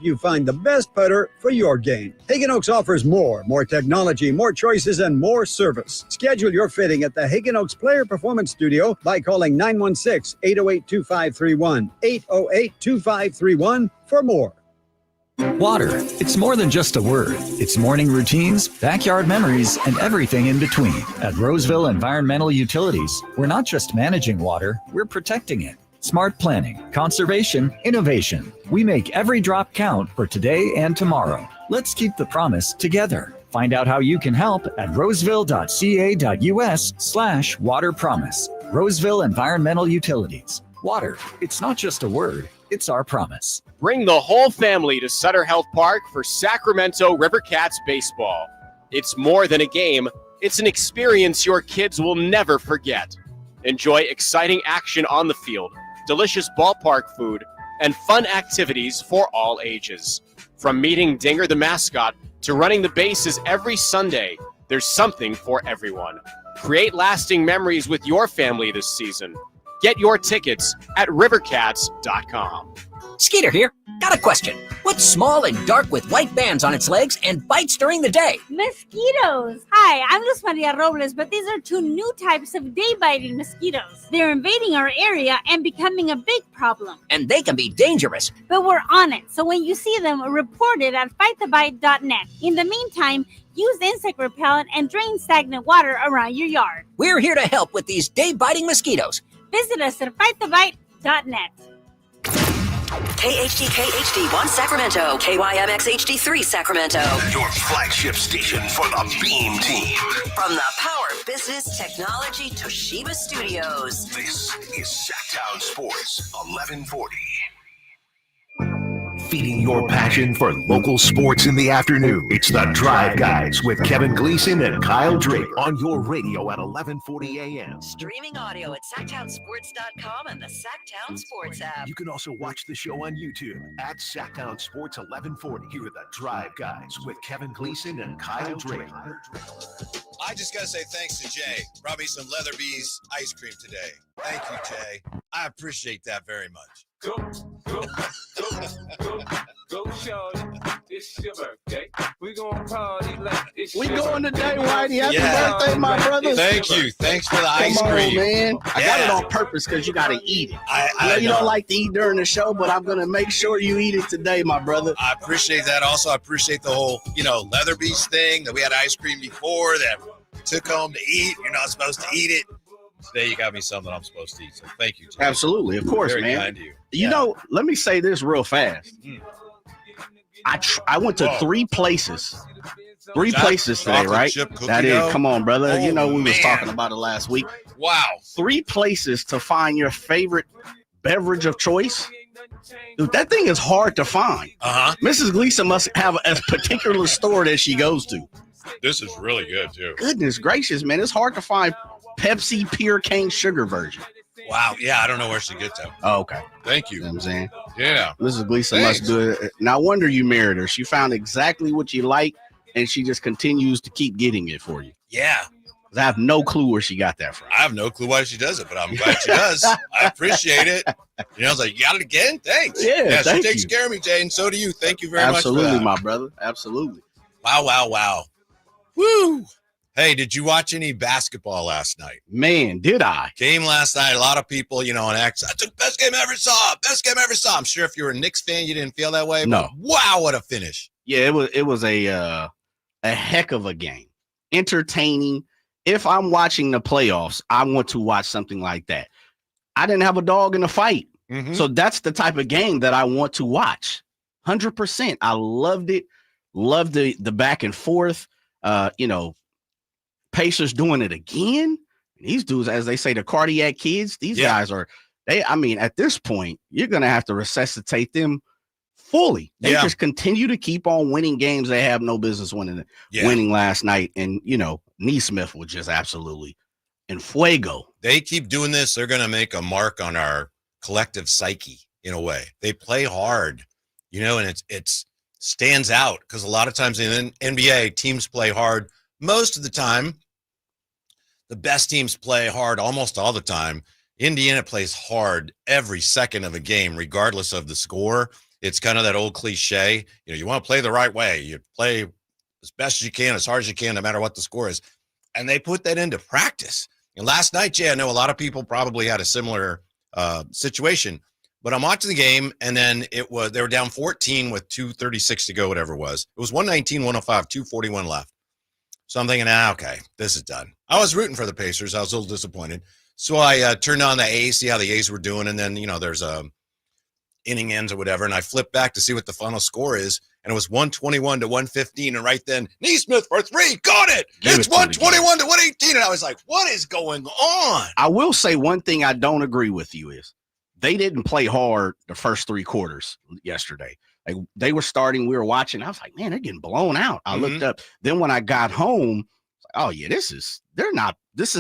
You find the best putter for your game. Hagen Oaks offers more technology, more choices, and more service. Schedule your fitting at the Hagen Oaks Player Performance Studio by calling 916-808-2531, 808-2531 for more. Water. It's more than just a word. It's morning routines, backyard memories, and everything in between. At Roseville Environmental Utilities, we're not just managing water, we're protecting it. Smart planning, conservation, innovation. We make every drop count for today and tomorrow. Let's keep the promise together. Find out how you can help at roseville.ca.us/water promise. Roseville Environmental Utilities. Water. It's not just a word. It's our promise. Bring the whole family to Sutter Health Park for Sacramento River Cats baseball. It's more than a game. It's an experience your kids will never forget. Enjoy exciting action on the field, delicious ballpark food, and fun activities for all ages. From meeting Dinger the mascot to running the bases every Sunday, there's something for everyone. Create lasting memories with your family this season. Get your tickets at rivercats.com. Skeeter here. Got a question. What's small and dark with white bands on its legs and bites during the day? Mosquitoes. Hi, I'm Luz Maria Robles, but these are two new types of day-biting mosquitoes. They're invading our area and becoming a big problem. And they can be dangerous. But we're on it, so when you see them, report it at fightthebite.net. In the meantime, use insect repellent and drain stagnant water around your yard. We're here to help with these day-biting mosquitoes. Visit us at fightthebite.net. KHD1 Sacramento, KYMX HD3 Sacramento. Your flagship station for the Beam Team. From the Power Business Technology Toshiba Studios. This is Sacktown Sports 1140. Feeding your passion for local sports in the afternoon. It's the Drive Guys with Kevin Gleason and Kyle Drake on your radio at 1140 a.m. Streaming audio at sacktownsports.com and the Sacktown Sports app. You can also watch the show on YouTube at Sacktown Sports 1140. Here are the Drive Guys with Kevin Gleason and Kyle Drake. I just got to say thanks to Jay. Brought me some Leatherby's ice cream today. Thank you, Jay. I appreciate that very much. Go, shorty. It's your birthday. We gonna party like it's We your going birthday. today, Whitey. Happy birthday, my brother. Thank you. Thanks for the ice Come cream. on, man. I got it Yeah. on purpose because you got to eat it. I know you know. don't like to eat during the show, but I'm going to make sure you eat it today, my brother. I appreciate that. Also, I appreciate the whole, Leatherby's thing that we had ice cream before that we took home to eat. You're not supposed to eat it. Today you got me something I'm supposed to eat. So thank you, Jay. Absolutely. Of course, Very man. kind to you. You know, let me say this real fast. I went to three places. Three places today, chocolate right? chip cookie That is, dough? come on, brother. Oh, You know, we was man. talking about it last week. Wow. Three places to find your favorite beverage of choice. Dude, that thing is hard to find. Uh-huh. Mrs. Gleason must have a particular store that she goes to. This is really good, too. Goodness gracious, man. It's hard to find Pepsi pure cane sugar version. Wow. Yeah, I don't know where she gets that. Oh, okay. Thank You you. know what I'm saying? Yeah. Mrs. Gleason Thanks. must do it. No wonder you married her. She found exactly what you like, and she just continues to keep getting it for you. Yeah. I have no clue where she got that from. I have no clue why she does it, but I'm glad she does. I appreciate it. I was like, you got it again? Thanks. Yeah, she thank takes you. care of me, Jay, and so do you. Thank you very Absolutely, much for that. my brother. Absolutely. Wow. Woo. Hey, did you watch any basketball last night? Man, did I? Game last night, a lot of people, on X, I took best game I ever saw. I'm sure if you were a Knicks fan, you didn't feel that way. No. But wow, what a finish. Yeah, it was a heck of a game. Entertaining. If I'm watching the playoffs, I want to watch something like that. I didn't have a dog in the fight. Mhm. So that's the type of game that I want to watch. 100%. I loved it. Loved the back and forth. Pacers doing it again. These dudes, as they say, the cardiac kids, these guys are, at this point, you're going to have to resuscitate them fully. They just continue to keep on winning games they have no business winning last night. And, Neesmith was just absolutely in fuego. They keep doing this. They're going to make a mark on our collective psyche in a way. They play hard, and it's stands out because a lot of times in the NBA, teams play hard. Most of the time, the best teams play hard almost all the time. Indiana plays hard every second of a game, regardless of the score. It's kind of that old cliche. You know, you want to play the right way. You play as best as you can, as hard as you can, no matter what the score is. And they put that into practice. And last night, Jay, I know a lot of people probably had a similar situation. But I'm watching the game, and then they were down 14 with 2:36 to go, whatever it was. It was 119-105, 2:41 left. So I'm thinking, okay, this is done. I was rooting for the Pacers. I was a little disappointed. So I turned on the A's, see how the A's were doing, and then, there's inning ends or whatever, and I flipped back to see what the final score is, and it was 121-115, and right then, Neesmith for three, got it! It's 121-118, and I was like, what is going on? I will say one thing I don't agree with you is, they didn't play hard the first 3 quarters yesterday. Like, they were starting, we were watching. I was like, man, they're getting blown out. I looked up. Then when I got home, oh yeah, this is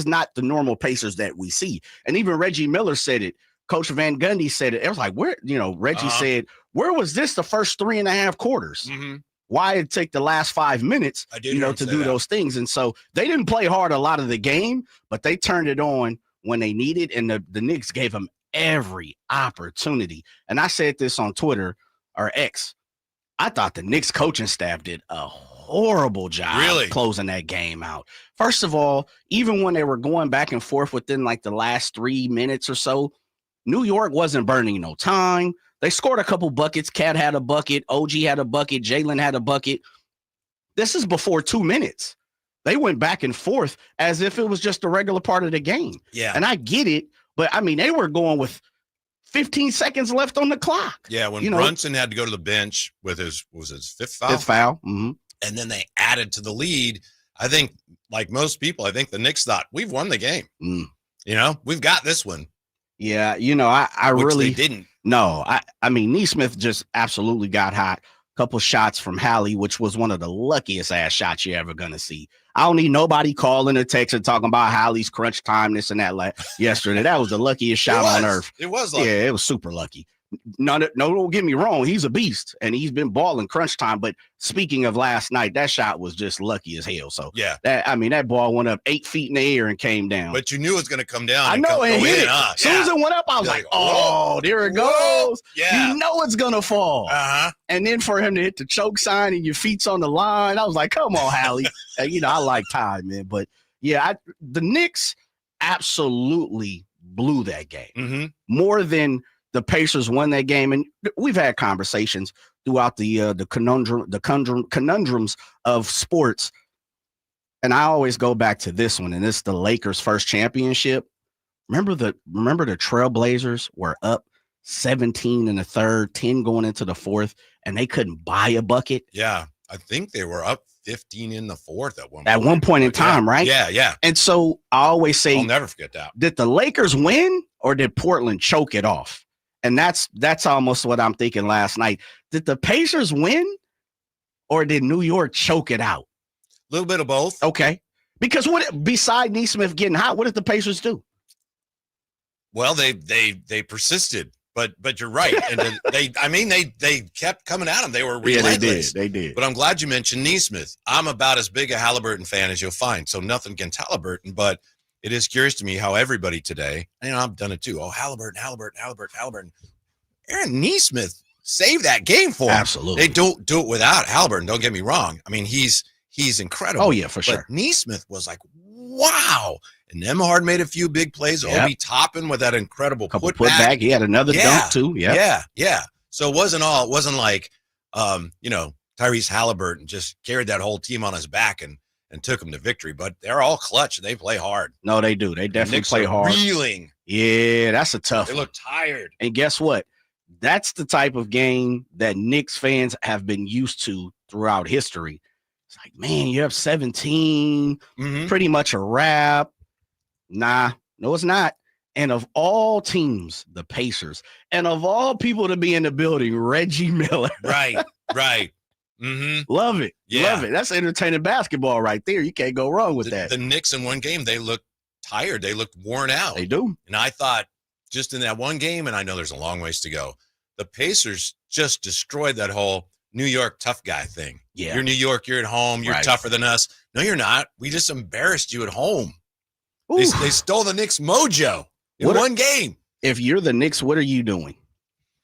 not the normal Pacers that we see. And even Reggie Miller said it. Coach Van Gundy said it. It was like, Reggie said, where was this the first 3.5 quarters? Why it take the last 5 minutes, to do those things? And so they didn't play hard a lot of the game, but they turned it on when they needed, and the Knicks gave them every opportunity. And I said this on Twitter or X. I thought the Knicks coaching staff did a horrible job closing that game out. First of all, even when they were going back and forth within like the last 3 minutes or so, New York wasn't burning no time. They scored a couple buckets. Cat had a bucket. OG had a bucket. Jalen had a bucket. This is before 2 minutes. They went back and forth as if it was just a regular part of the game. Yeah. And I get it. But, I mean, they were going with 15 seconds left on the clock. Yeah, when Brunson had to go to the bench with his fifth foul. Fifth foul. Mm-hmm. And then they added to the lead. I think, like most people, I think the Knicks thought, we've won the game. We've got this one. Yeah, I Which really they didn't. No, I mean, Neesmith just absolutely got hot. Couple shots from Hallie, which was one of the luckiest ass shots you're ever going to see. I don't need nobody calling or texting talking about Hallie's crunch time, this and that. Yesterday, that was the luckiest shot on earth. It was lucky. Yeah, it was super lucky. No, don't get me wrong. He's a beast, and he's been balling crunch time. But speaking of last night, that shot was just lucky as hell. So yeah, that ball went up 8 feet in the air and came down. But you knew it was going to come down. I know, and hit it. As soon as it went up, I was like, oh, there it goes. Yeah. You know it's going to fall. And then for him to hit the choke sign and your feet's on the line, I was like, come on, Hallie. I like time, man. But yeah, the Knicks absolutely blew that game. More than the Pacers won that game, and we've had conversations throughout the conundrums of sports. And I always go back to this one, and it's the Lakers' first championship. Remember the Trailblazers were up 17 in the third, 10 going into the fourth, and they couldn't buy a bucket. Yeah, I think they were up 15 in the fourth at one point in time, right? Yeah. And so I always say, I'll never forget that. Did the Lakers win, or did Portland choke it off? And that's almost what I'm thinking last night. Did the Pacers win, or did New York choke it out? A little bit of both. Okay. Because beside Neesmith getting hot, what did the Pacers do? Well, they persisted, but you're right. And they kept coming at him. They were relentless. Yeah, they did. But I'm glad you mentioned Neesmith. I'm about as big a Haliburton fan as you'll find. So nothing against Haliburton, but it is curious to me how everybody today, I've done it too. Oh, Haliburton. Aaron Neesmith saved that game for him. Absolutely. They don't do it without Haliburton. Don't get me wrong. I mean, he's incredible. Oh, yeah, for sure. But Neesmith was like, wow. And Nembhard made a few big plays. Yep. Obi Toppin with that incredible putback. He had another dunk too. Yeah. So it wasn't like, Tyrese Haliburton just carried that whole team on his back and took them to victory. But they're all clutch and they play hard. No, they do. They definitely play hard. Reeling. Yeah, that's a tough one. They look tired. And guess what? That's the type of game that Knicks fans have been used to throughout history. It's like, man, you're up 17, pretty much a wrap. Nah, no, it's not. And of all teams, the Pacers, and of all people to be in the building, Reggie Miller. Right. Love it. Yeah. Love it. That's entertaining basketball right there. You can't go wrong with that. The Knicks in one game, they looked tired. They looked worn out. They do. And I thought just in that one game, and I know there's a long ways to go, the Pacers just destroyed that whole New York tough guy thing. Yeah. You're New York, you're at home, you're tougher than us. No, you're not. We just embarrassed you at home. They stole the Knicks mojo in one game. If you're the Knicks, what are you doing?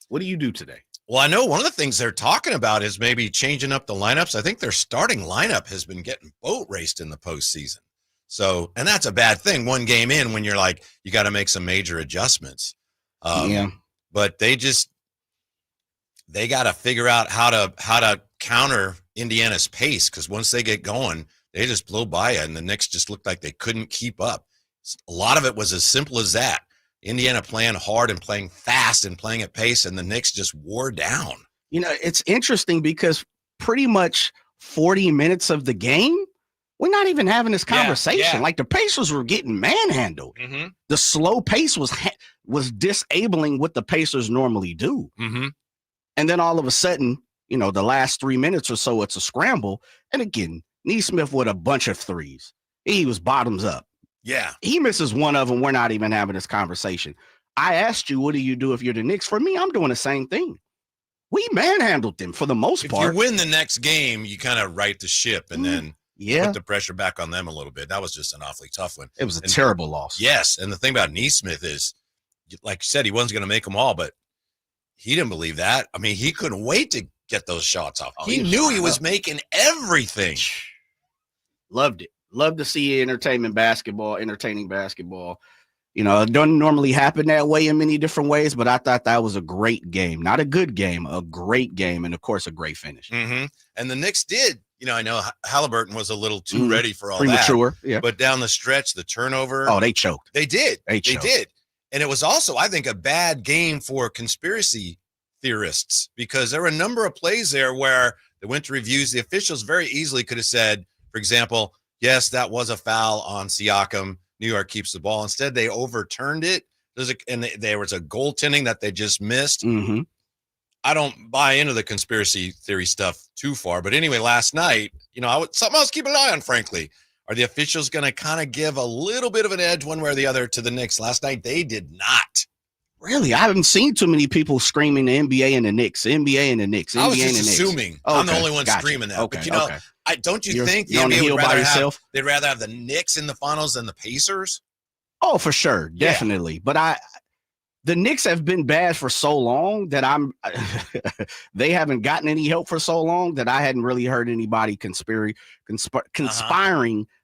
What do you do today? Well, I know one of the things they're talking about is maybe changing up the lineups. I think their starting lineup has been getting boat raced in the postseason. So, and that's a bad thing. One game in when you're like, you got to make some major adjustments. But they got to figure out how to counter Indiana's pace, because once they get going, they just blow by you, and the Knicks just looked like they couldn't keep up. A lot of it was as simple as that. Indiana playing hard and playing fast and playing at pace, and the Knicks just wore down. You know, it's interesting because pretty much 40 minutes of the game, we're not even having this conversation. Like, the Pacers were getting manhandled. Mm-hmm. The slow pace was disabling what the Pacers normally do. Mm-hmm. And then all of a sudden, you know, the last 3 minutes or so, it's a scramble. And again, Nesmith with a bunch of threes. He was bottoms up. Yeah. He misses one of them. We're not even having this conversation. I asked you, what do you do if you're the Knicks? For me, I'm doing the same thing. We manhandled them for the most part. If you win the next game, you kind of right the ship and then put the pressure back on them a little bit. That was just an awfully tough one. It was a terrible loss. Yes. And the thing about Nesmith is, like you said, he wasn't going to make them all, but he didn't believe that. I mean, he couldn't wait to get those shots off. He knew he was making everything. Loved it. Love to see entertaining basketball. You know, it doesn't normally happen that way in many different ways, but I thought that was a great game. Not a good game, a great game, and, of course, a great finish. Mm-hmm. And the Knicks did. You know, I know Haliburton was a little too ready for all premature, that. But down the stretch, the turnover. Oh, they choked. They did. They did. And it was also, I think, a bad game for conspiracy theorists, because there were a number of plays there where they went to reviews. The officials very easily could have said, for example, yes, that was a foul on Siakam. New York keeps the ball. Instead, they overturned it. There was a goaltending that they just missed. Mm-hmm. I don't buy into the conspiracy theory stuff too far. But anyway, last night, you know, something else to keep an eye on, frankly. Are the officials going to kind of give a little bit of an edge one way or the other to the Knicks? Last night, they did not. Really? I haven't seen too many people screaming the NBA and the Knicks, NBA and the Knicks, NBA I was just and the assuming. Knicks. I'm the only one screaming that. Okay, but, you know, don't you think the NBA would they'd rather have the Knicks in the finals than the Pacers? Oh, for sure. Definitely. But the Knicks have been bad for so long that they haven't gotten any help for so long that I hadn't really heard anybody conspiring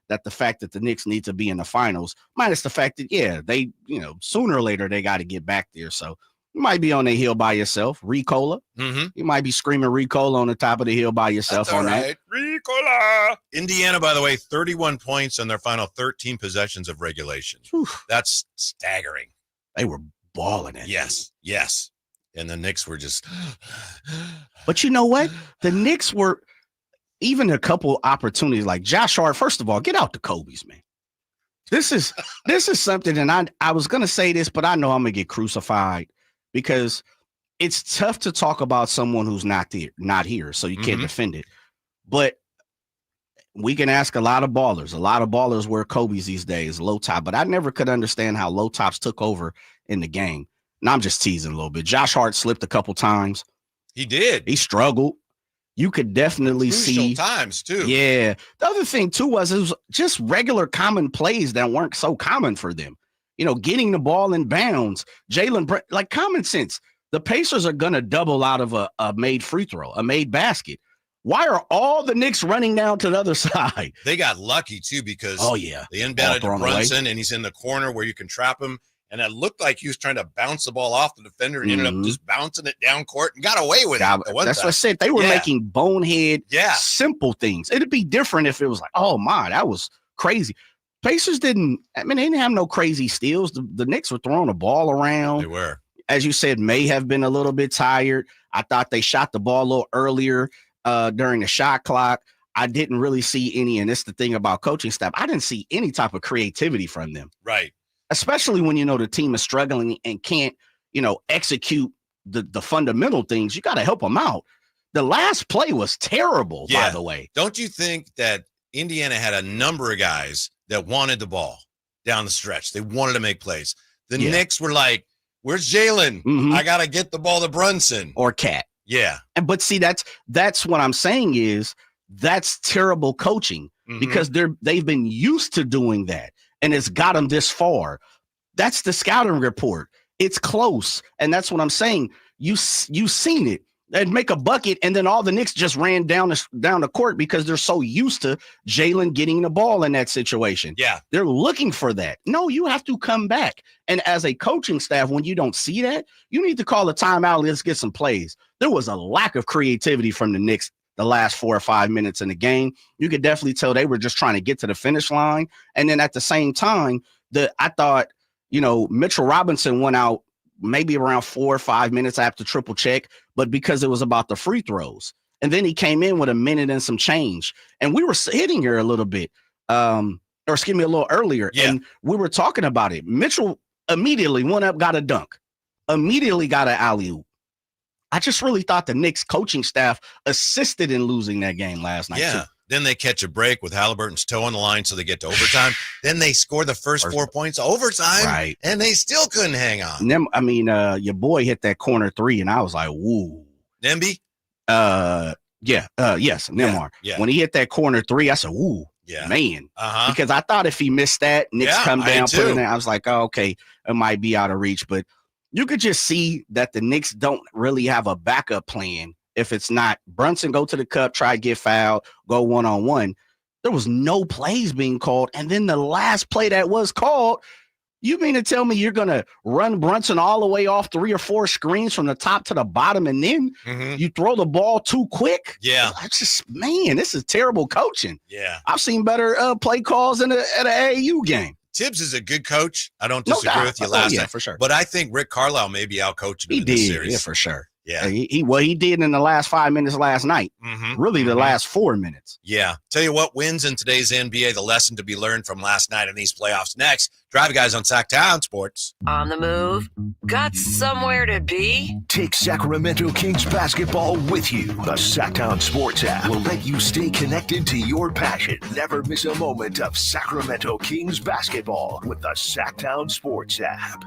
that the fact that the Knicks need to be in the finals, minus the fact that, they, you know, sooner or later they got to get back there. So you might be on the hill by yourself. Ricola. Mm-hmm. You might be screaming Ricola on the top of the hill by yourself. That's on right. That. Ricola. Indiana, by the way, 31 points on their final 13 possessions of regulation. Whew. That's staggering. They were balling it. Yes. And the Knicks were just. But you know what? The Knicks were even a couple opportunities like Josh Hart. First of all, get out the Kobe's, man. This is something, and I was going to say this, but I know I'm going to get crucified because it's tough to talk about someone who's not here, so you can't defend it. But we can ask a lot of ballers. A lot of ballers wear Kobe's these days, low top, but I never could understand how low tops took over in the game. And I'm just teasing a little bit. Josh Hart slipped a couple times. He did. He struggled. You could definitely see times too. Yeah. The other thing too was it was just regular common plays that weren't so common for them. You know, getting the ball in bounds. Like common sense. The Pacers are gonna double out of a made free throw, a made basket. Why are all the Knicks running down to the other side? They got lucky too because they inbounded to Brunson and he's in the corner where you can trap him. And it looked like he was trying to bounce the ball off the defender and ended up just bouncing it down court and got away with it. That's what I said. They were making bonehead, simple things. It'd be different if it was like, oh my, that was crazy. Pacers they didn't have no crazy steals. The Knicks were throwing the ball around. They were. As you said, may have been a little bit tired. I thought they shot the ball a little earlier during the shot clock. I didn't really see any, and it's the thing about coaching staff, I didn't see any type of creativity from them. Right. Especially when, you know, the team is struggling and can't, you know, execute the fundamental things. You got to help them out. The last play was terrible, by the way. Don't you think that Indiana had a number of guys that wanted the ball down the stretch? They wanted to make plays. The Knicks were like, where's Jalen? Mm-hmm. I got to get the ball to Brunson. Or Cat. Yeah. But see, that's what I'm saying is that's terrible coaching because they've been used to doing that. And it's got them this far. That's the scouting report. It's close. And that's what I'm saying. You've seen it. They'd make a bucket, and then all the Knicks just ran down the court because they're so used to Jalen getting the ball in that situation. Yeah. They're looking for that. No, you have to come back. And as a coaching staff, when you don't see that, you need to call a timeout. Let's get some plays. There was a lack of creativity from the Knicks the last 4 or 5 minutes in the game. You could definitely tell they were just trying to get to the finish line. And then at the same time, I thought, Mitchell Robinson went out maybe around 4 or 5 minutes after triple check, but because it was about the free throws. And then he came in with a minute and some change. And we were sitting here a little bit, a little earlier. Yeah. And we were talking about it. Mitchell immediately went up, got a dunk, immediately got an alley-oop. I just really thought the Knicks coaching staff assisted in losing that game last night. Yeah. Too. Then they catch a break with Haliburton's toe on the line, so they get to overtime. Then they score the first 4 points overtime, right? And they still couldn't hang on. Your boy hit that corner three, and I was like, "Woo!" Nemby? Yes, Neymar. Yeah. When he hit that corner three, I said, "Woo, yeah, man!" Because I thought if he missed that, Knicks come down, put it in there. I was like, "Oh, okay, it might be out of reach," but you could just see that the Knicks don't really have a backup plan. If it's not Brunson, go to the cup, try to get fouled, go one-on-one. There was no plays being called. And then the last play that was called, you mean to tell me you're going to run Brunson all the way off 3 or 4 screens from the top to the bottom, and then you throw the ball too quick? Yeah. This is terrible coaching. Yeah. I've seen better play calls at an AAU game. Tibbs is a good coach. I don't disagree with you last night. For sure. But I think Rick Carlisle may be out-coaching him in this series. Yeah, for sure. Yeah. He did in the last 5 minutes last night. Really, the last 4 minutes. Yeah. Tell you what wins in today's NBA, the lesson to be learned from last night in these playoffs. Next, Drive Guys on Sacktown Sports. On the move? Got somewhere to be? Take Sacramento Kings basketball with you. The Sacktown Sports app will let you stay connected to your passion. Never miss a moment of Sacramento Kings basketball with the Sacktown Sports app.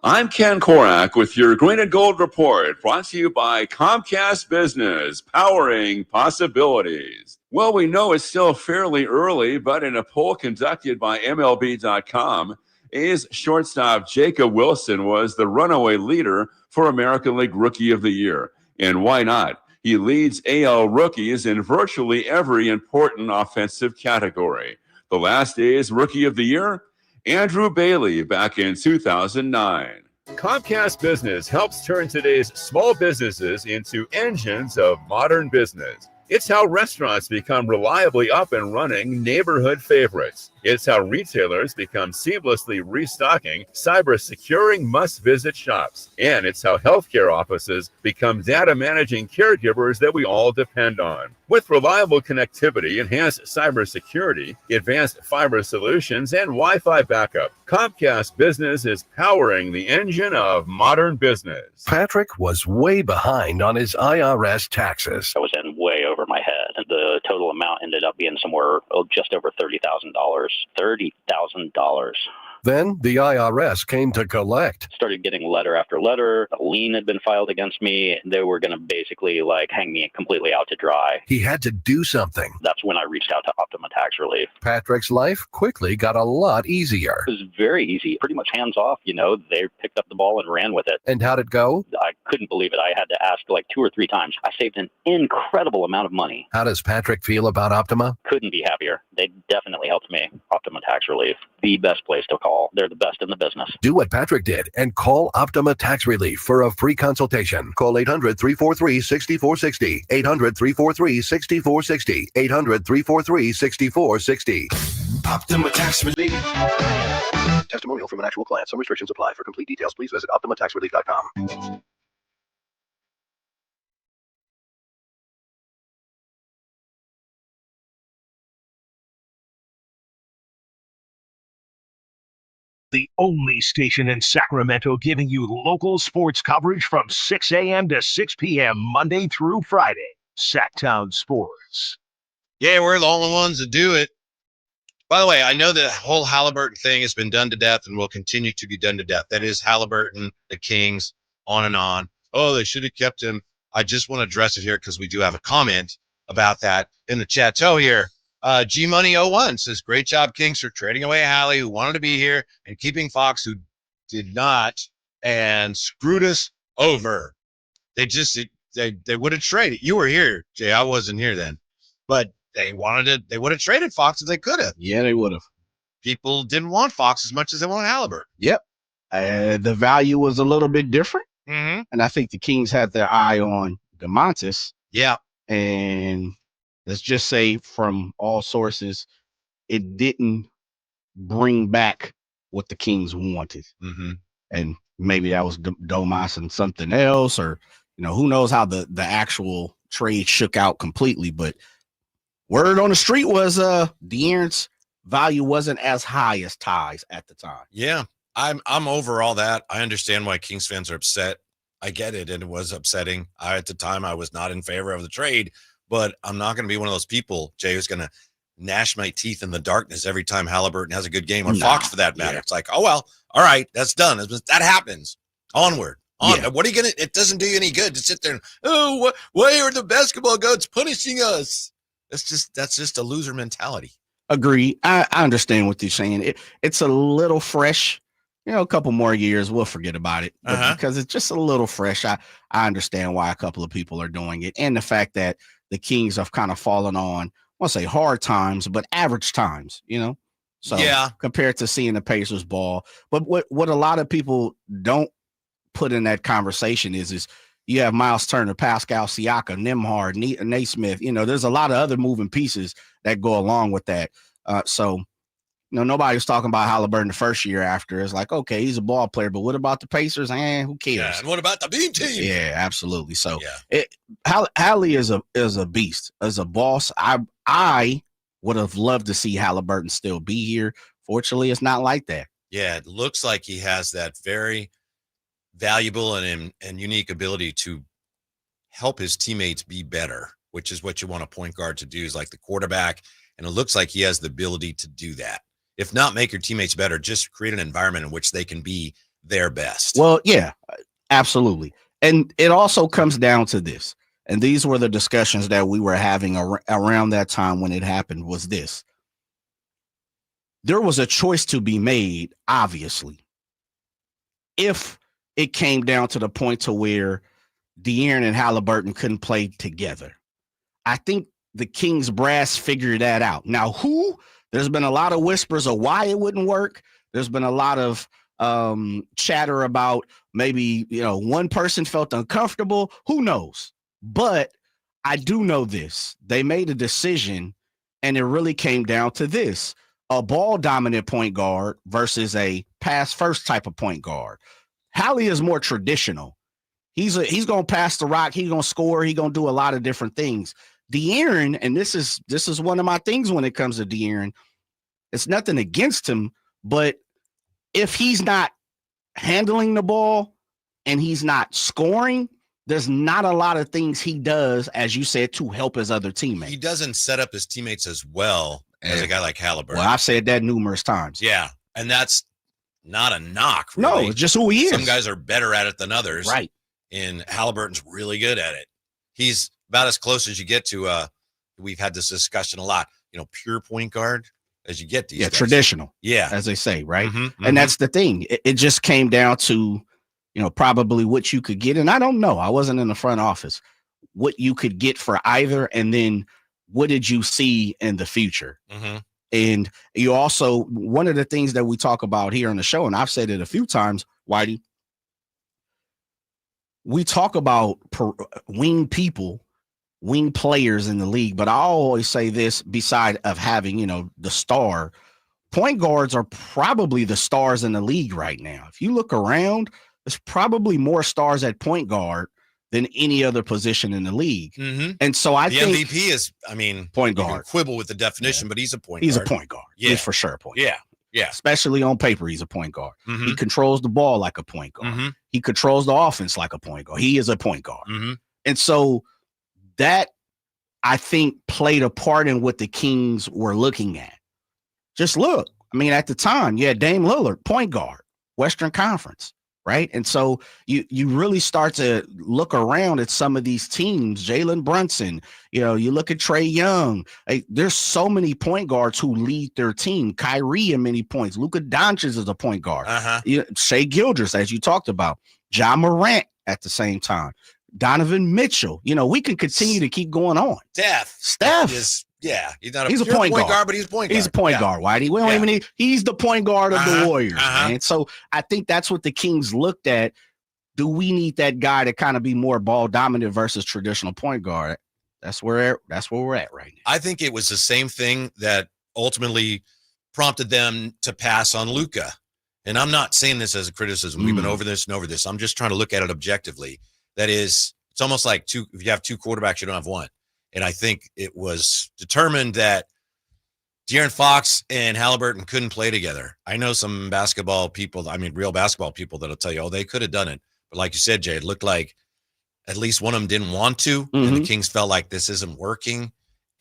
I'm Ken Korak with your Green and Gold Report, brought to you by Comcast Business, powering possibilities. Well, we know it's still fairly early, but in a poll conducted by MLB.com, A's shortstop Jacob Wilson was the runaway leader for American League Rookie of the Year. And why not? He leads AL rookies in virtually every important offensive category. The last A's Rookie of the Year? Andrew Bailey back in 2009. Comcast Business helps turn today's small businesses into engines of modern business. It's how restaurants become reliably up and running neighborhood favorites. It's how retailers become seamlessly restocking, cyber-securing must-visit shops. And it's how healthcare offices become data-managing caregivers that we all depend on. With reliable connectivity, enhanced cybersecurity, advanced fiber solutions, and Wi-Fi backup, Comcast Business is powering the engine of modern business. Patrick was way behind on his IRS taxes. I was in way over my head, and the total amount ended up being somewhere just over $30,000. $30,000. Then the IRS came to collect. Started getting letter after letter. A lien had been filed against me. They were going to basically hang me completely out to dry. He had to do something. That's when I reached out to Optima Tax Relief. Patrick's life quickly got a lot easier. It was very easy, pretty much hands off. They picked up the ball and ran with it. And how'd it go? I couldn't believe it. I had to ask 2 or 3 times. I saved an incredible amount of money. How does Patrick feel about Optima? Couldn't be happier. They definitely helped me. Optima Tax Relief, the best place to call. They're the best in the business. Do what Patrick did and call Optima Tax Relief for a free consultation. Call 800-343-6460. 800-343-6460. 800-343-6460. Optima Tax Relief. Testimonial from an actual client. Some restrictions apply. For complete details, please visit OptimaTaxRelief.com. The only station in Sacramento giving you local sports coverage from 6 a.m. to 6 p.m. Monday through Friday. Sacktown Sports. Yeah, we're the only ones that do it. By the way, I know the whole Haliburton thing has been done to death and will continue to be done to death. That is Haliburton, the Kings, on and on. Oh, they should have kept him. I just want to address it here because we do have a comment about that in the chateau here. G-Money01 says, great job, Kings, for trading away Hallie, who wanted to be here, and keeping Fox, who did not, and screwed us over. They would have traded. You were here, Jay. I wasn't here then, but they wanted it. They would have traded Fox if they could have. Yeah, they would have. People didn't want Fox as much as they wanted Haliburton. Yep. The value was a little bit different. Mm-hmm. And I think the Kings had their eye on DeMontis. Yeah. And let's just say from all sources, it didn't bring back what the Kings wanted. Mm-hmm. And maybe that was Domas and something else, or, who knows how the actual trade shook out completely. But word on the street was De'Aaron's value wasn't as high as Ty's at the time. Yeah. I'm over all that. I understand why Kings fans are upset. I get it, and it was upsetting. At the time, I was not in favor of the trade, but I'm not going to be one of those people, Jay, who's going to gnash my teeth in the darkness every time Haliburton has a good game, or Fox for that matter. Yeah. It's like, oh, well, all right, that's done. That happens. Onward. Yeah. What are you going to – it doesn't do you any good to sit there and, why are the basketball gods punishing us? That's just a loser mentality. Agree. I understand what you're saying. It's a little fresh. A couple more years, we'll forget about it. Because it's just a little fresh. I understand why a couple of people are doing it. And the fact that the Kings have kind of fallen on, I won't say hard times, but average times, So yeah, compared to seeing the Pacers ball. But what a lot of people don't put in that conversation is you have Miles Turner, Pascal Siakam, Nembhard, Naismith. There's a lot of other moving pieces that go along with that. So nobody was talking about Haliburton the first year after. It's like, okay, he's a ball player, but what about the Pacers? Who cares? Yeah, and what about the beam team? Yeah, absolutely. So Hallie is a beast. As a boss, I would have loved to see Haliburton still be here. Fortunately, it's not like that. Yeah, it looks like he has that very valuable and unique ability to help his teammates be better, which is what you want a point guard to do, is like the quarterback. And it looks like he has the ability to do that. If not make your teammates better, just create an environment in which they can be their best. Well, yeah, absolutely. And it also comes down to this. And these were the discussions that we were having around that time when it happened, was this. There was a choice to be made, obviously, if it came down to the point to where De'Aaron and Haliburton couldn't play together. I think the Kings brass figured that out. Now, there's been a lot of whispers of why it wouldn't work. There's been a lot of chatter about maybe, one person felt uncomfortable. Who knows? But I do know this. They made a decision, and it really came down to this: a ball-dominant point guard versus a pass-first type of point guard. Hallie is more traditional. He's going to pass the rock. He's going to score. He's going to do a lot of different things. De'Aaron, and this is one of my things when it comes to De'Aaron, it's nothing against him, but if he's not handling the ball and he's not scoring, there's not a lot of things he does, as you said, to help his other teammates. He doesn't set up his teammates as well as a guy like Haliburton. Well, I've said that numerous times. Yeah, and that's not a knock, really. No, it's just who he is. Some guys are better at it than others. Right. And Haliburton's really good at it. He's about as close as you get to we've had this discussion a lot, pure point guard as you get these guys. Traditional. Yeah. As they say, right? Mm-hmm, and that's the thing. It just came down to, probably what you could get. And I don't know. I wasn't in the front office. What you could get for either, and then what did you see in the future? Mm-hmm. And you also, one of the things that we talk about here on the show, and I've said it a few times, Whitey, we talk about wing players in the league, but I always say this, beside of having, the star, point guards are probably the stars in the league right now. If you look around, there's probably more stars at point guard than any other position in the league. Mm-hmm. And so I think the MVP is, point guard. You can quibble with the definition, but he's a point guard. He's a point guard. Yeah. He's for sure a point guard. Yeah. Especially on paper, he's a point guard. Mm-hmm. He controls the ball like a point guard. Mm-hmm. He controls the offense like a point guard. He is a point guard. Mm-hmm. And so that, I think, played a part in what the Kings were looking at. Just look. At the time, you had Dame Lillard, point guard, Western Conference, right? And so you really start to look around at some of these teams, Jalen Brunson, you look at Trae Young. There's so many point guards who lead their team. Kyrie in many points. Luka Doncic is a point guard. Uh-huh. Shai Gilgeous, as you talked about. Ja Morant at the same time. Donovan Mitchell. We can continue to keep going on. Steph is, he's a point guard, but he's a point guard. He's a point guard, Whitey. We don't even need. He's the point guard of the Warriors, man. So I think that's what the Kings looked at. Do we need that guy to kind of be more ball dominant versus traditional point guard? That's where we're at right now. I think it was the same thing that ultimately prompted them to pass on Luka. And I'm not saying this as a criticism. We've been over this and over this. I'm just trying to look at it objectively. That is, it's almost like if you have two quarterbacks, you don't have one. And I think it was determined that De'Aaron Fox and Haliburton couldn't play together. I know some basketball people, real basketball people that'll tell you, they could have done it. But like you said, Jay, it looked like at least one of them didn't want to. And the Kings felt like this isn't working.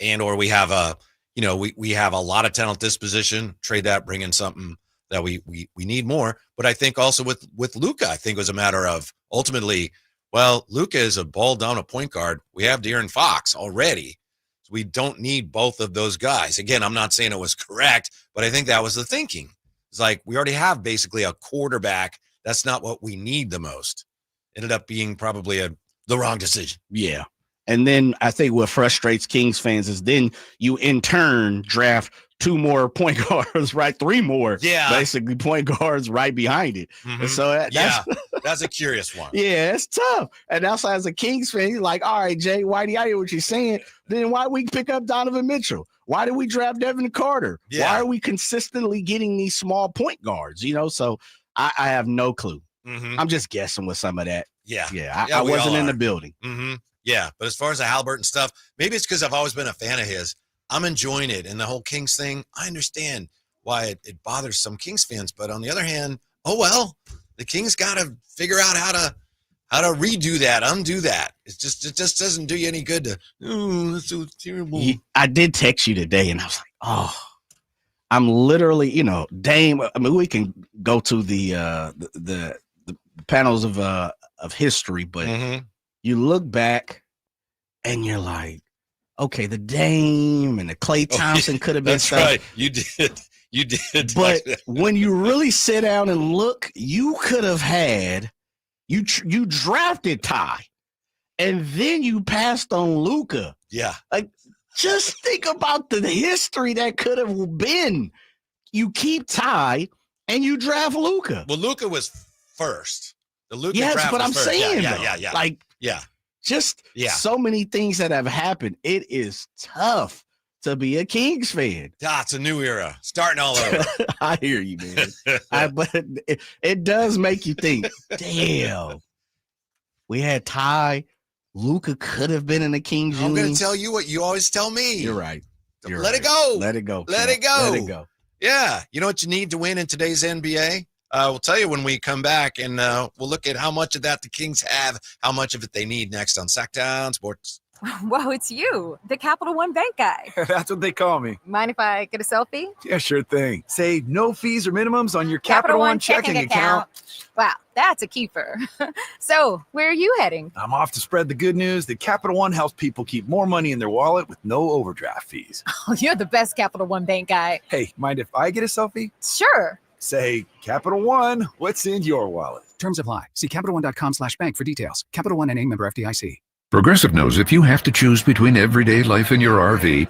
And, or we have we have a lot of talent at this position, trade that, bring in something that we need more. But I think also with Luka, I think it was a matter of ultimately, well, Luka is a ball down a point guard. We have De'Aaron Fox already. So we don't need both of those guys. Again, I'm not saying it was correct, but I think that was the thinking. It's like we already have basically a quarterback. That's not what we need the most. Ended up being probably the wrong decision. Yeah. And then I think what frustrates Kings fans is then you in turn draft 2 more point guards, right? 3 more, basically point guards right behind it. And so that's a curious one. Yeah, it's tough. And that's why as a Kings fan, you're like, all right, Jay, Whitey, I hear what you're saying. Then why we pick up Donovan Mitchell? Why did we draft Devin Carter? Yeah. Why are we consistently getting these small point guards? So I have no clue. I'm just guessing with some of that. I wasn't in the building. Yeah, but as far as the Haliburton stuff, maybe it's because I've always been a fan of his. I'm enjoying it. And the whole Kings thing, I understand why it bothers some Kings fans. But on the other hand, the Kings got to figure out how to redo that, undo that. It just doesn't do you any good to, that's so terrible. I did text you today, and I was like, I'm literally, Dame. We can go to the panels of history, but you look back and you're like, okay, the Dame and the Klay Thompson could have been stuff. Right. You did. But when you really sit down and look, you could have had you drafted Ty, and then you passed on Luka. Yeah. Like, just think about the history that could have been. You keep Ty and you draft Luka. Well, Luka was first. The Luka draft was but I'm first. saying, yeah. Like, just so many things that have happened. It is tough to be a Kings fan. It's a new era, starting all over. I hear you, man. But it does make you think, damn, we had Ty. Luka could have been in the Kings. I'm going to tell you what you always tell me. You're right. Let it go. Let it go. Let it go. Let it go. Yeah. You know what you need to win in today's NBA? We'll tell you when we come back, and we'll look at how much of that the Kings have, how much of it they need next on Sacktown Sports. Whoa, it's you, the Capital One Bank guy. That's what they call me. Mind if I get a selfie? Yeah, sure thing. Say no fees or minimums on your Capital One checking account. Wow, that's a keeper. So, where are you heading? I'm off to spread the good news that Capital One helps people keep more money in their wallet with no overdraft fees. Oh, you're the best Capital One Bank guy. Hey, mind if I get a selfie? Sure. Say, Capital One, what's in your wallet? Terms apply. See CapitalOne.com/bank for details. Capital One NA, member FDIC. Progressive knows if you have to choose between everyday life and your RV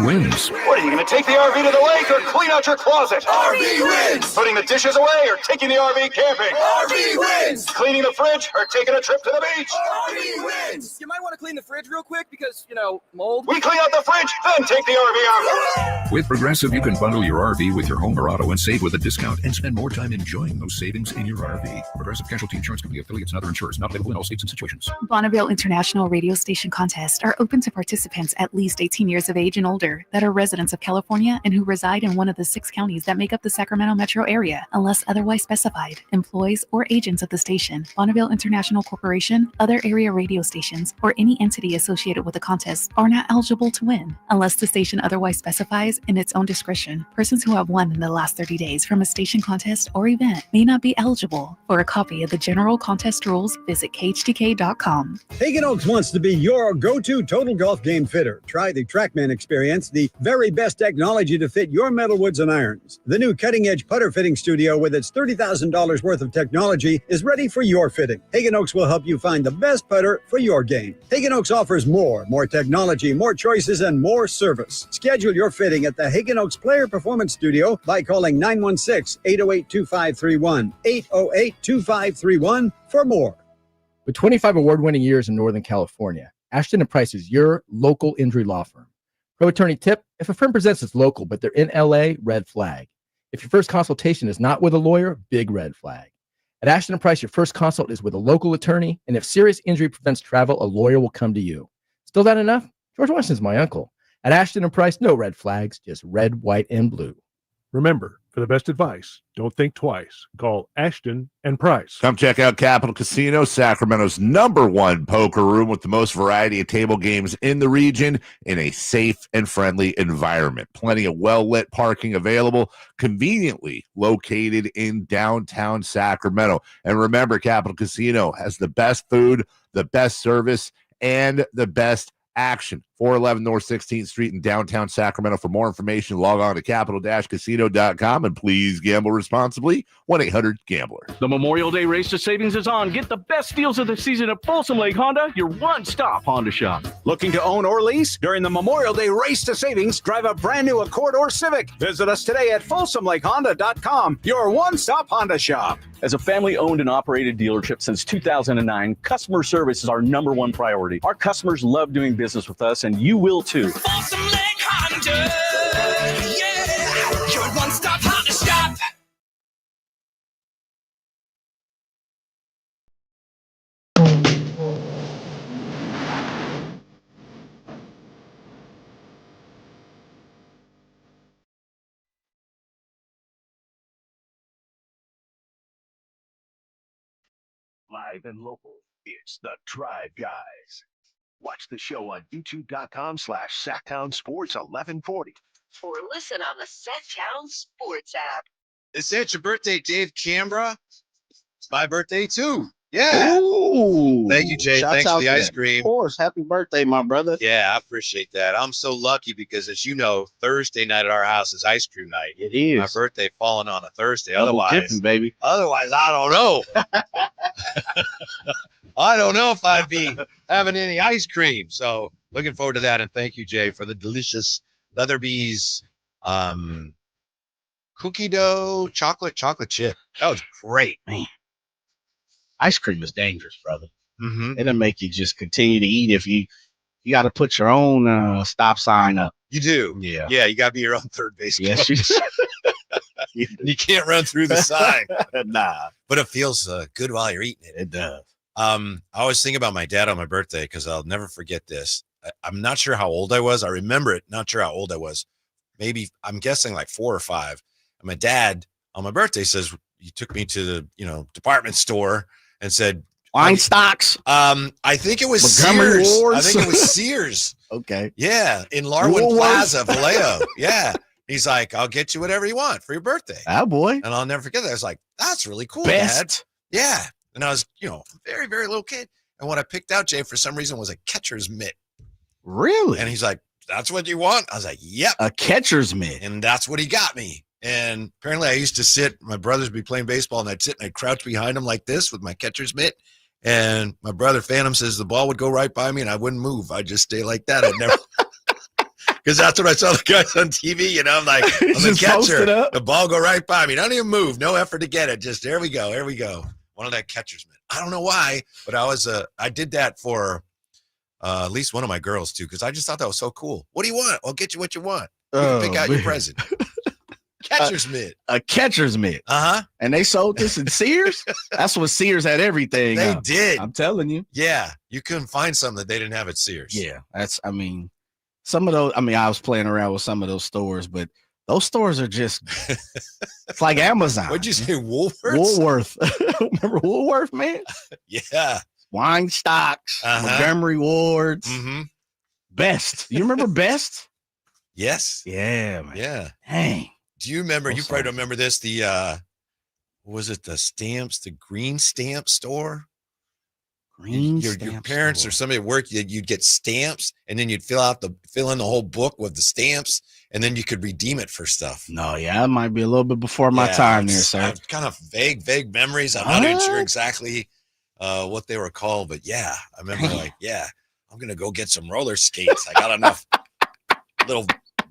wins. What, are you going to take the RV to the lake or clean out your closet? RV wins! Putting the dishes away or taking the RV camping? RV wins! Cleaning the fridge or taking a trip to the beach? RV wins! You might want to clean the fridge real quick because, mold. We clean out the fridge, then take the RV out. With Progressive, you can bundle your RV with your home or auto and save with a discount and spend more time enjoying those savings in your RV. Progressive Casualty Insurance Company, affiliates, and other insurers not available in all states and situations. Bonneville International Radio Station contests are open to participants at least 18 years of age and older that are residents of California and who reside in one of the 6 counties that make up the Sacramento metro area, unless otherwise specified. Employees or agents of the station, Bonneville International Corporation, other area radio stations, or any entity associated with the contest are not eligible to win, unless the station otherwise specifies in its own discretion. Persons who have won in the last 30 days from a station contest or event may not be eligible. For a copy of the general contest rules, visit khtk.com. Hagen Oaks Oaks wants to be your go-to total golf game fitter. Try the TrackMan experience, the very best technology to fit your metal woods and irons. The new cutting-edge putter fitting studio with its $30,000 worth of technology is ready for your fitting. Hagen Oaks will help you find the best putter for your game. Hagen Oaks offers more technology, more choices, and more service. Schedule your fitting at the Hagen Oaks Player Performance Studio by calling 916-808-2531, 808-2531 for more. With 25 award-winning years in Northern California, Ashton & Price is your local injury law firm. Pro attorney tip: if a firm presents as local but they're in LA, red flag. If your first consultation is not with a lawyer, big red flag. At Ashton & Price, your first consult is with a local attorney, and if serious injury prevents travel, a lawyer will come to you. Still not enough? George Washington's my uncle. At Ashton & Price, no red flags, just red, white, and blue. Remember, for the best advice, don't think twice. Call Ashton & Price. Come check out Capital Casino, Sacramento's #1 poker room with the most variety of table games in the region in a safe and friendly environment. Plenty of well-lit parking available, conveniently located in downtown Sacramento. And remember, Capital Casino has the best food, the best service, and the best action. 411 North 16th Street in downtown Sacramento. For more information, log on to capital-casino.com, and please gamble responsibly. 1-800-GAMBLER. The Memorial Day Race to Savings is on. Get the best deals of the season at Folsom Lake Honda, your one-stop Honda shop. Looking to own or lease? During the Memorial Day Race to Savings, drive a brand new Accord or Civic. Visit us today at folsomlakehonda.com, your one-stop Honda shop. As a family-owned and operated dealership since 2009, customer service is our #1 priority. Our customers love doing business with us, and you will too. Folsom Lake Honda, yeah, your one-stop Honda shop. Live and local, it's the Tribe Guys. Watch the show on youtube.com/SacktownSports1140. Or listen on the Sacktown Sports app. Is it your birthday, Dave Cambra? It's my birthday, too. Yeah. Ooh. Thank you, Jay. Shouts Thanks out for the to ice that. cream. Of course. Happy birthday, my brother. Yeah, I appreciate that. I'm so lucky because, as you know, Thursday night at our house is ice cream night. It is. My birthday falling on a Thursday. Double dipping, baby. Otherwise, I don't know. I don't know if I'd be having any ice cream. So looking forward to that. And thank you, Jay, for the delicious Leatherby's cookie dough chocolate chip. That was great. Man. Ice cream is dangerous, brother. Mm-hmm. It'll make you just continue to eat if you got to put your own stop sign up. You do. Yeah. Yeah, you got to be your own third base Yes, coach. You can't run through the sign. Nah. But it feels good while you're eating it. It does. I always think about my dad on my birthday because I'll never forget this. I'm not sure how old I was. I remember it. Not sure how old I was. Maybe I'm guessing like 4 or 5. And my dad on my birthday says he took me to the department store and said wine stocks. I think it was Montgomery Sears. Wards. I think it was Sears. Okay. Yeah, in Larwin Woolworths. Plaza, Vallejo. Yeah. He's like, I'll get you whatever you want for your birthday. Ah, boy. And I'll never forget that. I was like, that's really cool, Best. Dad. Yeah. And I was, very, very little kid. And what I picked out, Jay, for some reason was a catcher's mitt. Really? And he's like, that's what you want? I was like, yep. A catcher's mitt. And that's what he got me. And apparently I used to sit, my brothers would be playing baseball, and I'd sit and I'd crouch behind him like this with my catcher's mitt. And my brother Phantom says the ball would go right by me and I wouldn't move. I'd just stay like that. I'd never, because that's what I saw the guys on TV. I'm like, I'm the catcher. The ball go right by me. Don't even move. No effort to get it. Just there we go. Here we go. One of that catcher's mitt. I don't know why, but I did that for at least one of my girls too, because I just thought that was so cool. What do you want? I'll get you what you want. You can pick out your present. Catcher's mitt. A catcher's mitt. Uh-huh. And they sold this in Sears? That's what Sears had everything. They did. I'm telling you. Yeah. You couldn't find something that they didn't have at Sears. Yeah. Some of those, I was playing around with some of those stores, but those stores are just, it's like Amazon. What'd you say, Woolworths? Woolworth. Remember Woolworth, man? Yeah. Wine stocks, Montgomery Wards. Mm-hmm. Best. You remember Best? Yes. Yeah, man. Yeah. Dang. Do you remember, you probably don't remember this, the, was it the stamps, the green stamp store? Your parents or somebody at work, you'd get stamps, and then you'd fill in the whole book with the stamps, and then you could redeem it for stuff. No, yeah, it might be a little bit before my time there, sir. I have kind of vague memories. I'm not even sure exactly what they were called, but yeah, I remember I'm gonna go get some roller skates. I got enough little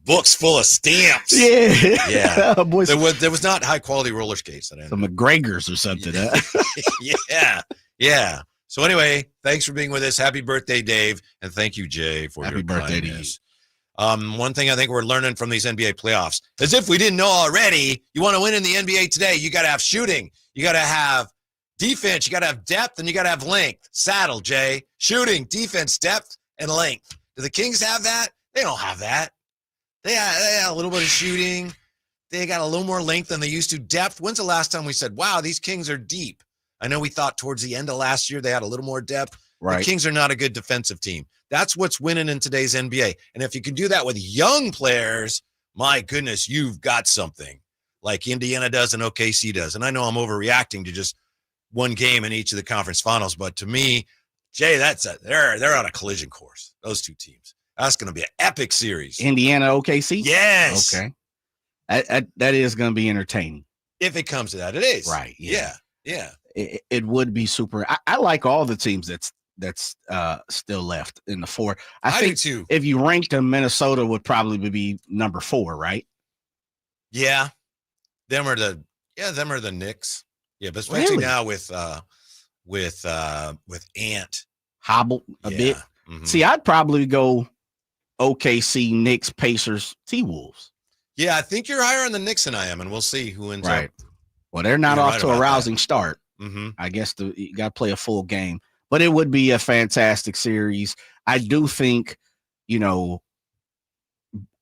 books full of stamps. Yeah. Boys, there was not high quality roller skates. The McGregors or something. Yeah. So anyway, thanks for being with us. Happy birthday, Dave, and thank you, Jay, for your birthday kindness. One thing I think we're learning from these NBA playoffs, as if we didn't know already, you want to win in the NBA today, you got to have shooting, you got to have defense, you got to have depth, and you got to have length. Saddle, Jay. Shooting, defense, depth, and length. Do the Kings have that? They don't have that. They have a little bit of shooting. They got a little more length than they used to. Depth. When's the last time we said, wow, these Kings are deep? I know we thought towards the end of last year they had a little more depth. Right. The Kings are not a good defensive team. That's what's winning in today's NBA. And if you can do that with young players, my goodness, you've got something like Indiana does and OKC does. And I know I'm overreacting to just one game in each of the conference finals, but to me, Jay, they're on a collision course. Those two teams. That's going to be an epic series. Indiana, OKC? Yes. Okay. That is going to be entertaining. If it comes to that, it is. Right. Yeah. It would be super. I like all the teams that's still left in the four. I think do too. If you ranked them, Minnesota would probably be number 4, right? Yeah. Them are the Knicks. Yeah, but especially now with Ant hobbled a bit. Mm-hmm. See, I'd probably go OKC, Knicks, Pacers, T-Wolves. Yeah, I think you're higher on the Knicks than I am, and we'll see who ends up. Well, they're not off to a rousing start. Mm-hmm. I guess you got to play a full game, but it would be a fantastic series. I do think,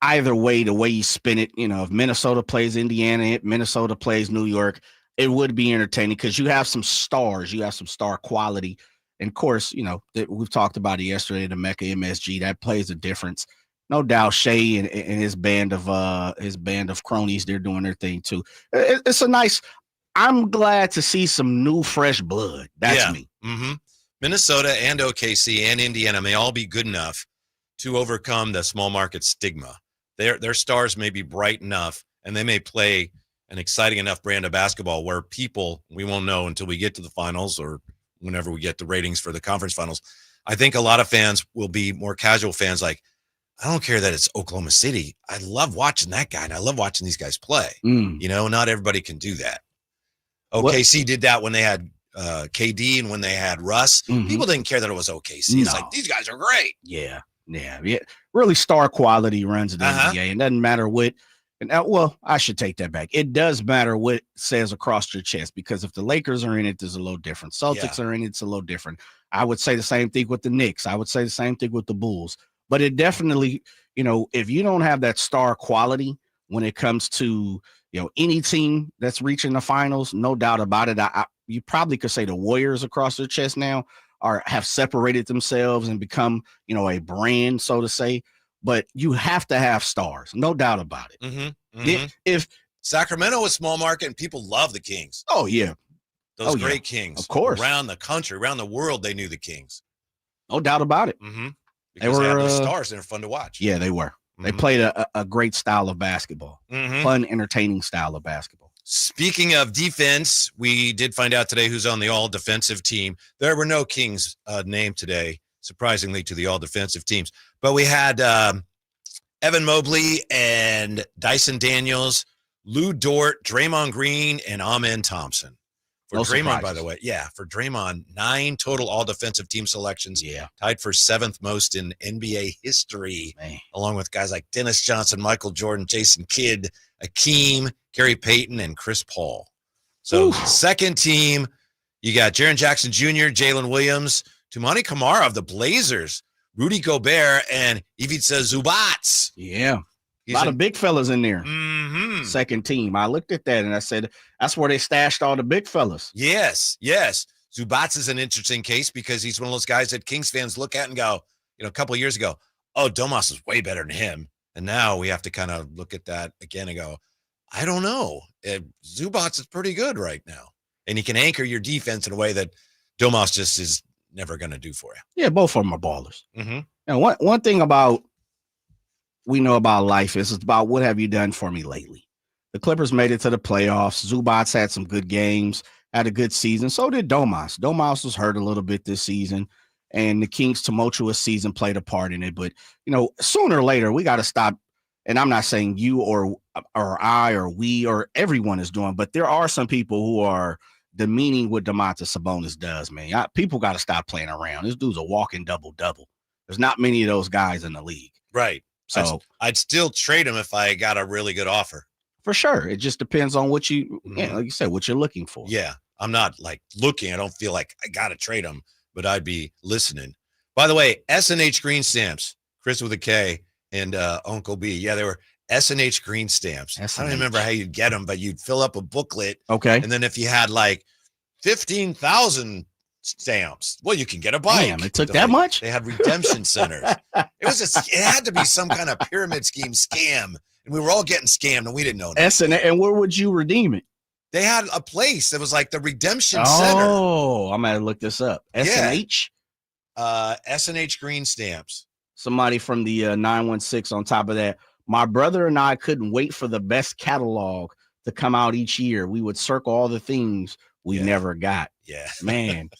either way, the way you spin it, if Minnesota plays Indiana, Minnesota plays New York, it would be entertaining because you have some stars, you have some star quality. And of course, we've talked about it yesterday, the Mecca MSG, that plays a difference. No doubt Shea and his band of cronies, they're doing their thing too. It's a nice, I'm glad to see some new, fresh blood. That's me. Mm-hmm. Minnesota and OKC and Indiana may all be good enough to overcome the small market stigma. Their stars may be bright enough, and they may play an exciting enough brand of basketball where we won't know until we get to the finals or whenever we get the ratings for the conference finals. I think a lot of fans will be more casual fans like, I don't care that it's Oklahoma City. I love watching that guy, and I love watching these guys play. Not everybody can do that. OKC did that when they had KD and when they had Russ. Mm-hmm. People didn't care that it was OKC. It's like, these guys are great. Yeah. Really star quality runs in the NBA. It doesn't matter what. And I should take that back. It does matter what says across your chest, because if the Lakers are in it, there's a little different. Celtics are in it, it's a little different. I would say the same thing with the Knicks. I would say the same thing with the Bulls. But it definitely, if you don't have that star quality when it comes to, any team that's reaching the finals, no doubt about it. You probably could say the Warriors across their chest now have separated themselves and become, a brand, so to say. But you have to have stars, no doubt about it. Mm-hmm. Mm-hmm. If Sacramento is small market and people love the Kings. Oh, yeah. Those great Kings. Of course. Around the country, around the world, they knew the Kings. No doubt about it. Mm-hmm. Because they had those stars that are fun to watch. Yeah, they were. Mm-hmm. They played a great style of basketball. Mm-hmm. Fun, entertaining style of basketball. Speaking of defense, we did find out today who's on the all-defensive team. There were no Kings named today, surprisingly, to the all-defensive teams. But we had Evan Mobley and Dyson Daniels, Lou Dort, Draymond Green, and Amen Thompson. For Draymond, surprises. by the way. Yeah, for Draymond, 9 total all-defensive team selections. Yeah. Tied for 7th most in NBA history, along with guys like Dennis Johnson, Michael Jordan, Jason Kidd, Akeem, Gary Payton, and Chris Paul. So second team, you got Jaren Jackson Jr., Jalen Williams, Tumani Kamara of the Blazers, Rudy Gobert, and Ivica Zubac. Yeah. A lot of big fellas in there. Mm-hmm. Second team. I looked at that and I said, that's where they stashed all the big fellas. Yes. Zubac is an interesting case because he's one of those guys that Kings fans look at and go, a couple of years ago, oh, Domas is way better than him. And now we have to kind of look at that again and go, I don't know. Zubac is pretty good right now. And he can anchor your defense in a way that Domas just is never going to do for you. Yeah, both of them are ballers. Mm-hmm. And one thing we know about life is it's about what have you done for me lately. The Clippers made it to the playoffs. Zubats had some good games, had a good season. So did Domas. Domas was hurt a little bit this season, and the Kings' tumultuous season played a part in it. But, sooner or later, we got to stop. And I'm not saying you or I or we or everyone is doing, but there are some people who are demeaning what Domantas Sabonis does, man. People got to stop playing around. This dude's a walking double-double. There's not many of those guys in the league. Right. So I'd still trade him if I got a really good offer. For sure. It just depends on what you, like you said, what you're looking for. Yeah. I'm not like looking. I don't feel like I got to trade him, but I'd be listening. By the way, S&H green stamps, Chris with a K and Uncle B. Yeah, they were S&H green stamps. S&H. I don't remember how you'd get them, but you'd fill up a booklet. Okay. And then if you had like 15,000 stamps, well, you can get a bike. Damn, it took that much? They had redemption centers. It had to be some kind of pyramid scheme scam. And we were all getting scammed and we didn't know that. And where would you redeem it? They had a place that was like the redemption center. Oh, I'm going to look this up. S&H? S&H green stamps. Somebody from the 916 on top of that. My brother and I couldn't wait for the best catalog to come out each year. We would circle all the things we never got. Yeah. Man.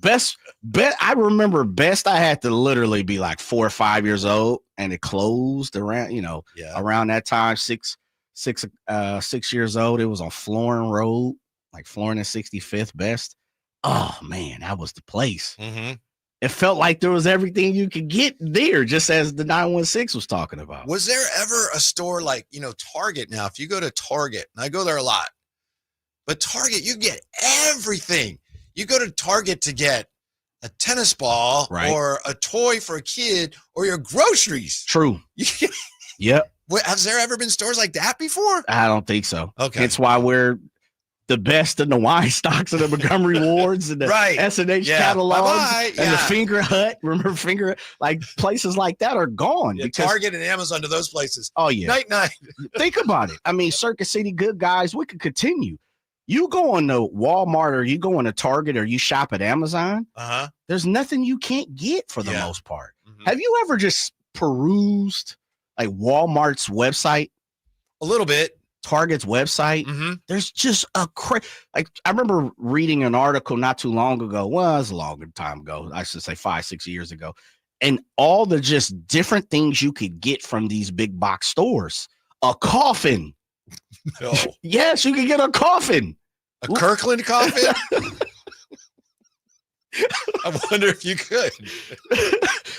I remember best I had to literally be like 4 or 5 years old, and it closed around, around that time, six years old. It was on Florin Road, like Florin and 65th best. Oh man, that was the place. Mm-hmm. It felt like there was everything you could get there, just as the 916 was talking about. Was there ever a store like, Target? Now, if you go to Target, and I go there a lot, but Target, you get everything. You go to Target to get a tennis ball or a toy for a kid or your groceries. True. Yep. Has there ever been stores like that before? I don't think so. Okay. That's why we're the best in the wine stocks and the Montgomery Wards and the S&H catalogs and the Finger Hut. Remember Finger Hut? Like places like that are gone. Yeah, Target and Amazon to those places. Oh, yeah. Night. Think about it. I mean, Circuit City, good guys, we could continue. You go on to Walmart or you go on to Target or you shop at Amazon, there's nothing you can't get for the most part. Mm-hmm. Have you ever just perused like Walmart's website? A little bit. Target's website. Mm-hmm. There's just I remember reading an article not too long ago. Well, it was a longer time ago. I should say 5-6 years ago. And all the just different things you could get from these big box stores. A coffin. No. Yes, you could get a coffin. A Kirkland coffin? I wonder if you could.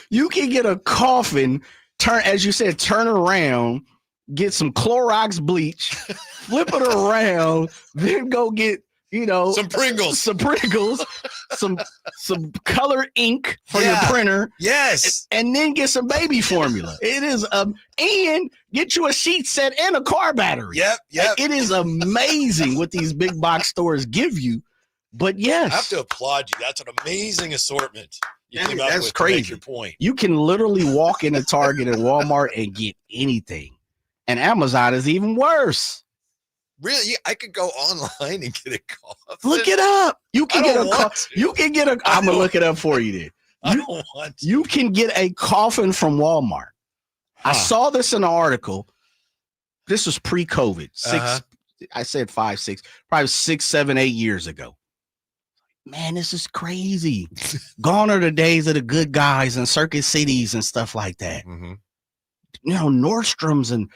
You can get a coffin, turn around, get some Clorox bleach, flip it around, then go get, some Pringles, some color ink for your printer. Yes. And then get some baby formula. It is and get you a sheet set and a car battery. Yep. It is amazing what these big box stores give you. But yes. I have to applaud you. That's an amazing assortment. That's crazy. To make your point. You can literally walk into Target and Walmart and get anything. And Amazon is even worse. Really? I could go online and get a coffin. Look it up. You can get a coffin. You can get a. I'm gonna look it up for you. Then I don't want to. You can get a coffin from Walmart. I saw this in an article. This was pre-COVID. I said 5, 6, probably 6, 7, 8 years ago. Man, this is crazy. Gone are the days of the good guys and Circuit Cities and stuff like that. Mm-hmm. Nordstrom's and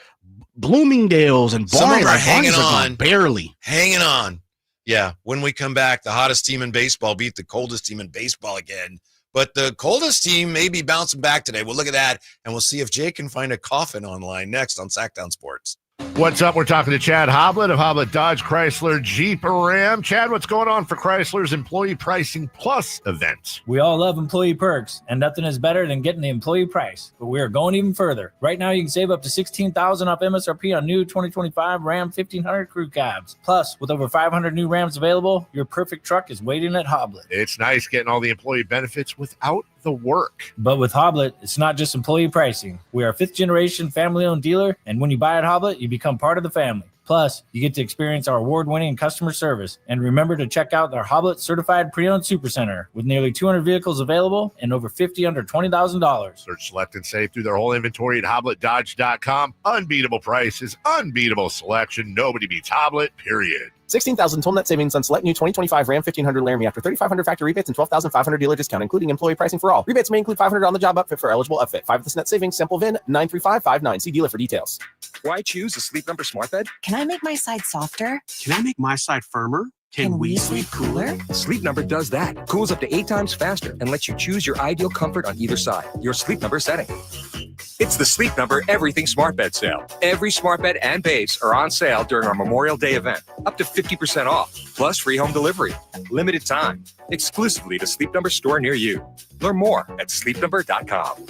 Bloomingdale's and Barnes are hanging on, barely hanging on. Yeah, when we come back, the hottest team in baseball beat the coldest team in baseball again. But the coldest team may be bouncing back today. We'll look at that, and we'll see if Jay can find a coffin online next on Sacktown Sports. What's up? We're talking to Chad Hoblet of Hoblet Dodge Chrysler Jeep Ram. Chad, what's going on for Chrysler's Employee Pricing Plus event? We all love employee perks, and nothing is better than getting the employee price. But we are going even further. Right now, you can save up to $16,000 off MSRP on new 2025 Ram 1500 Crew Cabs. Plus, with over 500 new Rams available, your perfect truck is waiting at Hoblet. It's nice getting all the employee benefits without the work. But with Hoblet, it's not just employee pricing. We are a 5th-generation family-owned dealer, and when you buy at Hoblet, you become part of the family. Plus, you get to experience our award-winning customer service. And remember to check out our Hoblet Certified Pre-Owned Supercenter with nearly 200 vehicles available and over 50 under $20,000. Search, select, and save through their whole inventory at HobletDodge.com. Unbeatable prices, unbeatable selection. Nobody beats Hoblet, period. 16,000 total net savings on select new 2025 Ram 1500 Laramie after 3,500 factory rebates and 12,500 dealer discount, including employee pricing for all. Rebates may include 500 on the job upfit for eligible upfit. 5 of this net savings, sample VIN 93559. See dealer for details. Why choose a Sleep Number smart bed? Can I make my side softer? Can I make my side firmer? Can we sleep cooler? Sleep Number does that. Cools up to 8 times faster and lets you choose your ideal comfort on either side. Your Sleep Number setting. It's the Sleep Number Everything Smart Bed sale. Every smart bed and base are on sale during our Memorial Day event. Up to 50% off, plus free home delivery. Limited time. Exclusively to Sleep Number store near you. Learn more at sleepnumber.com.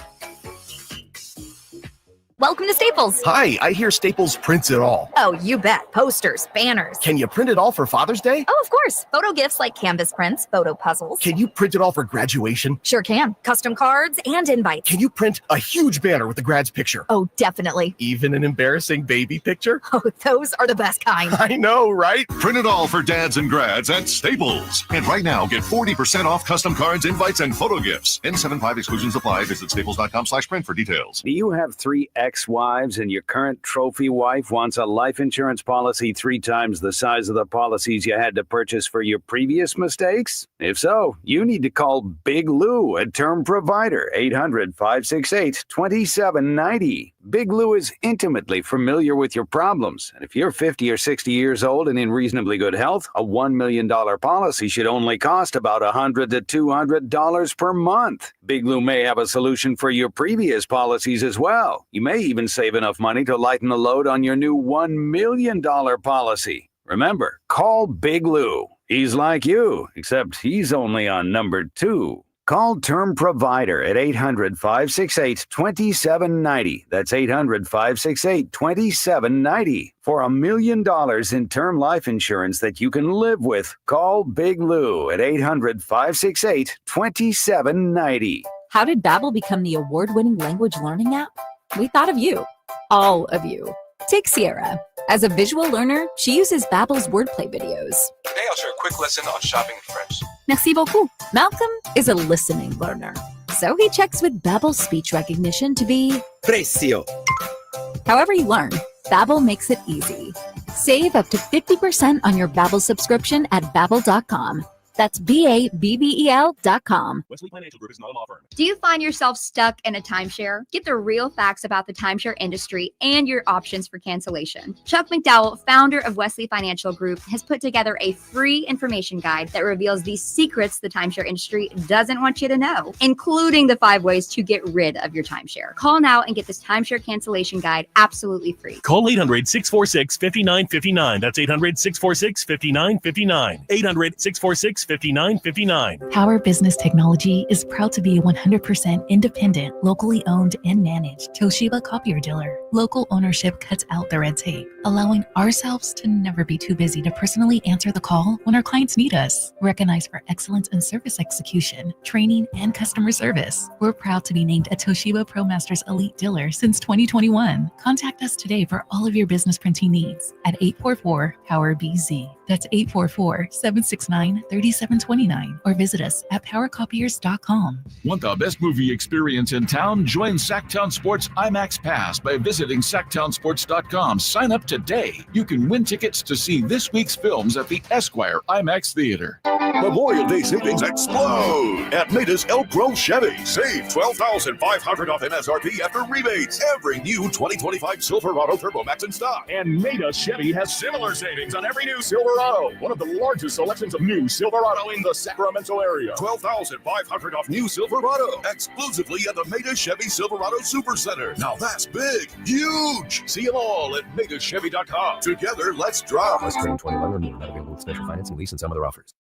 Welcome to Staples. Hi, I hear Staples prints it all. Oh, you bet. Posters, banners. Can you print it all for Father's Day? Oh, of course. Photo gifts like canvas prints, photo puzzles. Can you print it all for graduation? Sure can. Custom cards and invites. Can you print a huge banner with the grad's picture? Oh, definitely. Even an embarrassing baby picture? Oh, those are the best kind. I know, right? Print it all for dads and grads at Staples. And right now, get 40% off custom cards, invites, and photo gifts. N75 exclusions apply. Visit staples.com/print for details. Do you have 3 ex-wives and your current trophy wife wants a life insurance policy 3 times the size of the policies you had to purchase for your previous mistakes? If so, you need to call Big Lou, a term provider, 800-568-2790. Big Lou is intimately familiar with your problems. And if you're 50 or 60 years old and in reasonably good health, a $1 million policy should only cost about $100 to $200 per month. Big Lou may have a solution for your previous policies as well. You may even save enough money to lighten the load on your new $1 million policy. Remember, call Big Lou. He's like you, except he's only on number 2. Call Term Provider at 800-568-2790. That's 800-568-2790. For $1 million in term life insurance that you can live with, call Big Lou at 800-568-2790. How did Babbel become the award-winning language learning app? We thought of you. All of you. Take Sierra. As a visual learner, she uses Babbel's wordplay videos. Today I'll share a quick lesson on shopping in French. Merci beaucoup. Malcolm is a listening learner, so he checks with Babbel's speech recognition to be Precio. However you learn, Babbel makes it easy. Save up to 50% on your Babbel subscription at Babbel.com. That's BABBEL.com. Wesley Financial Group is not a law firm. Do you find yourself stuck in a timeshare? Get the real facts about the timeshare industry and your options for cancellation. Chuck McDowell, founder of Wesley Financial Group, has put together a free information guide that reveals the secrets the timeshare industry doesn't want you to know, including the 5 ways to get rid of your timeshare. Call now and get this timeshare cancellation guide absolutely free. Call 800-646-5959. That's 800-646-5959. 800-646-5959. Power Business Technology is proud to be a 100% independent, locally owned and managed Toshiba copier dealer. Local ownership cuts out the red tape, allowing ourselves to never be too busy to personally answer the call when our clients need us. Recognized for excellence in service execution, training, and customer service, we're proud to be named a Toshiba ProMasters Elite Dealer since 2021. Contact us today for all of your business printing needs at 844-POWER-BZ. That's 844-769-3729. Or visit us at powercopiers.com. Want the best movie experience in town? Join Sacktown Sports IMAX Pass by visiting sacktownsports.com. Sign up today. You can win tickets to see this week's films at the Esquire IMAX Theater. Memorial Day savings explode at Maida's Elk Grove Chevy. Save $12,500 off MSRP after rebates. Every new 2025 Silverado Turbo Max in stock. And Maida Chevy has similar savings on every new Silverado. One of the largest selections of new Silverado in the Sacramento area. $12,500 off new Silverado. Exclusively at the Maida Chevy Silverado Supercenter. Now that's big, huge. See them all at MaidaChevy.com. Together, let's drive. Plus 2021 or more. Not available with special financing, lease, and some other offers.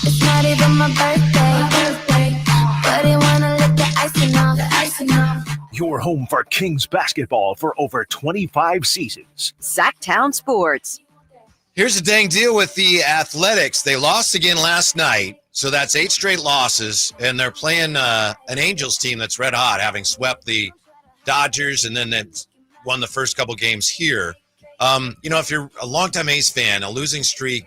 It's not even my birthday, but I wanna let the icing off. Your home for Kings basketball for over 25 seasons. Sacktown Sports. Here's the dang deal with the Athletics. They lost again last night, so that's 8 straight losses, and they're playing an Angels team that's red hot, having swept the Dodgers, and then they've won the first couple games here. If you're a longtime A's fan, a losing streak,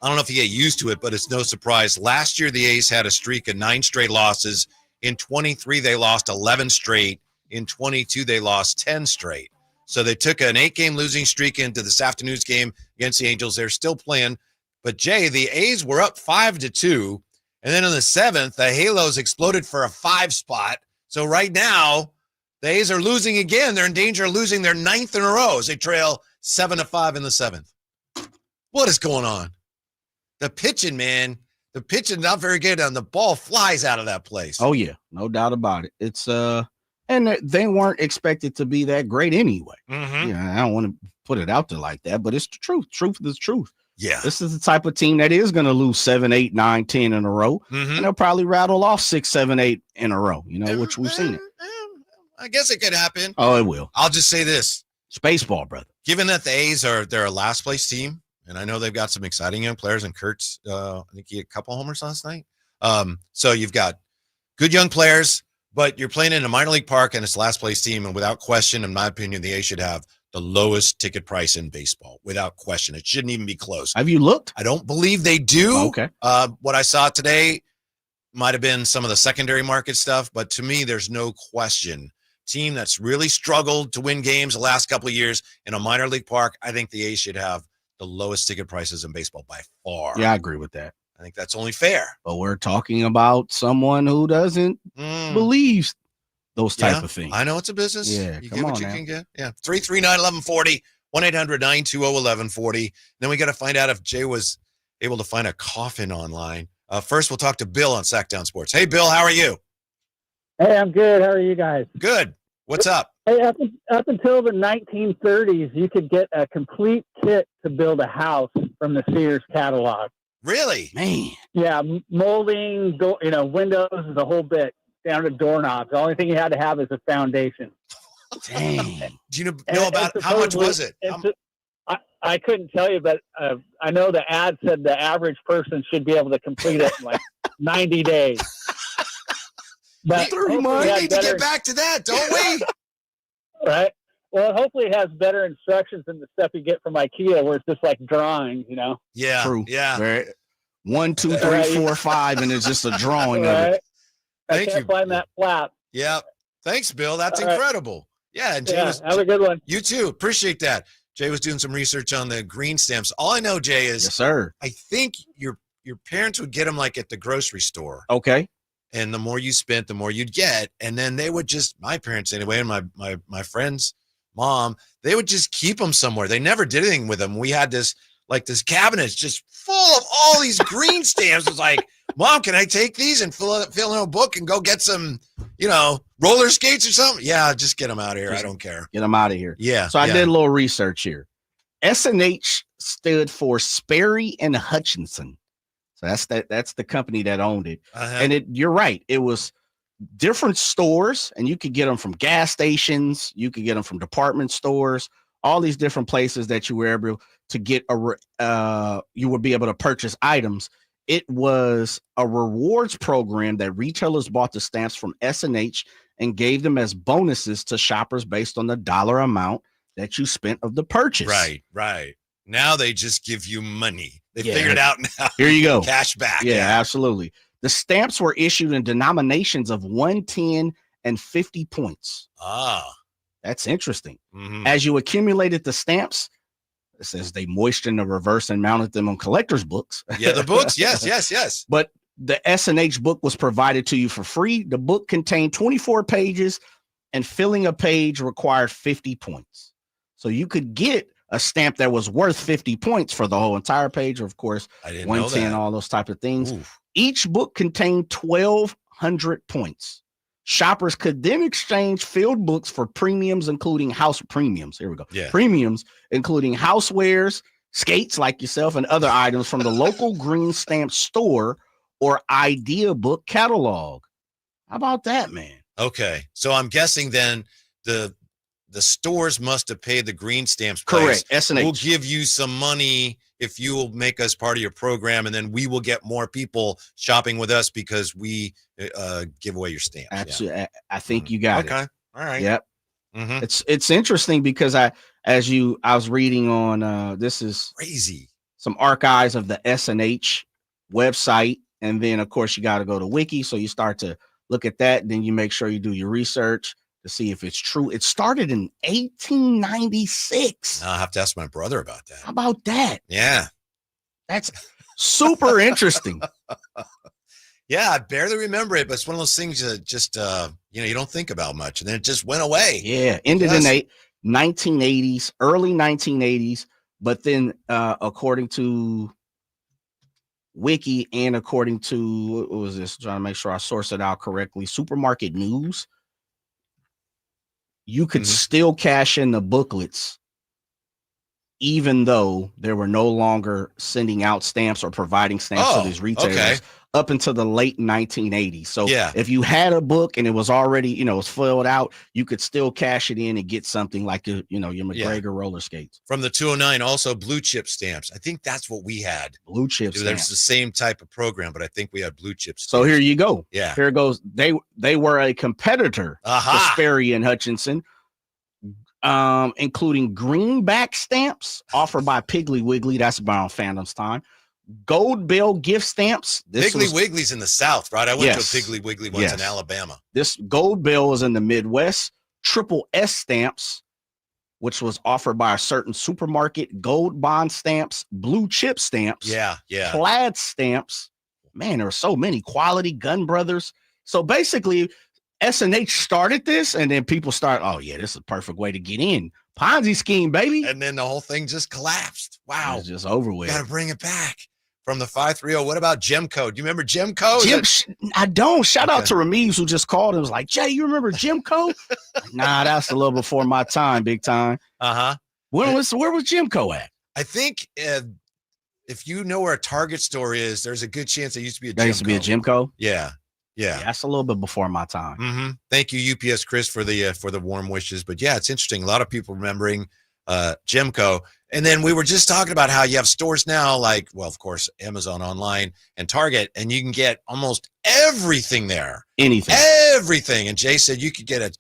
I don't know if you get used to it, but it's no surprise. Last year, the A's had a streak of 9 straight losses. In 23, they lost 11 straight. In 22, they lost 10 straight. So they took an 8-game losing streak into this afternoon's game against the Angels. They're still playing. But, Jay, the A's were up 5-2. And then in the 7th, the Halos exploded for a 5 spot. So right now, the A's are losing again. They're in danger of losing their 9th in a row as they trail 7-5 in the 7th. What is going on? The pitching, man. The pitching not very good, and the ball flies out of that place. Oh, yeah. No doubt about it. It's and they weren't expected to be that great anyway. Mm-hmm. Yeah, I don't want to put it out there like that, but it's the truth. Truth is truth. Yeah. This is the type of team that is going to lose 7, 8, 9, 10 in a row. Mm-hmm. And they'll probably rattle off 6, 7, 8 in a row, which we've seen it. I guess it could happen. Oh, it will. I'll just say this. It's baseball, brother. Given that the A's they're a last place team, and I know they've got some exciting young players, and Kurtz, I think he had a couple homers last night. So you've got good young players, but you're playing in a minor league park, and it's a last place team, and without question, in my opinion, the A's should have the lowest ticket price in baseball, without question. It shouldn't even be close. Have you looked? I don't believe they do. Oh, okay. What I saw today might have been some of the secondary market stuff, but to me, there's no question. Team that's really struggled to win games the last couple of years in a minor league park, I think the A's should have the lowest ticket prices in baseball by far. Yeah, I agree with that. I think that's only fair. But we're talking about someone who doesn't believe those type of things. I know it's a business. Yeah, you come get what on you now. can get. Yeah, 339-1140, 1-800-920-1140. Then we got to find out if Jay was able to find a coffin online. First, we'll talk to Bill on Sacktown Sports. Hey, Bill, how are you? Hey, I'm good. How are you guys? Good. What's up? Hey, up until the 1930s, you could get a complete kit to build a house from the Sears catalog. Really? Man. Yeah, molding, windows, the whole bit, down to doorknobs. The only thing you had to have is a foundation. Dang. Do you know about how much was it? I couldn't tell you, but I know the ad said the average person should be able to complete it in like 90 days. But we need to get back to that, don't we? Right. Well, hopefully it has better instructions than the stuff you get from IKEA, where it's just like drawings, Yeah. True. Yeah. Right. 1, 2, 3, 4, 5, and it's just a drawing of it. I can't find that flap. Yeah. Thanks, Bill. That's All right. incredible. Yeah. And Jay have a good one. You too. Appreciate that. Jay was doing some research on the green stamps. All I know, Jay, is yes, sir. I think your parents would get them like at the grocery store. Okay. And the more you spent, the more you'd get. And then they would my parents anyway, and my friend's mom, they would just keep them somewhere. They never did anything with them. We had this cabinet just full of all these green stamps. It was like, Mom, can I take these and fill in a book and go get some, roller skates or something? Yeah, just get them out of here. I don't care. Get them out of here. Yeah. So I did a little research here. S&H stood for Sperry and Hutchinson. So that's the company that owned it. Uh-huh. And you're right. It was different stores, and you could get them from gas stations. You could get them from department stores, all these different places that you were able to get you would be able to purchase items. It was a rewards program that retailers bought the stamps from S&H and gave them as bonuses to shoppers based on the dollar amount that you spent of the purchase. Right. Now they just give you money. They figured it out now. Here you go. Cash back. Yeah, absolutely. The stamps were issued in denominations of 1, 10, and 50 points. Ah. That's interesting. Mm-hmm. As you accumulated the stamps, it says they moistened the reverse and mounted them on collector's books. Yeah, the books. Yes. But the S&H book was provided to you for free. The book contained 24 pages, and filling a page required 50 points. So you could get a stamp that was worth 50 points for the whole entire page, or of course, I didn't 110, all those type of things. Oof. Each book contained 1,200 points. Shoppers could then exchange filled books for premiums, including house premiums. Here we go. Yeah. Premiums, including housewares, skates like yourself, and other items from the local green stamp store or idea book catalog. How about that, man? Okay. So I'm guessing then the stores must have paid the green stamps. Correct. S&H. We'll give you some money if you will make us part of your program, and then we will get more people shopping with us because we give away your stamps. Absolutely. Yeah. I think you got it. Okay. All right. Yep. Mm-hmm. It's interesting because I was reading on this is crazy. Some archives of the SNH website, and then of course you got to go to Wiki. So you start to look at that, and then you make sure you do your research to see if it's true. It started in 1896. I'll have to ask my brother about that. How about that? Yeah. That's super interesting. Yeah, I barely remember it, but it's one of those things that just you don't think about much, and then it just went away. Yeah, ended in 1980s, early 1980s, but then according to Wiki and according to what was this? Trying to make sure I source it out correctly. Supermarket News. You could still cash in the booklets, even though they were no longer sending out stamps or providing stamps to these retailers up until the late 1980s. So if you had a book and it was already, it was filled out, you could still cash it in and get something like your McGregor roller skates. From the 209, also blue chip stamps. I think that's what we had. Blue chip stamps. stamps. There's the same type of program, but I think we had blue chip stamps. So here you go. Yeah. Here it goes. They were a competitor to Sperry and Hutchinson, including greenback stamps offered by Piggly Wiggly. That's around Phantom's time. Gold Bill gift stamps. Piggly Wiggly's in the South, right? I went to a Piggly Wiggly once in Alabama. This Gold Bill is in the Midwest. Triple S stamps, which was offered by a certain supermarket. Gold bond stamps, blue chip stamps. Yeah. Plaid stamps. Man, there are so many. Quality Gun Brothers. So basically, SNH started this, and then people start, this is a perfect way to get in. Ponzi scheme, baby. And then the whole thing just collapsed. Wow. It's just over with. Got to bring it back. From the 530, what about Gemco? Do you remember Gemco? I don't. Shout out to Rameez, who just called and was like, Jay, you remember Gemco? Nah, that's a little before my time, big time. Where was Gemco at? I think if you know where a Target store is, there's a good chance there used to be a Gemco. There used to be a Gemco? Yeah. That's a little bit before my time. Thank you, UPS Chris, for the warm wishes. But yeah, it's interesting. A lot of people remembering Gemco. And then we were just talking about how you have stores now, like, well, of course, Amazon online and Target, and you can get almost everything there. Everything. And Jay said you could get a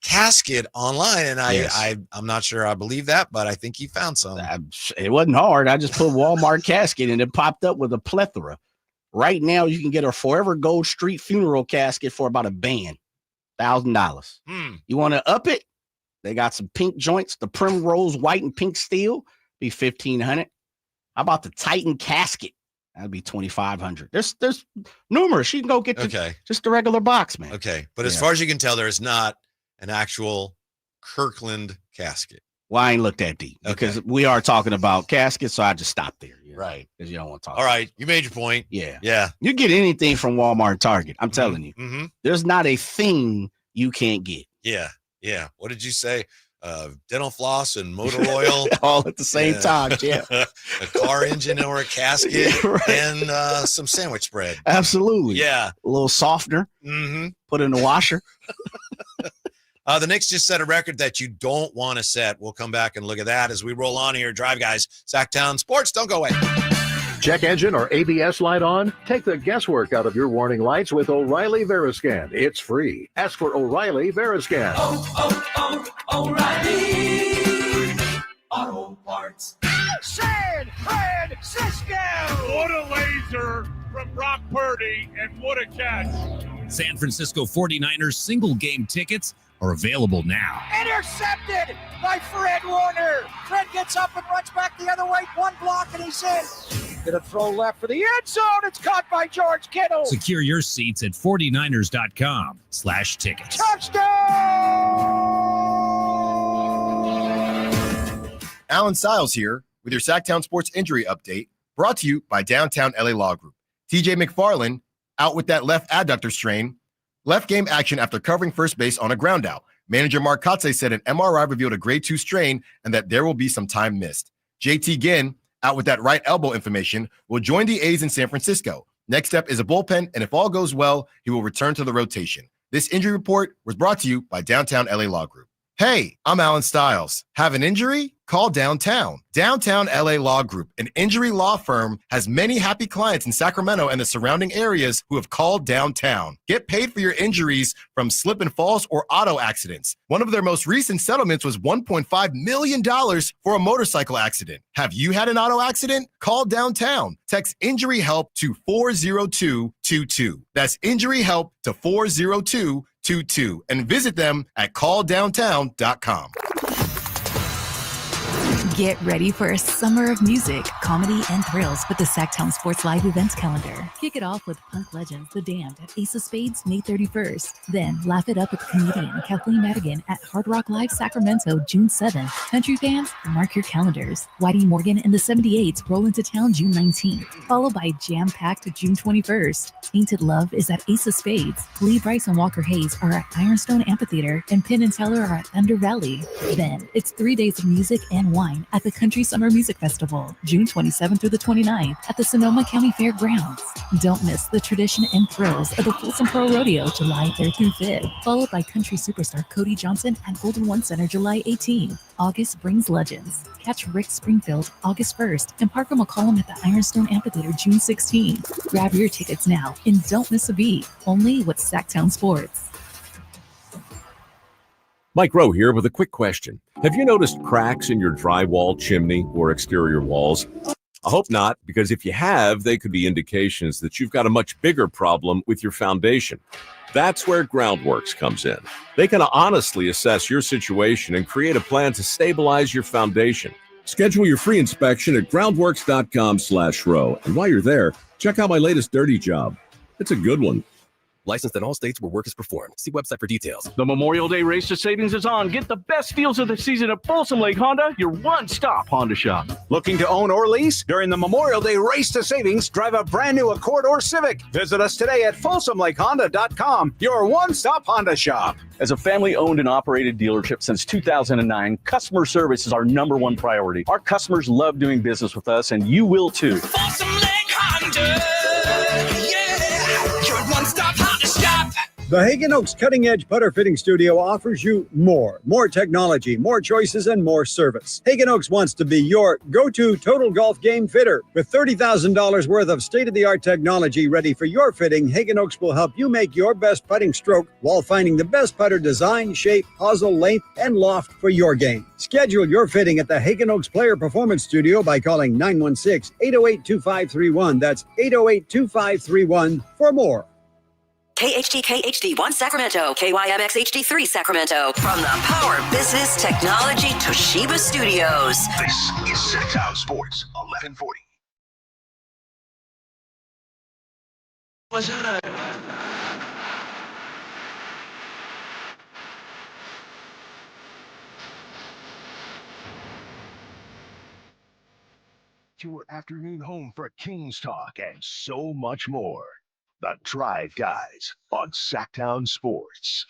casket online, and I'm not sure I believe that, but I think he found some. It wasn't hard. I just put Walmart casket, and it popped up with a plethora. Right now, you can get a Forever Gold Street funeral casket for about $1,000. You want to up it? They got some pink joints, the Primrose white and pink steel, be $1,500. How about the Titan casket? That'd be $2,500. There's numerous. You can go get just the regular box, man. Okay, but as far as you can tell, there is not an actual Kirkland casket. Well, I ain't looked that deep because we are talking about caskets, so I just stopped there. Right. Because you don't want to talk. All right, you made your point. Yeah. You get anything from Walmart and Target. I'm telling you. There's not a thing you can't get. Yeah. What did you say? Dental floss and motor oil all at the same time. Yeah. A car engine or a casket and some sandwich bread. Absolutely. Yeah. A little softener. Put in the washer. The Knicks just set a record that you don't want to set. We'll come back and look at that as we roll on here. Drive Guys, Sacktown Sports. Don't go away. Check engine or ABS light on? Take the guesswork out of your warning lights with O'Reilly Veriscan. It's free. Ask for O'Reilly Veriscan. O'Reilly Auto Parts. San Francisco! What a laser from Brock Purdy, and what a catch. San Francisco 49ers single game tickets are available now. Intercepted by Fred Warner. Fred gets up and runs back the other way. One block and he's in. Gonna throw left for the end zone. It's caught by George Kittle. Secure your seats at 49ers.com/tickets. Touchdown! Alan Stiles here with your Sacktown Sports Injury Update, brought to you by Downtown LA Law Group. TJ McFarland out with that left adductor strain. Left game action after covering first base on a ground out. Manager Mark Kotze said an MRI revealed a grade 2 strain and that there will be some time missed. JT Ginn, out with that right elbow information, will join the A's in San Francisco. Next step is a bullpen, and if all goes well, he will return to the rotation. This injury report was brought to you by Downtown LA Law Group. Hey, I'm Alan Stiles. Have an injury? Call Downtown. Downtown LA Law Group, an injury law firm, has many happy clients in Sacramento and the surrounding areas who have called Downtown. Get paid for your injuries from slip and falls or auto accidents. One of their most recent settlements was $1.5 million for a motorcycle accident. Have you had an auto accident? Call Downtown. Text injury help to 40222. That's injury help to 40222 and visit them at calldowntown.com. Get ready for a summer of music, comedy, and thrills with the Sacktown Sports Live events calendar. Kick it off with punk legends The Damned at Ace of Spades May 31st. Then laugh it up with comedian Kathleen Madigan at Hard Rock Live Sacramento June 7th. Country fans, mark your calendars. Whitey Morgan and the 78s roll into town June 19th, followed by jam-packed June 21st. Tainted Love is at Ace of Spades. Lee Bryce and Walker Hayes are at Ironstone Amphitheater, and Penn and Teller are at Thunder Valley. Then it's 3 days of music and wine at the Country Summer Music Festival, June 27th through the 29th at the Sonoma County Fairgrounds. Don't miss the tradition and thrills of the Folsom Pro Rodeo, July 3rd through 5th, followed by country superstar Cody Johnson at Golden One Center, July 18th. August brings legends. Catch Rick Springfield August 1st and Parker McCollum at the Ironstone Amphitheater June 16th. Grab your tickets now and don't miss a beat. Only with Sacktown Sports. Mike Rowe here with a quick question. Have you noticed cracks in your drywall, chimney, or exterior walls? I hope not, because if you have, they could be indications that you've got a much bigger problem with your foundation. That's where Groundworks comes in. They can honestly assess your situation and create a plan to stabilize your foundation. Schedule your free inspection at groundworks.com/row. And while you're there, check out my latest dirty job. It's a good one. Licensed in all states where work is performed. See website for details. The Memorial Day Race to Savings is on. Get the best deals of the season at Folsom Lake Honda, your one-stop Honda shop. Looking to own or lease? During the Memorial Day Race to Savings, drive a brand new Accord or Civic. Visit us today at FolsomLakeHonda.com, your one-stop Honda shop. As a family-owned and operated dealership since 2009, customer service is our number one priority. Our customers love doing business with us, and you will too. Folsom Lake Honda, yeah, your one-stop Honda shop. The Hagen Oaks Cutting Edge Putter Fitting Studio offers you more technology, more choices, and more service. Hagen Oaks wants to be your go-to total golf game fitter. With $30,000 worth of state-of-the-art technology ready for your fitting, Hagen Oaks will help you make your best putting stroke while finding the best putter design, shape, hosel, length, and loft for your game. Schedule your fitting at the Hagen Oaks Player Performance Studio by calling 916-808-2531. That's 808-2531 for more. KHTK HD1 Sacramento, KYMX HD3 Sacramento. From the Power Business Technology Toshiba Studios. This is Sacktown Sports 1140. What's up? Your afternoon home for Kings talk and so much more. The Drive Guys on Sacktown Sports.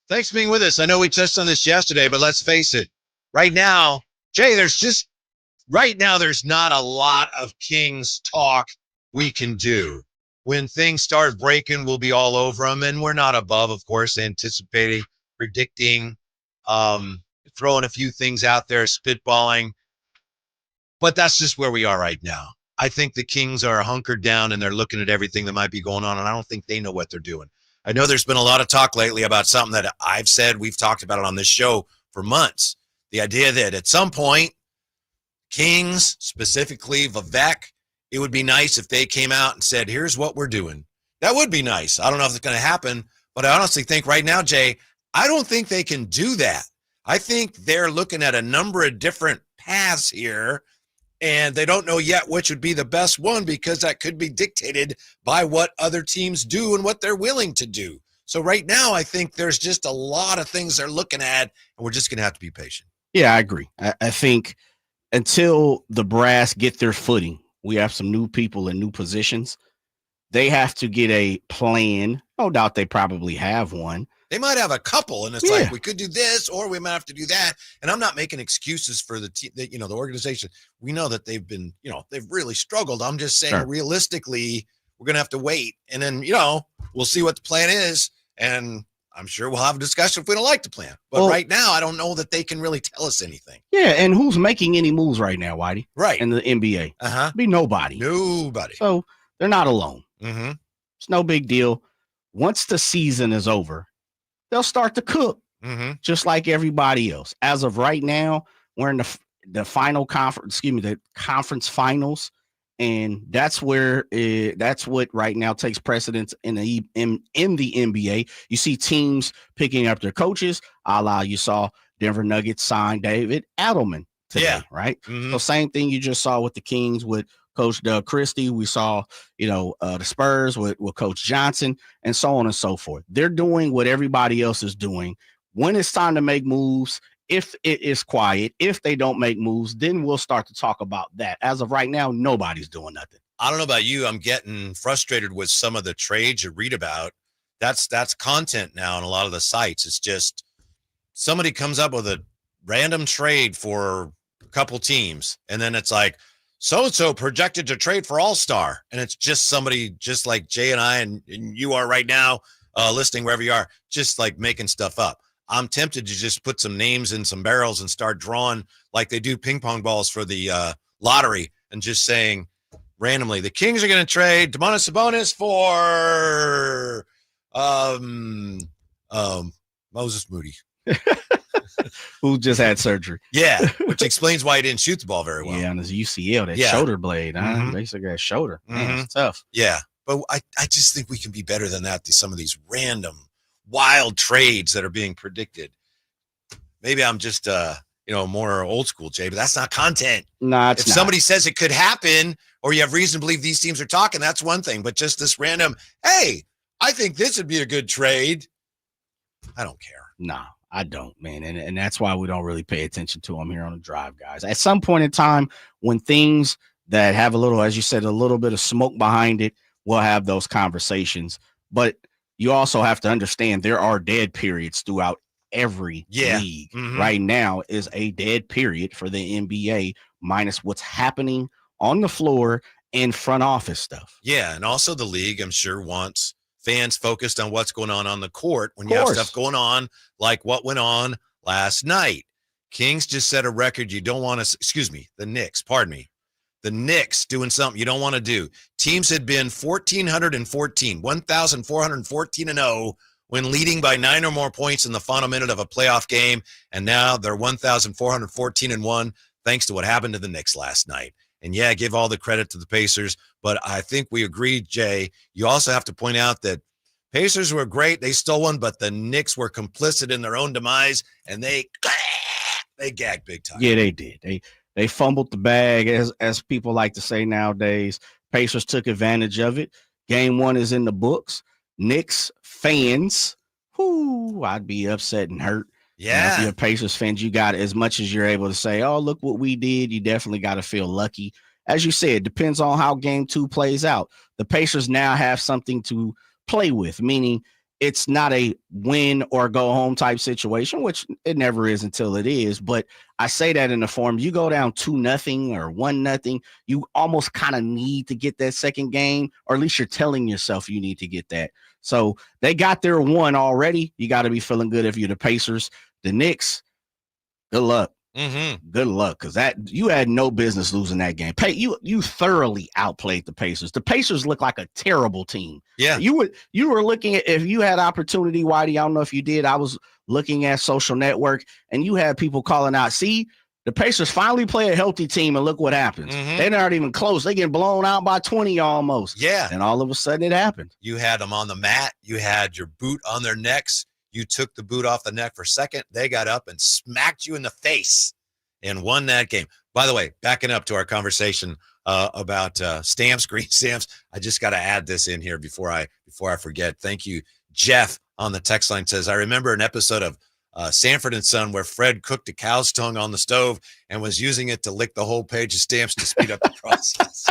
Thanks for being with us. I know we touched on this yesterday, but let's face it. Right now, Jay, there's not a lot of Kings talk we can do. When things start breaking, we'll be all over them, and we're not above, of course, anticipating, predicting, throwing a few things out there, spitballing. But that's just where we are right now. I think the Kings are hunkered down and they're looking at everything that might be going on, and I don't think they know what they're doing. I know there's been a lot of talk lately about something that I've said, we've talked about it on this show for months. The idea that at some point, Kings, specifically Vivek, it would be nice if they came out and said, here's what we're doing. That would be nice. I don't know if it's going to happen, but I honestly think right now, Jay, I don't think they can do that. I think they're looking at a number of different paths here, and they don't know yet which would be the best one because that could be dictated by what other teams do and what they're willing to do. So right now, I think there's just a lot of things they're looking at, and we're just going to have to be patient. Yeah, I agree. I think until the brass get their footing, we have some new people in new positions. They have to get a plan. No doubt they probably have one. They might have a couple, and it's like, we could do this, or we might have to do that. And I'm not making excuses for the team, the organization. We know that they've been, they've really struggled. I'm just saying, realistically, we're going to have to wait. And then, we'll see what the plan is. And I'm sure we'll have a discussion if we don't like the plan. But right now, I don't know that they can really tell us anything. Yeah, and who's making any moves right now, Whitey? Right. In the NBA. Uh-huh. Be nobody. Nobody. So they're not alone. Mm-hmm. It's no big deal. Once the season is over, they'll start to cook just like everybody else. As of right now, we're in the final conference, the conference finals. And that's where that's what right now takes precedence in the NBA. You see teams picking up their coaches, a la you saw Denver Nuggets sign David Adelman today, right? So same thing you just saw with the Kings with Coach Doug Christie. We saw, the Spurs with Coach Johnson and so on and so forth. They're doing what everybody else is doing. When it's time to make moves, if it is quiet, if they don't make moves, then we'll start to talk about that. As of right now, nobody's doing nothing. I don't know about you. I'm getting frustrated with some of the trades you read about. That's content now on a lot of the sites. It's just somebody comes up with a random trade for a couple teams, and then it's like, so-and-so projected to trade for All-Star. And it's just somebody just like Jay and I and you are right now listening wherever you are, just like making stuff up. I'm tempted to just put some names in some barrels and start drawing like they do ping pong balls for the lottery and just saying randomly, the Kings are going to trade Domantas Sabonis for Moses Moody. Who just had surgery. Yeah, which explains why he didn't shoot the ball very well. Yeah, on his UCL, that shoulder blade. Basically that shoulder. Man, it's tough. Yeah, but I just think we can be better than that. Some of these random wild trades that are being predicted. Maybe I'm just more old school, Jay, but that's not content. No, if somebody says it could happen or you have reason to believe these teams are talking, that's one thing. But just this random, hey, I think this would be a good trade. I don't care. No, I don't, man. And that's why we don't really pay attention to them here on the drive, guys. At some point in time, when things that have a little, as you said, a little bit of smoke behind it, we'll have those conversations. But you also have to understand there are dead periods throughout every league. Right now is a dead period for the NBA, minus what's happening on the floor and front office stuff. Yeah, and also the league, I'm sure, wants fans focused on what's going on the court when you have stuff going on like what went on last night. Kings just set a record you don't want to, the Knicks, pardon me. The Knicks doing something you don't want to do. Teams had been 1,414-0 when leading by 9 or more points in the final minute of a playoff game, and now they're 1,414-1 thanks to what happened to the Knicks last night. And yeah, give all the credit to the Pacers, but I think we agreed, Jay, you also have to point out that Pacers were great. They stole one, but the Knicks were complicit in their own demise, and they gagged big time. Yeah, they did. They fumbled the bag, as people like to say nowadays. Pacers took advantage of it. Game 1 is in the books. Knicks fans, I'd be upset and hurt. Yeah. If you're a Pacers fan, you got as much as you're able to say, oh, look what we did. You definitely got to feel lucky. As you said, depends on how game 2 plays out. The Pacers now have something to play with, meaning it's not a win or go home type situation, which it never is until it is. But I say that in the form, you go down 2-0 or 1-0, you almost kind of need to get that second game, or at least you're telling yourself you need to get that. So they got their one already. You got to be feeling good if you're the Pacers. The Knicks, good luck. Good luck, because that you had no business losing that game. You thoroughly outplayed the Pacers. The Pacers look like a terrible team. Yeah, you were looking at, if you had opportunity, Whitey, I don't know if you did. I was looking at social network, and you had people calling out, see, the Pacers finally play a healthy team, and look what happens. They're not even close. They get blown out by 20 almost. Yeah, and all of a sudden it happened. You had them on the mat. You had your boot on their necks. You took the boot off the neck for a second. They got up and smacked you in the face and won that game. By the way, backing up to our conversation about stamps, green stamps, I just got to add this in here before I forget. Thank you. Jeff on the text line says, I remember an episode of Sanford and Son where Fred cooked a cow's tongue on the stove and was using it to lick the whole page of stamps to speed up the process.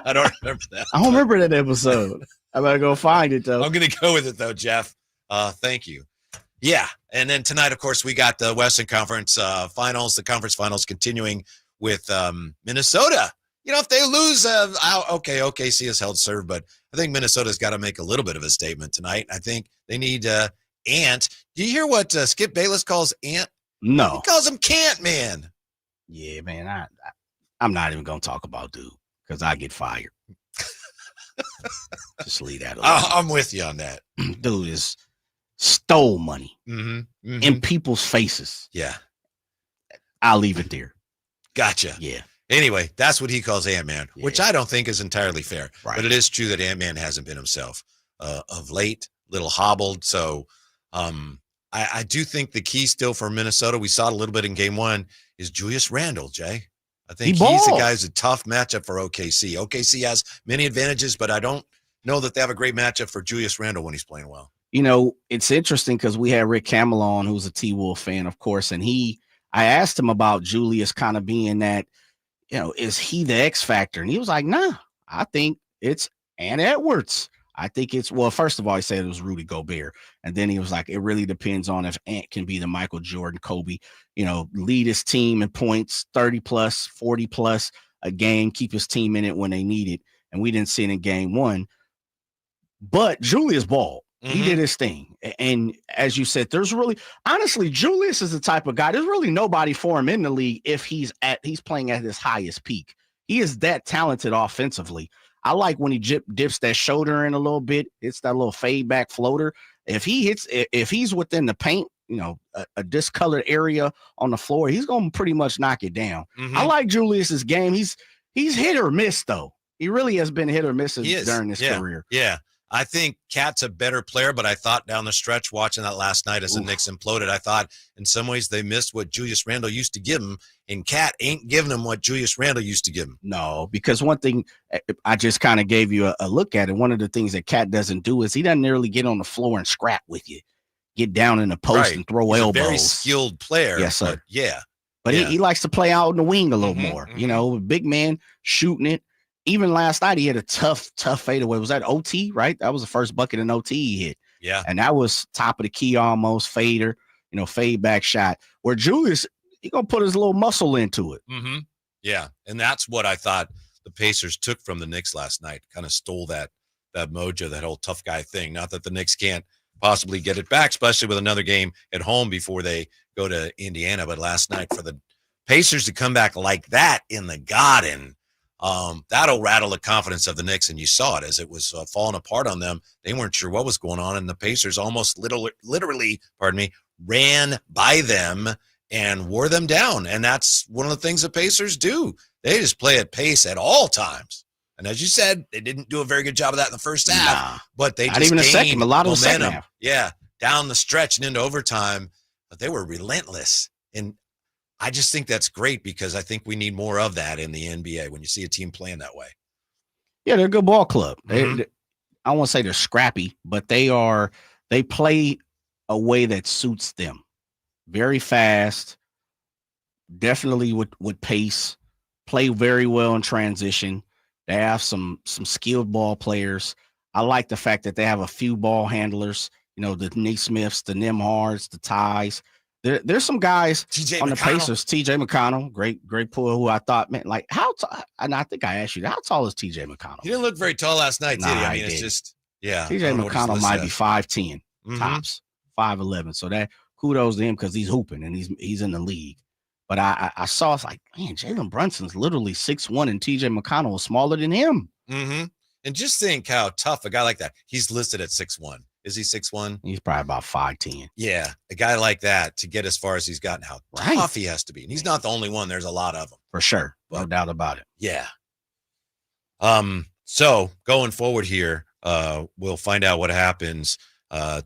I don't remember that. I don't remember that episode. I better go find it, though. I'm going to go with it, though, Jeff. Thank you. Yeah, and then tonight, of course, we got the Western Conference Finals, the conference finals continuing with Minnesota. You know, if they lose, OKC is held served, but I think Minnesota's got to make a little bit of a statement tonight. I think they need Ant. Do you hear what Skip Bayless calls Ant? No. He calls him Can't Man. Yeah, man. I'm not even gonna talk about dude because I get fired. Just leave that alone. I'm with you on that. Dude is stole money Mm-hmm. in people's faces. Yeah. I'll leave it there. Gotcha. Yeah. Anyway, that's what he calls Ant-Man, which I don't think is entirely fair. Right. But it is true that Ant-Man hasn't been himself of late, little hobbled. So I do think the key still for Minnesota, we saw it a little bit in game one, is Julius Randle, Jay. I think he's the guy who's a tough matchup for OKC. OKC has many advantages, but I don't know that they have a great matchup for Julius Randle when he's playing well. You know, it's interesting because we had Rick Campbell on, who's a T-Wolf fan, of course, and I asked him about Julius kind of being that, you know, is he the X factor? And he was like, nah, I think it's Ant Edwards. I think it's, well, first of all, he said it was Rudy Gobert. And then he was like, it really depends on if Ant can be the Michael Jordan, Kobe, you know, lead his team in points, 30 plus, 40 plus a game, keep his team in it when they need it. And we didn't see it in game one. But Julius balled. He did his thing. And as you said, there's really, honestly, Julius is the type of guy, there's really nobody for him in the league if he's playing at his highest peak. He is that talented offensively. I like when he dips that shoulder in a little bit. It's that little fade back floater. If he's within the paint, you know, a discolored area on the floor, he's going to pretty much knock it down. I like Julius's game. He's hit or miss though. He really has been hit or miss during his career. Yeah. I think Cat's a better player, but I thought down the stretch watching that last night as the Knicks imploded, I thought in some ways they missed what Julius Randle used to give him, and Cat ain't giving him what Julius Randle used to give him. No, because one thing I just kind of gave you a look at it. One of the things that Cat doesn't do is he doesn't nearly get on the floor and scrap with you, get down in the post and throw elbows. A very skilled player. Yes, sir. But he likes to play out in the wing a little more. You know, big man shooting it. Even last night, he had a tough fadeaway. Was that OT, right? That was the first bucket in OT he hit. Yeah. And that was top of the key almost, fader, you know, fade back shot. Where Julius, he going to put his little muscle into it. Yeah. And that's what I thought the Pacers took from the Knicks last night. Kind of stole that mojo, that whole tough guy thing. Not that the Knicks can't possibly get it back, especially with another game at home before they go to Indiana. But last night for the Pacers to come back like that in the Garden, that'll rattle the confidence of the Knicks, and you saw it as it was falling apart on them. They weren't sure what was going on, and the Pacers almost literally, ran by them and wore them down. And that's one of the things the Pacers do. They just play at pace at all times. And as you said, they didn't do a very good job of that in the first half, but they just even a gained second, a lot of momentum. the second half. Yeah, down the stretch and into overtime, but they were relentless. And I just think that's great because I think we need more of that in the NBA when you see a team playing that way. Yeah, they're a good ball club. I don't want to say they're scrappy, but they play a way that suits them. Very fast, definitely with pace, play very well in transition. They have some skilled ball players. I like the fact that they have a few ball handlers, you know, the Neesmiths, the Nimhards, the Ties. There's some guys on the Pacers. TJ McConnell, great pull, who I thought, man, like how tall, and I think I asked you, how tall is TJ McConnell? He didn't look very tall last night, did he? I mean, it's just, TJ McConnell might be 5'10", tops, 5'11". So that kudos to him because he's hooping and he's in the league. But I saw, it's like, man, Jalen Brunson's literally 6'1", and TJ McConnell was smaller than him. And just think how tough a guy like that. He's listed at 6'1". Is he 6'1"? He's probably about 5'10". Yeah, a guy like that to get as far as he's gotten, how tough he has to be. And he's not the only one. There's a lot of them. For sure. No doubt about it. Yeah. So going forward here, we'll find out what happens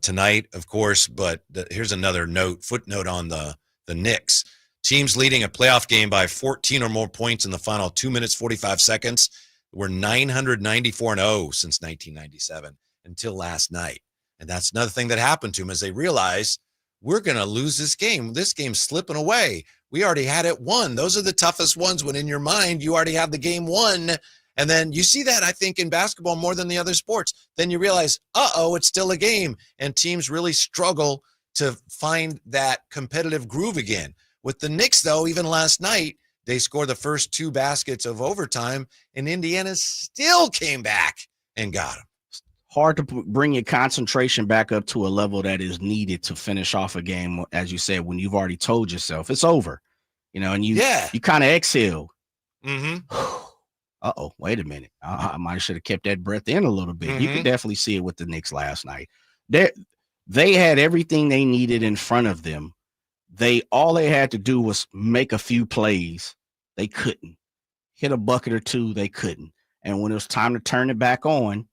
tonight, of course. But here's another footnote on the Knicks. Teams leading a playoff game by 14 or more points in the final 2 minutes, 45 seconds were 994-0 since 1997 until last night. And that's another thing that happened to them as they realized we're going to lose this game. This game's slipping away. We already had it won. Those are the toughest ones when in your mind you already have the game won. And then you see that, I think, in basketball more than the other sports. Then you realize, it's still a game. And teams really struggle to find that competitive groove again. With the Knicks, though, even last night, they scored the first 2 baskets of overtime, and Indiana still came back and got them. hard to bring your concentration back up to a level that is needed to finish off a game, as you said, when you've already told yourself it's over, and you kind of exhale. Wait a minute. I might should have kept that breath in a little bit. You could definitely see it with the Knicks last night. They had everything they needed in front of them. All they had to do was make a few plays. They couldn't hit a bucket or two. They couldn't. And when it was time to turn it back on,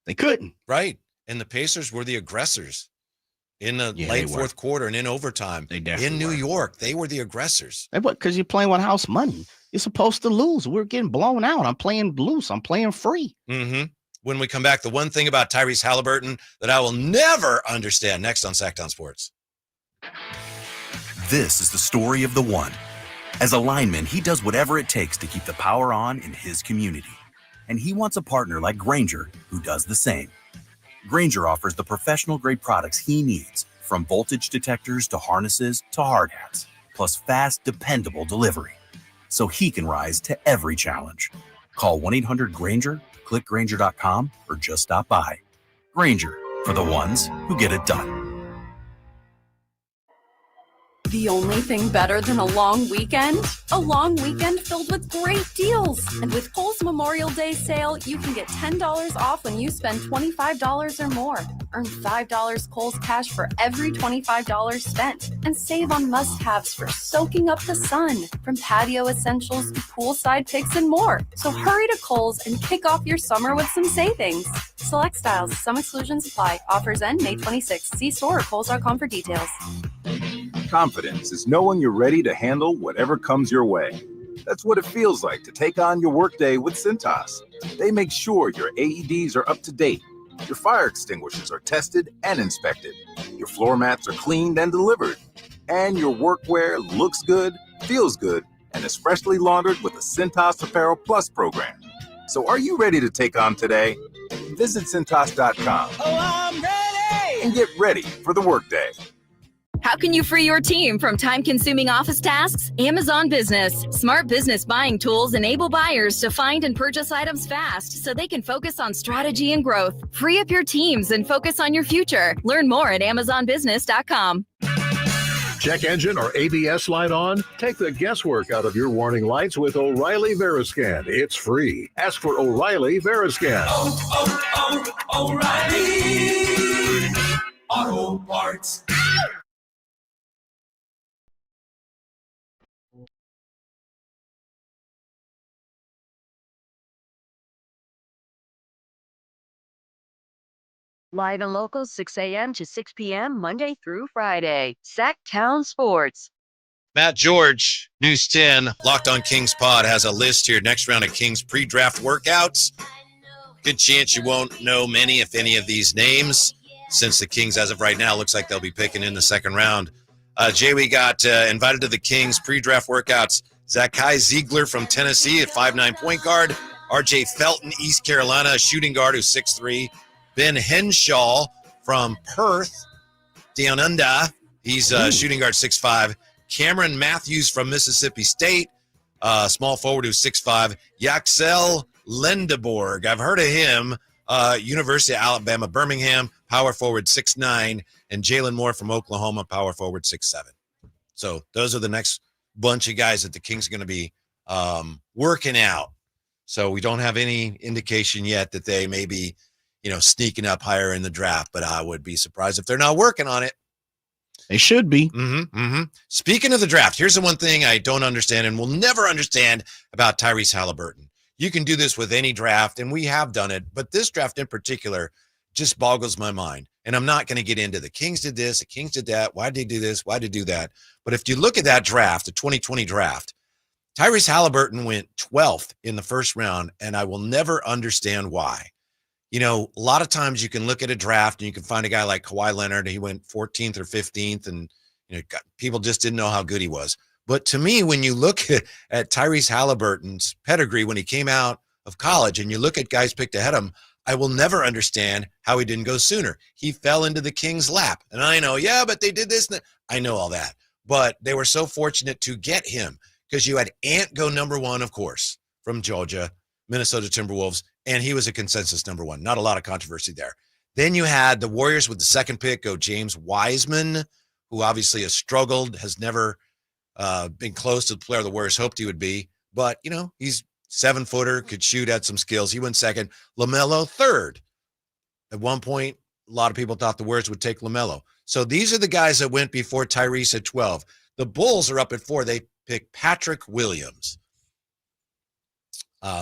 they couldn't. Right. And the Pacers were the aggressors in the late fourth quarter and in overtime. They definitely in New York, they were the aggressors. Because you're playing with house money. You're supposed to lose. We're getting blown out. I'm playing loose. I'm playing free. When we come back, the one thing about Tyrese Haliburton that I will never understand, next on Sacktown Sports. This is the story of the one. As a lineman, he does whatever it takes to keep the power on in his community. And he wants a partner like Grainger who does the same. Grainger offers the professional-grade products he needs, from voltage detectors to harnesses to hard hats, plus fast, dependable delivery, so he can rise to every challenge. Call 1-800-GRAINGER, click Grainger.com, or just stop by. Grainger, for the ones who get it done. The only thing better than a long weekend? A long weekend filled with great deals. And with Kohl's Memorial Day sale, you can get $10 off when you spend $25 or more. Earn $5 Kohl's cash for every $25 spent. And save on must-haves for soaking up the sun, from patio essentials to poolside picks and more. So hurry to Kohl's and kick off your summer with some savings. Select styles. Some exclusions apply. Offers end May 26th. See store or Kohls.com for details. Confidence is knowing you're ready to handle whatever comes your way. That's what it feels like to take on your workday with Cintas. They make sure your AEDs are up to date, your fire extinguishers are tested and inspected, your floor mats are cleaned and delivered, and your workwear looks good, feels good, and is freshly laundered with the Cintas Apparel Plus program. So are you ready to take on today? Visit Cintas.com. Oh, I'm ready! And get ready for the workday. How can you free your team from time-consuming office tasks? Amazon Business. Smart business buying tools enable buyers to find and purchase items fast so they can focus on strategy and growth. Free up your teams and focus on your future. Learn more at AmazonBusiness.com. Check engine or ABS light on? Take the guesswork out of your warning lights with O'Reilly Veriscan. It's free. Ask for O'Reilly Veriscan. O'Reilly Auto Parts. Live and local, 6 a.m. to 6 p.m., Monday through Friday. Sacktown Sports. Matt George, News 10, Locked on Kings Pod, has a list here. Next round of Kings pre-draft workouts. Good chance you won't know many, if any, of these names, since the Kings, as of right now, looks like they'll be picking in the second round. Jay, we got invited to the Kings pre-draft workouts. Zakai Ziegler from Tennessee at 5'9" point guard. R.J. Felton, East Carolina, a shooting guard who's 6'3". Ben Henshaw from Perth, down under. He's shooting guard 6'5". Cameron Matthews from Mississippi State, small forward who's 6'5". Yaxel Lendeborg, I've heard of him. University of Alabama, Birmingham, power forward 6'9". And Jalen Moore from Oklahoma, power forward 6'7". So those are the next bunch of guys that the Kings are going to be working out. So we don't have any indication yet that they may be, sneaking up higher in the draft, but I would be surprised if they're not working on it. They should be. Speaking of the draft, here's the one thing I don't understand and will never understand about Tyrese Haliburton. You can do this with any draft, and we have done it, but this draft in particular just boggles my mind. And I'm not going to get into the Kings did this, the Kings did that, why did they do this, why did they do that? But if you look at that draft, the 2020 draft, Tyrese Haliburton went 12th in the first round, and I will never understand why. A lot of times you can look at a draft and you can find a guy like Kawhi Leonard. He went 14th or 15th, and people just didn't know how good he was. But to me, when you look at Tyrese Haliburton's pedigree when he came out of college and you look at guys picked ahead of him, I will never understand how he didn't go sooner. He fell into the Kings' lap. And I know, but they did this. And that. I know all that. But they were so fortunate to get him because you had Ant go number one, of course, from Georgia. Minnesota Timberwolves, and he was a consensus number one. Not a lot of controversy there. Then you had the Warriors with the second pick go James Wiseman, who obviously has struggled, has never been close to the player the Warriors hoped he would be. But, he's 7-footer, could shoot, had some skills. He went second. LaMelo third. At one point, a lot of people thought the Warriors would take LaMelo. So these are the guys that went before Tyrese at 12. The Bulls are up at 4. They pick Patrick Williams.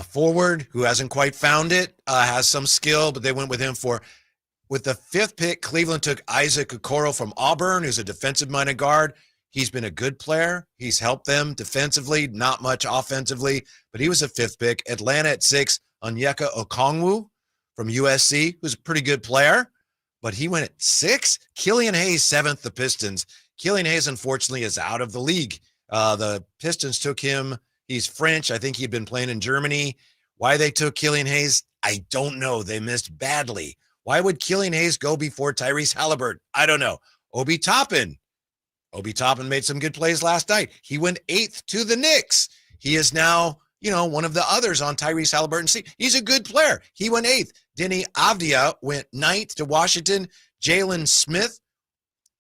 Forward, who hasn't quite found it, has some skill, but they went with him for. With the 5th pick, Cleveland took Isaac Okoro from Auburn, who's a defensive-minded guard. He's been a good player. He's helped them defensively, not much offensively, but he was a 5th pick. Atlanta at 6, Onyeka Okongwu from USC, who's a pretty good player, but he went at 6. Killian Hayes, 7th, the Pistons. Killian Hayes, unfortunately, is out of the league. The Pistons took him. He's French. I think he'd been playing in Germany. Why they took Killian Hayes, I don't know. They missed badly. Why would Killian Hayes go before Tyrese Haliburton? I don't know. Obi Toppin made some good plays last night. He went 8th to the Knicks. He is now, one of the others on Tyrese Haliburton's team. He's a good player. He went 8th. Denny Avdia went 9th to Washington. Jalen Smith,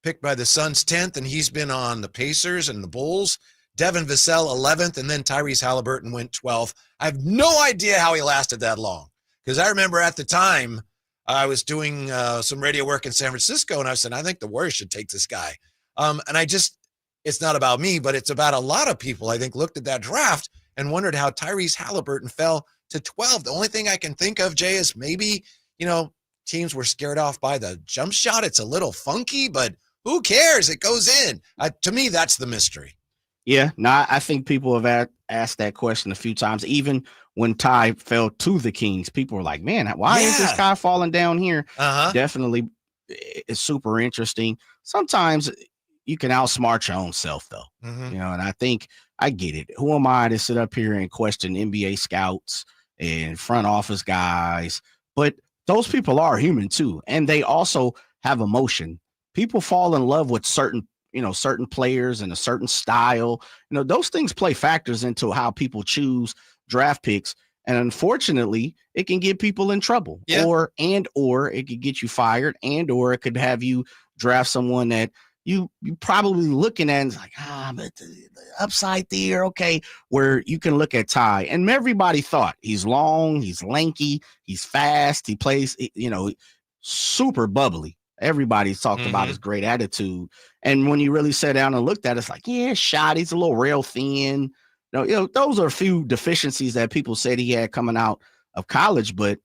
picked by the Suns 10th, and he's been on the Pacers and the Bulls. Devin Vassell 11th, and then Tyrese Haliburton went 12th. I have no idea how he lasted that long, because I remember at the time, I was doing some radio work in San Francisco, and I said, I think the Warriors should take this guy. And it's not about me, but it's about a lot of people, I think, looked at that draft and wondered how Tyrese Haliburton fell to 12. The only thing I can think of, Jay, is maybe, teams were scared off by the jump shot. It's a little funky, but who cares? It goes in. To me, that's the mystery. Yeah, no, I think people have asked that question a few times. Even when Ty fell to the Kings, people were like, man, why is this guy falling down here? Definitely, it's super interesting. Sometimes you can outsmart your own self, though. And I think I get it. Who am I to sit up here and question NBA scouts and front office guys? But those people are human, too. And they also have emotion. People fall in love with certain players and a certain style. Those things play factors into how people choose draft picks. And unfortunately, it can get people in trouble, or it could get you fired, or it could have you draft someone that you probably looking at and it's like, but the upside there, okay, where you can look at Ty. And everybody thought he's long, he's lanky, he's fast, he plays, super bubbly. Everybody's talked about his great attitude. And when you really sat down and looked at it, it's like, shot, he's a little rail thin. Those are a few deficiencies that people said he had coming out of college, but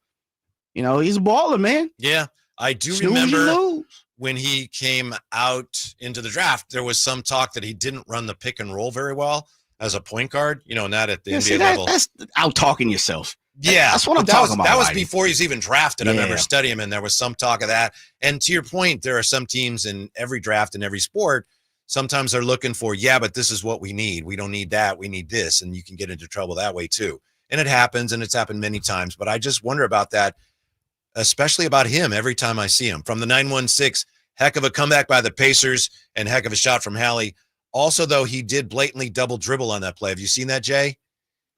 he's a baller, man. Yeah. I do remember when he came out into the draft, there was some talk that he didn't run the pick and roll very well as a point guard, not at the NBA level. That's out talking yourself. Yeah, that's what I'm talking about. That was before he's even drafted. I remember studying him, and there was some talk of that. And to your point, there are some teams in every draft in every sport. Sometimes they're looking for, but this is what we need. We don't need that. We need this. And you can get into trouble that way too. And it happens, and it's happened many times. But I just wonder about that, especially about him every time I see him. From the 9-1-6, heck of a comeback by the Pacers and heck of a shot from Hallie. Also, though, he did blatantly double dribble on that play. Have you seen that, Jay?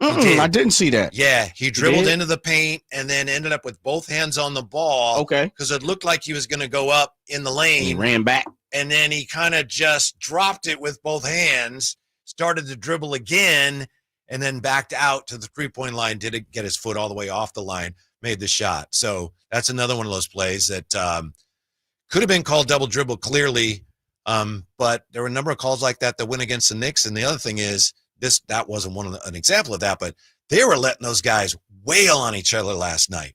I didn't see that. Yeah, he dribbled into the paint and then ended up with both hands on the ball. Okay. Because it looked like he was going to go up in the lane. And he ran back. And then he kind of just dropped it with both hands, started to dribble again, and then backed out to the three-point line, did get his foot all the way off the line, made the shot. So that's another one of those plays that could have been called double dribble clearly, but there were a number of calls like that went against the Knicks. And the other thing is, that wasn't an example of that, but they were letting those guys wail on each other last night.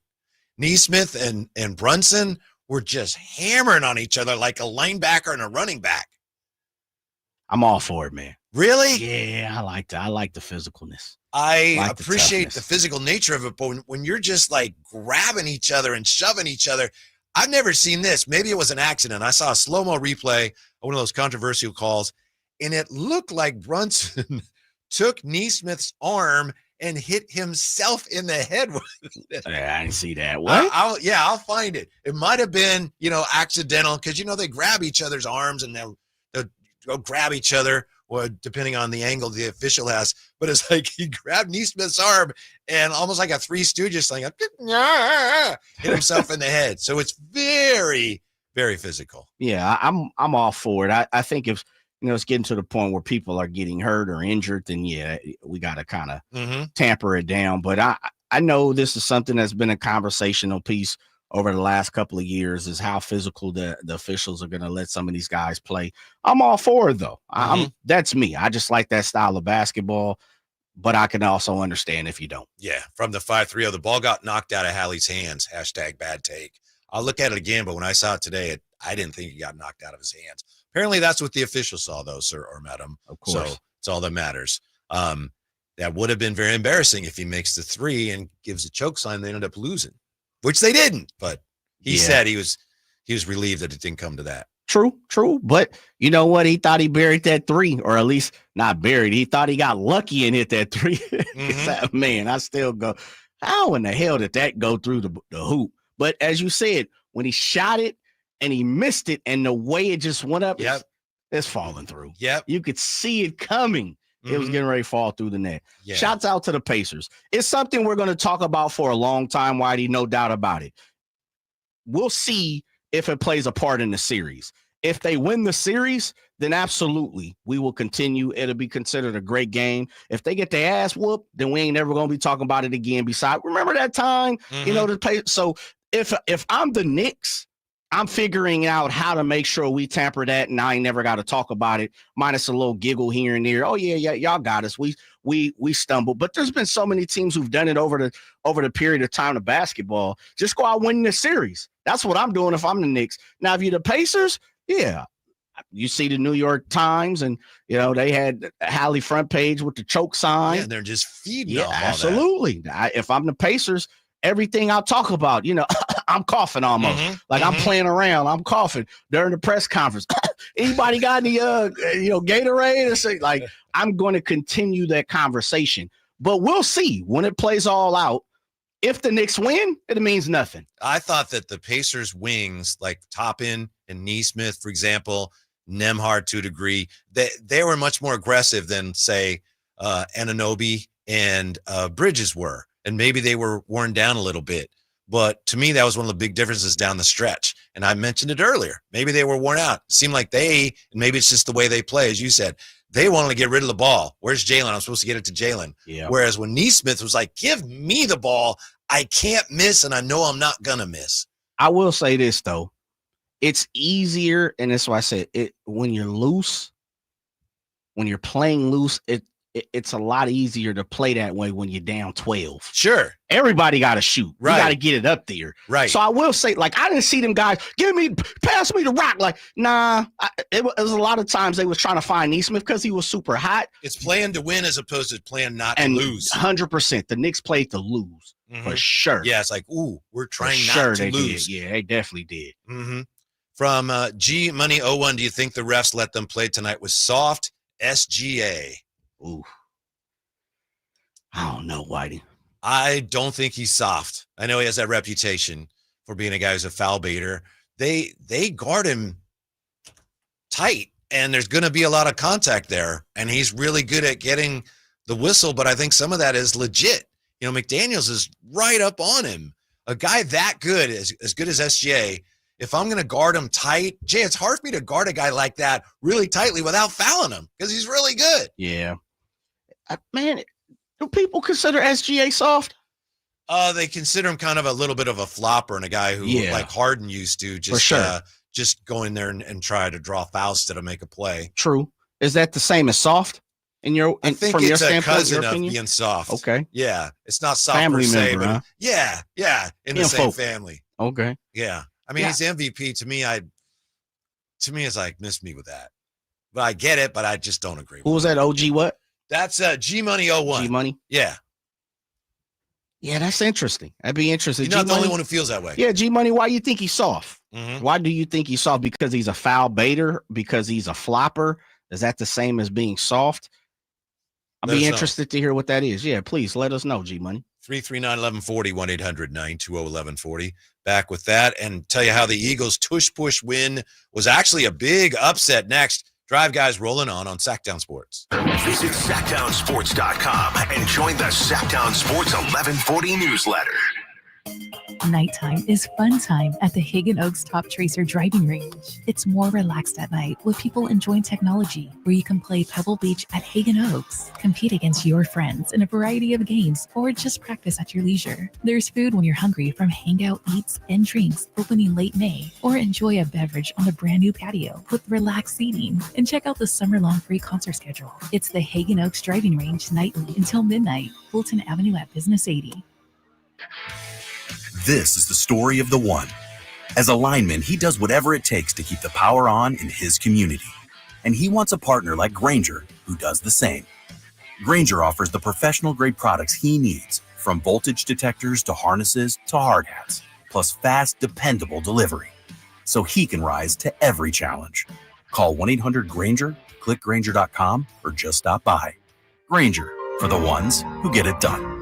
Nesmith and Brunson were just hammering on each other like a linebacker and a running back. I'm all for it, man. Really? Yeah, I like that. I like the physicalness. I appreciate the physical nature of it, but when you're just like grabbing each other and shoving each other, I've never seen this. Maybe it was an accident. I saw a slow-mo replay of one of those controversial calls, and it looked like Brunson took Nesmith's arm and hit himself in the head with it. Yeah, I didn't see that. What? I'll find it. It might have been, accidental because, they grab each other's arms and they'll go grab each other. or depending on the angle the official has. But it's like he grabbed Neesmith's arm and almost like a Three Stooges thing, hit himself in the head. So it's very, very physical. Yeah, I'm all for it. I think if it's getting to the point where people are getting hurt or injured, then we got to kind of tamper it down. But I know this is something that's been a conversational piece over the last couple of years, is how physical the officials are going to let some of these guys play. I'm all for it, though. That's me. I just like that style of basketball, but I can also understand if you don't. Yeah, from the 5-3-0, the ball got knocked out of Hallie's hands, #bad take. I'll look at it again, but when I saw it today, I didn't think he got knocked out of his hands. Apparently, that's what the official saw, though, sir, or madam. Of course. So it's all that matters. That would have been very embarrassing if he makes the 3 and gives a choke sign. They ended up losing, which they didn't. But he said he was relieved that it didn't come to that. True. But you know what? He thought he buried that 3, or at least not buried. He thought he got lucky and hit that 3. Man, I still go, how in the hell did that go through the hoop? But as you said, when he shot it and he missed it, and the way it just went up, it's falling through. Yep. You could see it coming. It was getting ready to fall through the net. Yeah. Shouts out to the Pacers. It's something we're going to talk about for a long time, Whitey, no doubt about it. We'll see if it plays a part in the series. If they win the series, then absolutely, we will continue. It'll be considered a great game. If they get their ass whooped, then we ain't never going to be talking about it again. Besides, remember that time, to play. So if I'm the Knicks, I'm figuring out how to make sure we tamper that, and I ain't never got to talk about it, minus a little giggle here and there. Oh yeah, y'all got us. We stumbled, but there's been so many teams who've done it over the period of time of basketball. Just go out winning the series. That's what I'm doing if I'm the Knicks. Now, if you're the Pacers, you see the New York Times, and they had Hallie front page with the choke sign. Yeah, they're just feeding off all absolutely. If I'm the Pacers, everything I talk about, I'm coughing almost. I'm playing around. I'm coughing during the press conference. Anybody got any Gatorade? Or say, I'm going to continue that conversation. But we'll see when it plays all out. If the Knicks win, it means nothing. I thought that the Pacers wings, like Toppin and Neesmith, for example, Nembhard to a degree, they were much more aggressive than, say, Anunoby and Bridges were. And maybe they were worn down a little bit. But to me, that was one of the big differences down the stretch. And I mentioned it earlier. Maybe they were worn out. It seemed like and maybe it's just the way they play, as you said, they wanted to get rid of the ball. Where's Jalen? I'm supposed to get it to Jalen. Yeah. Whereas when Neesmith was like, give me the ball, I can't miss, and I know I'm not going to miss. I will say this, though. It's easier, and that's why I said it, when you're loose, when you're playing loose, it's a lot easier to play that way when you're down 12. Sure. Everybody got to shoot. Right. You got to get it up there. Right. So I will say, I didn't see them guys, pass me the rock. Nah, it was a lot of times they was trying to find Neesmith because he was super hot. It's playing to win as opposed to playing not to and lose. 100%. The Knicks played to lose for sure. Yeah, it's like, we're trying not to they lose. Did. Yeah, they definitely did. From G Money 01, do you think the refs let them play tonight with soft SGA? Ooh. I don't know, Whitey. I don't think he's soft. I know he has that reputation for being a guy who's a foul baiter. They guard him tight, and there's going to be a lot of contact there, and he's really good at getting the whistle, but I think some of that is legit. McDaniels is right up on him. A guy that good, as good as SGA, if I'm going to guard him tight, Jay, it's hard for me to guard a guy like that really tightly without fouling him because he's really good. Yeah. Man, do people consider SGA soft? They consider him kind of a little bit of a flopper and a guy who, like Harden used to, just go in there and try to draw fouls instead of make a play. True. Is that the same as soft? I think from it's your a cousin your of opinion? being soft. Okay. Yeah. It's not soft Family per se, member, but huh? yeah. In the same family. Okay. Yeah. I mean, he's MVP. To me, it's like, miss me with that. But I get it, but I just don't agree with Who was that? OG what? That's G Money 01. G Money? Yeah. Yeah, that's interesting. That'd be interesting. You're not the only one who feels that way. Yeah, G Money, why you think he's soft? Why do you think he's soft? Because he's a foul baiter? Because he's a flopper? Is that the same as being soft? I'll be interested to hear what that is. Yeah, please let us know, G Money. 339-1140, 1-800-920-1140. Back with that and tell you how the Eagles' tush push win was actually a big upset next. Drive Guys rolling on Sacktown Sports. Visit SacktownSports.com and join the Sacktown Sports 1140 newsletter. Nighttime is fun time at the Hagen Oaks Top Tracer driving range. It's more relaxed at night with people enjoying technology, where you can play Pebble Beach at Hagen Oaks, compete against your friends in a variety of games, or just practice at your leisure. There's food when you're hungry from Hangout Eats and Drinks opening late May, or enjoy a beverage on the brand new patio with relaxed seating. And check out the summer-long free concert schedule. It's the Hagen Oaks driving range nightly until midnight, Fulton Avenue at Business 80. This is the story of the one. As a lineman, he does whatever it takes to keep the power on in his community. And he wants a partner like Grainger who does the same. Grainger offers the professional-grade products he needs, from voltage detectors to harnesses to hard hats, plus fast, dependable delivery, so he can rise to every challenge. Call 1-800-GRAINGER, click Grainger.com, or just stop by. Grainger, for the ones who get it done.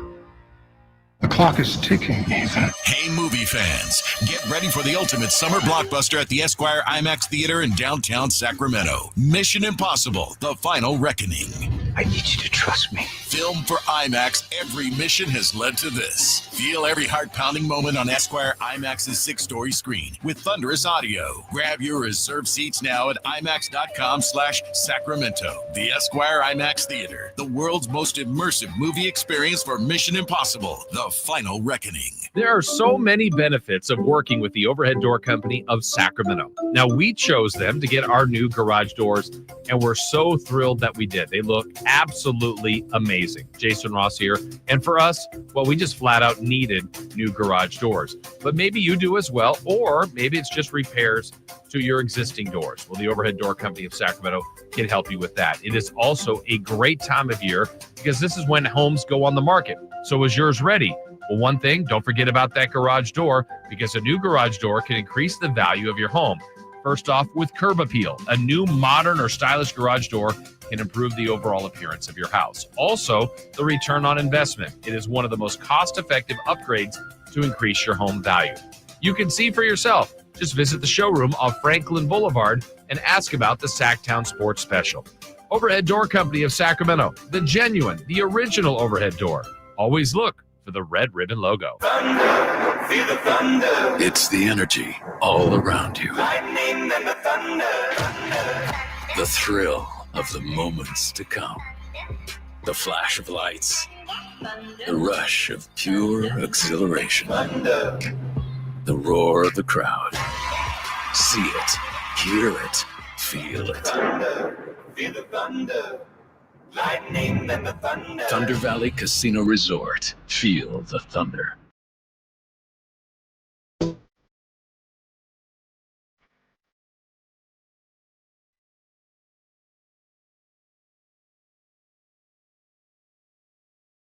The clock is ticking, Ethan. Hey, movie fans, get ready for the ultimate summer blockbuster at the Esquire IMAX Theater in downtown Sacramento. Mission Impossible, The Final Reckoning. I need you to trust me. Filmed for IMAX, every mission has led to this. Feel every heart-pounding moment on Esquire IMAX's 6-story screen with thunderous audio. Grab your reserved seats now at IMAX.com/Sacramento. The Esquire IMAX Theater, the world's most immersive movie experience for Mission Impossible, The Final Reckoning. There are so many benefits of working with the Overhead Door Company of Sacramento. Now, we chose them to get our new garage doors, and we're so thrilled that we did. They look absolutely amazing. Jason Ross here. And for us, well, we just flat out needed new garage doors. But maybe you do as well, or maybe it's just repairs to your existing doors. Well, the Overhead Door Company of Sacramento can help you with that. It is also a great time of year because this is when homes go on the market. So is yours ready? Well, one thing, don't forget about that garage door, because a new garage door can increase the value of your home. First off, with Curb Appeal, a new modern or stylish garage door can improve the overall appearance of your house. Also, the return on investment. It is one of the most cost-effective upgrades to increase your home value. You can see for yourself. Just visit the showroom off Franklin Boulevard and ask about the Sacktown Sports Special. Overhead Door Company of Sacramento, the genuine, the original overhead door. Always look for the red ribbon logo. Thunder, feel the thunder. It's the energy all around you. Lightning and the thunder. The thrill of the moments to come. The flash of lights. The rush of pure exhilaration. Thunder. The roar of the crowd. See it, hear it, feel it. Thunder, feel the thunder. Lightning and the thunder. Thunder Valley Casino Resort. Feel the thunder.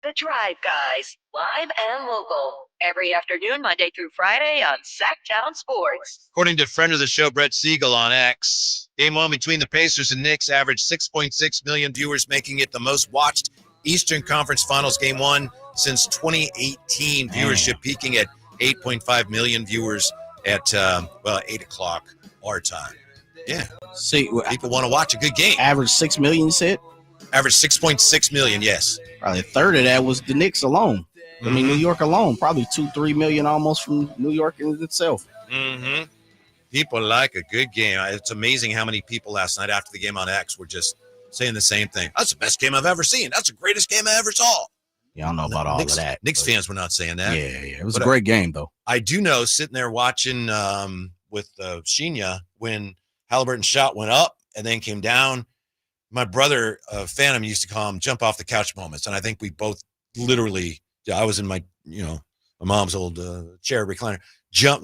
The Drive Guys, live and local, every afternoon, Monday through Friday on Sacktown Sports. According to friend of the show, Brett Siegel on X, Game 1 between the Pacers and Knicks averaged 6.6 million viewers, making it the most watched Eastern Conference Finals Game 1 since 2018. Viewership peaking at 8.5 million viewers at, 8 o'clock our time. Yeah. See, people want to watch a good game. Average 6 million, you said? Average 6.6 million, yes. Probably a third of that was the Knicks alone. I mean, New York alone, probably 2-3 million almost from New York in itself. Mm-hmm. People like a good game. It's amazing how many people last night after the game on X were just saying the same thing. That's the best game I've ever seen. That's the greatest game I ever saw. Yeah, I don't know about all Knicks, of that. Knicks fans were not saying that. Yeah. It was a great game, though. I do know, sitting there watching with Sheena, when Haliburton shot went up and then came down, my brother, Phantom, used to call him jump off the couch moments. And I think we both literally, I was in my mom's old chair recliner,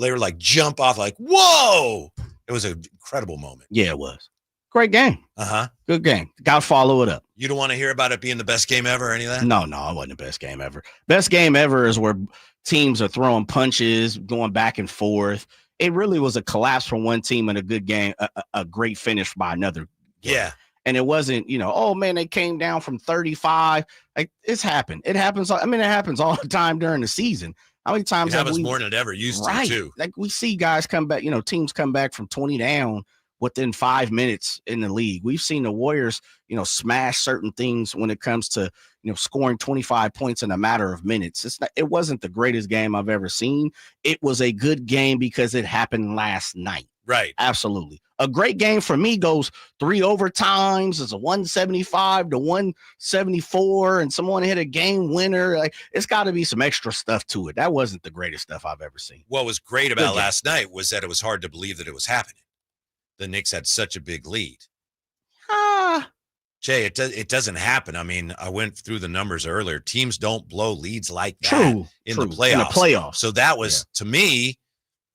they were like, jump off, like, whoa. It was an incredible moment. Yeah, it was. Great game. Uh-huh. Good game. Got to follow it up. You don't want to hear about it being the best game ever or any of that? No, it wasn't the best game ever. Best game ever is where teams are throwing punches, going back and forth. It really was a collapse from one team and a good game, a great finish by another. Yeah. And it wasn't, oh man, they came down from 35. Like, it's happened. It happens. I mean, it happens all the time during the season. How many times it happens more than it ever used to, too. Like, we see guys come back, teams come back from 20 down within 5 minutes in the league. We've seen the Warriors, smash certain things when it comes to, scoring 25 points in a matter of minutes. It wasn't the greatest game I've ever seen. It was a good game because it happened last night. Right. Absolutely. A great game for me goes 3 overtimes. It's a 175 to 174, and someone hit a game winner. Like, it's got to be some extra stuff to it. That wasn't the greatest stuff I've ever seen. What was great about last night was that it was hard to believe that it was happening. The Knicks had such a big lead. Jay, it doesn't happen. I mean, I went through the numbers earlier. Teams don't blow leads like that in the playoffs. So that was, to me,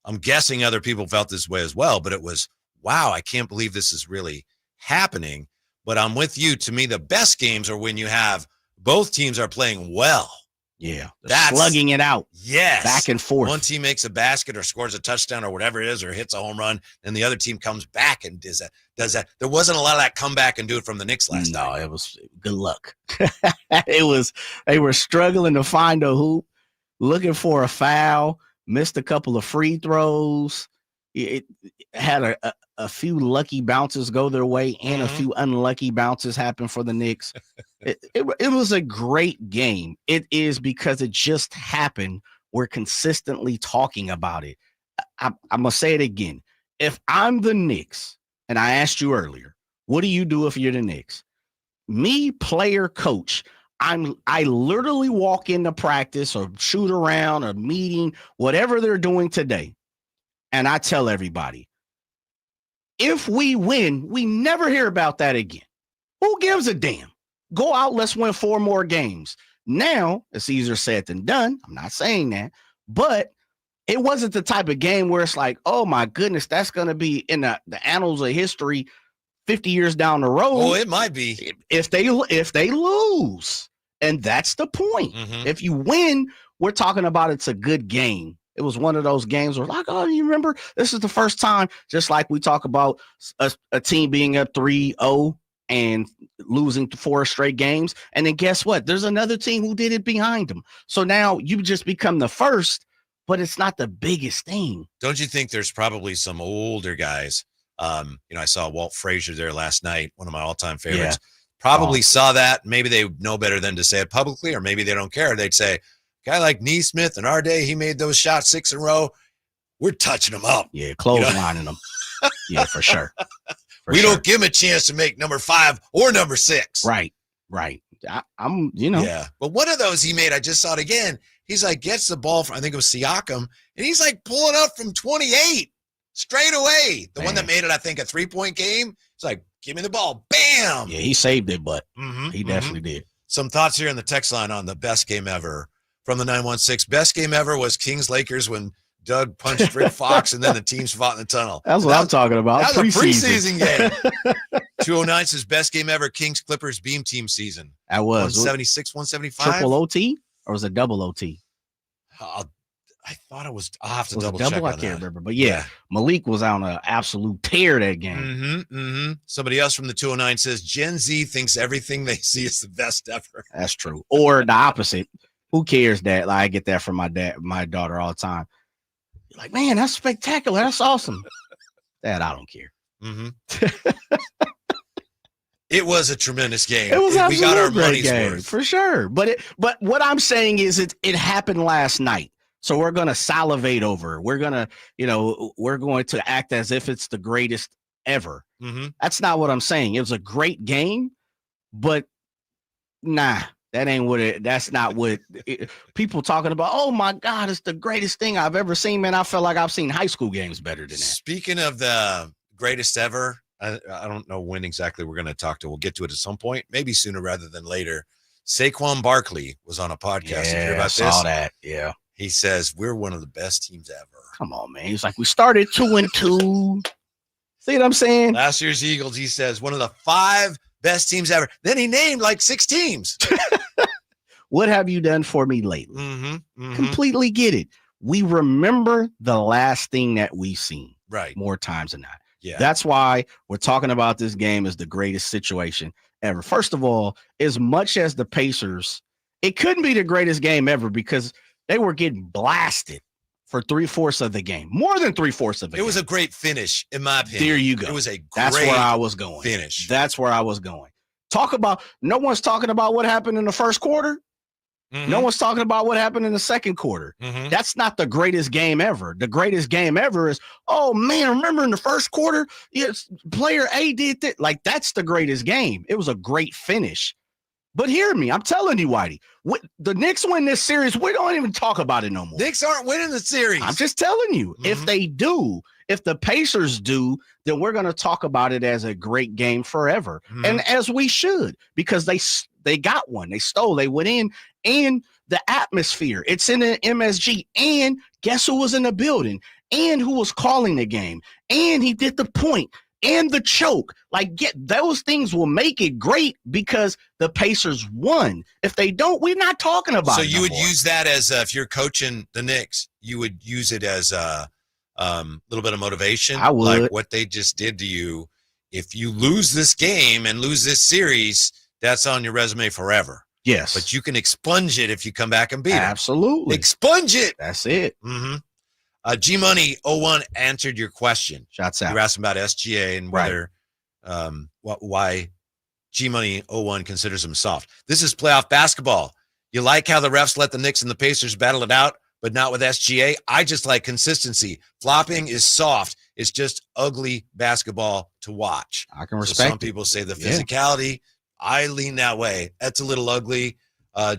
I'm guessing other people felt this way as well, but it was, wow, I can't believe this is really happening. But I'm with you. To me, the best games are when you have both teams are playing well. Yeah. That's slugging it out. Yes. Back and forth. One team makes a basket or scores a touchdown or whatever it is, or hits a home run, and the other team comes back and does that. There wasn't a lot of that come back and do it from the Knicks last night. No, it was good luck. They were struggling to find a hoop, looking for a foul, missed a couple of free throws. It had a few lucky bounces go their way and a few unlucky bounces happen for the Knicks. It was a great game. It is because it just happened. We're consistently talking about it. I'm going to say it again. If I'm the Knicks, and I asked you earlier, what do you do if you're the Knicks? Me, player, coach, I literally walk into practice or shoot around or meeting, whatever they're doing today. And I tell everybody, if we win, we never hear about that again. Who gives a damn? Go out, let's win 4 more games. Now, it's easier said than done. I'm not saying that. But it wasn't the type of game where it's like, oh, my goodness, that's going to be in the annals of history 50 years down the road. Oh, it might be. If they lose. And that's the point. If you win, we're talking about it's a good game. It was one of those games where, like, oh, you remember? This is the first time, just like we talk about a team being up 3-0 and losing 4 straight games. And then guess what? There's another team who did it behind them. So now you just become the first, but it's not the biggest thing. Don't you think there's probably some older guys? I saw Walt Frazier there last night, one of my all-time favorites. Yeah. Probably saw that. Maybe they know better than to say it publicly, or maybe they don't care. They'd say, guy like Neesmith in our day, he made those shots 6 in a row. We're touching them up. Yeah, clotheslining them. Yeah, for sure. We don't give him a chance to make number 5 or number 6. Right. I'm. Yeah, but one of those he made, I just saw it again. He's like, gets the ball from, I think it was Siakam, and he's like pulling up from 28 straight away. The one that made it, I think, a 3-point game. It's like, give me the ball. Bam. Yeah, he saved it, but he definitely did. Some thoughts here in the text line on the best game ever. From the 916, best game ever was Kings-Lakers when Doug punched Rick Fox and then the teams fought in the tunnel. That's what I'm talking about. That was a preseason game. 209 says best game ever, Kings-Clippers Beam Team season. That was 176, 175. Triple OT or was it double OT? I thought it was. I'll have to was double it double? check. I can't remember, but yeah, Malik was on an absolute tear that game. Somebody else from the 209 says Gen Z thinks everything they see is the best ever. That's true. Or the opposite. Who cares that? Like, I get that from my daughter all the time. Like, man, that's spectacular. That's awesome. Dad, I don't care. It was a tremendous game. It was we got our money's worth for sure. But what I'm saying is it happened last night. So we're going to salivate over. We're going to, we're going to act as if it's the greatest ever. That's not what I'm saying. It was a great game, but nah. That's not what people talking about. Oh my God, it's the greatest thing I've ever seen, man. I felt like I've seen high school games better than that. Speaking of the greatest ever, I don't know when exactly we're going to talk to. We'll get to it at some point, maybe sooner rather than later. Saquon Barkley was on a podcast. Yeah, Did you hear about I saw this? that. Yeah. He says, we're one of the best teams ever. Come on, man. He's like, we started 2-2. See what I'm saying? Last year's Eagles, he says, one of the 5 best teams ever. Then he named like 6 teams. What have you done for me lately? Completely get it. We remember the last thing that we've seen. Right. More times than not. Yeah. That's why we're talking about this game as the greatest situation ever. First of all, as much as the Pacers, it couldn't be the greatest game ever because they were getting blasted for 3/4 of the game. More than 3/4 of the game. It was a great finish, in my opinion. There you go. It was a great That's where I was going. finish. That's where I was going. No one's talking about what happened in the first quarter. Mm-hmm. No one's talking about what happened in the second quarter. Mm-hmm. That's not the greatest game ever. The greatest game ever is, oh man, remember in the first quarter, yes, player A did that. Like, that's the greatest game. It was a great finish. But hear me, I'm telling you, Whitey, the Knicks win this series, we don't even talk about it no more. Knicks aren't winning the series. I'm just telling you, Mm-hmm. if they do, if the Pacers do, then we're going to talk about it as a great game forever. Mm-hmm. And as we should, because they got one. They stole. They went in, and the atmosphere. It's in the MSG. And guess who was in the building? And who was calling the game? And he did the point and the choke. Like, those things will make it great because the Pacers won. If they don't, we're not talking about it. So you would no more. use that as, if you're coaching the Knicks, you would use it as a little bit of motivation. I would. Like what they just did to you. If you lose this game and lose this series, that's on your resume forever. Yes. But you can expunge it if you come back and beat it. Absolutely. Expunge it. That's it. Mm-hmm. G-Money 01 answered your question. Shots out. You were asking about SGA and whether why G-Money 01 considers him soft. This is playoff basketball. You like how the refs let the Knicks and the Pacers battle it out, but not with SGA? I just like consistency. Flopping is soft. It's just ugly basketball to watch. I can respect Some people say the physicality. I lean that way. That's a little ugly.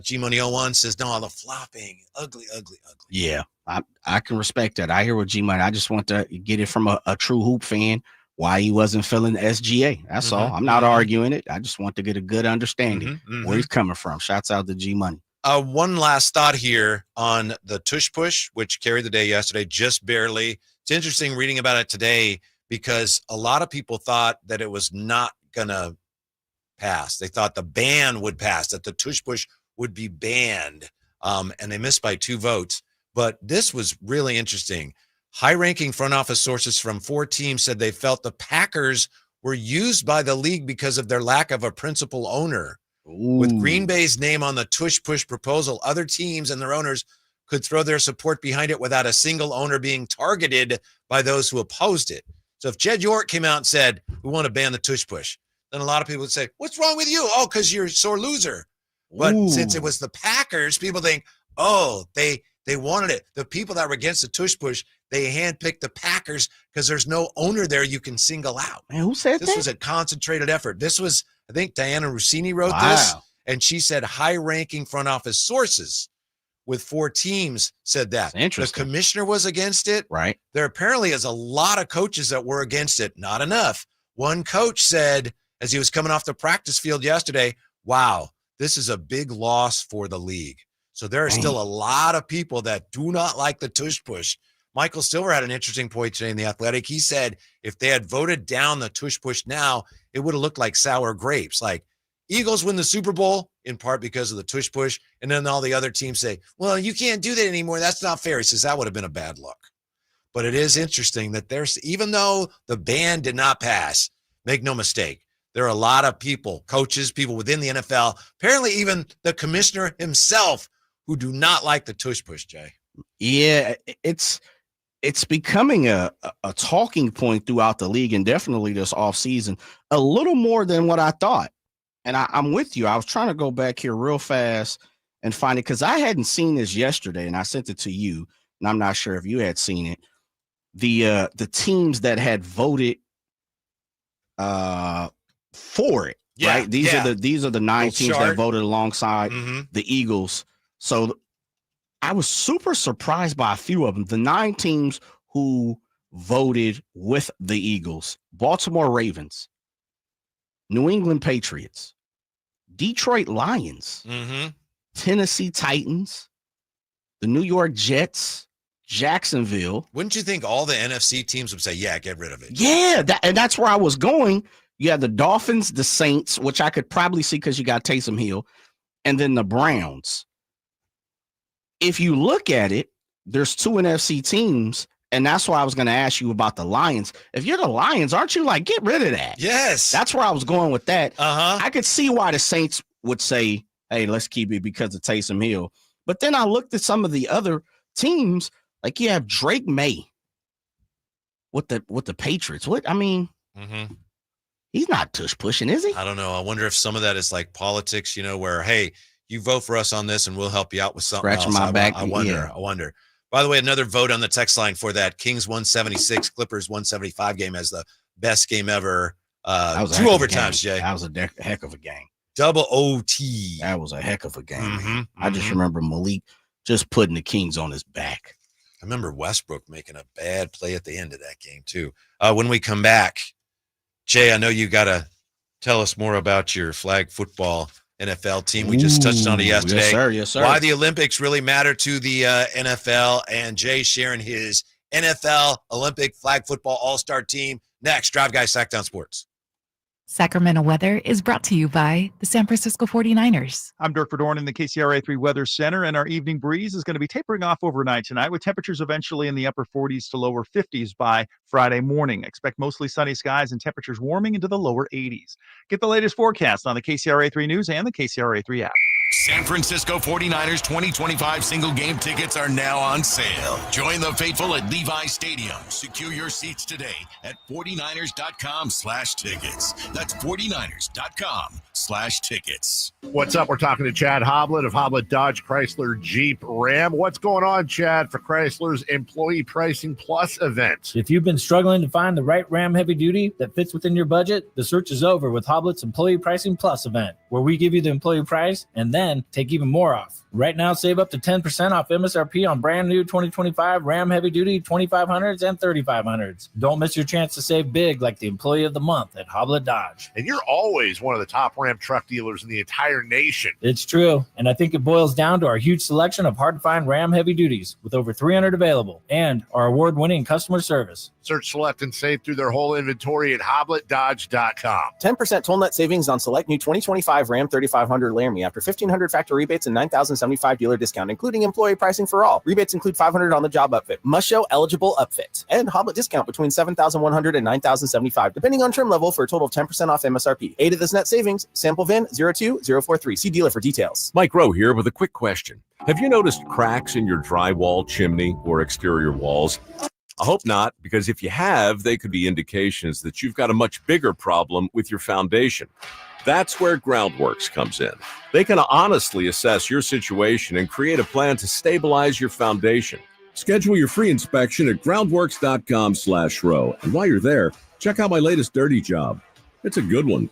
G-Money 01 says, no, the flopping. Ugly. Yeah, I can respect that. I hear what G-Money. I just want to get it from a true hoop fan why he wasn't feeling the SGA. That's all. I'm not arguing it. I just want to get a good understanding where he's coming from. Shouts out to G-Money. One last thought here on the tush push, which carried the day yesterday, just barely. It's interesting reading about it today because a lot of people thought that it was not going to pass. They thought the ban would pass, that the tush push would be banned, and they missed by 2 votes. But this was really interesting. High-ranking front office sources from 4 teams said they felt the Packers were used by the league because of their lack of a principal owner. Ooh. With Green Bay's name on the tush push proposal, other teams and their owners could throw their support behind it without a single owner being targeted by those who opposed it. So if Jed York came out and said, we want to ban the tush push, then a lot of people would say, what's wrong with you? Oh, because you're a sore loser. But since it was the Packers, people think, oh, they wanted it. The people that were against the tush push, they handpicked the Packers because there's no owner there you can single out. Man, who said this? that? Was a concentrated effort. This was, I think, Diana Rossini wrote this, and she said high-ranking front office sources with 4 teams said that. The commissioner was against it. Right. There apparently is a lot of coaches that were against it. Not enough. One coach said, as he was coming off the practice field yesterday, wow, this is a big loss for the league. So there are still a lot of people that do not like the tush push. Michael Silver had an interesting point today in The Athletic. He said if they had voted down the tush push now, it would have looked like sour grapes. Like Eagles win the Super Bowl in part because of the tush push. And then all the other teams say, well, you can't do that anymore. That's not fair. He says that would have been a bad look. But it is interesting that there's, even though the ban did not pass, make no mistake, there are a lot of people, coaches, people within the NFL, apparently even the commissioner himself, who do not like the tush push, Jay. Yeah, it's becoming a talking point throughout the league, and definitely this offseason, a little more than what I thought. And I'm with you. I was trying to go back here real fast and find it because I hadn't seen this yesterday, and I sent it to you, and I'm not sure if you had seen it. The teams that had voted for it, right? These are the 9 teams that voted alongside the Eagles. So I was super surprised by a few of them. The 9 teams who voted with the Eagles: Baltimore Ravens, New England Patriots, Detroit Lions, Tennessee Titans, the New York Jets, Jacksonville. Wouldn't you think all the NFC teams would say, yeah, get rid of it? Yeah, and that's where I was going. You had the Dolphins, the Saints, which I could probably see because you got Taysom Hill, and then the Browns. If you look at it, there's 2 NFC teams, and that's why I was going to ask you about the Lions. If you're the Lions, aren't you like, get rid of that? Yes. That's where I was going with that. I could see why the Saints would say, hey, let's keep it because of Taysom Hill. But then I looked at some of the other teams Like you have Drake May with the Patriots. What I mean, he's not tush pushing, is he? I don't know. I wonder if some of that is like politics, where, hey, you vote for us on this and we'll help you out with something else. My back. I wonder. By the way, another vote on the text line for that Kings 176, Clippers 175 game as the best game ever. 2 overtimes, Jay. That was a heck of a game. Double OT. That was a heck of a game. I just remember Malik just putting the Kings on his back. I remember Westbrook making a bad play at the end of that game, too. When we come back, Jay, I know you got to tell us more about your flag football NFL team. We just touched on it yesterday. Yes, sir. Why the Olympics really matter to the NFL, and Jay sharing his NFL Olympic flag football all-star team. Next, Drive Guy Sacktown Sports. Sacramento weather is brought to you by the San Francisco 49ers. I'm Dirk Verdorn in the KCRA3 Weather Center, and our evening breeze is going to be tapering off overnight tonight with temperatures eventually in the upper 40s to lower 50s by Friday morning. Expect mostly sunny skies and temperatures warming into the lower 80s. Get the latest forecast on the KCRA3 News and the KCRA3 app. San Francisco 49ers 2025 single game tickets are now on sale. Join the faithful at Levi Stadium. Secure your seats today at 49ers.com/tickets. That's 49ers.com/tickets. What's up? We're talking to Chad Hoblet of Hoblet Dodge Chrysler Jeep Ram. What's going on, Chad, for Chrysler's Employee Pricing Plus event? If you've been struggling to find the right Ram heavy duty that fits within your budget, the search is over with Hoblet's Employee Pricing Plus event, where we give you the employee price and then take even more off. Right now, save up to 10% off MSRP on brand new 2025 Ram Heavy Duty 2500s and 3500s. Don't miss your chance to save big like the Employee of the Month at Hoblet Dodge. And you're always one of the top Ram truck dealers in the entire nation. It's true, and I think it boils down to our huge selection of hard-to-find Ram Heavy Duties with over 300 available and our award-winning customer service. Search, select, and save through their whole inventory at HobletDodge.com. 10% total net savings on select new 2025 Ram 3500 Laramie after 1,500 factory rebates and 9,075 dealer discount, including employee pricing for all. Rebates include 500 on the job upfit. Must show eligible upfit. And Hoblet discount between 7,100 and 9,075, depending on trim level, for a total of 10% off MSRP. Aid of this net savings. Sample VIN 02043. See dealer for details. Mike Rowe here with a quick question. Have you noticed cracks in your drywall, chimney, or exterior walls? I hope not, because if you have, they could be indications that you've got a much bigger problem with your foundation. That's where Groundworks comes in. They can honestly assess your situation and create a plan to stabilize your foundation. Schedule your free inspection at groundworks.com/row. And while you're there, check out my latest dirty job. It's a good one.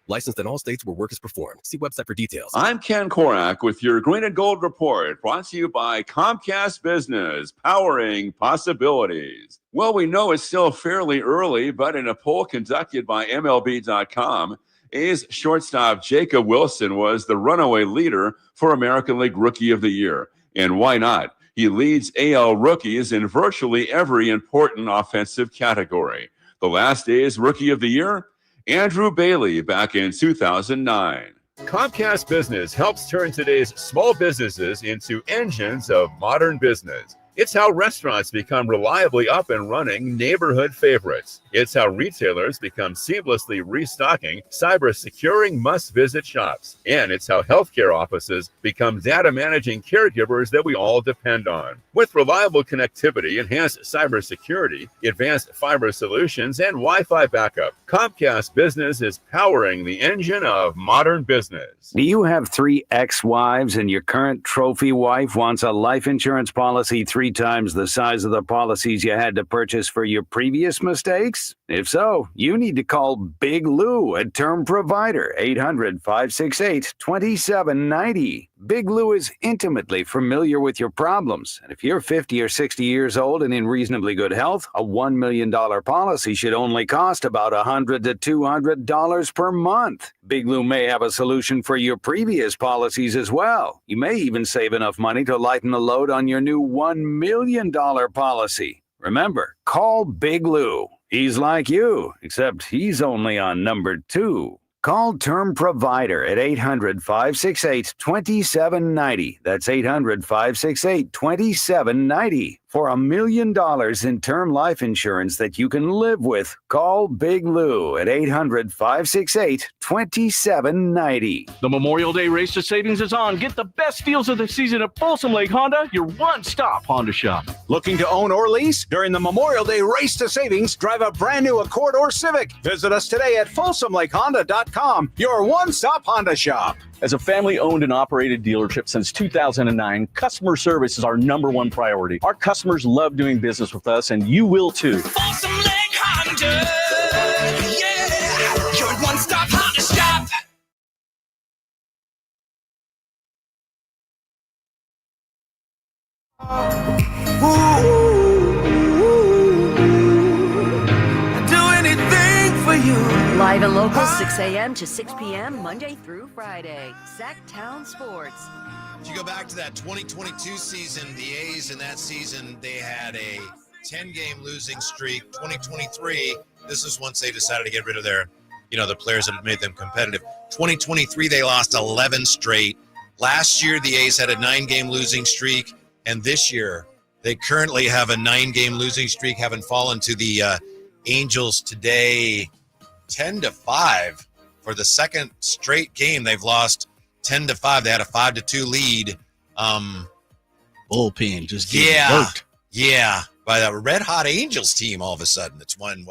Licensed in all states where work is performed. See website for details. I'm Ken Korak with your Green and Gold Report, brought to you by Comcast Business, powering possibilities. Well, we know it's still fairly early, but in a poll conducted by MLB.com, A's shortstop Jacob Wilson was the runaway leader for American League Rookie of the Year. And why not? He leads AL rookies in virtually every important offensive category. The last A's Rookie of the Year? Andrew Bailey back in 2009. Comcast Business helps turn today's small businesses into engines of modern business. It's how restaurants become reliably up and running neighborhood favorites. It's how retailers become seamlessly restocking, cyber-securing must-visit shops. And it's how healthcare offices become data-managing caregivers that we all depend on. With reliable connectivity, enhanced cybersecurity, advanced fiber solutions, and Wi-Fi backup, Comcast Business is powering the engine of modern business. Do you have 3 ex-wives and your current trophy wife wants a life insurance policy 3 times the size of the policies you had to purchase for your previous mistakes? If so, you need to call Big Lou at Term Provider, 800-568-2790. Big Lou is intimately familiar with your problems, and if you're 50 or 60 years old and in reasonably good health, a $1 million policy should only cost about $100 to $200 per month. Big Lou may have a solution for your previous policies as well. You may even save enough money to lighten the load on your new $1 million policy. Remember, call Big Lou. He's like you, except he's only on number 2. Call Term Provider at 800-568-2790. That's 800-568-2790 For $1 million in term life insurance that you can live with, call Big Lou at 800-568-2790. The Memorial Day Race to Savings is on. Get the best deals of the season at Folsom Lake Honda, your one-stop Honda shop. Looking to own or lease? During the Memorial Day Race to Savings, drive a brand new Accord or Civic. Visit us today at FolsomLakeHonda.com, your one-stop Honda shop. As a family-owned and operated dealership since 2009, customer service is our #1 priority. Our customers love doing business with us, and you will too. Folsom Lake Honda, yeah, your one-stop Honda shop. I'd do anything for you. Live and local, 6 a.m. to 6 p.m., Monday through Friday. Sacktown Sports. If you go back to that 2022 season, the A's in that season, they had a 10-game losing streak. 2023, this is once they decided to get rid of their, the players that had made them competitive. 2023, they lost 11 straight. Last year, the A's had a 9-game losing streak, and this year, they currently have a 9-game losing streak, having fallen to the Angels today 10-5 for the second straight game. They've lost 10-5. They had a 5-2 lead. Bullpen just getting worked. Yeah, by the red hot Angels team. All of a sudden, it's won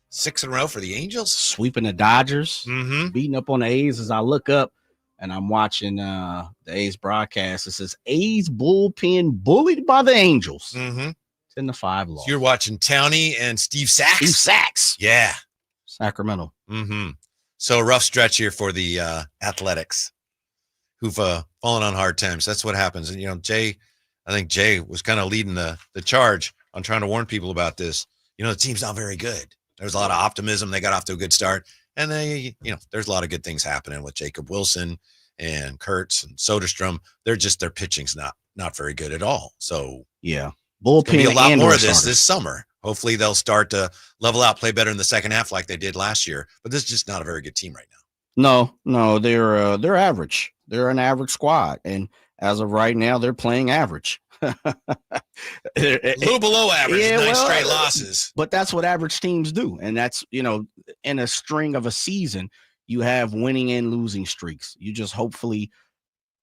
6 in a row for the Angels, sweeping the Dodgers, beating up on the A's. As I look up and I'm watching the A's broadcast, it says A's bullpen bullied by the Angels. 10-5 loss. So you're watching Towney and Steve Sachs. Yeah. Sacramento. So a rough stretch here for the Athletics, who've fallen on hard times. That's what happens. And, I think Jay was kind of leading the charge on trying to warn people about this. The team's not very good. There's a lot of optimism. They got off to a good start. And there's a lot of good things happening with Jacob Wilson and Kurtz and Soderstrom. Their pitching's not very good at all. So, yeah, bullpen. Be a lot more of this summer. Hopefully they'll start to level out, play better in the second half like they did last year. But this is just not a very good team right now. No, they're average. They're an average squad, and as of right now, they're playing average. A little below average, 9 straight losses. But that's what average teams do, and that's in a string of a season, you have winning and losing streaks. You just hopefully,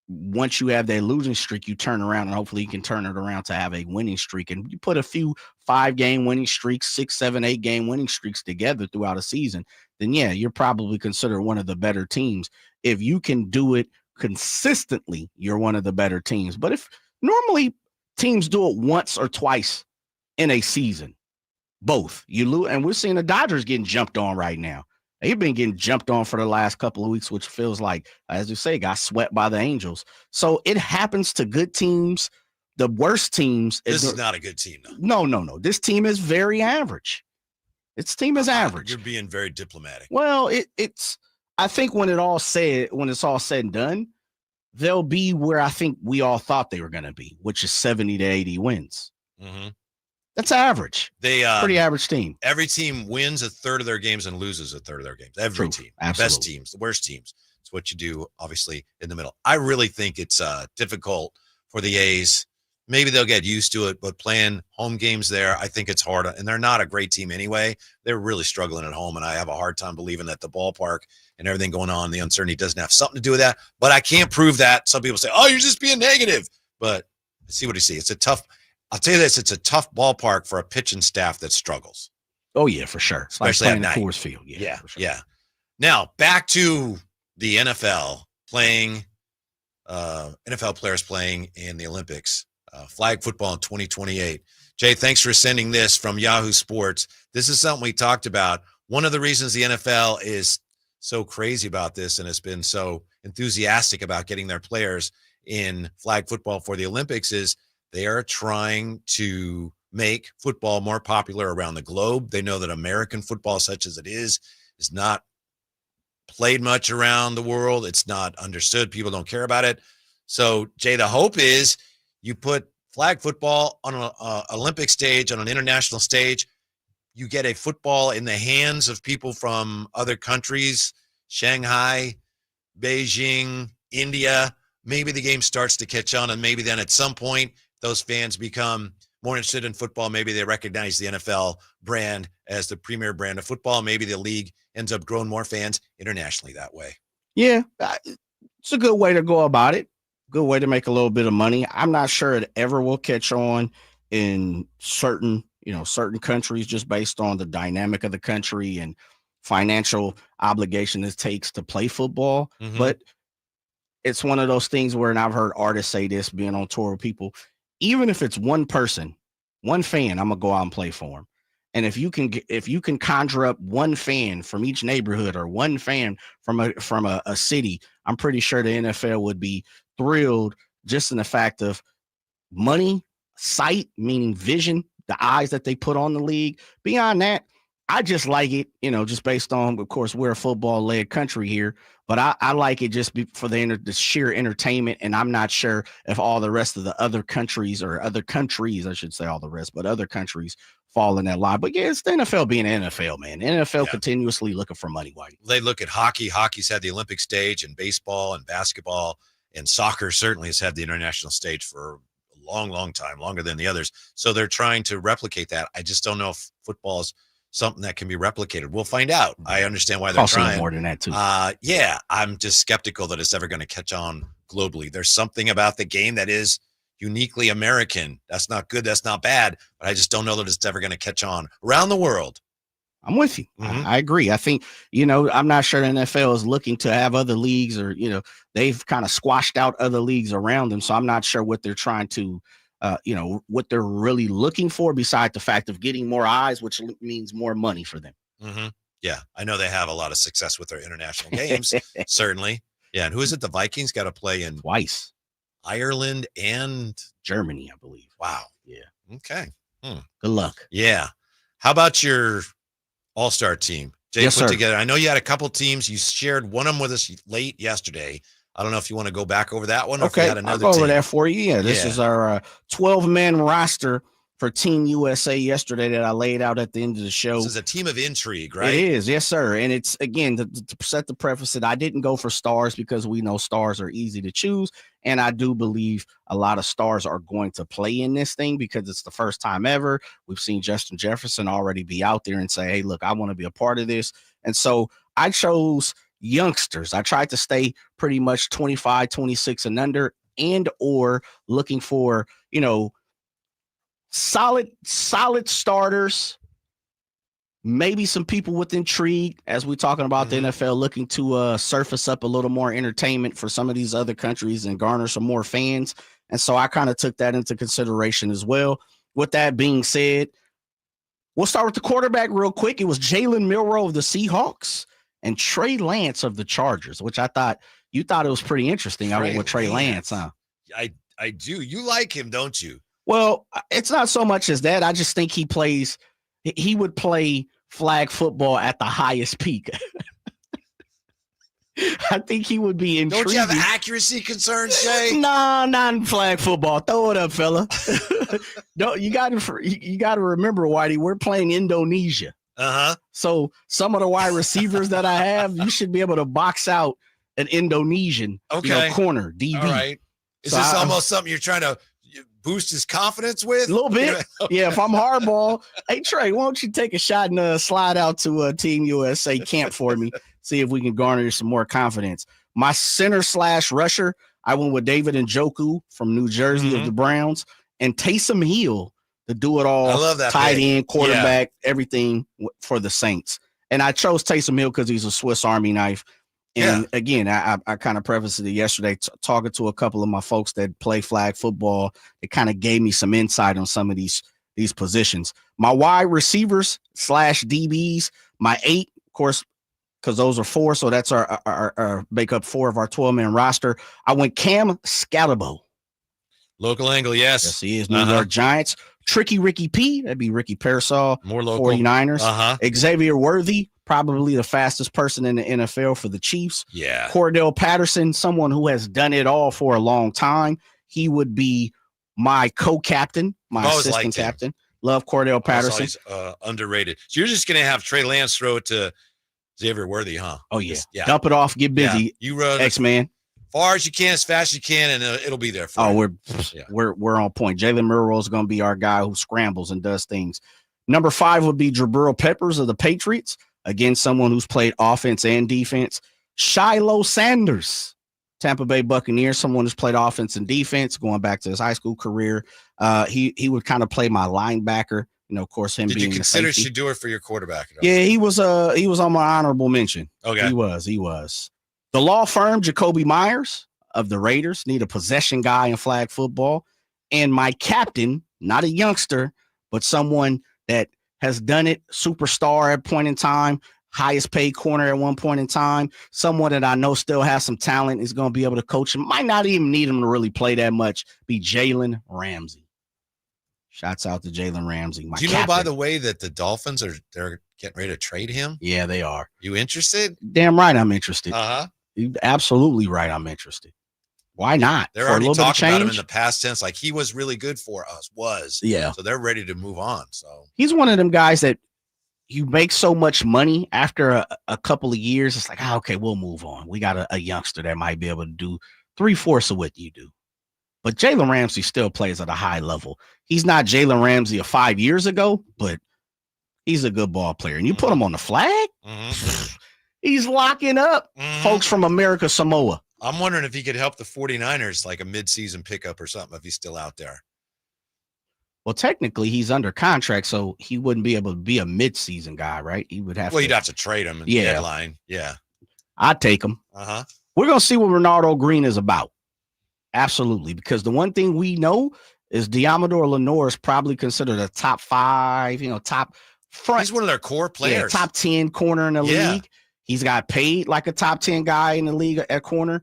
once you have that losing streak, you turn around and hopefully you can turn it around to have a winning streak. And you put a few 5-game winning streaks, 6, 7, 8-game winning streaks together throughout a season, then yeah, you're probably considered one of the better teams. If you can do it consistently, you're one of the better teams. But if normally teams do it once or twice in a season, both you lose, and we're seeing the Dodgers getting jumped on right now. They've been getting jumped on for the last couple of weeks, which feels like, as you say, got swept by the Angels. So it happens to good teams. The worst teams. This is not a good team, though. No. This team is very average. Its team is average. You're being very diplomatic. Well, it's. I think when it's all said and done, they'll be where I think we all thought they were going to be, which is 70 to 80 wins. That's average. Pretty average team. Every team wins a third of their games and loses a third of their games. Every team. Absolutely. Best teams, the worst teams. It's what you do, obviously, in the middle. I really think it's difficult for the A's. Maybe they'll get used to it, but playing home games there, I think it's hard. And they're not a great team anyway. They're really struggling at home, and I have a hard time believing that the ballpark and everything going on, the uncertainty doesn't have something to do with that. But I can't prove that. Some people say, oh, you're just being negative. But see what you see. I'll tell you this, it's a tough ballpark for a pitching staff that struggles. Oh, yeah, for sure. Especially like at night. Coors Field. Yeah, for sure. Yeah. Now, back to the NFL playing, NFL players playing in the Olympics. Flag football in 2028. Jay, thanks for sending this from Yahoo Sports. This is something we talked about. One of the reasons the NFL is so crazy about this and has been so enthusiastic about getting their players in flag football for the Olympics is they are trying to make football more popular around the globe. They know that American football, such as it is not played much around the world. It's not understood. People don't care about it. So, Jay, the hope is you put flag football on an Olympic stage, on an international stage. You get a football in the hands of people from other countries, Shanghai, Beijing, India. Maybe the game starts to catch on, and maybe then at some point those fans become more interested in football. Maybe they recognize the NFL brand as the premier brand of football. Maybe the league ends up growing more fans internationally that way. Yeah, it's a good way to go about it. Good way to make a little bit of money. I'm not sure it ever will catch on in certain countries just based on the dynamic of the country and financial obligation it takes to play football. Mhm. But it's one of those things where, and I've heard artists say this being on tour with people, even if it's one person, one fan, I'm gonna go out and play for him. And if you can conjure up one fan from each neighborhood or one fan from a city, I'm pretty sure the NFL would be thrilled just in the fact of money, sight, meaning vision, the eyes that they put on the league. Beyond that, I just like it, just based on, of course, we're a football-led country here, but I like it just for the sheer entertainment, and I'm not sure if all the rest of the other countries, I should say all the rest, but other countries fall in that line. But yeah, it's the NFL being the NFL, man. The NFL continuously looking for money, Whitey. They look at hockey. Hockey's had the Olympic stage, and baseball and basketball and soccer certainly has had the international stage for a long, long time, longer than the others. So they're trying to replicate that. I just don't know if football is something that can be replicated. We'll find out. I understand why they're Also trying. more than that too. Yeah, I'm just skeptical that it's ever going to catch on globally. There's something about the game that is uniquely American. That's not good. That's not bad. But I just don't know that it's ever going to catch on around the world. I'm with you. I agree. I think, I'm not sure the NFL is looking to have other leagues or, they've kind of squashed out other leagues around them. So I'm not sure what they're trying to, what they're really looking for besides the fact of getting more eyes, which means more money for them. Mm-hmm. Yeah. I know they have a lot of success with their international games. Certainly. Yeah. And who is it? The Vikings got to play in twice. Ireland and Germany, I believe. Wow. Yeah. Okay. Good luck. Yeah. How about your all-star team? Jay Yes, put sir. together. I know you had a couple teams. You shared one of them with us late yesterday. I don't know if you want to go back over that one. Or if you Okay, had I'll another go over team. that for you. Yeah, this is our 12-man roster for Team USA yesterday that I laid out at the end of the show. This is a team of intrigue, right? It is, yes, sir. And it's, again, to set the preface that I didn't go for stars because we know stars are easy to choose. And I do believe a lot of stars are going to play in this thing because it's the first time ever. We've seen Justin Jefferson already be out there and say, hey, look, I want to be a part of this. And so I chose youngsters. I tried to stay pretty much 25, 26 and under, and or looking for, solid starters, maybe some people with intrigue as we're talking about the NFL looking to surface up a little more entertainment for some of these other countries and garner some more fans. And so I kind of took that into consideration as well. With that being said, we'll start with the quarterback real quick. It was Jalen Milroe of the Seahawks and Trey Lance of the Chargers, which you thought it was pretty interesting. I went with Trey Lance, huh? I do. You like him, don't you? Well, it's not so much as that. I just think he would play flag football at the highest peak. I think he would be intriguing. Don't you have accuracy concerns, Jay? No, not in flag football. Throw it up, fella. No, you got to remember, Whitey, we're playing Indonesia. Uh-huh. So some of the wide receivers that I have, you should be able to box out an Indonesian corner, DB. All right. Is So this almost something you're trying to boost his confidence with? A little bit. Yeah, if I'm hardball, hey, Trey, why don't you take a shot and slide out to Team USA camp for me? See if we can garner some more confidence. My center/rusher, I went with David Njoku from New Jersey of the Browns, and Taysom Hill to do it all. I love that tight pick. end, quarterback, everything for the Saints. And I chose Taysom Hill because he's a Swiss Army knife. And again, I kind of prefaced it yesterday talking to a couple of my folks that play flag football. It kind of gave me some insight on some of these positions. My wide receivers / DBs, my 8, of course, because those are 4. So that's our make up 4 of our 12-man roster. I went Cam Scalabo. Local angle, yes. Yes, he is. New York Giants. Tricky Ricky P. That'd be Ricky Pearsall. More local. 49ers. Uh-huh. Xavier Worthy, probably the fastest person in the NFL for the Chiefs. Yeah. Cordell Patterson, someone who has done it all for a long time. He would be my co-captain, my assistant captain. Love Cordell Patterson. He's underrated. So you're just going to have Trey Lance throw it to Xavier Worthy, huh? Oh, yeah. Dump it off. Get busy. Yeah. You run X-Man. far as you can, as fast as you can, and it'll be there for you. We're on point. Jalen Milroe is going to be our guy who scrambles and does things. Number 5 would be Jabril Peppers of the Patriots. Again, someone who's played offense and defense. Shiloh Sanders, Tampa Bay Buccaneers, someone who's played offense and defense, going back to his high school career. He would kind of play my linebacker. Of course, him Did being you consider safety. Shedeur for your quarterback? Yeah, he was on my honorable mention. Okay. He was. The law firm Jacoby Myers of the Raiders need a possession guy in flag football. And my captain, not a youngster, but someone that has done it, superstar at point in time, highest paid corner at one point in time, someone that I know still has some talent, is going to be able to coach him. Might not even need him to really play that much, be Jalen Ramsey. Shouts out to Jalen Ramsey. Do you know, by the way, that the Dolphins they're getting ready to trade him? Yeah, they are. You interested? Damn right I'm interested. Uh-huh. You're absolutely right I'm interested. Why not? They're For a already little bit of talking about him in change? the past tense, like he was really good for us, Yeah. So they're ready to move on. So He's one of them guys that you make so much money after a couple of years. It's like, okay, we'll move on. We got a youngster that might be able to do 3/4 of what you do. But Jalen Ramsey still plays at a high level. He's not Jalen Ramsey of 5 years ago, but he's a good ball player. And you put him on the flag, he's locking up folks from America Samoa. I'm wondering if he could help the 49ers, like a midseason pickup or something, if he's still out there. Well, technically, he's under contract, so he wouldn't be able to be a midseason guy, right? He would have You'd have to trade him in the deadline. Yeah. I'd take him. Uh-huh. We're going to see what Renardo Green is about. Absolutely. Because the one thing we know is Diamador Lenore is probably considered a top 5, top front. He's one of their core players. Yeah, top 10 corner in the league. He's got paid like a top 10 guy in the league at corner.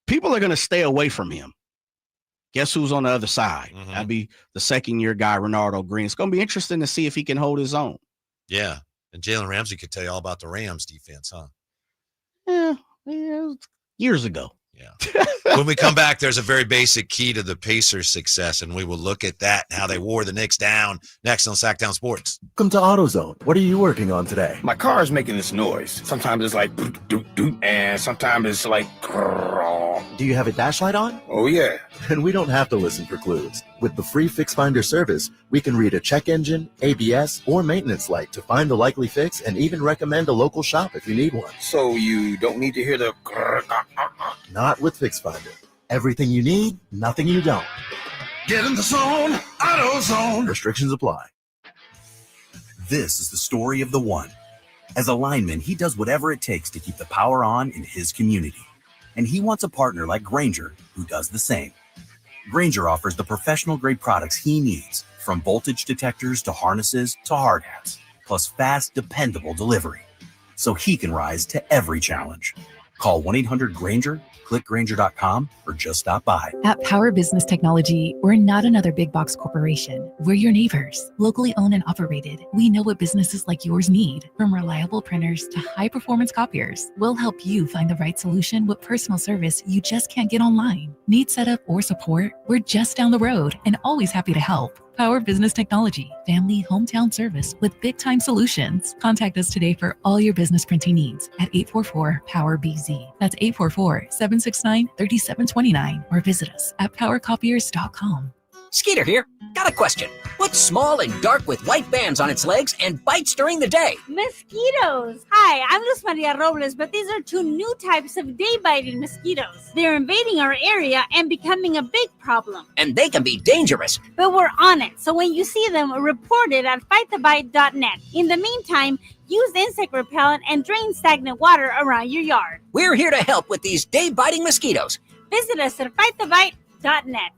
People are going to stay away from him. Guess who's on the other side? That'd be the second-year guy, Renardo Green. It's going to be interesting to see if he can hold his own. Yeah. And Jalen Ramsey could tell you all about the Rams defense, huh? Yeah, years ago. Yeah. When we come back, there's a very basic key to the Pacers' success, and we will look at that, how they wore the Knicks down, next on Sacktown Sports. Welcome to AutoZone. What are you working on today? My car is making this noise. Sometimes it's like doot doot, and sometimes it's like. Do you have a dash light on? Oh yeah. Then we don't have to listen for clues. With the free Fix Finder service, we can read a check engine, ABS, or maintenance light to find the likely fix and even recommend a local shop if you need one. So you don't need to hear the. Not with Fix Finder. Everything you need, nothing you don't. Get in the zone, AutoZone. Restrictions apply. This is the story of the one. As a lineman, he does whatever it takes to keep the power on in his community. And he wants a partner like Grainger who does the same. Grainger offers the professional-grade products he needs, from voltage detectors to harnesses to hard hats, plus fast, dependable delivery, so he can rise to every challenge. Call 1-800-GRAINGER, click Grainger.com, or just stop by. At Power Business Technology, we're not another big box corporation. We're your neighbors, locally owned and operated. We know what businesses like yours need, from reliable printers to high-performance copiers. We'll help you find the right solution with personal service you just can't get online. Need setup or support? We're just down the road and always happy to help. Power Business Technology, family hometown service with big-time solutions. Contact us today for all your business printing needs at 844-POWER-BZ. That's 844-769-3729, or visit us at powercopiers.com. Skeeter here. Got a question. What's small and dark with white bands on its legs and bites during the day? Mosquitoes. Hi, I'm Luz Maria Robles, but these are 2 new types of day-biting mosquitoes. They're invading our area and becoming a big problem. And they can be dangerous. But we're on it, so when you see them, report it at fightthebite.net. In the meantime, use insect repellent and drain stagnant water around your yard. We're here to help with these day-biting mosquitoes. Visit us at fightthebite.net.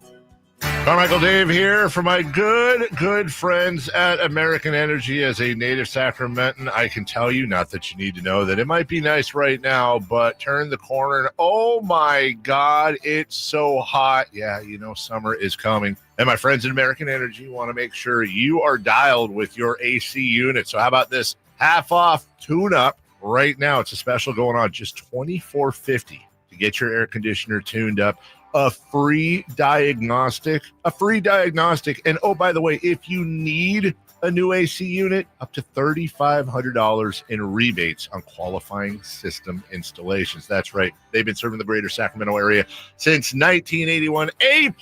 Carmichael Dave here for my good friends at American Energy. As a native Sacramentan, I can tell you, not that you need to know, that it might be nice right now, but turn the corner and oh my God, it's so hot. Yeah, summer is coming. And my friends at American Energy want to make sure you are dialed with your AC unit. So how about this half off tune-up right now? It's a special going on, just $24.50 to get your air conditioner tuned up. A free diagnostic. And oh, by the way, if you need a new AC unit, up to $3,500 in rebates on qualifying system installations. That's right. They've been serving the greater Sacramento area since 1981. A+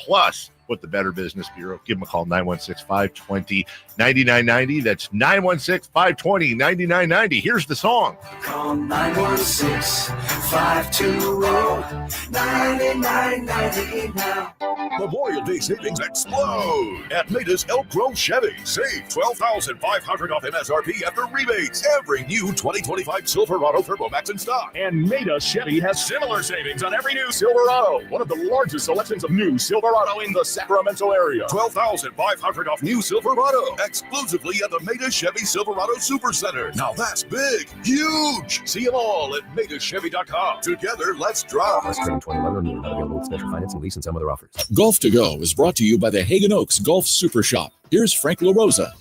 with the Better Business Bureau. Give them a call, 916-520-9990. That's 916-520-9990. Here's the song. Call 916-520-9990 now. Memorial Day savings explode at Maida's Elk Grove Chevy. Save $12,500 off MSRP after rebates. Every new 2025 Silverado Turbo Max in stock. And Maida Chevy has similar savings on every new Silverado. One of the largest selections of new Silverado in the Sacramento area. $12,500 off new Silverado. Exclusively at the Maida Chevy Silverado Supercenter. Now that's big, huge. See them all at MaidaChevy.com. Together, let's drive. Plus turning 21 or new. Not available with special financing, lease, and some other offers. Golf to Go is brought to you by the Hagen Oaks Golf Super Shop. Here's Frank LaRosa.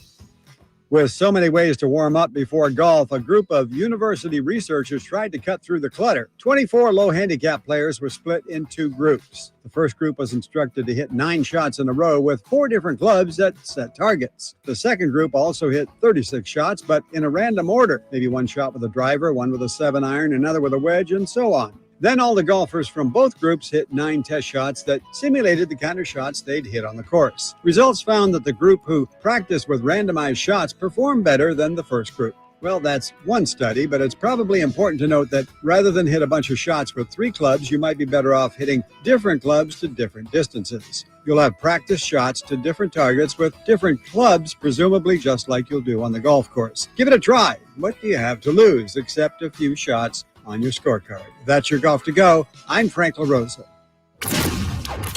With so many ways to warm up before golf, a group of university researchers tried to cut through the clutter. 24 low handicap players were split into groups. The first group was instructed to hit 9 shots in a row with 4 different clubs that set targets. The second group also hit 36 shots, but in a random order. Maybe one shot with a driver, one with a 7-iron, another with a wedge, and so on. Then all the golfers from both groups hit 9 test shots that simulated the kind of shots they'd hit on the course. Results found that the group who practiced with randomized shots performed better than the first group. Well, that's one study, but it's probably important to note that rather than hit a bunch of shots with 3 clubs, you might be better off hitting different clubs to different distances. You'll have practice shots to different targets with different clubs, presumably just like you'll do on the golf course. Give it a try. What do you have to lose except a few shots on your scorecard? That's your Golf to Go. I'm Frank LaRosa.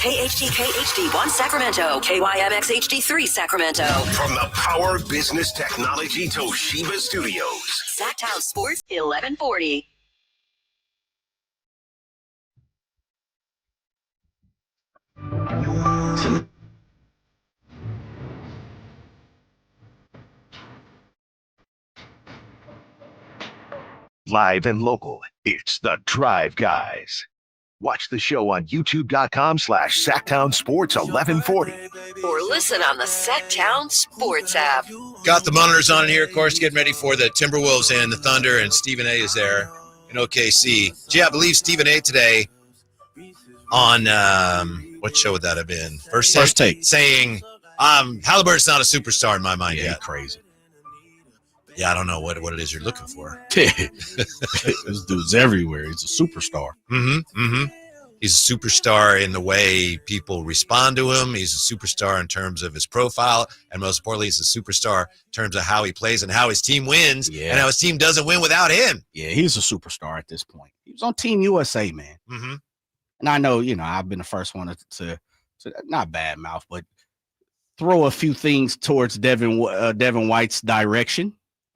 KHD1 Sacramento, KYMX HD3 Sacramento. From the Power Business Technology Toshiba Studios. Sacktown Sports 1140. Live and local, it's the Drive Guys. Watch the show on youtube.com/Sacktown Sports 1140. Or listen on the Sacktown Sports app. Got the monitors on here, of course, getting ready for the Timberwolves and the Thunder, and Stephen A is there in OKC. Gee, I believe Stephen A today on, what show would that have been? First Take. Saying, Haliburton's not a superstar in my mind yet. Crazy. Yeah, I don't know what it is you're looking for. This dude's everywhere. He's a superstar. He's a superstar in the way people respond to him. He's a superstar in terms of his profile. And most importantly, he's a superstar in terms of how he plays and how his team wins and how his team doesn't win without him. Yeah, he's a superstar at this point. He was on Team USA, man. And I know, I've been the first one to not badmouth, but throw a few things towards Devin White's direction.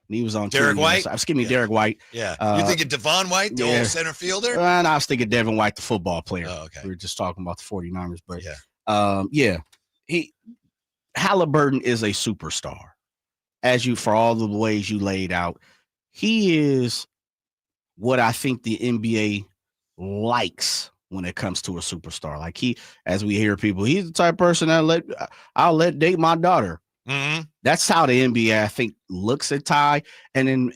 He was on Derek White? Excuse me, Derek White. Yeah. You thinking Devon White, the old center fielder? And I was thinking Devin White, the football player. Oh, okay. We were just talking about the 49ers. But, Haliburton is a superstar. For all the ways you laid out, he is what I think the NBA likes when it comes to a superstar. Like as we hear people, he's the type of person I'll let date my daughter. That's how the NBA, I think, looks at Ty. And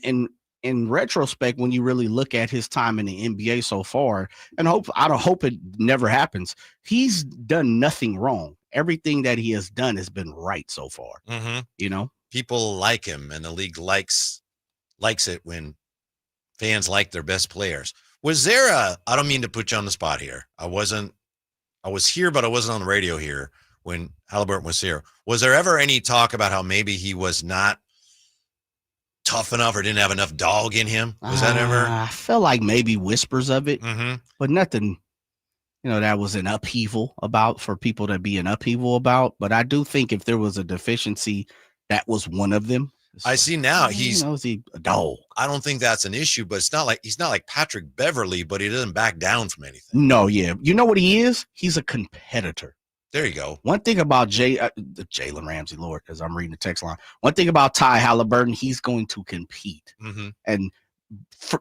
in retrospect, when you really look at his time in the NBA so far, and I don't hope it never happens, he's done nothing wrong. Everything that he has done has been right so far. People like him, and the league likes it when fans like their best players. Was there I don't mean to put you on the spot here. I was here, but I wasn't on the radio here when Haliburton was here. Was there ever any talk about how maybe he was not tough enough or didn't have enough dog in him? Was that ever? I felt like maybe whispers of it, but nothing, that was an upheaval for people to be an upheaval about. But I do think if there was a deficiency, that was one of them. I see now he's a dog. I don't think that's an issue, but he's not like Patrick Beverly, but he doesn't back down from anything. No, yeah. You know what he is? He's a competitor. There you go. One thing about Jalen Ramsey, Lord, because I'm reading the text line. One thing about Ty Haliburton, he's going to compete. And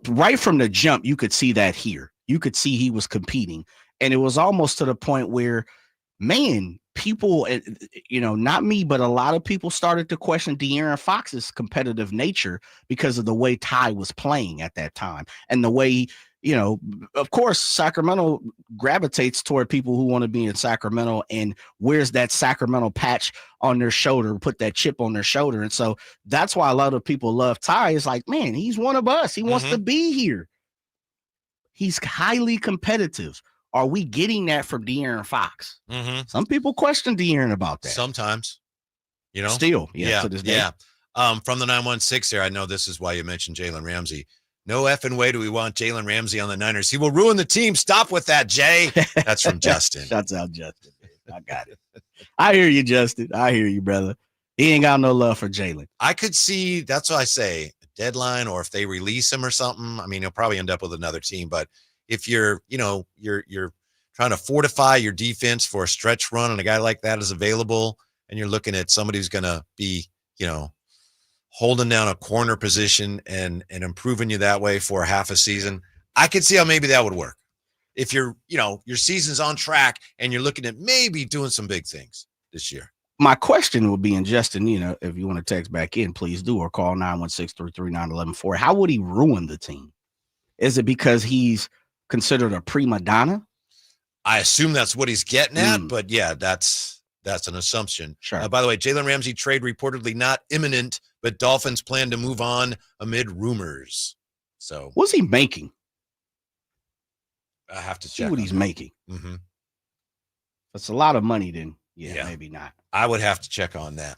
right from the jump, you could see that here. You could see he was competing. And it was almost to the point where man, people, not me, but a lot of people started to question De'Aaron Fox's competitive nature because of the way Ty was playing at that time and the way, of course, Sacramento gravitates toward people who want to be in Sacramento and wears that Sacramento patch on their shoulder, put that chip on their shoulder. And so that's why a lot of people love Ty. It's like, man, he's one of us. He wants to be here. He's highly competitive. Are we getting that from De'Aaron Fox? Mm-hmm. Some people question De'Aaron about that. Sometimes, Still, to this day. Yeah. From the 916 there, I know this is why you mentioned Jalen Ramsey. No effing way do we want Jalen Ramsey on the Niners. He will ruin the team. Stop with that, Jay. That's from Justin. Shouts out, Justin. I got it. I hear you, Justin. I hear you, brother. He ain't got no love for Jalen. I could see, that's what I say, a deadline, or if they release him or something. I mean, he'll probably end up with another team, but if you're trying to fortify your defense for a stretch run and a guy like that is available, and you're looking at somebody who's going to be, holding down a corner position and improving you that way for half a season, I could see how maybe that would work. If your season's on track and you're looking at maybe doing some big things this year. My question would be, and Justin, if you want to text back in, please do, or call 916-339-1140. How would he ruin the team? Is it because he's considered a prima donna? I assume that's what he's getting at, but yeah, that's an assumption. Sure. By the way, Jalen Ramsey trade reportedly not imminent, but Dolphins plan to move on amid rumors. So what's he making? I have to see check what he's making. Mm-hmm. That's a lot of money. Then maybe not. I would have to check on that.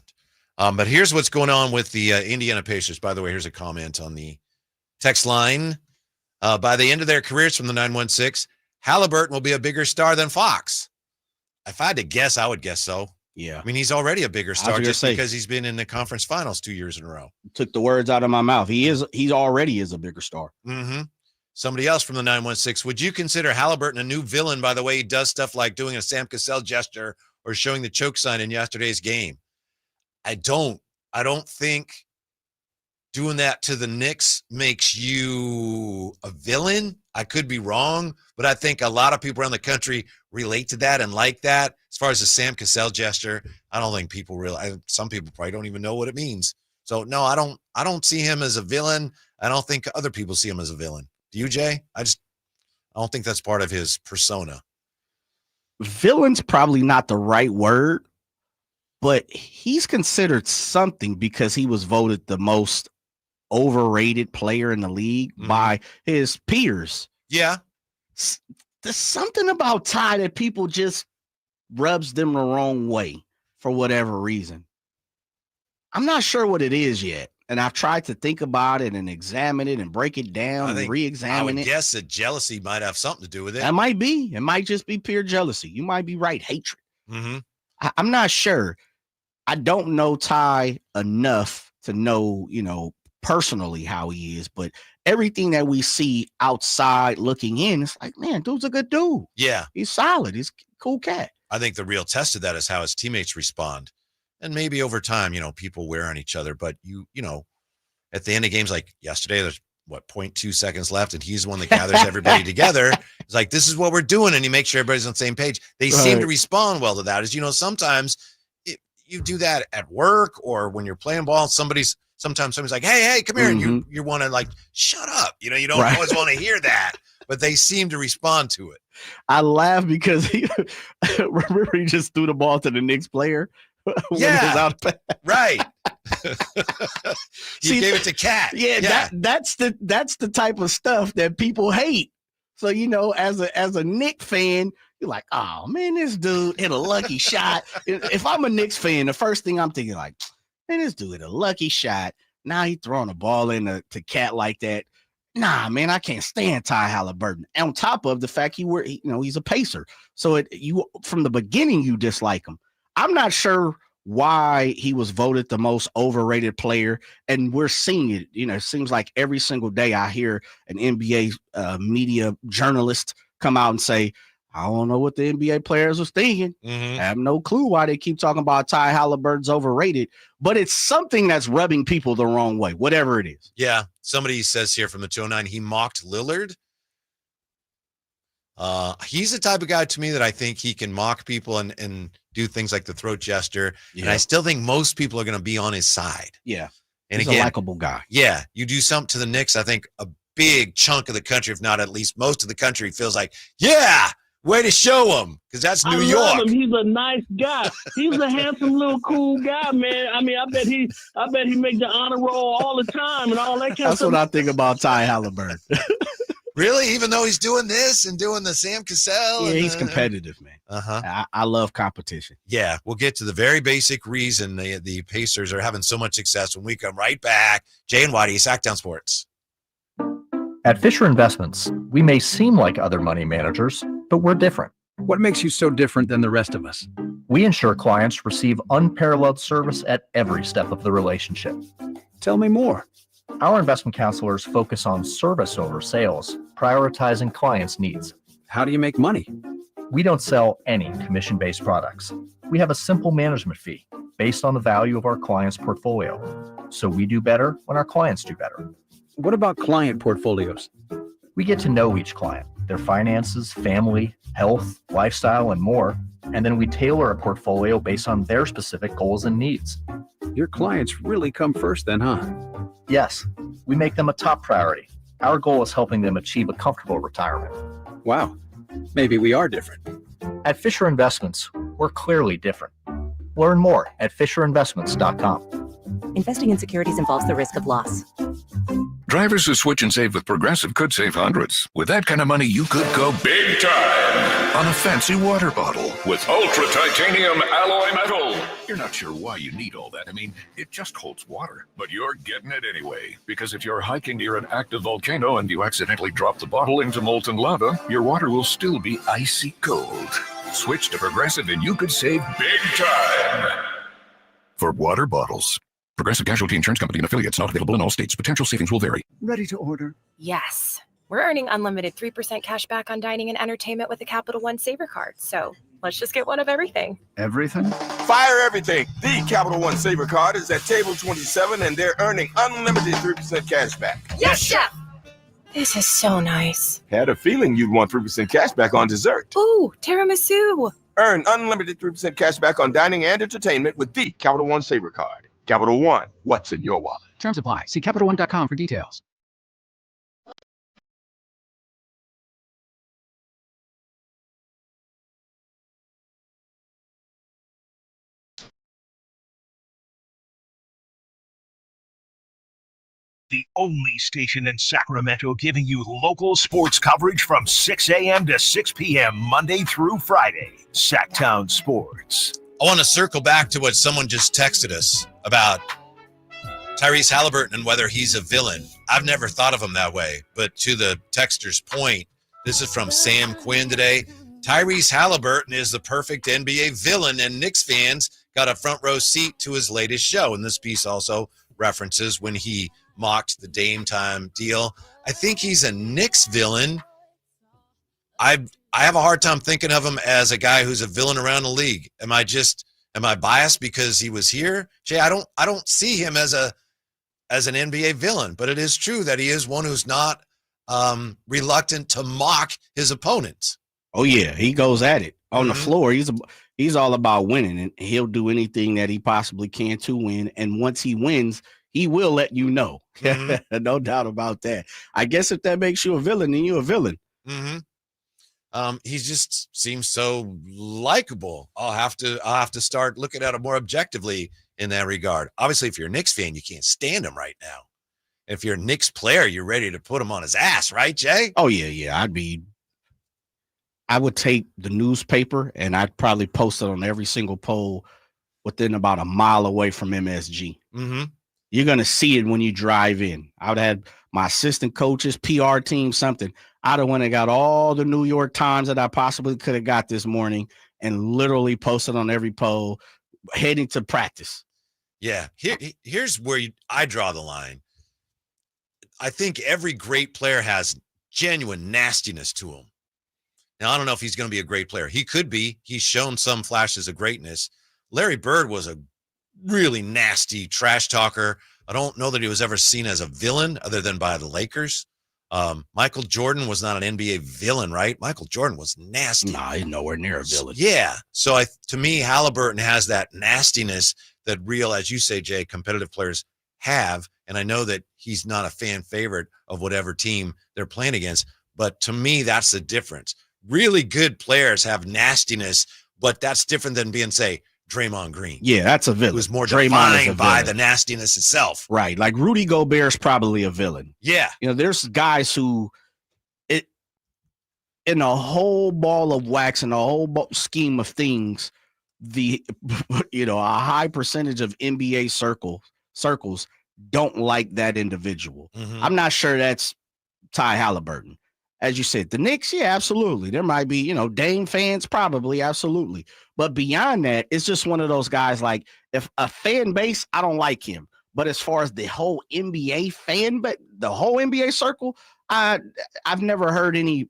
But here's what's going on with the Indiana Pacers. By the way, here's a comment on the text line. By the end of their careers, from the 916, Haliburton will be a bigger star than Fox. If I had to guess, I would guess so. Yeah. I mean, he's already a bigger star just because he's been in the conference finals 2 years in a row. Took the words out of my mouth. He already is a bigger star. Mm-hmm. Somebody else from the 916. Would you consider Haliburton a new villain by the way he does stuff like doing a Sam Cassell gesture or showing the choke sign in yesterday's game? I don't think doing that to the Knicks makes you a villain. I could be wrong, but I think a lot of people around the country relate to that and like that. As far as the Sam Cassell gesture, I don't think people realize. Some people probably don't even know what it means. So no, I don't see him as a villain. I don't think other people see him as a villain. Do you, Jay? I don't think that's part of his persona. Villain's probably not the right word, but he's considered something because he was voted the most overrated player in the league by his peers. Yeah. There's something about Ty that people just rubs them the wrong way for whatever reason. I'm not sure what it is yet. And I've tried to think about it and examine it and break it down and re-examine it. I would guess that jealousy might have something to do with it. That might be. It might just be pure jealousy. You might be right. Hatred. Mm-hmm. I'm not sure. I don't know Ty enough to know, personally how he is, but everything that we see outside looking in, it's like, man, dude's a good dude. Yeah. He's solid. He's a cool cat. I think the real test of that is how his teammates respond. And maybe over time, people wear on each other, but at the end of games like yesterday, there's 0.2 seconds left, and he's the one that gathers everybody together. It's like, this is what we're doing. And he makes sure everybody's on the same page. They seem to respond well to that. As sometimes you do that at work or when you're playing ball, sometimes somebody's like, hey, come here. Mm-hmm. And you want to like, shut up. You don't always want to hear that, but they seem to respond to it. I laugh because remember he just threw the ball to the Knicks player. Yeah, right. He gave it to Cat. Yeah. That's the type of stuff that people hate. So, as a Knicks fan, you're like, oh man, this dude hit a lucky shot. If I'm a Knicks fan, the first thing I'm thinking like, man, this dude hit a lucky shot. Now he throwing a ball to Cat like that. Nah, man, I can't stand Ty Haliburton. And on top of the fact he's a Pacer. So from the beginning, you dislike him. I'm not sure why he was voted the most overrated player, and we're seeing it. It seems like every single day I hear an NBA media journalist come out and say, I don't know what the NBA players was thinking. Mm-hmm. I have no clue why they keep talking about Ty Haliburton's overrated, but it's something that's rubbing people the wrong way, whatever it is. Yeah. Somebody says here from the 209, he mocked Lillard. He's the type of guy to me that I think he can mock people and do things like the throat gesture. Yeah. And I still think most people are going to be on his side. Yeah. And he's again, a likable guy. Yeah. You do something to the Knicks, I think a big chunk of the country, if not at least most of the country, feels like, yeah, way to show him, because that's New York. Love him. He's a nice guy. He's a handsome little cool guy, man. I mean, I bet he makes the honor roll all the time and all that kind of stuff. That's what I think about Ty Haliburton. Really? Even though he's doing this and doing the Sam Cassell? Yeah, he's competitive, man. I love competition. Yeah, we'll get to the very basic reason the Pacers are having so much success when we come right back. Jay and Whitey, Sacktown Sports. At Fisher Investments, we may seem like other money managers, but we're different. What makes you so different than the rest of us? We ensure clients receive unparalleled service at every step of the relationship. Tell me more. Our investment counselors focus on service over sales, prioritizing clients' needs. How do you make money? We don't sell any commission-based products. We have a simple management fee based on the value of our clients' portfolio. So we do better when our clients do better. What about client portfolios? We get to know each client, their finances, family, health, lifestyle, and more, and then we tailor a portfolio based on their specific goals and needs. Your clients really come first then, huh? Yes, we make them a top priority. Our goal is helping them achieve a comfortable retirement. Wow, maybe we are different. At Fisher Investments, we're clearly different. Learn more at FisherInvestments.com. Investing in securities involves the risk of loss. Drivers who switch and save with Progressive could save hundreds. With that kind of money, you could go big time on a fancy water bottle with ultra titanium alloy metal. You're not sure why you need all that. I mean, it just holds water, but you're getting it anyway. Because if you're hiking near an active volcano and you accidentally drop the bottle into molten lava, your water will still be icy cold. Switch to Progressive and you could save big time. For water bottles. Progressive Casualty Insurance Company and affiliates, not available in all states. Potential savings will vary. Ready to order? Yes. We're earning unlimited 3% cash back on dining and entertainment with the Capital One Saver Card. So let's just get one of everything. Everything? Fire everything. The Capital One Saver Card is at table 27 and they're earning unlimited 3% cash back. Yes, Chef! This is so nice. Had a feeling you'd want 3% cash back on dessert. Ooh, tiramisu. Earn unlimited 3% cash back on dining and entertainment with the Capital One Saver Card. Capital One, what's in your wallet? Terms apply. See CapitalOne.com for details. The only station in Sacramento giving you local sports coverage from 6 a.m. to 6 p.m. Monday through Friday. Sacktown Sports. I want to circle back to what someone just texted us about Tyrese Haliburton and whether he's a villain. I've never thought of him that way, but to the texter's point, this is from Sam Quinn today. Tyrese Haliburton is the perfect NBA villain, and Knicks fans got a front row seat to his latest show. And this piece also references when he mocked the Dame Time deal. I think he's a Knicks villain. I have a hard time thinking of him as a guy who's a villain around the league. Am I biased because he was here? Jay, I don't see him as an NBA villain, but it is true that he is one who's not reluctant to mock his opponents. Oh yeah, he goes at it on the floor. He's all about winning, and he'll do anything that he possibly can to win. And once he wins, he will let you know. No doubt about that. I guess if that makes you a villain, then you're a villain. He just seems so likable. I'll have to start looking at him more objectively in that regard. Obviously, if you're a Knicks fan, you can't stand him right now. If you're a Knicks player, you're ready to put him on his ass, right, Jay? Oh yeah. I would take the newspaper and I'd probably post it on every single pole within about a mile away from MSG. You're going to see it when you drive in. I would have my assistant coaches, PR team, something. I'd have went and got all the New York Times that I possibly could have got this morning and literally posted on every pole heading to practice. Yeah. Here's where I draw the line. I think every great player has genuine nastiness to him. Now, I don't know if he's going to be a great player. He could be. He's shown some flashes of greatness. Larry Bird was a really nasty trash talker. I don't know that he was ever seen as a villain other than by the Lakers. Michael Jordan was not an NBA villain, right? Michael Jordan was nasty. Nah, he's nowhere near a villain. Yeah. So to me, Haliburton has that nastiness that real, as you say, Jay, competitive players have. And I know that he's not a fan favorite of whatever team they're playing against. But to me, that's the difference. Really good players have nastiness, but that's different than being, say, Draymond Green. Yeah, that's a villain. Who's more Draymond defined by the nastiness itself. Right. Like Rudy Gobert's probably a villain. Yeah. There's guys who in a whole ball of wax and a whole scheme of things, a high percentage of NBA circles don't like that individual. Mm-hmm. I'm not sure that's Ty Haliburton. As you said, the Knicks, yeah, absolutely. There might be, Dame fans, probably, absolutely. But beyond that, it's just one of those guys like, if a fan base, I don't like him. But as far as the whole NBA the whole NBA circle, I've never heard any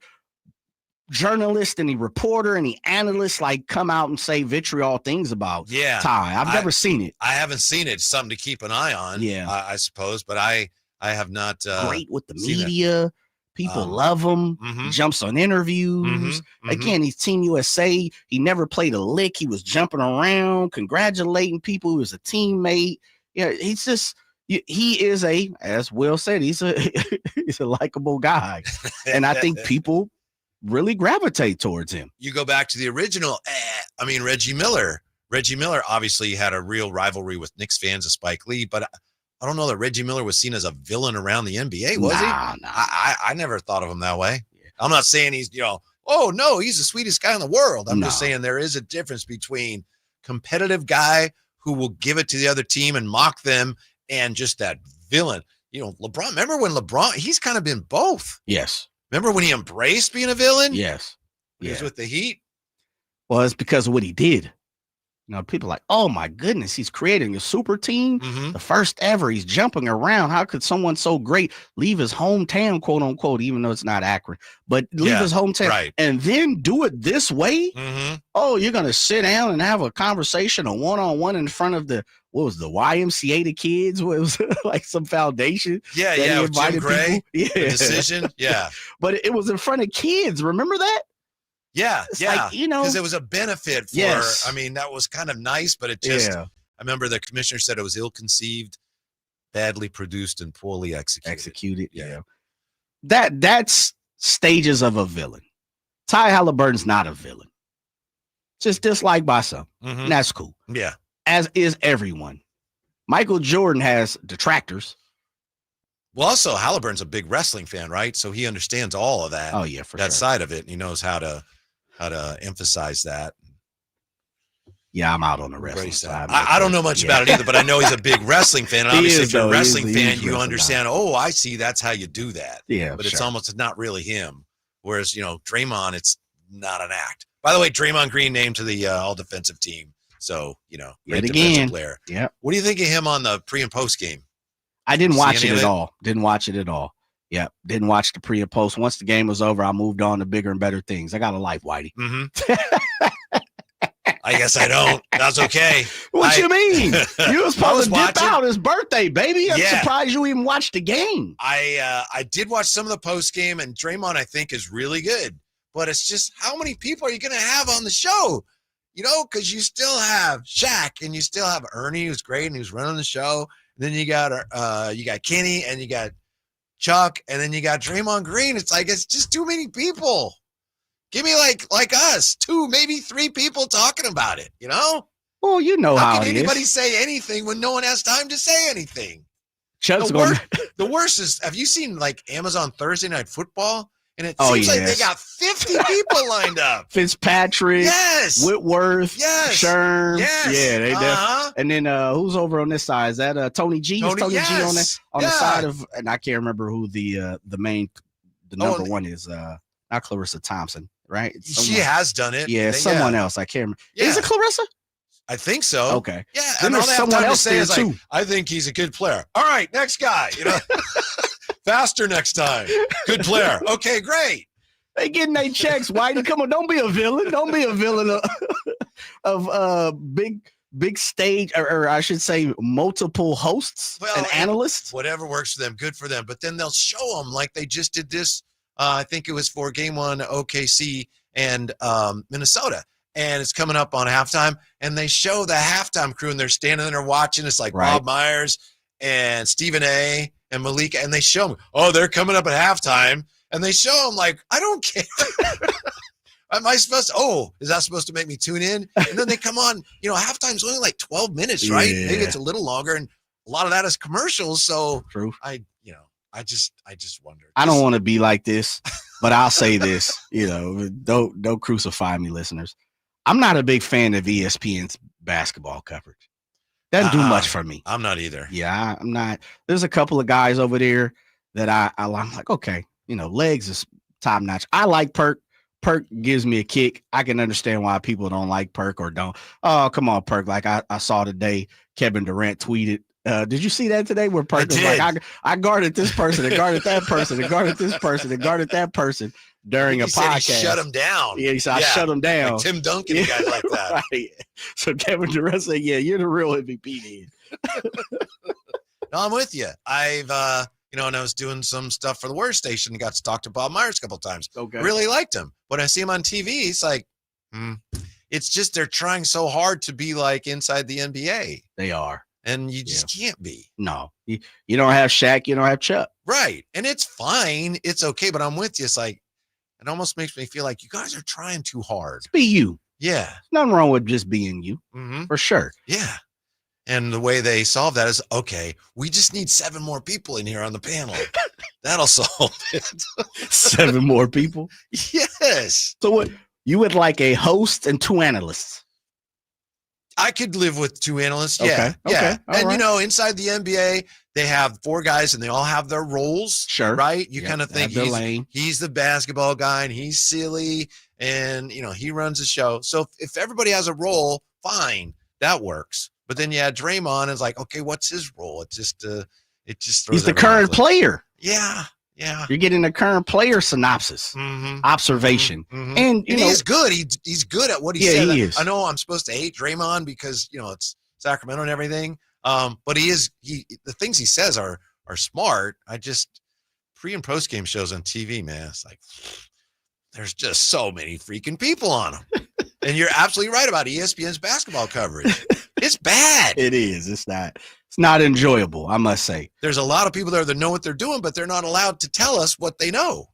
journalist, any reporter, any analyst come out and say vitriol things about Ty. I've never seen it. I haven't seen it. It's something to keep an eye on, I suppose. But I have not. Great with the media. People love him. Mm-hmm. He jumps on interviews. Mm-hmm. Again, he's Team USA. He never played a lick. He was jumping around, congratulating people. He was a teammate. Yeah, he's just, he is as Will said, he's a likable guy. And I think people really gravitate towards him. You go back to the original, Reggie Miller. Reggie Miller obviously had a real rivalry with Knicks fans of Spike Lee, but I don't know that Reggie Miller was seen as a villain around the NBA, was he? Nah. I never thought of him that way. Yeah. I'm not saying he's, oh, no, he's the sweetest guy in the world. I'm just saying there is a difference between competitive guy who will give it to the other team and mock them and just that villain. LeBron, remember when he's kind of been both. Yes. Remember when he embraced being a villain? Yes. He was with the Heat. Well, it's because of what he did. People are like, oh my goodness, he's creating a super team. Mm-hmm. The first ever. He's jumping around. How could someone so great leave his hometown, quote unquote, even though it's not Akron, but leave his hometown and then do it this way? Mm-hmm. Oh, you're going to sit down and have a conversation, a one-on-one in front of the YMCA, the kids? What was like some foundation? Yeah. With Jim Gray. Yeah. The decision. Yeah. But it was in front of kids. Remember that? Yeah, it's because it was a benefit for, that was kind of nice, but it just, I remember the commissioner said it was ill-conceived, badly produced, and poorly executed. Yeah. That's stages of a villain. Ty Haliburton's not a villain. Just disliked by some. Mm-hmm. And that's cool. Yeah. As is everyone. Michael Jordan has detractors. Well, also, Haliburton's a big wrestling fan, right? So he understands all of that. Oh, yeah, for that sure. side of it. And he knows how to emphasize that. Yeah, I'm out on the wrestling side. I don't know much about it either, but I know he's a big wrestling fan. And obviously, if you're a wrestling fan, you understand, I see, that's how you do that. Yeah. But it's not really him. Whereas, Draymond, it's not an act. By the way, Draymond Green named to the all defensive team. So, great defensive player. Yeah. What do you think of him on the pre and post game? I didn't watch it at all. Didn't watch it at all. Yeah, didn't watch the pre and post. Once the game was over, I moved on to bigger and better things. I got a life, Whitey. Mm-hmm. I guess I don't. That's okay. What you mean? You was supposed to dip out his birthday, baby. I'm surprised you even watched the game. I did watch some of the post game, and Draymond, I think, is really good. But it's just, how many people are you going to have on the show? Because you still have Shaq, and you still have Ernie, who's great, and who's running the show. And then you got Kenny, and you got Chuck, and then you got Draymond Green. It's like, it's just too many people. Give me like us, 2, maybe 3 people talking about it, Well, how can anybody say anything when no one has time to say anything? The worst is, have you seen Amazon Thursday Night Football? And it seems like they got 50 people lined up. Fitzpatrick, yes, Whitworth, yes, Sherm, yes, yeah, they and then who's over on this side? Is that Tony G? Is Tony G on the side of? And I can't remember who the number one is. Not Clarissa Thompson, right? She has done it. Yeah, someone else. I can't remember. Yeah. Is it Clarissa? I think so. Okay. Yeah, and all they have time to say is too. I think he's a good player. All right, next guy. Faster next time. Good player. Okay, great. They getting their checks, Whitey. Come on, don't be a villain. Don't be a villain of big big stage, or I should say multiple hosts and analysts. Whatever works for them, good for them. But then they'll show them like they just did this. I think it was for Game 1, OKC and Minnesota. And it's coming up on halftime. And they show the halftime crew, and they're standing there watching. It's like Bob Myers and Stephen A. and Malika. And they show them, they're coming up at halftime. And they show them like, I don't care. Am I supposed to, is that supposed to make me tune in? And then they come on, halftime's only like 12 minutes, right? Yeah. Maybe it's a little longer. And a lot of that is commercials. So True. I just wonder. I don't want to be like this, but I'll say this, don't crucify me, listeners. I'm not a big fan of ESPN's basketball coverage. Doesn't do much for me. I'm not either. Yeah, I'm not. There's a couple of guys over there that I'm like, okay, legs is top notch. I like Perk. Perk gives me a kick. I can understand why people don't like Perk or don't. Oh, come on, Perk. Like I saw today, Kevin Durant tweeted. Did you see that today where Perk was like, I guarded this person and guarded that person and guarded this person and guarded that person during a podcast. He shut him down. Yeah, he said, I shut him down. Like Tim Duncan and guys like that. Right. So Kevin Durant said, yeah, you're the real MVP then. No, I'm with you. I've, and I was doing some stuff for the Warrior Station and got to talk to Bob Myers a couple of times. Okay. Really liked him. When I see him on TV, it's like, it's just they're trying so hard to be like inside the NBA. They are. And you just can't be. No. You don't have Shaq, you don't have Chuck. Right. And it's fine. It's okay. But I'm with you. It's like, it almost makes me feel like you guys are trying too hard. Be you. Yeah. Nothing wrong with just being you. For sure. Yeah. And the way they solve that is, okay, we just need 7 more people in here on the panel. That'll solve it. 7 more people? Yes. So what? You would like a host and 2 analysts? I could live with 2 analysts. Okay. Yeah. Okay. Yeah. All And, right. inside the NBA, they have 4 guys and they all have their roles. Sure. Right? You kind of think he's he's the basketball guy and he's silly and, he runs the show. So if everybody has a role, fine, that works. But then you add Draymond, and it's like, okay, what's his role? It just throws he's the current player. Yeah. Yeah. You're getting a current player synopsis, observation. And, he's good. He's good at what he said. He is. I know I'm supposed to hate Draymond because, it's Sacramento and everything. But the things he says are smart. I just pre and post game shows on TV, man. It's like, there's just so many freaking people on them. And you're absolutely right about ESPN's basketball coverage. It's bad. It is. It's not enjoyable, I must say. There's a lot of people there that know what they're doing, but they're not allowed to tell us what they know.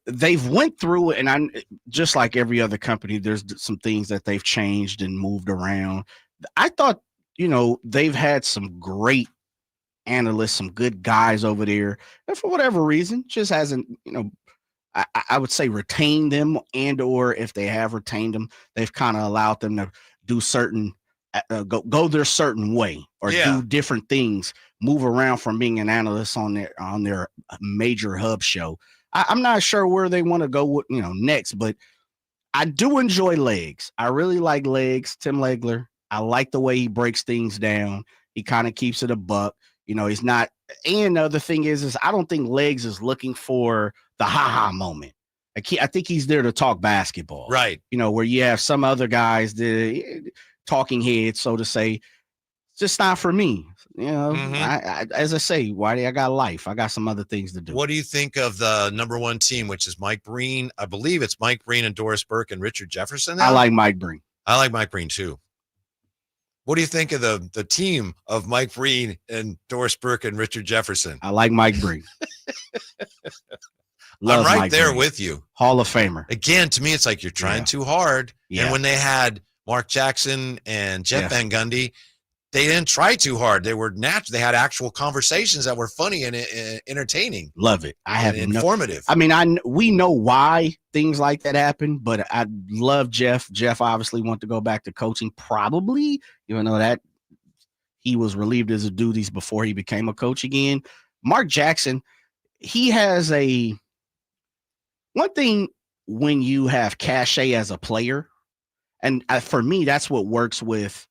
They've went through it, and just like every other company, there's some things that they've changed and moved around. I thought, they've had some great analysts, some good guys over there, and for whatever reason, just hasn't, I would say retain them, and or if they have retained them, they've kind of allowed them to do certain go their certain way or do different things, move around from being an analyst on their major hub show. I'm not sure where they want to go with, next, but I do enjoy Legs. I really like Legs, Tim Legler. I like the way he breaks things down. He kind of keeps it a buck. He's not. And the other thing is I don't think Legs is looking for the ha-ha moment. I think he's there to talk basketball. Right. Where you have some other guys, the talking heads, so to say. It's just not for me. As I say, Whitey, I got life. I got some other things to do. What do you think of the number 1 team, which is Mike Breen? I believe it's Mike Breen and Doris Burke and Richard Jefferson now? I like Mike Breen. I like Mike Breen too. What do you think of the team of Mike Breen and Doris Burke and Richard Jefferson? I like Mike Breen. I'm right Mike there Breen. with you. Hall of Famer. Again, to me, it's like you're trying too hard. Yeah. And when they had Mark Jackson and Jeff Van Gundy, they didn't try too hard. They were natural. They had actual conversations that were funny and entertaining. Love it. Informative. We know why things like that happen, but I love Jeff. Jeff obviously wanted to go back to coaching, probably, even though that he was relieved of his duties before he became a coach again. Mark Jackson, he has one thing when you have cachet as a player, and for me, that's what works with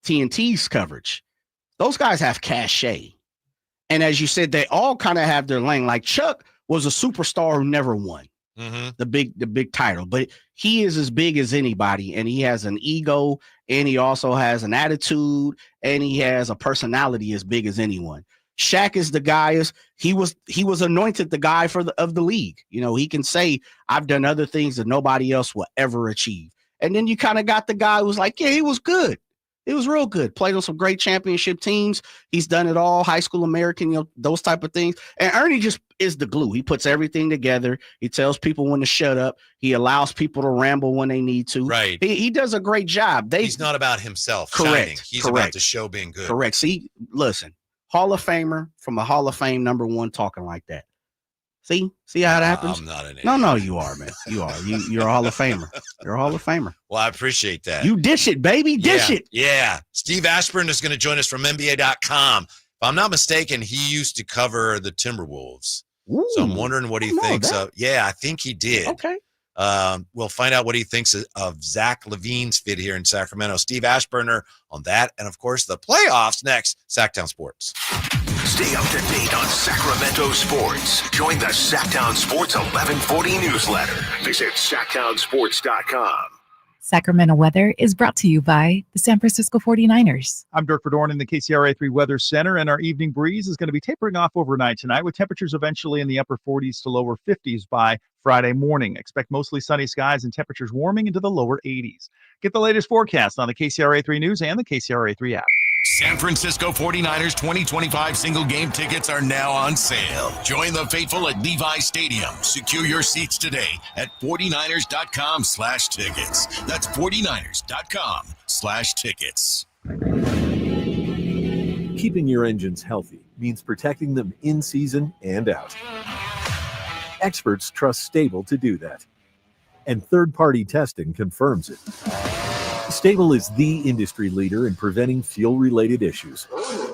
TNT's coverage. Those guys have cachet. And as you said, they all kind of have their lane. Like Chuck was a superstar who never won. the big title, but he is as big as anybody, and he has an ego, and he also has an attitude, and he has a personality as big as anyone. Shaq is the guy. He was anointed the guy of the league. You know, he can say, I've done other things that nobody else will ever achieve. And then you kind of got the guy who's like, yeah, he was good. It was real good. Played on some great championship teams. He's done it all, high school American, you know, those type of things. And Ernie just is the glue. He puts everything together. He tells people when to shut up. He allows people to ramble when they need to. Right. He does a great job. He's not about himself shining. He's about the show being good. Correct. See, listen, Hall of Famer from a Hall of Fame #1 talking like that. See how it happens? I'm not an idiot. No, you are, man. You are. You're a Hall of Famer. You're a Hall of Famer. Well, I appreciate that. You dish it, baby. Dish it. Yeah. Steve Aschburner is going to join us from NBA.com. If I'm not mistaken, he used to cover the Timberwolves. Ooh, so I'm wondering what he thinks of. Yeah, I think he did. Okay. We'll find out what he thinks of Zach LaVine's fit here in Sacramento. Steve Aschburner on that. And, of course, the playoffs next. Sacktown Sports. Stay up to date on Sacramento sports. Join the Sacktown Sports 1140 newsletter. Visit SacktownSports.com. Sacramento weather is brought to you by the San Francisco 49ers. I'm Dirk Verdorn in the KCRA3 Weather Center, and our evening breeze is going to be tapering off overnight tonight with temperatures eventually in the upper 40s to lower 50s by Friday morning. Expect mostly sunny skies and temperatures warming into the lower 80s. Get the latest forecast on the KCRA3 News and the KCRA3 app. San Francisco 49ers 2025 single game tickets are now on sale. Join the faithful at Levi Stadium. Secure your seats today at 49ers.com/tickets. That's 49ers.com/tickets. Keeping your engines healthy means protecting them in season and out. Experts trust Stable to do that. And third-party testing confirms it. Stable is the industry leader in preventing fuel-related issues,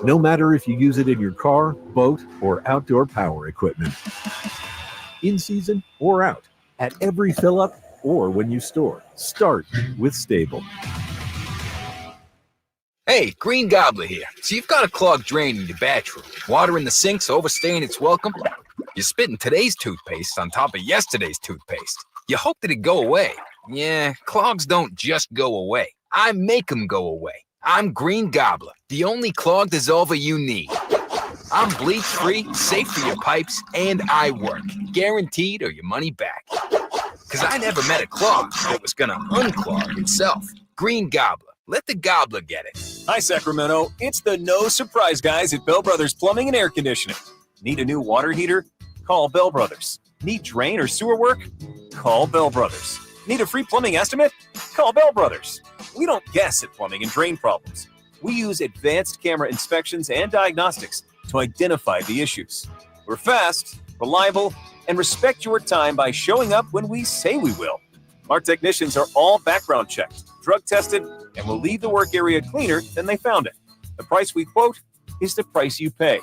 no matter if you use it in your car, boat, or outdoor power equipment. In season or out, at every fill-up or when you store, start with Stable. Hey, Green Gobbler here. So you've got a clogged drain in your bathroom. Water in the sink's overstaying its welcome. You're spitting today's toothpaste on top of yesterday's toothpaste. You hope that it go away. Yeah, clogs don't just go away. I make them go away. I'm Green Gobbler, the only clog dissolver you need. I'm bleach-free, safe for your pipes, and I work. Guaranteed or your money back. Because I never met a clog that was going to unclog itself. Green Gobbler. Let the gobbler get it. Hi, Sacramento. It's the No Surprise guys at Bell Brothers Plumbing and Air Conditioning. Need a new water heater? Call Bell Brothers. Need drain or sewer work? Call Bell Brothers. Need a free plumbing estimate? Call Bell Brothers. We don't guess at plumbing and drain problems. We use advanced camera inspections and diagnostics to identify the issues. We're fast, reliable, and respect your time by showing up when we say we will. Our technicians are all background checked, drug tested, and will leave the work area cleaner than they found it. The price we quote is the price you pay.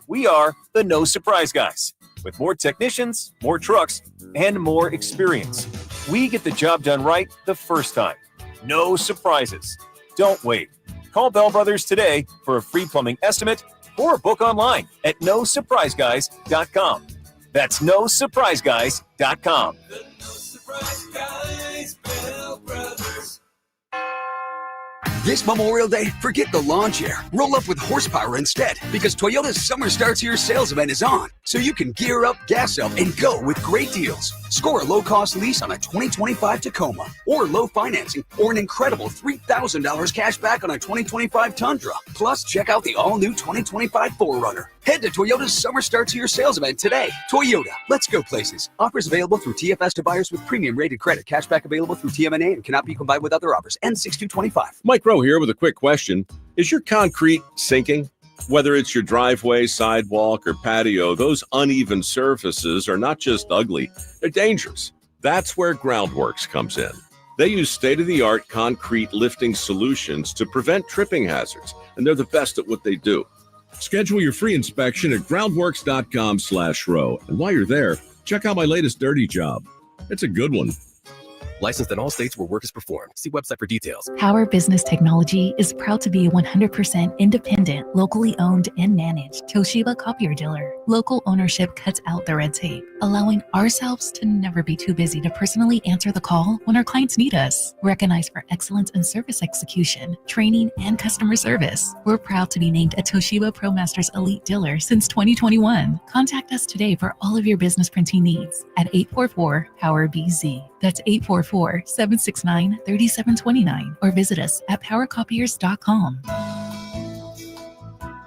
We are the No Surprise guys. With more technicians, more trucks, and more experience. We get the job done right the first time. No surprises. Don't wait. Call Bell Brothers today for a free plumbing estimate or book online at nosurpriseguys.com. That's nosurpriseguys.com. The No Surprise Guys, Bell Brothers. This Memorial Day, forget the lawn chair. Roll up with horsepower instead, because Toyota's Summer Starts Here sales event is on. So you can gear up, gas up, and go with great deals. Score a low-cost lease on a 2025 Tacoma, or low financing, or an incredible $3,000 cash back on a 2025 Tundra. Plus, check out the all-new 2025 4Runner. Head to Toyota's Summer Starts Here sales event today. Toyota, let's go places. Offers available through TFS to buyers with premium-rated credit. Cashback available through TMNA and cannot be combined with other offers. N6225. Mike Rowe here with a quick question. Is your concrete sinking? Whether it's your driveway, sidewalk, or patio, those uneven surfaces are not just ugly, they're dangerous. That's where Groundworks comes in. They use state-of-the-art concrete lifting solutions to prevent tripping hazards, and they're the best at what they do. Schedule your free inspection at groundworks.com/row. And while you're there, check out my latest dirty job. It's a good one. Licensed in all states where work is performed. See website for details. Power Business Technology is proud to be a 100% independent, locally owned and managed Toshiba copier dealer. Local ownership cuts out the red tape, allowing ourselves to never be too busy to personally answer the call when our clients need us. Recognized for excellence in service execution, training, and customer service, we're proud to be named a Toshiba ProMasters Elite dealer since 2021. Contact us today for all of your business printing needs at 844-POWER-BZ. That's 844-769-3729, or visit us at powercopiers.com.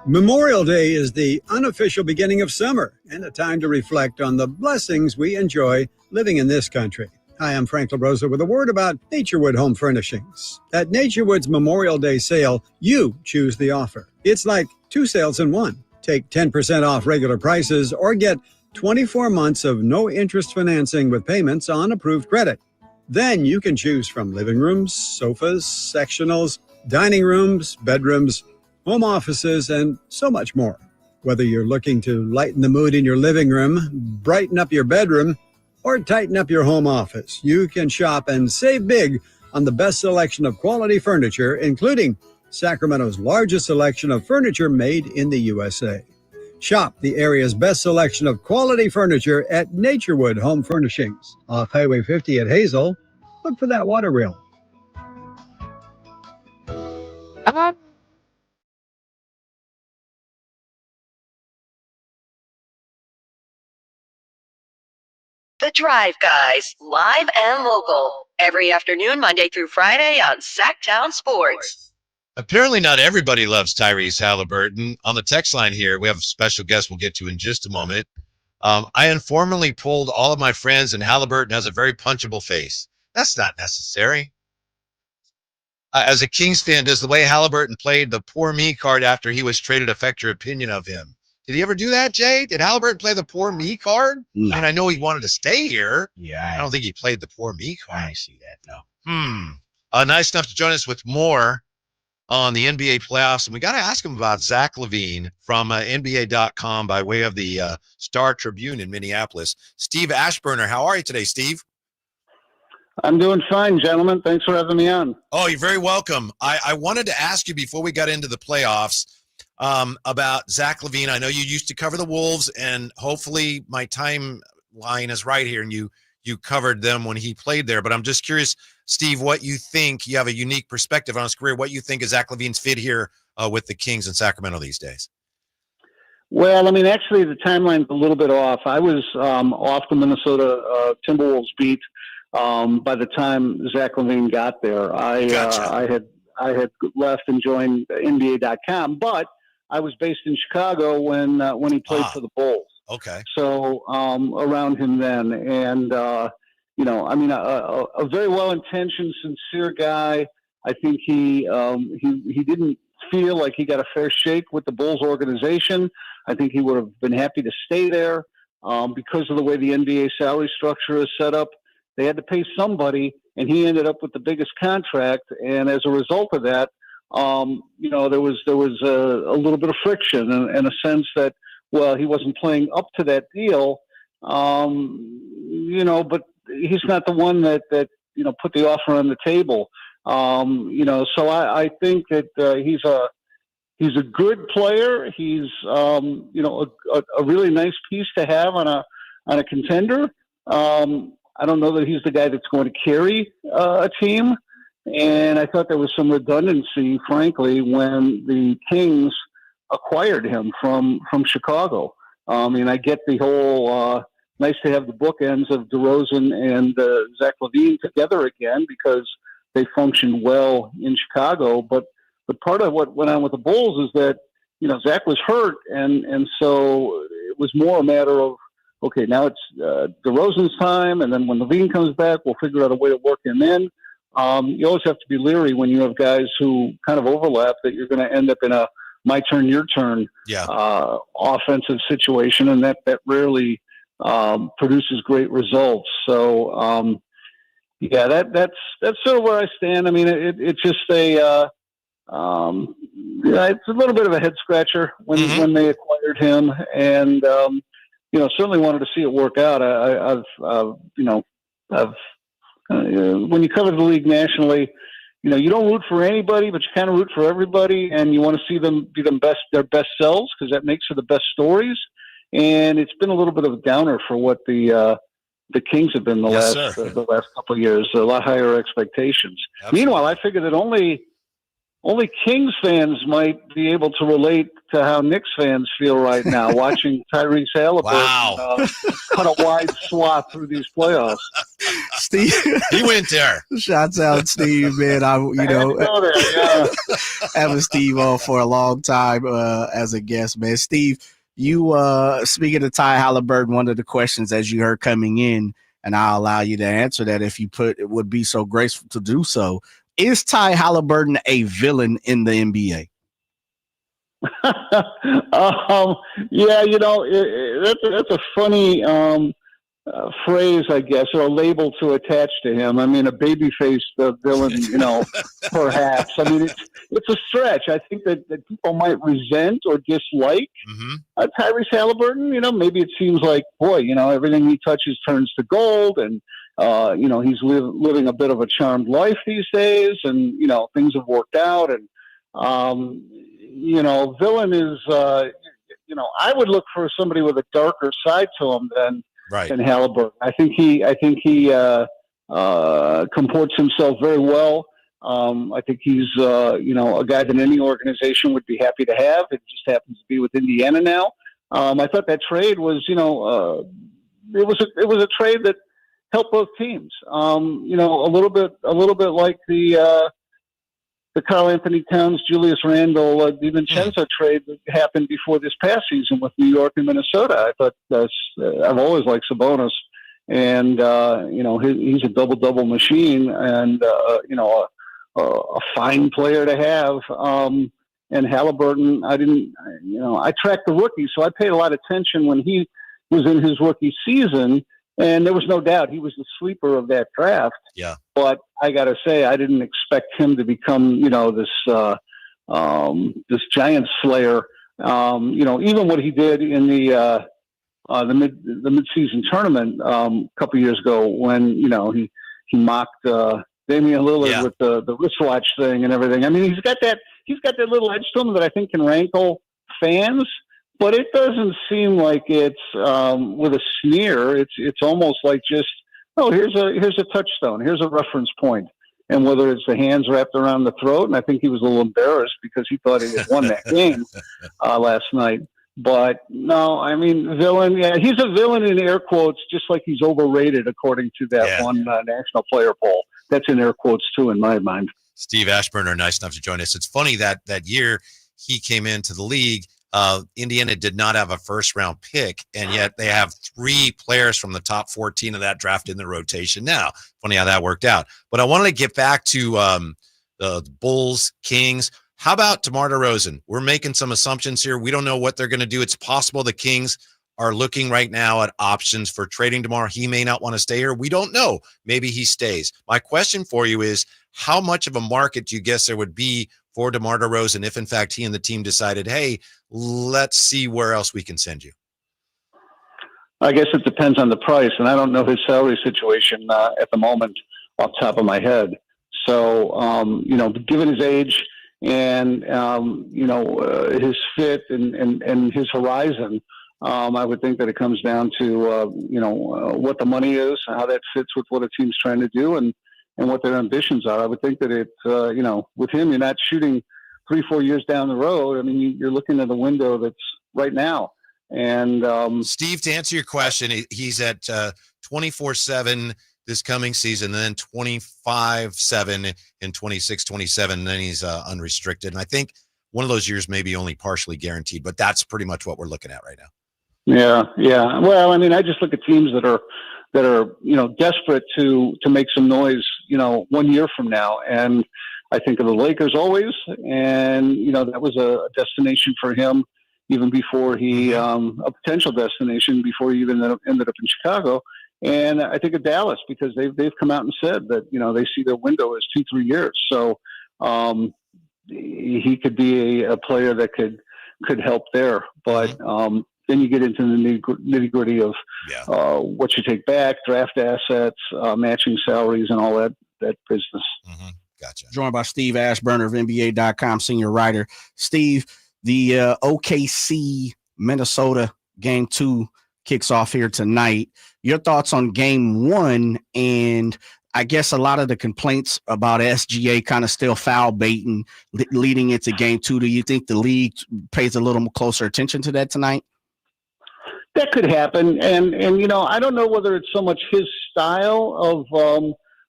Memorial Day is the unofficial beginning of summer and a time to reflect on the blessings we enjoy living in this country. Hi, I'm Frank LaRosa with a word about Naturewood Home Furnishings. At Naturewood's Memorial Day sale, you choose the offer. It's like 2 sales in one. Take 10% off regular prices or get 24 months of no-interest financing with payments on approved credit. Then you can choose from living rooms, sofas, sectionals, dining rooms, bedrooms, home offices, and so much more. Whether you're looking to lighten the mood in your living room, brighten up your bedroom, or tighten up your home office, you can shop and save big on the best selection of quality furniture, including Sacramento's largest selection of furniture made in the USA. Shop the area's best selection of quality furniture at Naturewood Home Furnishings. Off Highway 50 at Hazel, look for that water wheel. The Drive Guys, live and local, every afternoon, Monday through Friday on Sacktown Sports. Apparently not everybody loves Tyrese Haliburton. On the text line here, we have a special guest we'll get to in just a moment. I informally polled all of my friends, and Haliburton has a very punchable face. That's not necessary. As a Kings fan, does the way Haliburton played the poor me card after he was traded affect your opinion of him? Did he ever do that, Jay? Did Haliburton play the poor me card? No. I mean, I know he wanted to stay here. Yeah. I don't think he played the poor me card. I see that, no. Nice enough to join us with more on the NBA playoffs. And we got to ask him about Zach LaVine from NBA.com by way of the Star Tribune in Minneapolis. Steve Aschburner, how are you today, Steve? I'm doing fine, gentlemen. Thanks for having me on. Oh, you're very welcome. I wanted to ask you before we got into the playoffs about Zach LaVine. I know you used to cover the Wolves, and hopefully my timeline is right here, and you covered them when he played there. But I'm just curious, Steve, what you think. You have a unique perspective on his career. What you think is Zach LaVine's fit here with the Kings in Sacramento these days? Well, I mean, actually, the timeline's a little bit off. I was off the Minnesota Timberwolves beat by the time Zach LaVine got there. I had left and joined NBA.com, but I was based in Chicago when he played for the Bulls. Okay. So around him then, and you know, I mean, a very well-intentioned, sincere guy. I think he didn't feel like he got a fair shake with the Bulls organization. I think he would have been happy to stay there because of the way the NBA salary structure is set up. They had to pay somebody, and he ended up with the biggest contract. And as a result of that, you know, there was a little bit of friction and a sense that, well, he wasn't playing up to that deal, you know, but he's not the one that you know, put the offer on the table. You know, so I think that he's a good player. He's you know, a really nice piece to have on a contender. I don't know that he's the guy that's going to carry a team. And I thought there was some redundancy, frankly, when the Kings acquired him from Chicago. And I get the whole nice to have the bookends of DeRozan and Zach LaVine together again because they functioned well in Chicago. But part of what went on with the Bulls is that, you know, Zach was hurt, and so it was more a matter of, okay, now it's DeRozan's time, and then when LaVine comes back, we'll figure out a way to work him in. You always have to be leery when you have guys who kind of overlap that you're going to end up in a my turn, your turn offensive situation, and that rarely produces great results. So, yeah, that's sort of where I stand. I mean, it's just yeah, it's a little bit of a head scratcher when they acquired him, and you know, certainly wanted to see it work out. I've when you cover the league nationally, you don't root for anybody, but you kind of root for everybody, and you want to see them be their best selves, because that makes for the best stories. And it's been a little bit of a downer for what the Kings have been the last couple of years. A lot higher expectations. Absolutely. Meanwhile, I figure that only Kings fans might be able to relate to how Knicks fans feel right now, watching Tyrese Haliburton cut a wide swath through these playoffs. Steve, he went there. Shouts out, Steve, man. Having Steve on for a long time as a guest, man. Steve, you speaking of Ty Haliburton, one of the questions as you heard coming in, and I'll allow you to answer that if you it would be so graceful to do so. Is Ty Haliburton a villain in the NBA? That's a funny phrase, I guess, or a label to attach to him. I mean, a baby-faced villain, perhaps. I mean, it's a stretch. I think that people might resent or dislike Tyrese Haliburton. Maybe it seems like, boy, everything he touches turns to gold, and he's living a bit of a charmed life these days, and things have worked out. And villain is, I would look for somebody with a darker side to him than Haliburton. I think he comports himself very well. I think he's a guy that any organization would be happy to have. It just happens to be with Indiana now. I thought that trade was, it was a trade that helped both teams. A little bit like the Karl Anthony Towns, Julius Randle, DiVincenzo trade that happened before this past season with New York and Minnesota. I thought I've always liked Sabonis, and he's a double machine, and a fine player to have. And Haliburton, I tracked the rookie, so I paid a lot of attention when he was in his rookie season. And there was no doubt he was the sleeper of that draft. Yeah. But I got to say, I didn't expect him to become, this giant slayer. Even what he did in the mid-season tournament a couple years ago, when he mocked Damian Lillard with the wristwatch thing and everything. I mean, he's got that little edge to him that I think can rankle fans. But it doesn't seem like it's with a sneer. It's almost like just, here's a touchstone, here's a reference point, and whether it's the hands wrapped around the throat. And I think he was a little embarrassed because he thought he had won that game last night. But no, I mean, villain. Yeah, he's a villain in air quotes, just like he's overrated according to that one national player poll. That's in air quotes too, in my mind. Steve Aschburner, nice enough to join us. It's funny that year he came into the league. Indiana did not have a first-round pick, and yet they have 3 players from the top 14 of that draft in the rotation now. Funny how that worked out. But I wanted to get back to the Bulls, Kings. How about DeMar DeRozan? We're making some assumptions here. We don't know what they're going to do. It's possible the Kings are looking right now at options for trading DeMar. He may not want to stay here. We don't know. Maybe he stays. My question for you is, how much of a market do you guess there would be for DeMar DeRozan if, in fact, he and the team decided, hey, let's see where else we can send you? I guess it depends on the price, and I don't know his salary situation at the moment off the top of my head. So, given his age and, his fit and his horizon, I would think that it comes down to, what the money is, how that fits with what a team's trying to do, and what their ambitions are. I would think that with him, you're not shooting 3-4 years down the road. I mean, you're looking at a window that's right now. And Steve, to answer your question, he's at 24/7 this coming season, and then 25/7 in 26-27, and then he's unrestricted. And I think one of those years may be only partially guaranteed, but that's pretty much what we're looking at right now. Yeah. Well, I mean, I just look at teams that are desperate to make some noise, 1 year from now. And I think of the Lakers always. And, that was a destination for him even before a potential destination before he even ended up in Chicago. And I think of Dallas because they've come out and said that, they see their window as 2-3 years. So he could be a player that could help there. But, then you get into the nitty gritty of what you take back, draft assets, matching salaries, and all that business. Gotcha. Joined by Steve Aschburner of NBA.com, senior writer. Steve, the OKC Minnesota game 2 kicks off here tonight. Your thoughts on game 1, and I guess a lot of the complaints about SGA kind of still foul baiting leading into game 2. Do you think the league pays a little closer attention to that tonight? That could happen, and I don't know whether it's so much his style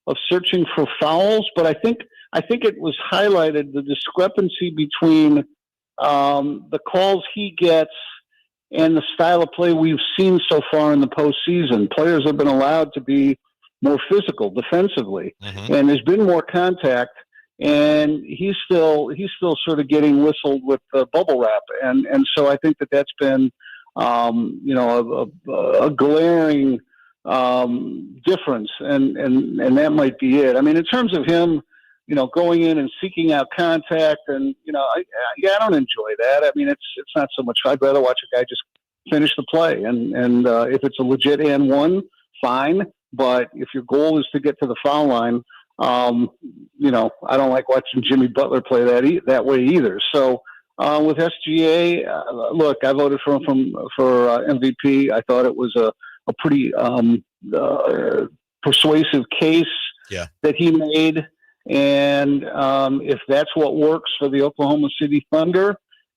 of searching for fouls, but I think it was highlighted the discrepancy between the calls he gets and the style of play we've seen so far in the postseason. Players have been allowed to be more physical defensively, and there's been more contact, and he's still sort of getting whistled with bubble wrap, and so I think that's been a glaring difference, and that might be it. I mean, in terms of him, going in and seeking out contact, and I don't enjoy that. I mean, it's not so much. I'd rather watch a guy just finish the play, and if it's a legit and one, fine. But if your goal is to get to the foul line, I don't like watching Jimmy Butler play that way either. So with SGA, look, I voted for him for MVP. I thought it was a pretty persuasive case that he made. And if that's what works for the Oklahoma City Thunder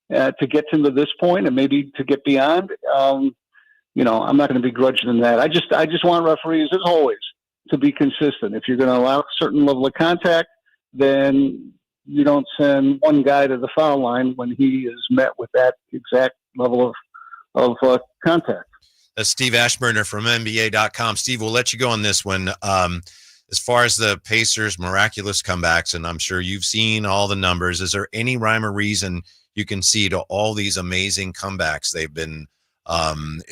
to get to this point and maybe to get beyond, I'm not going to begrudge them that. I just want referees, as always, to be consistent. If you're going to allow a certain level of contact, then you don't send one guy to the foul line when he is met with that exact level of contact. That's Steve Aschburner from NBA.com. Steve, we'll let you go on this one. As far as the Pacers' miraculous comebacks, and I'm sure you've seen all the numbers, is there any rhyme or reason you can see to all these amazing comebacks they've been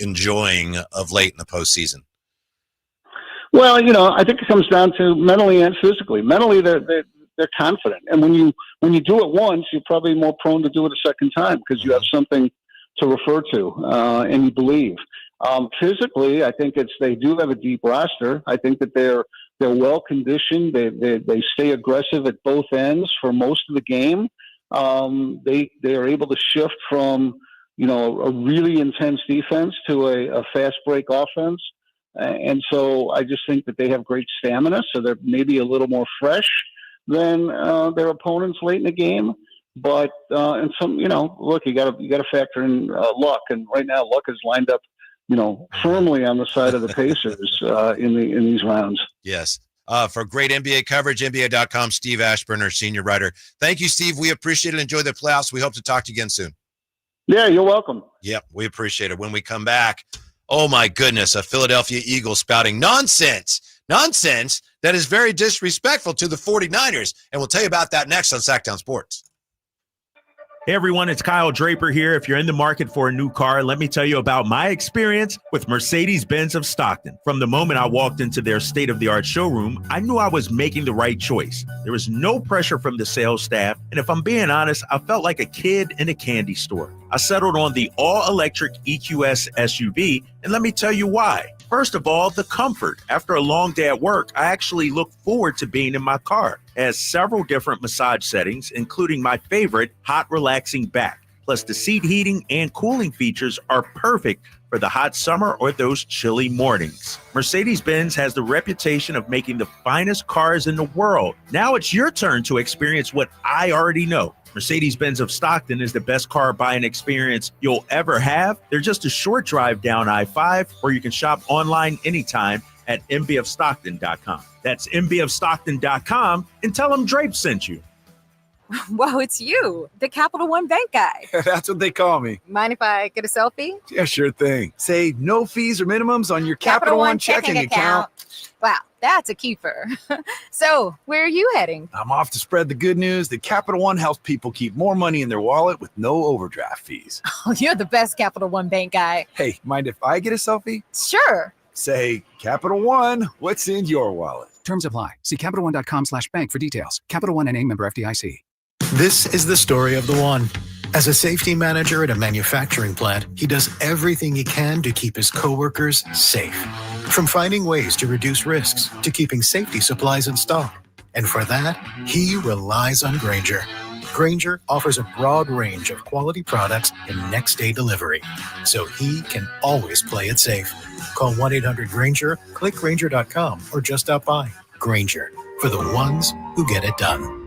enjoying of late in the postseason? Well, I think it comes down to mentally and physically. Mentally, they're confident, and when you do it once, you're probably more prone to do it a second time because you have something to refer to, and you believe. Physically, I think they do have a deep roster. I think that they're well conditioned. They stay aggressive at both ends for most of the game. They are able to shift from a really intense defense to a fast break offense, and so I just think that they have great stamina. So they're maybe a little more fresh than their opponents late in the game. But and some look, you got to factor in luck, and right now luck is lined up firmly on the side of the Pacers in these rounds. Yes. For great NBA coverage, NBA.com, Steve Aschburner, senior writer. Thank you, Steve. We appreciate it. Enjoy the playoffs. We hope to talk to you again soon. Yeah, you're welcome. Yep, we appreciate it. When we come back, oh my goodness, a Philadelphia Eagles spouting nonsense that is very disrespectful to the 49ers. And we'll tell you about that next on Sacktown Sports. Hey everyone, it's Kyle Draper here. If you're in the market for a new car, let me tell you about my experience with Mercedes-Benz of Stockton. From the moment I walked into their state-of-the-art showroom, I knew I was making the right choice. There was no pressure from the sales staff, and if I'm being honest, I felt like a kid in a candy store. I settled on the all-electric EQS SUV, and let me tell you why. First of all, the comfort. After a long day at work, I actually look forward to being in my car. It has several different massage settings, including my favorite, hot relaxing back. Plus, the seat heating and cooling features are perfect for the hot summer or those chilly mornings. Mercedes-Benz has the reputation of making the finest cars in the world. Now it's your turn to experience what I already know. Mercedes-Benz of Stockton is the best car buying experience you'll ever have. They're just a short drive down I-5, or you can shop online anytime at mbofstockton.com. That's mbofstockton.com, and tell them Drape sent you. Whoa, it's you, the Capital One Bank guy. That's what they call me. Mind if I get a selfie? Yeah, sure thing. Say no fees or minimums on your Capital One checking account. Wow, that's a keeper. So, where are you heading? I'm off to spread the good news that Capital One helps people keep more money in their wallet with no overdraft fees. Oh, you're the best Capital One Bank guy. Hey, mind if I get a selfie? Sure. Say, Capital One, what's in your wallet? Terms apply. See CapitalOne.com/bank for details. Capital One NA, member FDIC. This is the story of the one. As a safety manager at a manufacturing plant, he does everything he can to keep his coworkers safe. From finding ways to reduce risks to keeping safety supplies in stock. And for that, he relies on Grainger. Grainger offers a broad range of quality products and next-day delivery, so he can always play it safe. Call 1-800-GRAINGER, click Grainger.com, or just stop by. Grainger, for the ones who get it done.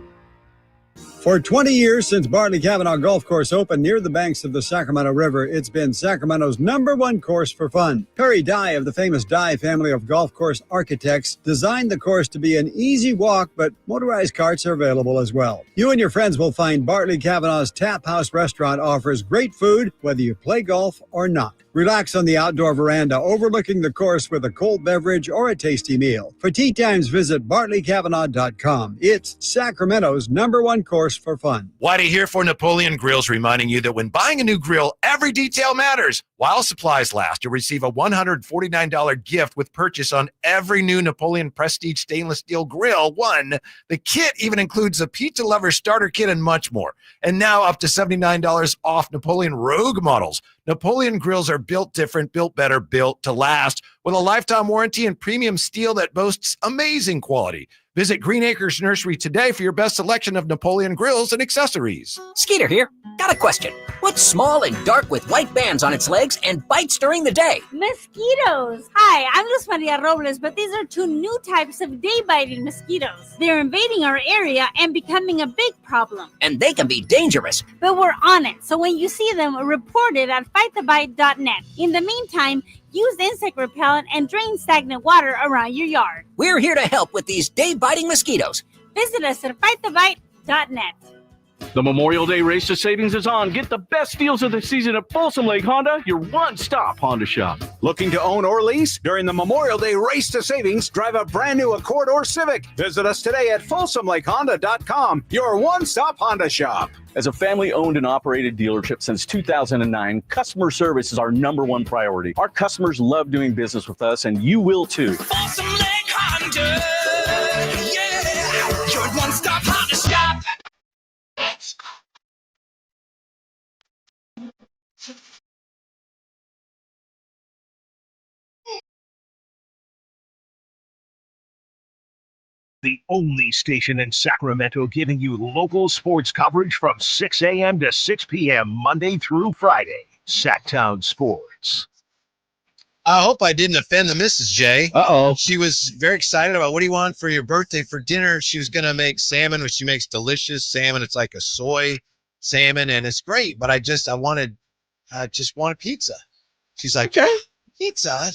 For 20 years since Bartley Kavanaugh Golf Course opened near the banks of the Sacramento River, it's been Sacramento's #1 course for fun. Perry Dye of the famous Dye family of golf course architects designed the course to be an easy walk, but motorized carts are available as well. You and your friends will find Bartley Kavanaugh's Tap House restaurant offers great food, whether you play golf or not. Relax on the outdoor veranda overlooking the course with a cold beverage or a tasty meal. For tee times, visit BartleyKavanaugh.com. It's Sacramento's #1 course for fun. Whitey here for Napoleon Grills, reminding you that when buying a new grill, every detail matters. While supplies last, you'll receive a $149 gift with purchase on every new Napoleon Prestige stainless steel grill. The kit even includes a pizza lover starter kit and much more. And now up to $79 off Napoleon Rogue models. Napoleon grills are built different, built better, built to last, with a lifetime warranty and premium steel that boasts amazing quality. Visit Green Acres Nursery today for your best selection of Napoleon grills and accessories. Skeeter here. Got a question. What's small and dark with white bands on its legs and bites during the day? Mosquitoes. Hi, I'm Luz Maria Robles, but these are 2 new types of day-biting mosquitoes. They're invading our area and becoming a big problem. And they can be dangerous. But we're on it, so when you see them, report it at fightthebite.net. In the meantime, use insect repellent and drain stagnant water around your yard. We're here to help with these day-biting mosquitoes. Visit us at fightthebite.net. The Memorial Day Race to Savings is on. Get the best deals of the season at Folsom Lake Honda, your one-stop Honda shop. Looking to own or lease? During the Memorial Day Race to Savings, drive a brand new Accord or Civic. Visit us today at FolsomLakeHonda.com, your one-stop Honda shop. As a family-owned and operated dealership since 2009, customer service is our #1 priority. Our customers love doing business with us, and you will too. Folsom Lake Honda, yeah, your one-stop Honda shop. The only station in Sacramento giving you local sports coverage from 6 a.m. to 6 p.m. Monday through Friday. Sacktown Sports. I hope I didn't offend the Mrs. J. Uh-oh. She was very excited about, what do you want for your birthday for dinner? She was going to make salmon, which she makes delicious salmon. It's like a soy salmon, and it's great. But I just wanted pizza. She's like, okay, pizza.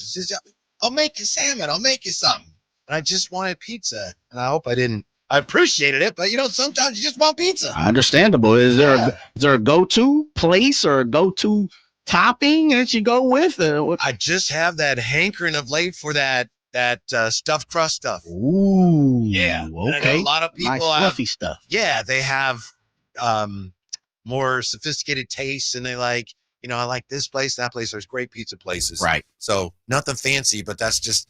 I'll make you salmon. I'll make you something. And I just wanted pizza. And I hope I didn't. I appreciated it, but sometimes you just want pizza. Understandable. Is there a go-to place or a go-to topping that you go with? I just have that hankering of late for that stuffed crust stuff. Ooh, yeah. Okay. A lot of people nice fluffy stuff. Yeah, they have more sophisticated tastes, and they like, I like this place, that place. There's great pizza places. Right. So nothing fancy, but that's just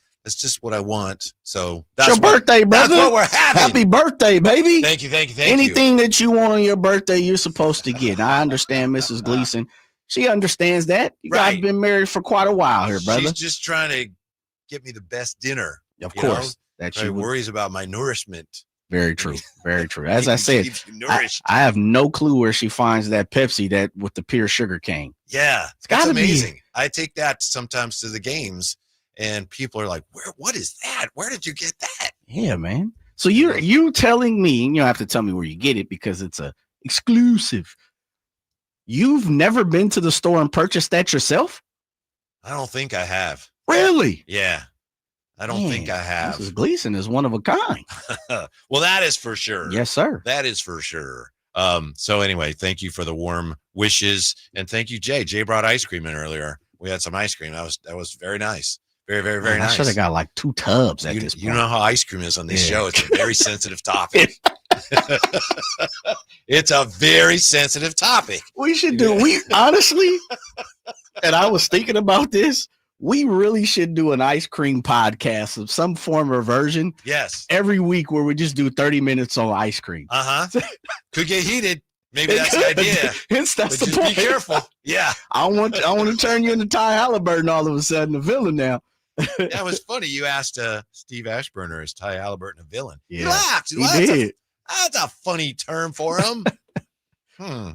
what I want. So that's your birthday, brother. That's what we're having. Happy birthday, baby. Thank you. Anything that you want on your birthday, you're supposed to get. I understand Mrs. Gleason. She understands that. You guys been married for quite a while here, brother. She's just trying to get me the best dinner. Of course. That she worries about my nourishment. Very true. Very true. As I said, I have no clue where she finds that Pepsi that with the pure sugar cane. Yeah. It's amazing. I take that sometimes to the games, and people are like, what is that? Where did you get that? Yeah, man. So you telling me, and you don't have to tell me where you get it because it's a exclusive. You've never been to the store and purchased that yourself? I don't think I have. Really? Yeah. I don't think I have. Mrs. Gleason is one of a kind. Well, that is for sure. Yes, sir. That is for sure. So anyway, thank you for the warm wishes, and thank you, Jay. Jay brought ice cream in earlier. We had some ice cream. That was very nice. Very, very, very nice. I should have got like 2 tubs at this point. You know how ice cream is on this show. It's a very sensitive topic. It's a very sensitive topic. We should do, honestly, and I was thinking about this, we really should do an ice cream podcast of some form or version. Yes. Every week where we just do 30 minutes on ice cream. Could get heated. Maybe that's the idea. Hence, that's But the just point. be careful. Yeah. I want to turn you into Ty Haliburton all of a sudden, a villain now. Yeah, it was funny. You asked Steve Aschburner, is Ty Haliburton a villain? Yeah, He laughed. he did. That's a funny term for him.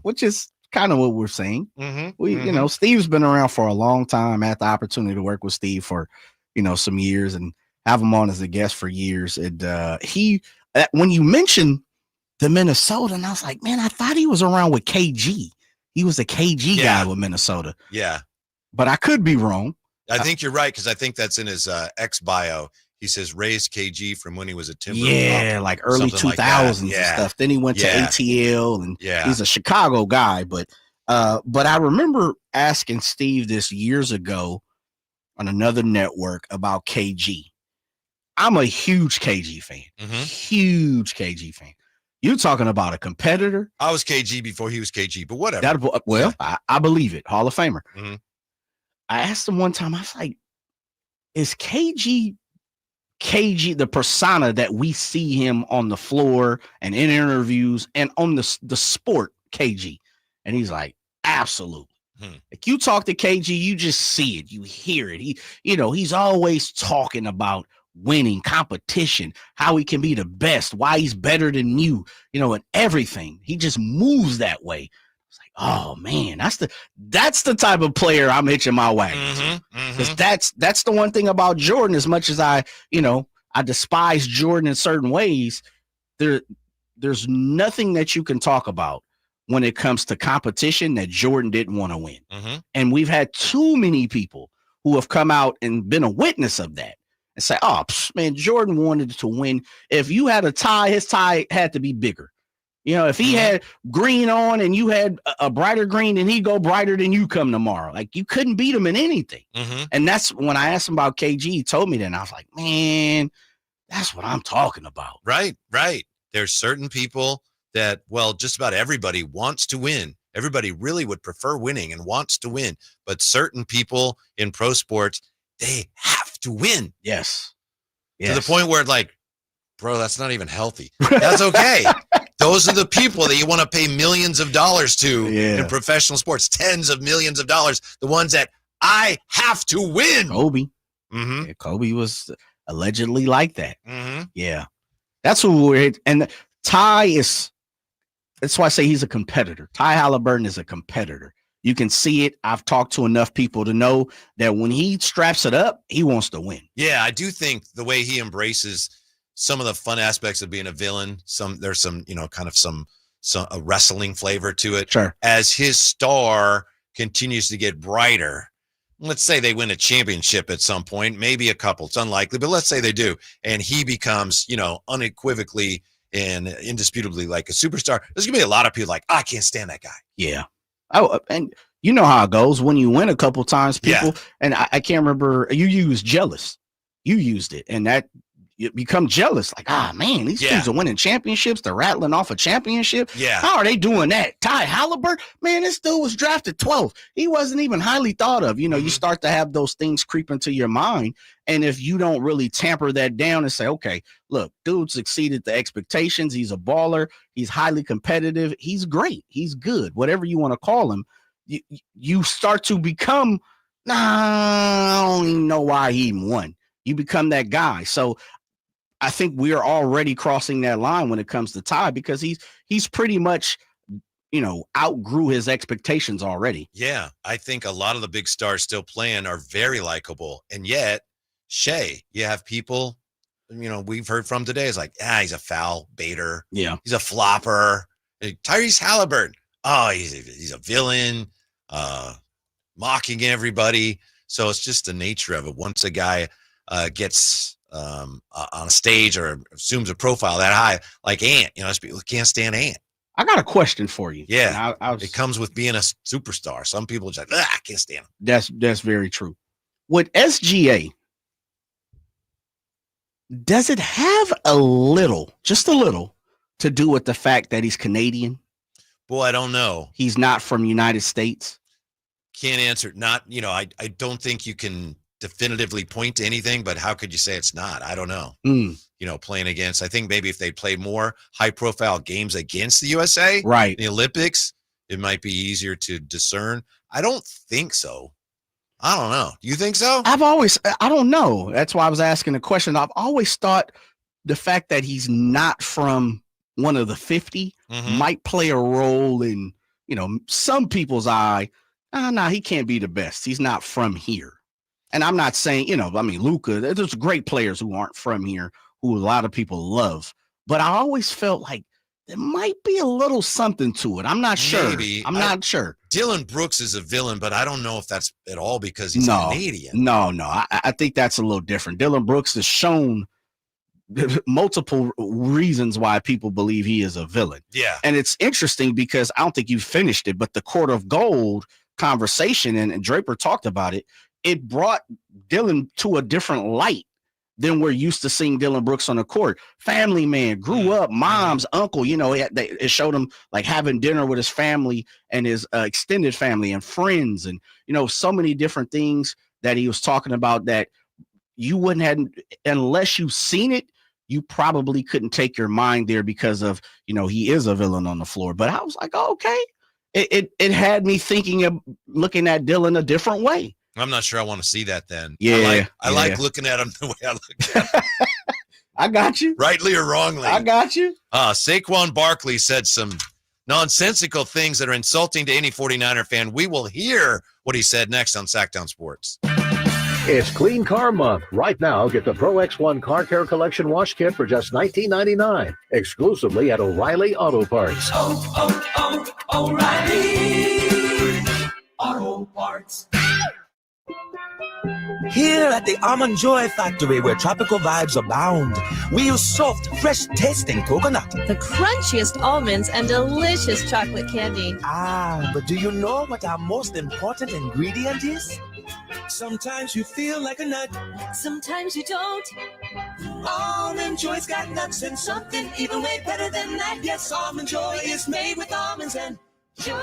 Which is kind of what we're saying. Mm-hmm. You know, Steve's been around for a long time. I had the opportunity to work with Steve for, some years and have him on as a guest for years. And when you mentioned the Minnesota, and I was like, man, I thought he was around with KG. He was a KG guy with Minnesota. Yeah. But I could be wrong. I think you're right, because I think that's in his X bio. He says raised KG from when he was a Timber. Yeah, like early 2000s and stuff. Then he went to ATL, and he's a Chicago guy. But I remember asking Steve this years ago on another network about KG. I'm a huge KG fan. Huge KG fan. You're talking about a competitor. I was KG before he was KG, but whatever. I believe it. Hall of Famer. Mm-hmm. I asked him one time, I was like, is KG the persona that we see him on the floor and in interviews and on the sport KG? And he's like, absolutely. Like, you talk to KG, you just see it, you hear it. He's always talking about winning, competition, how he can be the best, why he's better than you, and everything. He just moves that way. It's like, oh man, that's the type of player I'm hitching my wagon to. Because that's the one thing about Jordan. As much as I despise Jordan in certain ways, there's nothing that you can talk about when it comes to competition that Jordan didn't want to win. And we've had too many people who have come out and been a witness of that and say, oh, man, Jordan wanted to win. If you had a tie, his tie had to be bigger. If he had green on and you had a brighter green, and he'd go brighter than you come tomorrow. Like, you couldn't beat him in anything. And that's when I asked him about KG, he told me that, and I was like, man, that's what I'm talking about. Right. There's certain people that, just about everybody wants to win. Everybody really would prefer winning and wants to win. But certain people in pro sports, they have to win. Yes. To the point where, like, bro, that's not even healthy. That's okay. Those are the people that you want to pay millions of dollars to in professional sports, tens of millions of dollars. The ones that I have to win. Kobe. Yeah, Kobe was allegedly like that. Yeah. That's what we're, and Ty is, that's why I say he's a competitor. Ty Haliburton is a competitor. You can see it. I've talked to enough people to know that when he straps it up, he wants to win. Yeah, I do think the way he embraces some of the fun aspects of being a villain, there's some, kind of some a wrestling flavor to it. Sure. As his star continues to get brighter, let's say they win a championship at some point, maybe a couple, it's unlikely, but let's say they do, and he becomes, unequivocally and indisputably like a superstar. There's gonna be a lot of people like, I can't stand that guy. Yeah. Oh, and you know how it goes when you win a couple times, people, and I can't remember, you used jealous. You used it, and that you become jealous. Like, man, these teams are winning championships. They're rattling off a championship. Yeah. How are they doing that? Ty Haliburton, man, this dude was drafted 12th. He wasn't even highly thought of. You start to have those things creep into your mind. And if you don't really tamper that down and say, okay, look, dude's exceeded the expectations. He's a baller. He's highly competitive. He's great. He's good. Whatever you want to call him, you start to become, I don't even know why he even won. You become that guy. So I think we are already crossing that line when it comes to Ty, because he's pretty much, outgrew his expectations already. Yeah, I think a lot of the big stars still playing are very likable. And yet, Shea, you have people, we've heard from today, is like, he's a foul baiter. Yeah. He's a flopper. Tyrese Haliburton, he's a villain, mocking everybody. So it's just the nature of it. Once a guy gets on a stage or assumes a profile that high, like Ant, people can't stand Ant. I got a question for you. Yeah, it comes with being a superstar. Some people just like, I can't stand him. That's very true. With SGA, does it have just a little, to do with the fact that he's Canadian? Boy, I don't know. He's not from United States. Can't answer. Not, I don't think you can definitively point to anything, but how could you say it's not? I don't know. Playing against, I think maybe if they played more high profile games against the USA, right, in the Olympics, it might be easier to discern. I don't think so. I don't know. Do you think so? I don't know. That's why I was asking the question. I've always thought the fact that he's not from one of the 50 might play a role in, some people's eye. No, he can't be the best. He's not from here. And I'm not saying, Luka, there's great players who aren't from here who a lot of people love. But I always felt like there might be a little something to it. I'm not sure. Maybe. I'm not sure. Dylan Brooks is a villain, but I don't know if that's at all because he's Canadian. No. I think that's a little different. Dylan Brooks has shown multiple reasons why people believe he is a villain. Yeah. And it's interesting because I don't think you finished it, but the Court of Gold conversation, and Draper talked about it, it brought Dylan to a different light than we're used to seeing Dylan Brooks on the court. Family man, grew up, mom's uncle, it showed him like having dinner with his family and his extended family and friends. And, so many different things that he was talking about that you wouldn't have, unless you've seen it, you probably couldn't take your mind there because of, he is a villain on the floor. But I was like, oh, okay. It had me thinking of looking at Dylan a different way. I'm not sure I want to see that then. Yeah. I like looking at him the way I look at him. I got you. Rightly or wrongly. I got you. Saquon Barkley said some nonsensical things that are insulting to any 49er fan. We will hear what he said next on Sacktown Sports. It's Clean Car Month. Right now, get the Pro X1 Car Care Collection Wash Kit for just $19.99, exclusively at O'Reilly Auto Parts. O'Reilly Auto Parts. Here at the Almond Joy Factory, where tropical vibes abound, we use soft, fresh-tasting coconut. The crunchiest almonds and delicious chocolate candy. But do you know what our most important ingredient is? Sometimes you feel like a nut. Sometimes you don't. Almond Joy's got nuts and something even way better than that. Yes, Almond Joy is made with almonds and joy.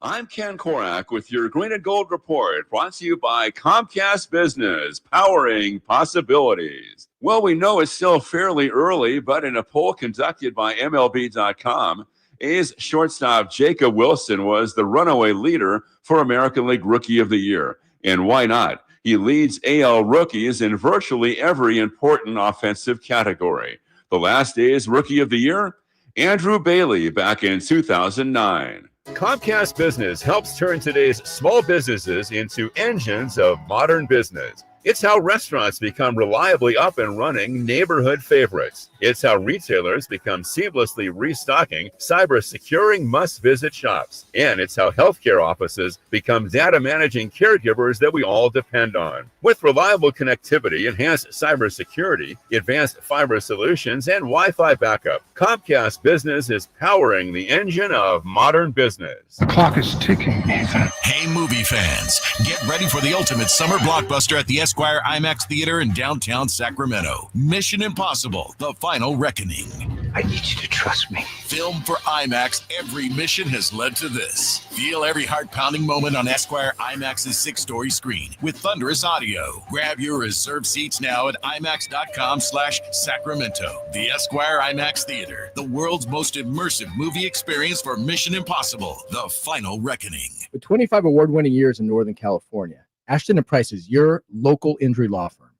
I'm Ken Korak with your Green and Gold Report, brought to you by Comcast Business, powering possibilities. Well, we know it's still fairly early, but in a poll conducted by MLB.com, A's shortstop Jacob Wilson was the runaway leader for American League Rookie of the Year. And why not? He leads AL rookies in virtually every important offensive category. The last A's Rookie of the Year? Andrew Bailey back in 2009. Comcast Business helps turn today's small businesses into engines of modern business. It's how restaurants become reliably up and running neighborhood favorites. It's how retailers become seamlessly restocking, cyber-securing must-visit shops. And it's how healthcare offices become data-managing caregivers that we all depend on. With reliable connectivity, enhanced cybersecurity, advanced fiber solutions, and Wi-Fi backup, Comcast Business is powering the engine of modern business. The clock is ticking, Nathan. Hey, movie fans, get ready for the ultimate summer blockbuster at the Esquire IMAX Theater in downtown Sacramento. Mission Impossible, The Final Reckoning. I need you to trust me. Filmed for IMAX, every mission has led to this. Feel every heart-pounding moment on Esquire IMAX's 6-story screen with thunderous audio. Grab your reserved seats now at IMAX.com/Sacramento. The Esquire IMAX Theater, the world's most immersive movie experience for Mission Impossible, The Final Reckoning. With 25 award-winning years in Northern California, Ashton & Price is your local injury law firm.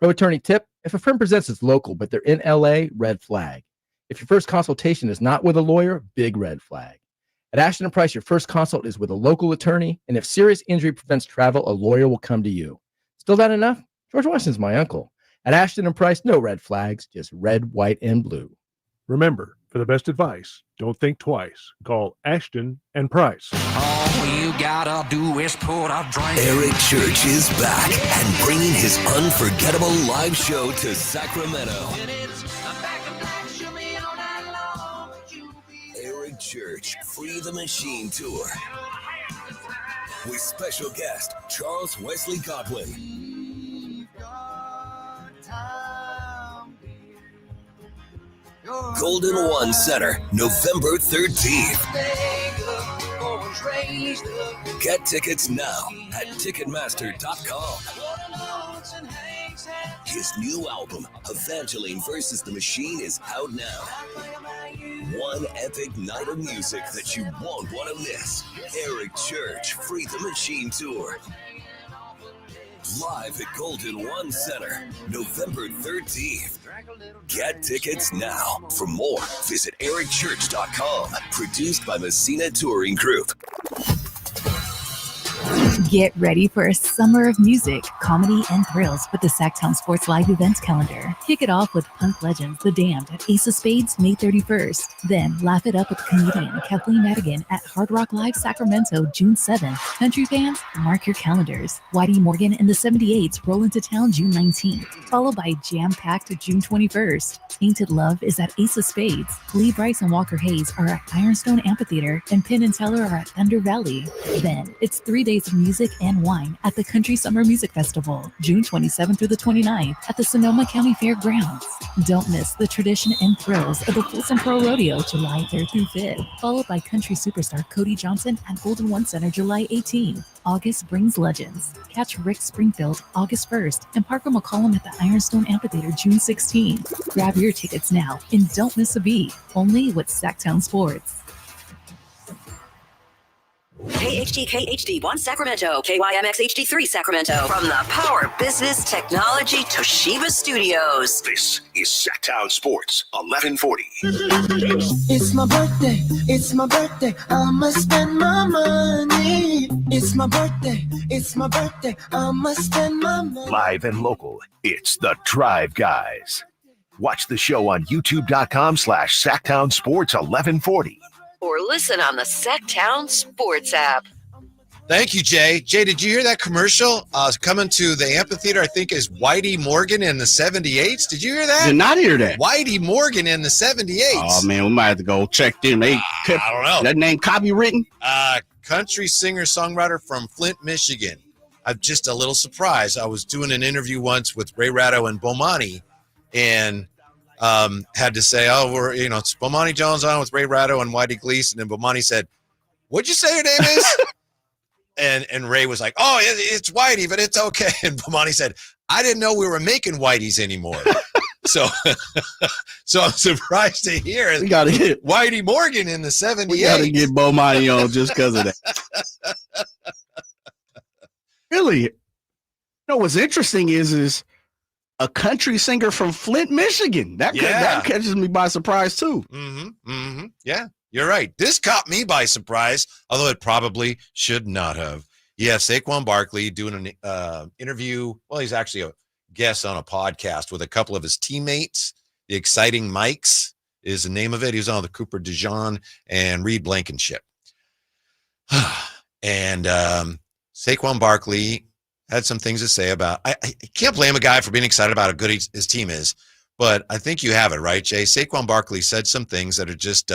Pro attorney tip: if a firm presents as local but they're in LA, red flag. If your first consultation is not with a lawyer, big red flag. At Ashton & Price, your first consult is with a local attorney, and if serious injury prevents travel, a lawyer will come to you. Still not enough? George Washington's my uncle. At Ashton & Price, no red flags, just red, white, and blue. Remember, for the best advice, don't think twice. Call Ashton & Price. All you gotta do is put a drink. Eric Church is back and bringing his unforgettable live show to Sacramento. Eric Church Free the Machine Tour with special guest Charles Wesley Godwin. Golden One Center, November 13th. Get tickets now at Ticketmaster.com. His new album, Evangeline vs. the Machine, is out now. One epic night of music that you won't want to miss. Eric Church, Free the Machine Tour. Live at Golden One Center, November 13th. Get tickets now. For more, visit ericchurch.com. Produced by Messina Touring Group. Get ready for a summer of music, comedy, and thrills with the Sacktown Sports Live events calendar. Kick it off with punk legends The Damned at Ace of Spades May 31st. Then laugh it up with comedian Kathleen Madigan at Hard Rock Live Sacramento June 7th. Country fans, mark your calendars. Whitey Morgan and the 78s roll into town June 19th, followed by jam-packed June 21st. Tainted Love is at Ace of Spades. Lee Bryce and Walker Hayes are at Ironstone Amphitheater, and Penn and Teller are at Thunder Valley. Then it's 3 days of music and wine at the Country Summer Music Festival, June 27th through the 29th at the Sonoma County Fairgrounds. Don't miss the tradition and thrills of the Folsom Pro Rodeo, July 3rd through 5th, followed by country superstar Cody Johnson at Golden One Center, July 18th. August brings legends. Catch Rick Springfield August 1st and Parker McCollum at the Ironstone Amphitheater June 16th. Grab your tickets now and don't miss a beat. Only with Sacktown Sports. KHD1 Sacramento, KYMX HD3 Sacramento. From the Power Business Technology Toshiba Studios. This is Sacktown Sports 1140. It's my birthday. It's my birthday. I'ma spend my money. It's my birthday. It's my birthday. I'ma spend my money. Live and local, it's the Drive Guys. Watch the show on youtube.com/Sacktown Sports 1140. Or listen on the Sacktown Sports app. Thank you, Jay. Jay, did you hear that commercial? Coming to the amphitheater, I think, is Whitey Morgan in the 78s. Did you hear that? Did not hear that. Whitey Morgan in the 78s. Oh, man, we might have to go check them. I don't know. That name copywritten? Country singer-songwriter from Flint, Michigan. I'm just a little surprised. I was doing an interview once with Ray Ratto and Bomani, and had to say, it's Bomani Jones on with Ray Ratto and Whitey Gleason. And Bomani said, "What'd you say your name is?" and Ray was like, "Oh, it's Whitey, but it's okay." And Bomani said, "I didn't know we were making Whiteys anymore." so I'm surprised to hear we gotta get Whitey Morgan in the 78. We got to get Bomani on just because of that. Really? What's interesting is a country singer from Flint, Michigan. That catches me by surprise too. Yeah, you're right. This caught me by surprise, although it probably should not have. You have Saquon Barkley doing an interview. Well, he's actually a guest on a podcast with a couple of his teammates. The Exciting Mikes is the name of it. He was on the Cooper DeJean and Reed Blankenship. And Saquon Barkley had some things to say about. I can't blame a guy for being excited about how good his team is, but I think you have it right, Jay. Saquon Barkley said some things that are just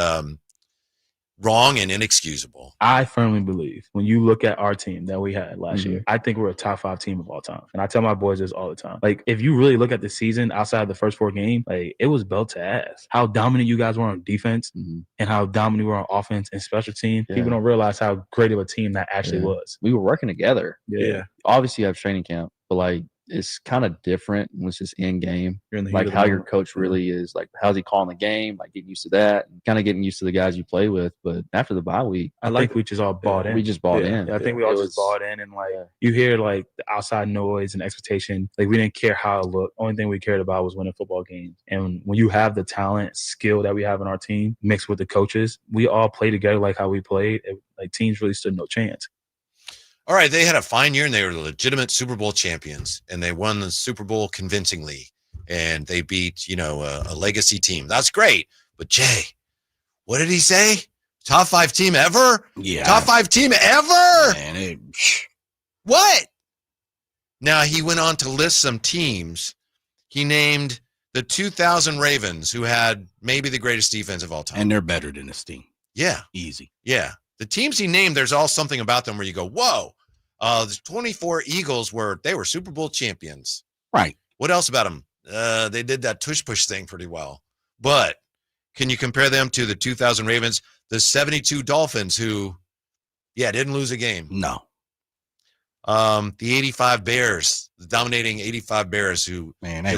wrong and inexcusable. I firmly believe when you look at our team that we had last year, I think we're a top 5 team of all time. And I tell my boys this all the time. Like, if you really look at the season outside of the first 4 games, like, it was belt to ass. How dominant you guys were on defense and how dominant we were on offense and special team. People don't realize how great of a team that actually was. We were working together. Yeah. Obviously, you have training camp, but like, it's kind of different when it's just in game. Like how your coach really is, like how's he calling the game, like getting used to that, and kind of getting used to the guys you play with. But after the bye week, I think we just all bought in. We just bought in. Yeah, I think we all just bought in, and like you hear like the outside noise and expectation. Like we didn't care how it looked. Only thing we cared about was winning football games. And when you have the talent, skill that we have in our team mixed with the coaches, we all play together like how we played. Like teams really stood no chance. All right, they had a fine year, and they were the legitimate Super Bowl champions, and they won the Super Bowl convincingly, and they beat, a legacy team. That's great. But, Jay, what did he say? Top 5 team ever? Yeah. Top 5 team ever? Man, What? Now, he went on to list some teams. He named the 2000 Ravens, who had maybe the greatest defense of all time. And they're better than this team. Yeah. Easy. Yeah. The teams he named, there's all something about them where you go, whoa. The 24 Eagles were Super Bowl champions. Right. What else about them? They did that tush push thing pretty well. But can you compare them to the 2000 Ravens, the 72 Dolphins, who Yeah, didn't lose a game. No. The 85 Bears, the dominating 85 Bears who they would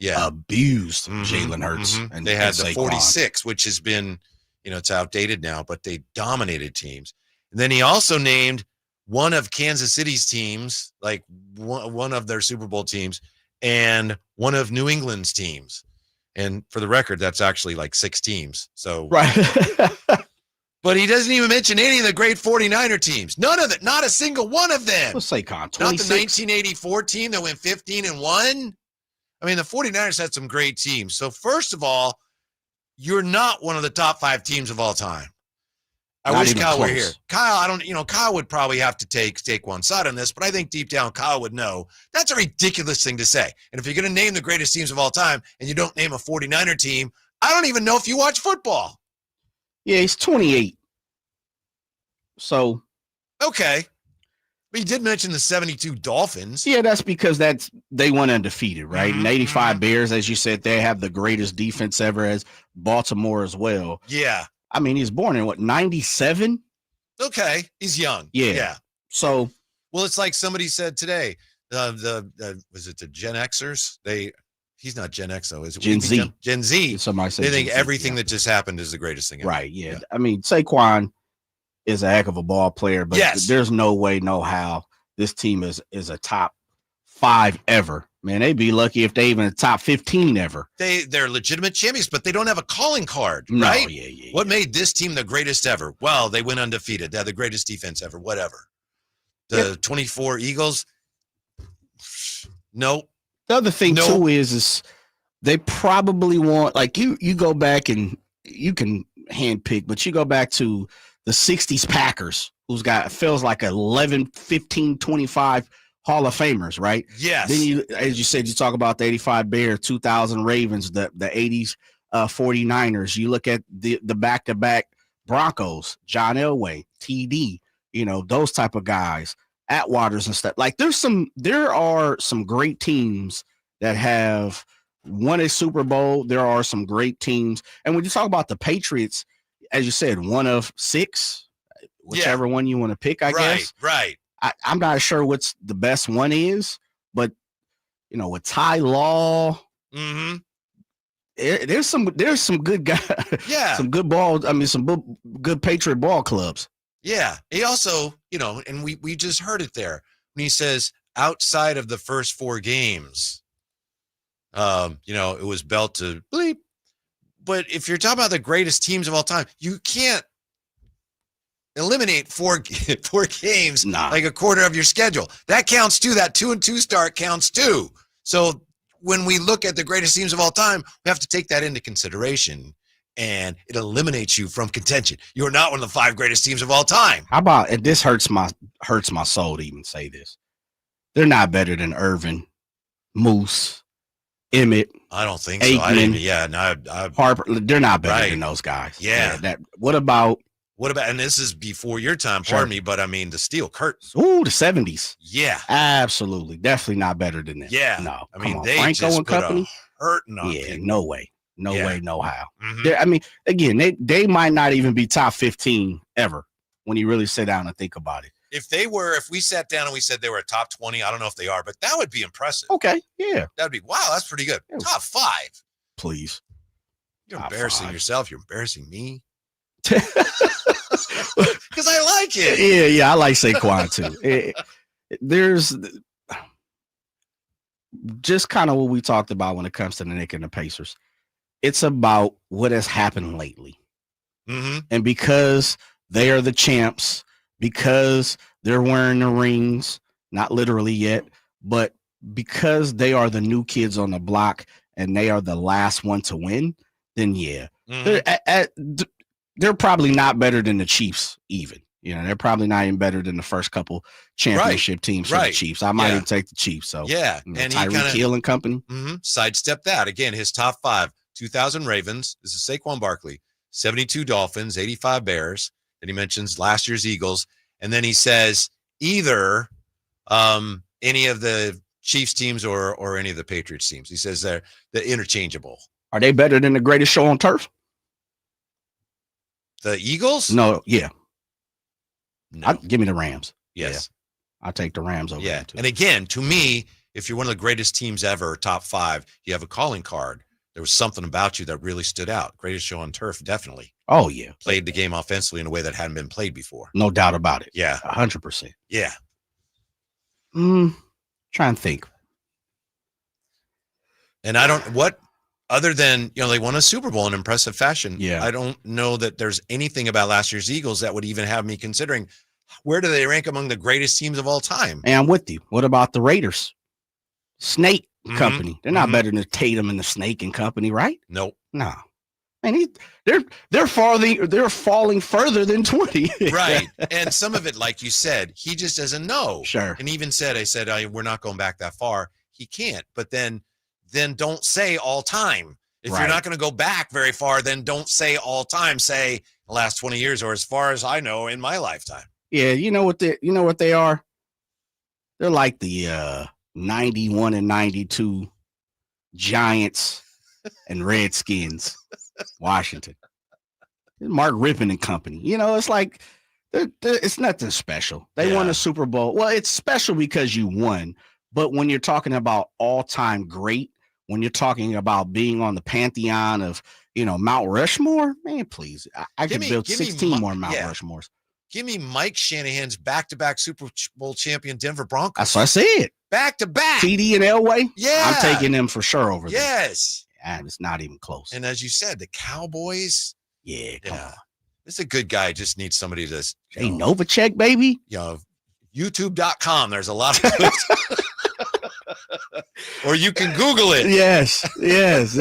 have abused Jalen Hurts. And they had the 46, which has been, it's outdated now, but they dominated teams. And then he also named one of Kansas City's teams, like one of their Super Bowl teams, and one of New England's teams. And for the record, that's actually like 6 teams. So right. But he doesn't even mention any of the great 49er teams. None of it. Not a single one of them. What's Saquon? Not the 1984 team that went 15-1. I mean, the 49ers had some great teams. So first of all, you're not one of the top 5 teams of all time. I wish Kyle were here. Kyle, Kyle would probably have to take one side on this, but I think deep down Kyle would know that's a ridiculous thing to say. And if you're going to name the greatest teams of all time and you don't name a 49er team, I don't even know if you watch football. Yeah, he's 28. So. Okay. But you did mention the 72 Dolphins. Yeah, that's because they went undefeated, right? And 85 Bears, as you said, they have the greatest defense ever, as Baltimore as well. Yeah. I mean, he's born in 97? Okay. He's young. Yeah. So. Well, it's like somebody said today, was it the Gen Xers? He's not Gen X, though. Is it Gen Z? Gen Z. Somebody said they think Gen Z, everything that just happened is the greatest thing ever. Right, yeah. I mean, Saquon is a heck of a ball player, but there's no way, no how this team is a top 5 ever. Man, they'd be lucky if they even a top 15 ever. They're legitimate champions, but they don't have a calling card, no, right? Yeah. What made this team the greatest ever? Well, they went undefeated. They had the greatest defense ever, whatever. The 24 Eagles, nope. The other thing, too, is they probably want, like, you go back and you can handpick, but you go back to the 60s Packers, who's got, feels like 11, 15, 25 Hall of Famers, right? Yes. Then you, as you said, you talk about the 85 Bears, 2000 Ravens, the 80s 49ers. You look at the back-to-back Broncos, John Elway, TD, those type of guys, Atwaters and stuff. Like there are some great teams that have won a Super Bowl. There are some great teams. And when you talk about the Patriots, as you said, one of 6, whichever one you want to pick, I guess. Right. I'm not sure what's the best one is, but with Ty Law, there's some good guys, some good balls. I mean, some good Patriot ball clubs. Yeah. He also, and we just heard it there when he says outside of the first 4 games, it was belt to bleep. But if you're talking about the greatest teams of all time, you can't eliminate 4 games, like a quarter of your schedule. That counts too. That 2-2 start counts too. So when we look at the greatest teams of all time, we have to take that into consideration, and it eliminates you from contention. You're not one of the 5 greatest teams of all time. How about, and this hurts my soul to even say this, they're not better than Irvin, Moose, Emmett. I don't think Aikman, so. I didn't. Harper. They're not better than those guys. Yeah. What about? And this is before your time, pardon me, but I mean the steel curtains. Ooh, the 70s. Yeah. Absolutely. Definitely not better than them. Yeah. No. I mean, they Franco just and company. Hurting on people. people. No way. No way, no how. Mm-hmm. I mean, again, they might not even be top 15 ever when you really sit down and think about it. If we sat down and we said they were a top 20, I don't know if they are, but that would be impressive. Okay. Yeah. That'd be, wow, that's pretty good. Top 5. Please. You're top embarrassing 5. yourself. You're embarrassing me. Because I like it. Yeah, I like Saquon too. There's just kind of what we talked about when it comes to the Knicks and the Pacers. It's about what has happened lately. Mm-hmm. And because they are the champs, because they're wearing the rings, not literally yet, but because they are the new kids on the block and they are the last one to win, then yeah. Mm-hmm. They're probably not better than the Chiefs even. They're probably not even better than the first couple championship teams for the Chiefs. I might even take the Chiefs. So and Tyreek Hill and company. Sidestep that. Again, his top 5, 2000 Ravens. This is Saquon Barkley, 72 Dolphins, 85 Bears. Then he mentions last year's Eagles. And then he says either any of the Chiefs teams or any of the Patriots teams. He says they're interchangeable. Are they better than the greatest show on turf? The Eagles? No, yeah. No. Give me the Rams. Yes. Yeah. I'll take the Rams over there too. And again, to me, if you're one of the greatest teams ever, top 5, you have a calling card. There was something about you that really stood out. Greatest show on turf, definitely. Oh, yeah. Played the game offensively in a way that hadn't been played before. No doubt about it. Yeah. 100%. Yeah. Try and think. And I don't, what other than, they won a Super Bowl in impressive fashion. Yeah. I don't know that there's anything about last year's Eagles that would even have me considering where do they rank among the greatest teams of all time? And I'm with you. What about the Raiders? Snake Company. They're not better than Tatum and the Snake and Company, right? Nope. No. Man, they're falling further than 20. Right. And some of it, like you said, he just doesn't know. Sure. And even said, we're not going back that far. He can't. But then don't say all time. If you're not going to go back very far, then don't say all time. Say the last 20 years or as far as I know in my lifetime. Yeah, you know what they are? They're like the 91 and 92 Giants and Redskins, Washington. Mark Rippon and company. It's like it's nothing special. They won a Super Bowl. Well, it's special because you won. But when you're talking about all-time great, when you're talking about being on the pantheon of, Mount Rushmore, man, please. I could build 16 more Mount Rushmores. Give me Mike Shanahan's back-to-back Super Bowl champion Denver Broncos. That's what I said. Back-to-back. TD and Elway? Yeah. I'm taking them for sure over there. Yes. And it's not even close. And as you said, the Cowboys. Yeah, come on. This is a good guy. Just needs somebody to. Hey, Novacek, baby. YouTube.com. There's a lot of or you can Google it. Yes. There's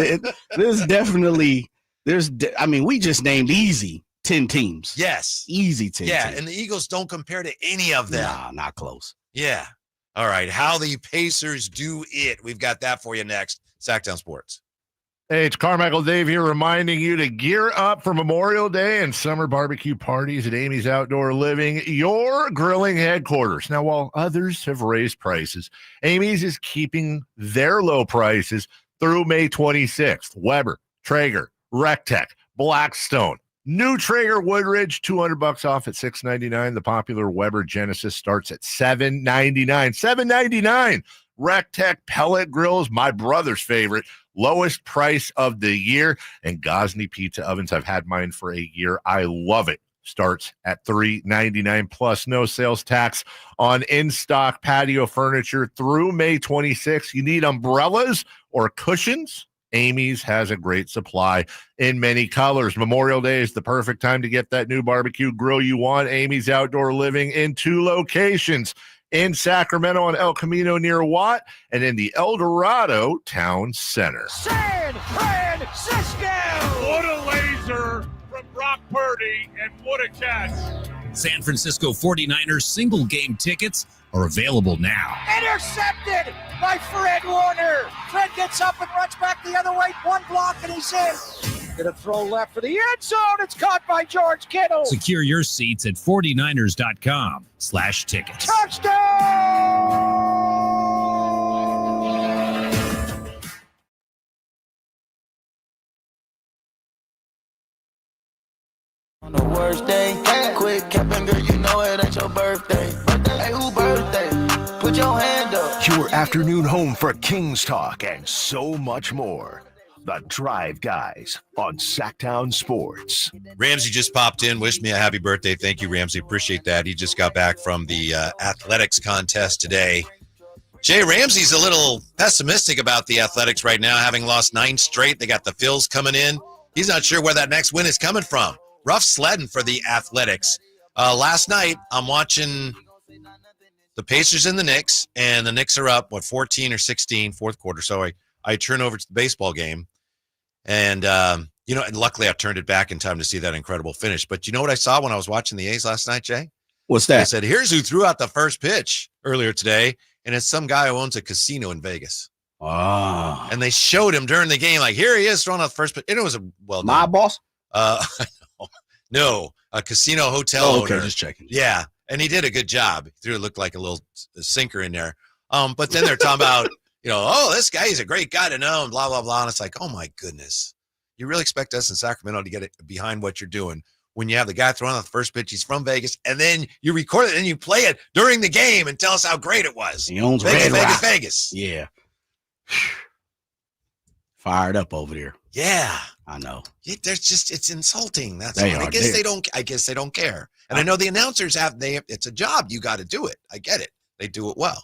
definitely, we just named easy 10 teams. Yes. Easy 10 Yeah, teams. and the Eagles don't compare to any of them. Nah, not close. Yeah. All right. How the Pacers do it. We've got that for you next. Sacktown Sports. Hey, it's Carmichael Dave here reminding you to gear up for Memorial Day and summer barbecue parties at Amy's Outdoor Living, your grilling headquarters. Now, while others have raised prices, Amy's is keeping their low prices through May 26th. Weber, Traeger, Rectech, Blackstone. New Traeger Woodridge, $200 off at $6.99. The popular Weber Genesis starts at $7.99. $7.99. Rectech pellet grills, my brother's favorite, lowest price of the year. And Gosney pizza ovens, I've had mine for a year. I love it. Starts at $3.99 plus no sales tax on in-stock patio furniture through May 26th. You need umbrellas or cushions? Amy's has a great supply in many colors. Memorial Day is the perfect time to get that new barbecue grill you want. Amy's Outdoor Living in 2 locations. In Sacramento on El Camino near Watt, and in the El Dorado Town Center. San Francisco! What a laser from Brock Purdy, and what a catch. San Francisco 49ers single game tickets are available now. Intercepted by Fred Warner. Fred gets up and runs back the other way. One block, and he's in. Gonna throw left for the end zone. It's caught by George Kittle. Secure your seats at 49ers.com/tickets. Touchdown! On the worst day, quit capping, girl, you know it ain't your birthday. Hey, who birthday? Put your hand up. Your afternoon home for Kings talk and so much more. The Drive Guys on Sacktown Sports. Ramsey just popped in, wished me a happy birthday. Thank you, Ramsey. Appreciate that. He just got back from the athletics contest today. Jay Ramsey's a little pessimistic about the athletics right now, having lost 9 straight. They got the Phils coming in. He's not sure where that next win is coming from. Rough sledding for the athletics. Last night, I'm watching the Pacers and the Knicks, and the Knicks are up, 14 or 16, fourth quarter. So I turn over to the baseball game. And, and luckily I turned it back in time to see that incredible finish. But you know what I saw when I was watching the A's last night, Jay? What's that? I said, here's who threw out the first pitch earlier today. And it's some guy who owns a casino in Vegas. Oh. And they showed him during the game, like, here he is throwing out the first pitch. And it was my boss? No, a casino hotel okay, owner. just checking. Yeah. And he did a good job. He threw it looked like a little sinker in there. But then they're talking about, this guy, he's a great guy to know, and blah, blah, blah. And it's like, oh, my goodness. You really expect us in Sacramento to get it behind what you're doing when you have the guy throwing out the first pitch, he's from Vegas, and then you record it and you play it during the game and tell us how great it was. He owns Vegas. Yeah. Fired up over there. Yeah. I know. It's insulting. That's they all. Are. I guess they don't care. And I know the announcers it's a job. You got to do it. I get it. They do it well.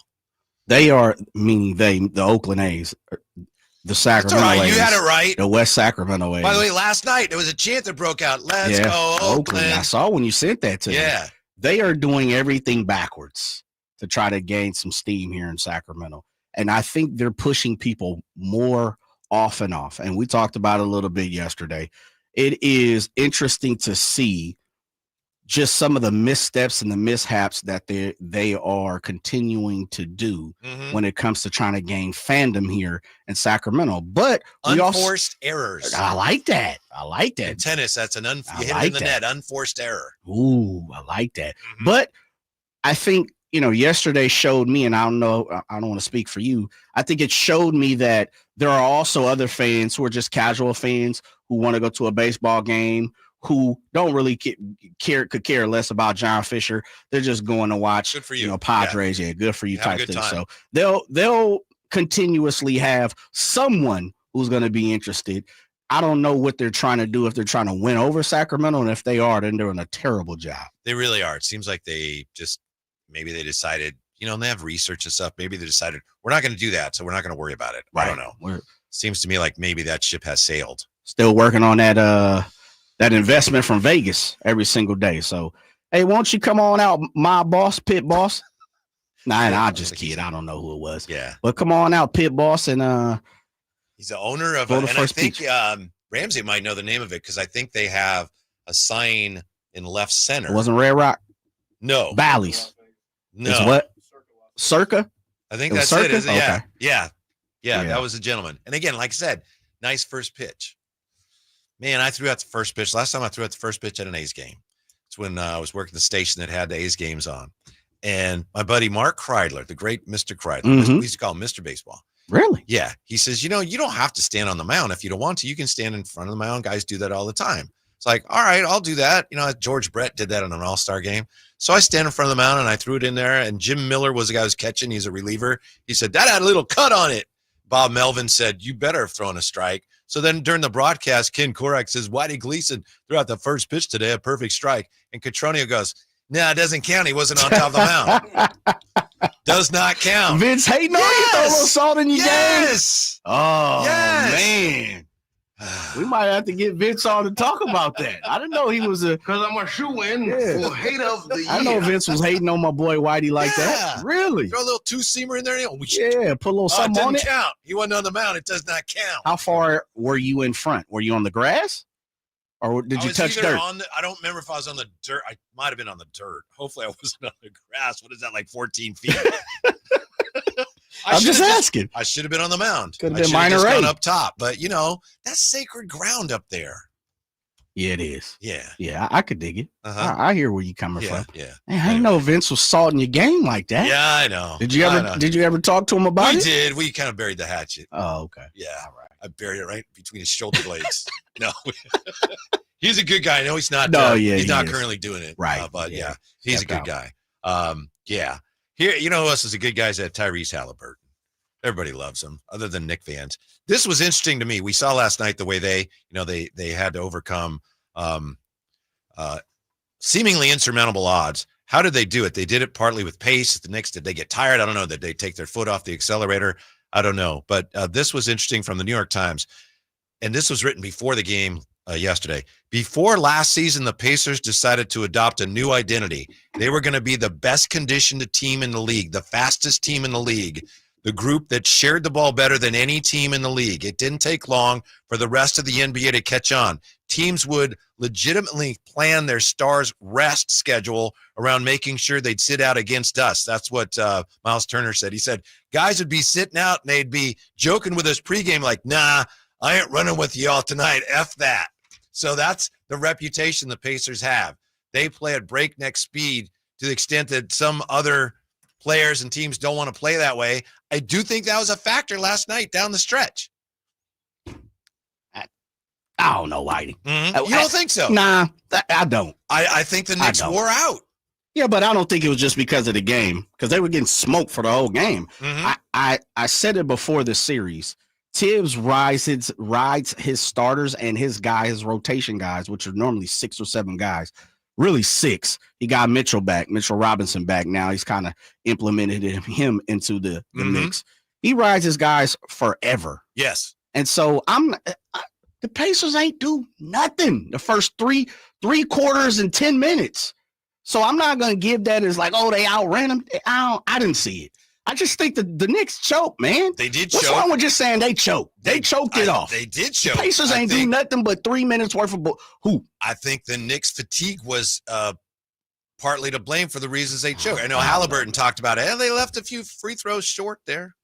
They are, meaning the Oakland A's, the Sacramento A's. You had it right. The West Sacramento A's. By the way, last night there was a chant that broke out. Let's go Oakland. I saw when you sent that to me. Yeah. They are doing everything backwards to try to gain some steam here in Sacramento. And I think they're pushing people more off and off. And we talked about it a little bit yesterday. It is interesting to see just some of the missteps and the mishaps that they are continuing to do when it comes to trying to gain fandom here in Sacramento. But unforced errors. I like that. In tennis, that's you hit it in the net, unforced error. Ooh, I like that. But I think, yesterday showed me, and I don't want to speak for you. I think it showed me that there are also other fans who are just casual fans who want to go to a baseball game, who don't really could care less about John Fisher. They're just going to watch, good for you. Padres. Yeah, good for you Have type thing. Time. So they'll continuously have someone who's going to be interested. I don't know what they're trying to do, if they're trying to win over Sacramento, and if they are, then they're doing a terrible job. They really are. It seems like maybe they decided, and they have research and stuff. Maybe they decided we're not going to do that, so we're not going to worry about it. Right. I don't know. Seems to me like maybe that ship has sailed. Still working on that investment from Vegas every single day. So, hey, won't you come on out, my boss, pit boss? I just kid. I don't know who it was. Yeah, but come on out, pit boss, and he's the owner of. And I think Ramsey might know the name of it because I think they have a sign in left center. It wasn't Red Rock. No, Bally's. No, it's what? Circa. I think that's it. Is it? Okay. Yeah. That was a gentleman. And again, like I said, nice first pitch. Man, I threw out the first pitch. Last time I threw out the first pitch at an A's game. It's when I was working the station that had the A's games on. And my buddy Mark Kreidler, the great Mr. Kreidler, we used to call him Mr. Baseball. Really? Yeah. He says, you don't have to stand on the mound if you don't want to. You can stand in front of the mound. Guys do that all the time. It's like, all right, I'll do that. George Brett did that in an all-star game. So I stand in front of the mound and I threw it in there. And Jim Miller was the guy who was catching. He's a reliever. He said, that had a little cut on it. Bob Melvin said, you better have thrown a strike. So then during the broadcast, Ken Korak says, Whitey Gleason threw out the first pitch today, a perfect strike. And Catronio goes, nah, it doesn't count. He wasn't on top of the mound. Does not count. Vince hating on you, throw a little salt in your game. Yes. Oh, man. We might have to get Vince on to talk about that. I didn't know he was because I'm a shoe-in for hate of the year. I know Vince was hating on my boy Whitey like that. Really? Throw a little two-seamer in there. Put a little something on it. It doesn't count. He wasn't on the mound. It does not count. How far were you in front? Were you on the grass? Or did you touch dirt? I don't remember if I was on the dirt. I might have been on the dirt. Hopefully I wasn't on the grass. What is that, like 14 feet? I'm just asking. I should have been on the mound. Could have been minor gone up top. But, that's sacred ground up there. Yeah, it is. Yeah. Yeah, I could dig it. I hear where you coming from. Yeah. Man, I didn't know Vince was salting your game like that. Yeah, I know. Did you ever talk to him about it? We did. We kind of buried the hatchet. Oh, okay. Yeah. All right. I buried it right between his shoulder blades. No. He's a good guy. No, he's not. He's not currently doing it. Right. But he's a good guy. Yeah. Here, who else is a good guy? Is that Tyrese Haliburton. Everybody loves him, other than Knicks fans. This was interesting to me. We saw last night the way they had to overcome seemingly insurmountable odds. How did they do it? They did it partly with pace. The Knicks, did they get tired? I don't know. Did they take their foot off the accelerator? I don't know. But this was interesting from the New York Times. And this was written before the game yesterday. Before last season, the Pacers decided to adopt a new identity. They were going to be the best conditioned team in the league, the fastest team in the league, the group that shared the ball better than any team in the league. It didn't take long for the rest of the NBA to catch on. Teams would legitimately plan their stars' rest schedule around making sure they'd sit out against us. That's what Miles Turner said. He said, guys would be sitting out and they'd be joking with us pregame like, nah, I ain't running with y'all tonight. F that. So that's the reputation the Pacers have. They play at breakneck speed to the extent that some other players and teams don't want to play that way. I do think that was a factor last night down the stretch. I don't know, Whitey. You don't think so? Nah, I don't. I think the Knicks wore out. Yeah, but I don't think it was just because of the game, because they were getting smoked for the whole game. I said it before the series. Tibbs rides his starters and his rotation guys, which are normally 6 or 7 guys, really 6. He got Mitchell Robinson back. Now he's kind of implemented him into the mix. He rides his guys forever. Yes. And so the Pacers ain't do nothing the first three quarters and 10 minutes. So I'm not going to give that as like, oh, they outran them. I didn't see it. I just think the Knicks choked, man. They did choke. What's wrong with just saying they choked? They choked it off. They did choke. The Pacers ain't do nothing but 3 minutes worth of who? I think the Knicks' fatigue was partly to blame for the reasons they choked. I know Haliburton talked about it. They left a few free throws short there.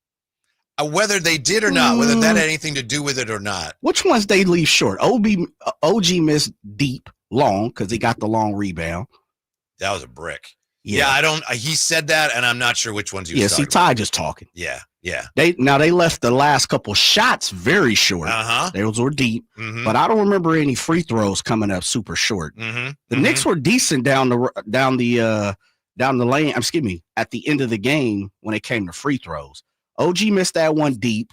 Whether they did or not, whether that had anything to do with it or not. Which ones they leave short? OG missed deep, long, because he got the long rebound. That was a brick. Yeah, he said that, and I'm not sure which ones he was talking about. Ty just talking. Yeah. They left the last couple shots very short. Those were deep, but I don't remember any free throws coming up super short. The Knicks were decent down the lane. Excuse me, at the end of the game when it came to free throws. OG missed that one deep.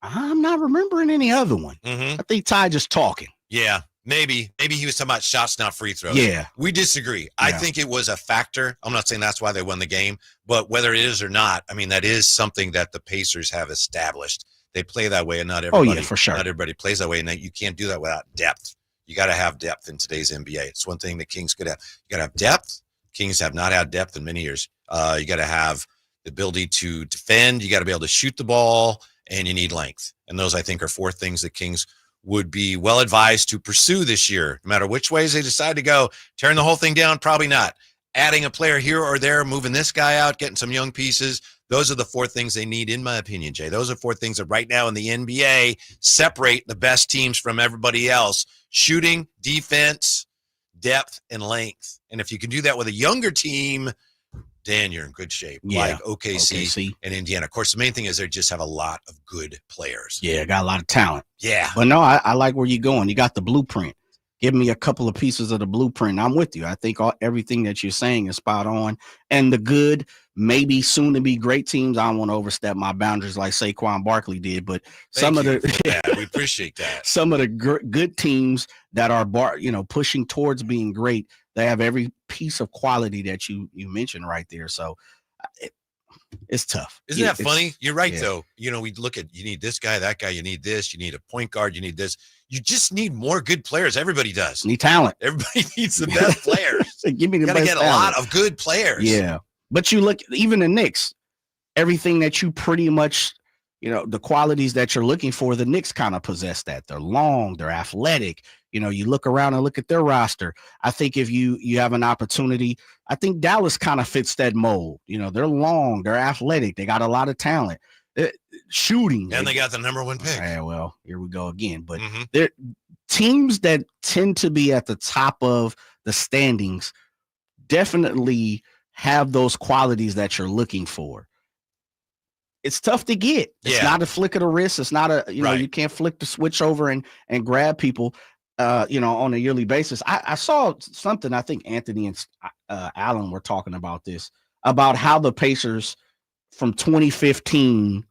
I'm not remembering any other one. I think Ty just talking. Yeah. Maybe he was talking about shots, not free throws. Yeah. We disagree. Yeah. I think it was a factor. I'm not saying that's why they won the game, but whether it is or not, I mean, that is something that the Pacers have established. They play that way, and not everybody. For sure. Not everybody plays that way, and you can't do that without depth. You got to have depth in today's NBA. It's one thing the Kings could have. You got to have depth. Kings have not had depth in many years. You got to have the ability to defend. You got to be able to shoot the ball, and you need length. And those, I think, are 4 things the Kings would be well advised to pursue this year, no matter which ways they decide to go. Tearing the whole thing down, probably not. Adding a player here or there, moving this guy out, getting some young pieces. Those are the 4 things they need, in my opinion, Jay. Those are 4 things that right now in the NBA separate the best teams from everybody else. Shooting, defense, depth, and length. And if you can do that with a younger team, then you're in good shape. Yeah. Like OKC and Indiana. Of course, the main thing is they just have a lot of good players. Yeah, got a lot of talent. Yeah. But no, I like where you're going. You got the blueprint. Give me a couple of pieces of the blueprint. I'm with you. I think everything that you're saying is spot on. And the good, maybe soon to be great teams. I don't want to overstep my boundaries like Saquon Barkley did, but we appreciate that. Some of the good teams that are pushing towards being great, they have every piece of quality that you mentioned right there. So it's tough. Isn't that funny? You're right, though. We look at, you need this guy, that guy, you need this, you need a point guard, you need this. You just need more good players. Everybody does. Need talent. Everybody needs the best players. Give me the best get talent. a lot of good players. Yeah. But you look, even the Knicks, everything that you pretty much, the qualities that you're looking for, the Knicks kind of possess that. They're long, they're athletic. You look around and look at their roster. I think if you have an opportunity, I think Dallas kind of fits that mold. They're long, they're athletic, they got a lot of talent. Shooting. And they got the number 1 pick. Yeah, well, here we go again. But they're teams that tend to be at the top of the standings definitely have those qualities that you're looking for. It's tough to get. It's not a flick of the wrist. It's not you can't flick the switch over and grab people, on a yearly basis. I saw something, I think Anthony and Allen were talking about this, about how the Pacers from 2015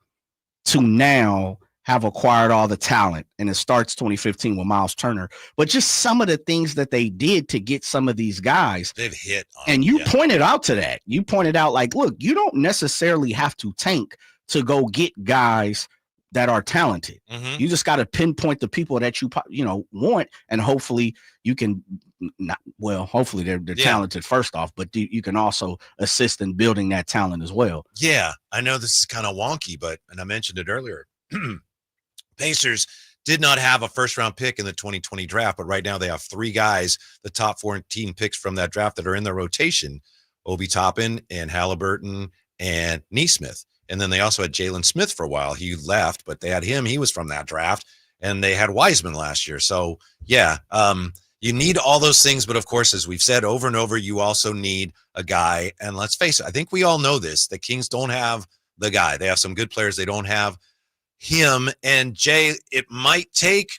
to now have acquired all the talent, and it starts 2015 with Miles Turner, but just some of the things that they did to get some of these guys, they've hit on, and you pointed out to that. You pointed out, like, look, you don't necessarily have to tank to go get guys that are talented. You just got to pinpoint the people that you want, and hopefully you can hopefully they're talented first off, but you can also assist in building that talent as well. Yeah, I know this is kind of wonky, and I mentioned it earlier. Pacers did not have a first-round pick in the 2020 draft, but right now they have 3 guys, the top 14 picks from that draft, that are in their rotation: Obi Toppin and Haliburton and Nesmith. And then they also had Jalen Smith for a while. He left, but they had him. He was from that draft. And they had Wiseman last year. So, you need all those things. But, of course, as we've said over and over, you also need a guy. And let's face it, I think we all know this. The Kings don't have the guy. They have some good players. They don't have him. And Jay, it might take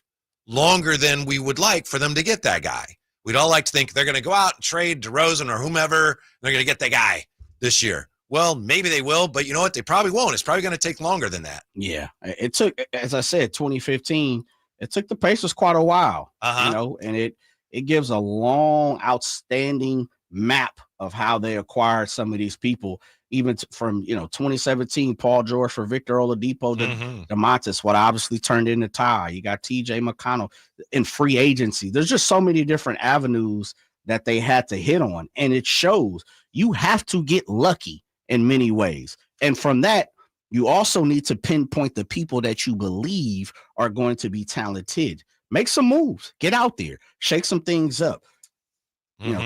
longer than we would like for them to get that guy. We'd all like to think they're going to go out and trade DeRozan or whomever. They're going to get that guy this year. Well, maybe they will, but you know what? They probably won't. It's probably going to take longer than that. Yeah. It took, as I said, 2015, it took the Pacers quite a while, you know, and it gives a long, outstanding map of how they acquired some of these people, even from, 2017, Paul George for Victor Oladipo, DeMontis, what obviously turned into Ty. You got TJ McConnell in free agency. There's just so many different avenues that they had to hit on, and it shows you have to get lucky in many ways. And from that, you also need to pinpoint the people that you believe are going to be talented. Make some moves, get out there, shake some things up.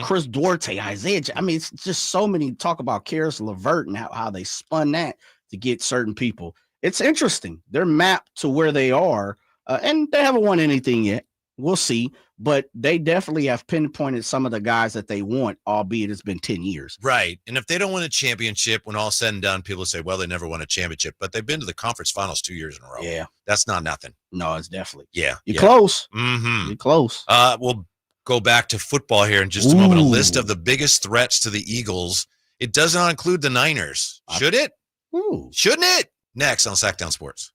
Chris Duarte, Isaiah. I mean, it's just so many. Talk about Karis LeVert and how they spun that to get certain people. It's interesting. They're mapped to where they are, and they haven't won anything yet. We'll see. But they definitely have pinpointed some of the guys that they want, albeit it's been 10 years. Right. And if they don't win a championship, when all said and done, people say, well, they never won a championship. But they've been to the conference finals 2 years in a row. Yeah. That's not nothing. No, it's definitely. Yeah. You're close. Mm-hmm. You're close. We'll go back to football here in just a moment. A list of the biggest threats to the Eagles. It does not include the Niners. Should it? Shouldn't it? Next on Sacktown Sports.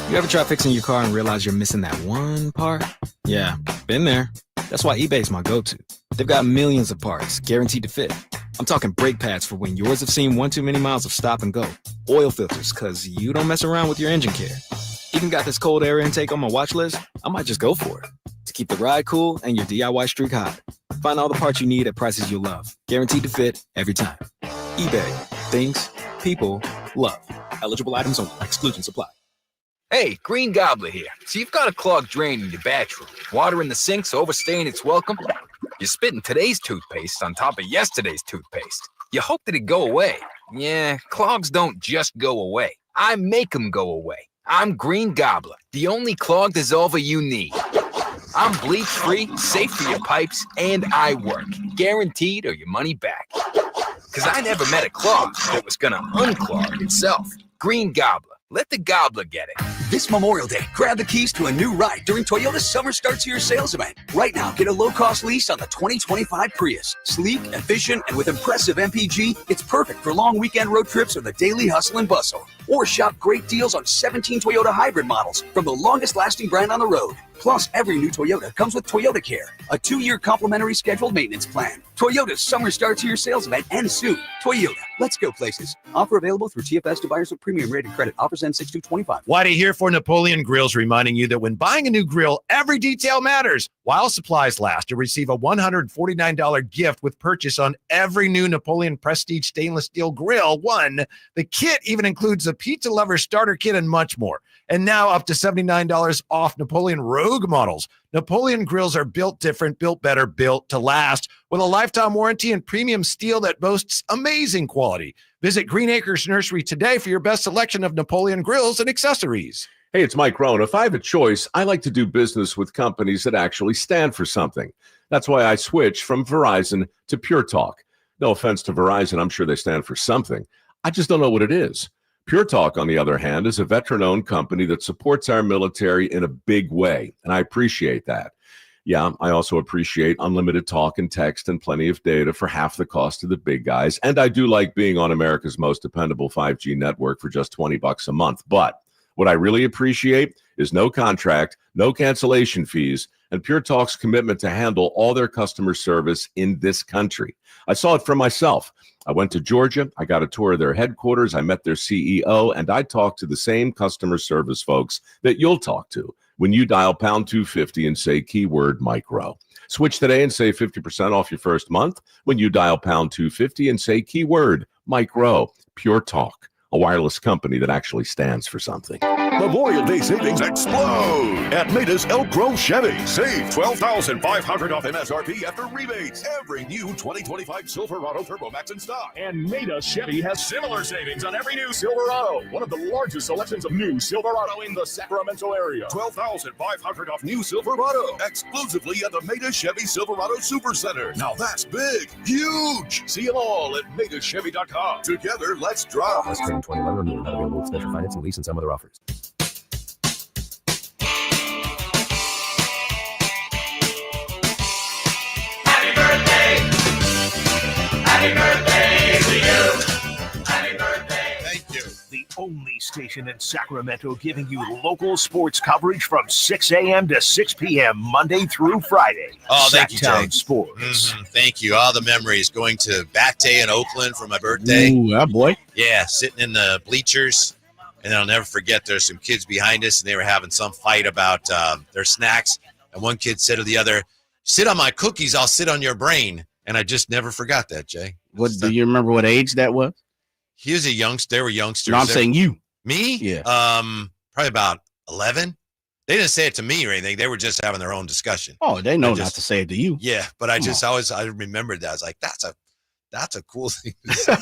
You ever try fixing your car and realize you're missing that one part? Yeah, been there. That's why eBay's my go-to. They've got millions of parts, guaranteed to fit. I'm talking brake pads for when yours have seen one too many miles of stop and go. Oil filters, because you don't mess around with your engine care. Even got this cold air intake on my watch list. I might just go for it. To keep the ride cool and your DIY streak hot. Find all the parts you need at prices you'll love. Guaranteed to fit every time. eBay. Things people love. Eligible items only. Exclusions apply. Hey, Green Gobbler here. So you've got a clogged drain in your bathroom. Water in the sink's overstaying its welcome. You're spitting today's toothpaste on top of yesterday's toothpaste. You hope that it go away. Yeah, clogs don't just go away. I make them go away. I'm Green Gobbler, the only clog dissolver you need. I'm bleach-free, safe for your pipes, and I work. Guaranteed or your money back. Because I never met a clog that was going to unclog itself. Green Gobbler. Let the gobbler get it. This Memorial Day, grab the keys to a new ride during Toyota's Summer Starts Here sales event. Right now, get a low-cost lease on the 2025 Prius. Sleek, efficient, and with impressive MPG, it's perfect for long weekend road trips or the daily hustle and bustle. Or shop great deals on 17 Toyota hybrid models from the longest-lasting brand on the road. Plus, every new Toyota comes with Toyota Care, a 2-year complimentary scheduled maintenance plan. Toyota's Summer Starts Here sales event ends soon. Toyota, let's go places. Offer available through TFS to buyers with premium rated credit. Offers end 6/2/25. Whitey here for Napoleon Grills, reminding you that when buying a new grill, every detail matters. While supplies last, you'll receive a $149 gift with purchase on every new Napoleon Prestige stainless steel grill. The kit even includes a pizza lover starter kit and much more. And now up to $79 off Napoleon Rogue models. Napoleon grills are built different, built better, built to last with a lifetime warranty and premium steel that boasts amazing quality. Visit Green Acres Nursery today for your best selection of Napoleon grills and accessories. Hey, it's Mike Rohn. If I have a choice, I like to do business with companies that actually stand for something. That's why I switched from Verizon to Pure Talk. No offense to Verizon, I'm sure they stand for something. I just don't know what it is. Pure Talk, on the other hand, is a veteran-owned company that supports our military in a big way, and I appreciate that. Yeah, I also appreciate unlimited talk and text and plenty of data for half the cost of the big guys, and I do like being on America's most dependable 5G network for just $20 a month. But what I really appreciate is no contract, no cancellation fees, and Pure Talk's commitment to handle all their customer service in this country. I saw it for myself. I went to Georgia, I got a tour of their headquarters, I met their CEO, and I talked to the same customer service folks that you'll talk to when you dial pound 250 and say keyword Mike Rowe. Switch today and save 50% off your first month when you dial pound 250 and say keyword Mike Rowe. Pure Talk, a wireless company that actually stands for something. Memorial Day savings explode at Maida's Elk Grove Chevy. Save $12,500 off MSRP after rebates. Every new 2025 Silverado Turbo Max in stock. And Maida Chevy has similar savings on every new Silverado. One of the largest selections of new Silverado in the Sacramento area. $12,500 off new Silverado. Exclusively at the Maida Chevy Silverado Super Center. Now that's big, huge. See them all at MaidaChevy.com. Together, let's drive. Less than 2011 or not available with special financing, lease, and some other offers. station in Sacramento, giving you local sports coverage from 6 a.m. to 6 p.m. Monday through Friday. Oh, thank you, Sacktown Jay. Sports. Thank you. All the memories going to Bat Day in Oakland for my birthday. Ooh, that boy. Yeah, sitting in the bleachers. And I'll never forget, there's some kids behind us, and they were having some fight about their snacks. And one kid said to the other, "Sit on my cookies, I'll sit on your brain." And I just never forgot that, Jay. What do you remember what age that was? He was a youngster. They were youngsters. No, I'm saying you. Me? Yeah. Probably about 11. They didn't say it to me or anything. They were just having their own discussion. Oh, they know not to say it to you. Yeah, but I remembered that. I was like, that's a cool thing to say.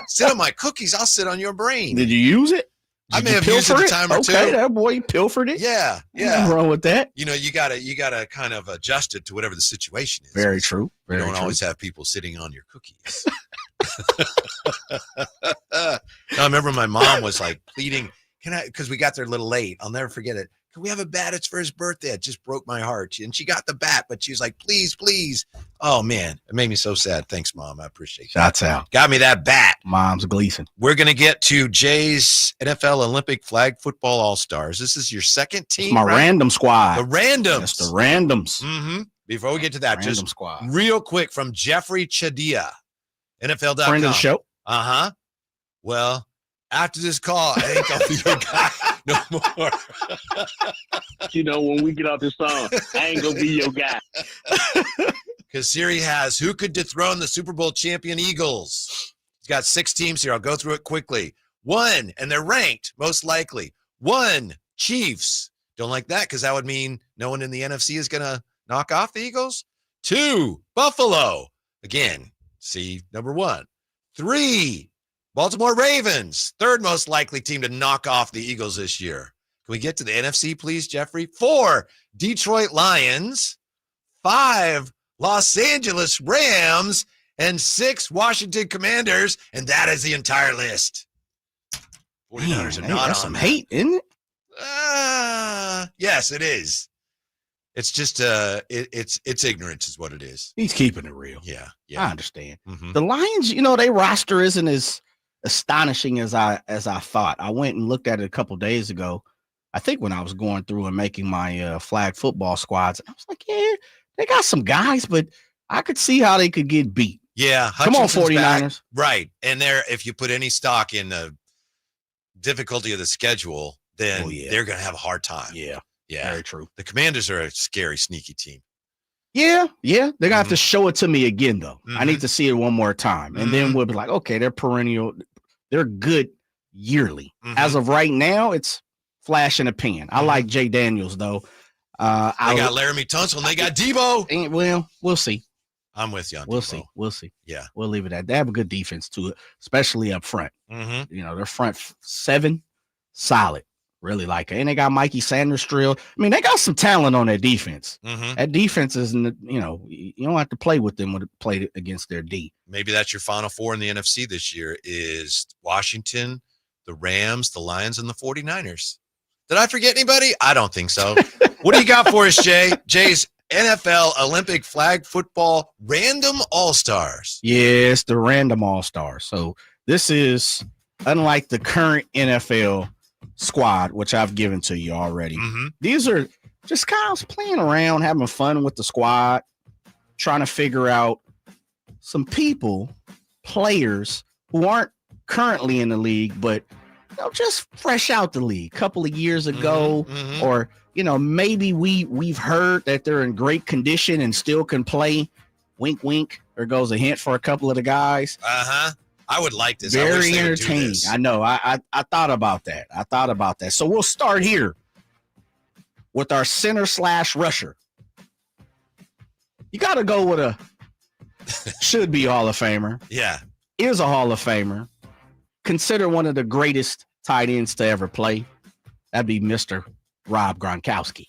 Sit on my cookies, I'll sit on your brain. Did you use it? I may have used it a time or two. Okay, that boy pilfered it. Yeah. Nothing wrong with that. You gotta kind of adjust it to whatever the situation is. Very true. You don't always have people sitting on your cookies. I remember my mom was like pleading, because we got there a little late. I'll never forget it. Can we have a bat? It's for his birthday. It just broke my heart. And she got the bat, but she was like, please, please. Oh, man. It made me so sad. Thanks, Mom. I appreciate it. Shots out. Got me that bat. Mom's Gleason. We're going to get to Jay's NFL Olympic Flag Football All-Stars. This is your second team, It's my random squad. The randoms. That's the randoms. Mm-hmm. Before we get to that, Random just squad. real quick from Jeffrey Chadia, NFL.com. Friend of the show. Uh-huh. Well, after this call, I think I'll be your guy no more. When we get off this song, I ain't going to be your guy. Because Siri has who could dethrone the Super Bowl champion Eagles. He's got 6 teams here. I'll go through it quickly. 1, and they're ranked, most likely. 1, Chiefs. Don't like that because that would mean no one in the NFC is going to knock off the Eagles. 2, Buffalo. Again, see number 1. 3, Baltimore Ravens, 3rd most likely team to knock off the Eagles this year. Can we get to the NFC, please, Jeffrey? 4, Detroit Lions. 5, Los Angeles Rams. And 6, Washington Commanders. And that is the entire list. 49ers are not on some that. hate, isn't it? Yes, it is. It's just it's ignorance is what it is. He's keeping it real. Yeah. I understand. Mm-hmm. The Lions, their roster isn't as astonishing as I thought. I went and looked at it a couple days ago. I think when I was going through and making my flag football squads, I was like, yeah, they got some guys, but I could see how they could get beat. Yeah, come on, Hutchinson's 49ers. back. Right. And if you put any stock in the difficulty of the schedule, then they're going to have a hard time. Yeah. Yeah. Very true. The Commanders are a scary, sneaky team. Yeah. They're going to have to show it to me again, though. I need to see it one more time. And then we'll be like, okay, they're perennial. They're good yearly. As of right now, it's flash in the pan. I like Jay Daniels, though. They got Laramie Tunsil and they got Debo. Well, we'll see. I'm with you on We'll Debo. see. Yeah. We'll leave it at that. They have a good defense, too, especially up front. Their front 7, solid. Really like it. And they got Mikey Sanders-Strill. I mean, they got some talent on their defense. That defense is, you don't have to play with them when they play against their D. Maybe that's your Final Four in the NFC this year is Washington, the Rams, the Lions, and the 49ers. Did I forget anybody? I don't think so. What do you got for us, Jay? Jay's NFL Olympic Flag Football Random All-Stars. Yes, the Random All-Stars. So this is, unlike the current NFL squad, which I've given to you already. These are just kind of playing around, having fun with the squad, trying to figure out some players who aren't currently in the league, but just fresh out the league a couple of years ago, or maybe we've heard that they're in great condition and still can play. Wink, wink. There goes a hint for a couple of the guys. I would like this. Very entertaining. I know. I thought about that. So we'll start here with our center/rusher. You got to go with a should be Hall of Famer. Yeah. Is a Hall of Famer. Consider one of the greatest tight ends to ever play. That'd be Mr. Rob Gronkowski.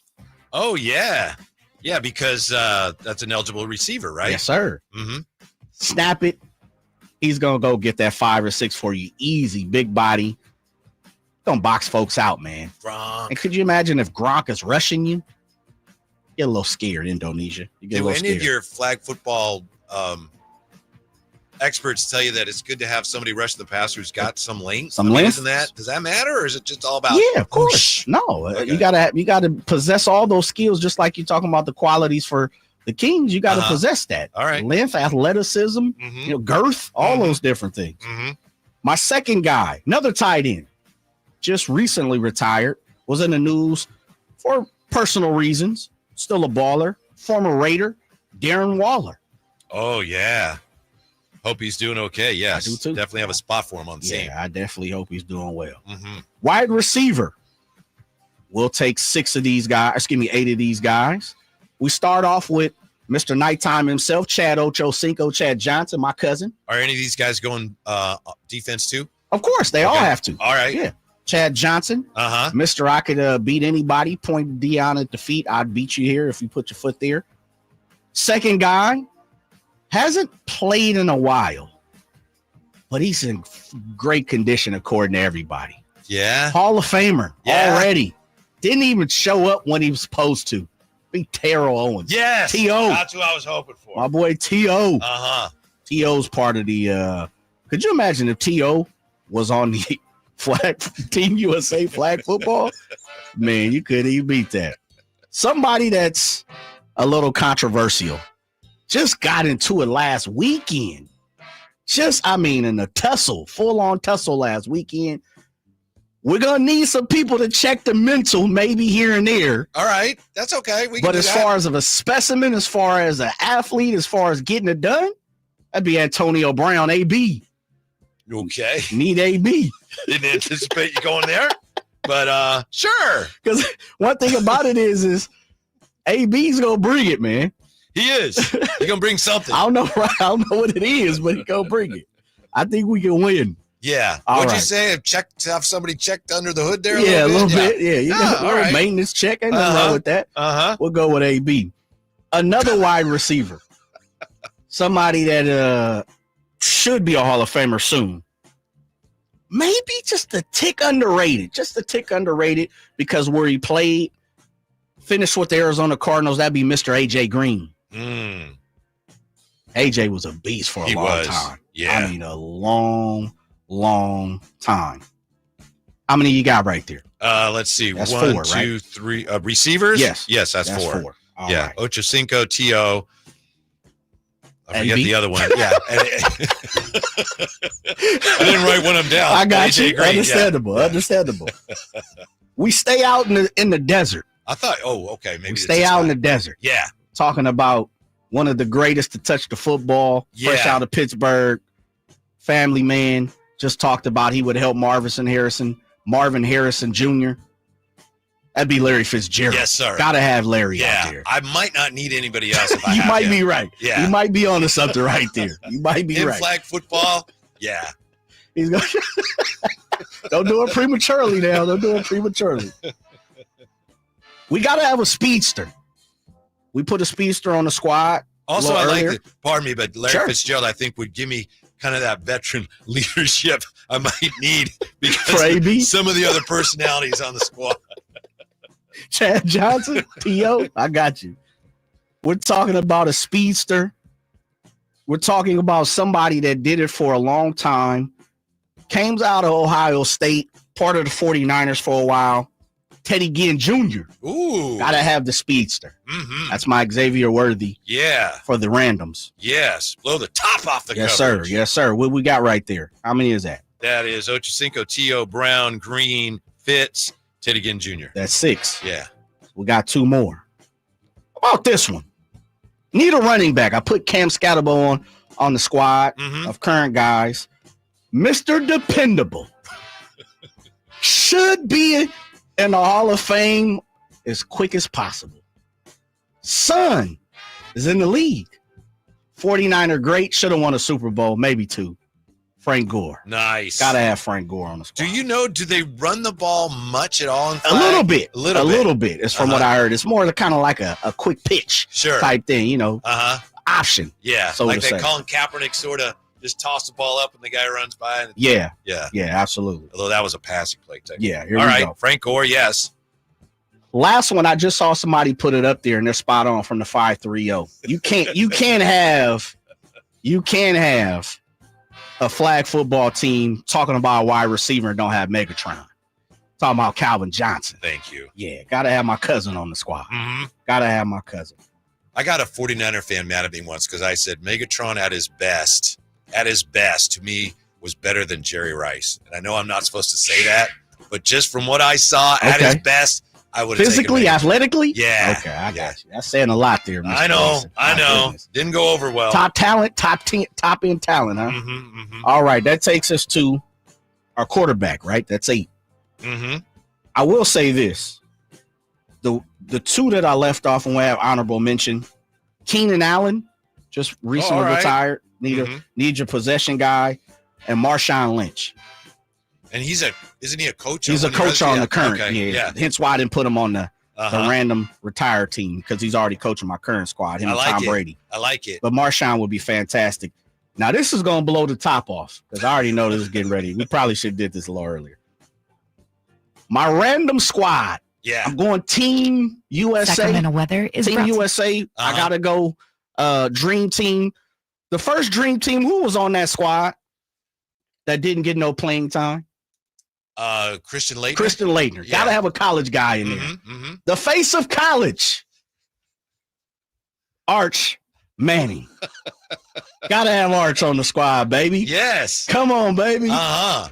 Oh, yeah. Yeah, because that's an eligible receiver, right? Yes, sir. Snap it. He's going to go get that 5 or 6 for you. Easy, big body. Going to box folks out, man. Gronk. And could you imagine if Gronk is rushing you? Get a little scared, Indonesia. You get a Do little any scared. of your flag football experts tell you that it's good to have somebody rush the passer who's got some length. Some length. Isn't that? Does that matter, or is it just all about? Yeah, of course. Whoosh? No, Okay. you gotta possess all those skills, just like you're talking about the qualities for the Kings. You got to possess that. All right. Length, athleticism, girth, all those different things. My second guy, another tight end, just recently retired, was in the news for personal reasons. Still a baller, former Raider, Darren Waller. Oh yeah. Hope he's doing okay. Yes, I do too. Definitely have a spot for him on the team. Yeah, I definitely hope he's doing well. Wide receiver. We'll take 8 of these guys. We start off with Mr. Nighttime himself, Chad Ochocinco, Chad Johnson, my cousin. Are any of these guys going defense too? Of course, they all have to. All right. Yeah. Chad Johnson. Mr. I could beat anybody, point Dion at the feet. I'd beat you here if you put your foot there. Second guy hasn't played in a while, but he's in great condition according to everybody. Yeah. Hall of Famer already. Didn't even show up when he was supposed to. Be Terrell Owens. Yes. T.O. That's who I was hoping for. My boy T.O. T.O.'s part of the could you imagine if T.O. was on the flag Team USA flag football? Man, you couldn't even beat that. Somebody that's a little controversial just got into it last weekend. In a tussle, full-on tussle last weekend. We're going to need some people to check the mental, maybe here and there. All right. That's okay. But as far as of a specimen, as far as an athlete, as far as getting it done, that'd be Antonio Brown, AB. Okay. Need AB. Didn't anticipate you going there, but sure. Because one thing about it is AB's going to bring it, man. He is. He's going to bring something. I don't know what it is, but he's going to bring it. I think we can win. Yeah. What'd you say? Have somebody checked under the hood there? A little bit. Yeah. You got a little maintenance check. Ain't nothing wrong with that. We'll go with AB. Another wide receiver. Somebody that should be a Hall of Famer soon. Maybe just a tick underrated. Because where he played, finished with the Arizona Cardinals, that'd be Mr. A.J. Green. AJ was a beast for a long time. Yeah. A long time. How many you got right there? Let's see. That's 1, 4, 2, right? 3. Receivers? Yes. That's 4. All yeah. right. Ochocinco, T.O. I forget the other one. Yeah. I didn't write one of them down. I got AJ you. Green. Understandable. We stay out in the desert. I thought, okay. Maybe we stay out in the desert. Yeah. Talking about one of the greatest to touch the football. Fresh out of Pittsburgh. Family man. Just talked about he would help Marvin Harrison Jr. That'd be Larry Fitzgerald. Yes, sir. Gotta have Larry out there. I might not need anybody else if I You have might him. be right. Yeah. You might be onto something right there. You might be In right. flag football, yeah. He's going Don't do it prematurely now. We got to have a speedster. We put a speedster on the squad. Also, I earlier. like that. Pardon me, but Larry Fitzgerald, I think, would give me kind of that veteran leadership I might need because of some of the other personalities on the squad. Chad Johnson, T.O., I got you. We're talking about a speedster. We're talking about somebody that did it for a long time. Came out of Ohio State, part of the 49ers for a while. Teddy Ginn Jr. Ooh. Gotta have the speedster. Mm-hmm. That's my Xavier Worthy. Yeah. For the randoms. Yes. Blow the top off the Yes, coverage. sir. Yes, sir. What we got right there? How many is that? That is Ochocinco, T.O., Brown, Green, Fitz, Teddy Ginn Jr. That's 6. Yeah. We got 2 more. How about this one? Need a running back. I put Cam Scatterbo on the squad of current guys. Mr. Dependable. Should be in the Hall of Fame as quick as possible. Son is in the league. 49er great. Should have won a Super Bowl, maybe 2. Frank Gore. Nice. Gotta have Frank Gore on the squad. Do you know, do they run the ball much at all in A flag? little bit. A little bit. It's from what I heard. It's more kind of like a quick pitch type thing, option. Yeah. So like to that say. Colin Kaepernick sort of just toss the ball up and the guy runs by. And Yeah. Yeah. Yeah, absolutely. Although that was a passing play technique. Yeah. Here All we right. go. Frank Gore, yes. Last one, I just saw somebody put it up there and they're spot on from the 530. You can't have a flag football team talking about a wide receiver and don't have Megatron. Talking about Calvin Johnson. Thank you. Yeah, gotta have my cousin on the squad. Mm-hmm. Gotta have my cousin. I got a 49er fan mad at me once because I said Megatron at his best, to me, was better than Jerry Rice. And I know I'm not supposed to say that, but just from what I saw at his best, I would have physically, athletically? Yeah. Okay, I got you. That's saying a lot there, Mr. I know. Wilson. I know. Goodness. Didn't go over well. Top talent, top end talent, huh? Mm-hmm. All right, that takes us to our quarterback, right? That's 8. Mm-hmm. I will say this. The 2 that I left off and we have honorable mention, Keenan Allen, just recently retired. Need your possession guy, and Marshawn Lynch. And isn't he a coach? He's a coach on the current. Okay. Yeah. Hence why I didn't put him on the random retired team, because he's already coaching my current squad, him and Tom Brady. I like it. But Marshawn would be fantastic. Now, this is going to blow the top off, because I already know this is getting ready. We probably should have did this a little earlier. My random squad. Yeah. I'm going Team USA. Sacramento weather is Team USA. I got to go Dream Team. The first Dream Team, who was on that squad that didn't get no playing time? Christian Laettner. Christian Laettner. Yeah. Got to have a college guy in there. Mm-hmm. The face of college. Arch Manning. Got to have Arch on the squad, baby. Yes. Come on, baby. Uh-huh.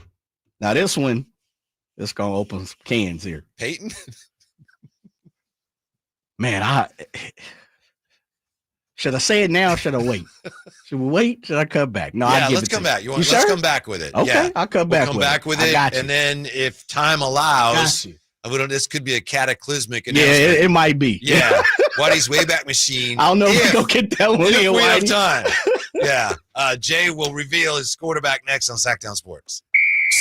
Now this one, it's going to open some cans here. Peyton? Man, should I say it now or should I wait? Should we wait? Should I come back? No, yeah, I'll give let's it to come back. you. Let's sure? come back with it. Okay, yeah. I'll come back We'll with come back with it. And then if time allows, this could be a cataclysmic announcement. Yeah, it might be. Yeah. Whitey's Wayback Machine. I don't know if we're going to get that one if in, we have Whitey. time. Yeah. Jay will reveal his quarterback next on Sacktown Sports.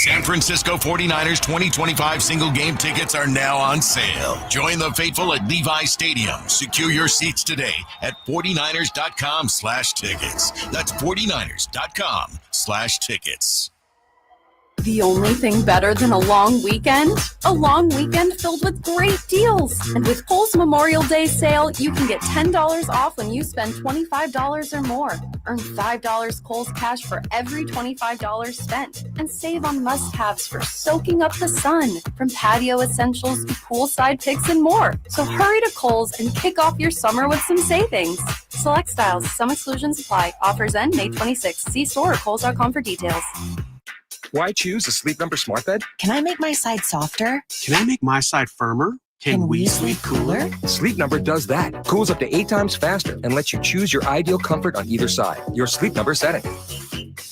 San Francisco 49ers 2025 single game tickets are now on sale. Join the faithful at Levi Stadium. Secure your seats today at 49ers.com/tickets. That's 49ers.com/tickets. The only thing better than a long weekend? A long weekend filled with great deals. And with Kohl's Memorial Day sale, you can get $10 off when you spend $25 or more. Earn $5 Kohl's cash for every $25 spent. And save on must-haves for soaking up the sun. From patio essentials to poolside picks and more. So hurry to Kohl's and kick off your summer with some savings. Select styles. Some exclusions apply. Offers end May 26th. See store or Kohls.com for details. Why choose a Sleep Number smart bed? Can I make my side softer? Can I make my side firmer? Can we sleep cooler? Sleep Number does that. Cools up to 8 times faster and lets you choose your ideal comfort on either side. Your Sleep Number setting.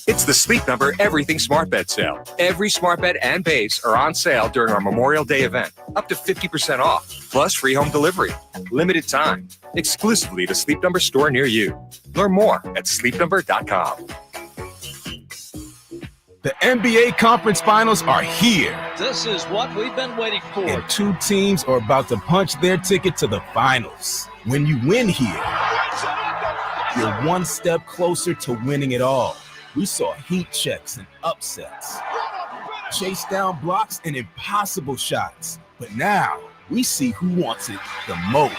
It's the Sleep Number Everything Smart Bed sale. Every smart bed and base are on sale during our Memorial Day event. Up to 50% off, plus free home delivery. Limited time. Exclusively to Sleep Number store near you. Learn more at sleepnumber.com. The NBA Conference Finals are here. This is what we've been waiting for. And 2 teams are about to punch their ticket to the finals. When you win here, you're one step closer to winning it all. We saw heat checks and upsets, chase down blocks and impossible shots. But now we see who wants it the most.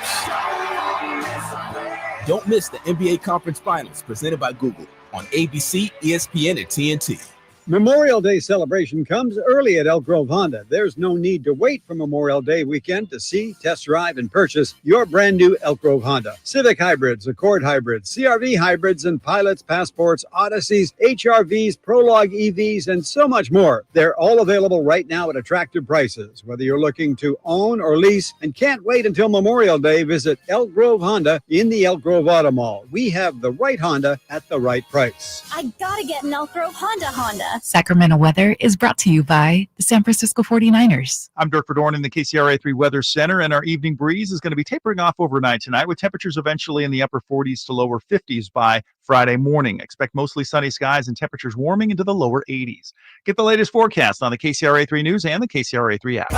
Don't miss the NBA Conference Finals presented by Google on ABC, ESPN, and TNT. Memorial Day celebration comes early at Elk Grove Honda. There's no need to wait for Memorial Day weekend to see, test drive, and purchase your brand new Elk Grove Honda. Civic hybrids, Accord hybrids, CRV hybrids, and Pilots, Passports, Odysseys, HRVs, Prologue EVs, and so much more. They're all available right now at attractive prices. Whether you're looking to own or lease and can't wait until Memorial Day, visit Elk Grove Honda in the Elk Grove Auto Mall. We have the right Honda at the right price. I gotta get an Elk Grove Honda. Sacramento weather is brought to you by the San Francisco 49ers. I'm Dirk Verdorn in the KCRA3 Weather Center, and our evening breeze is going to be tapering off overnight tonight with temperatures eventually in the upper 40s to lower 50s by Friday morning. Expect mostly sunny skies and temperatures warming into the lower 80s. Get the latest forecast on the KCRA3 News and the KCRA3 app.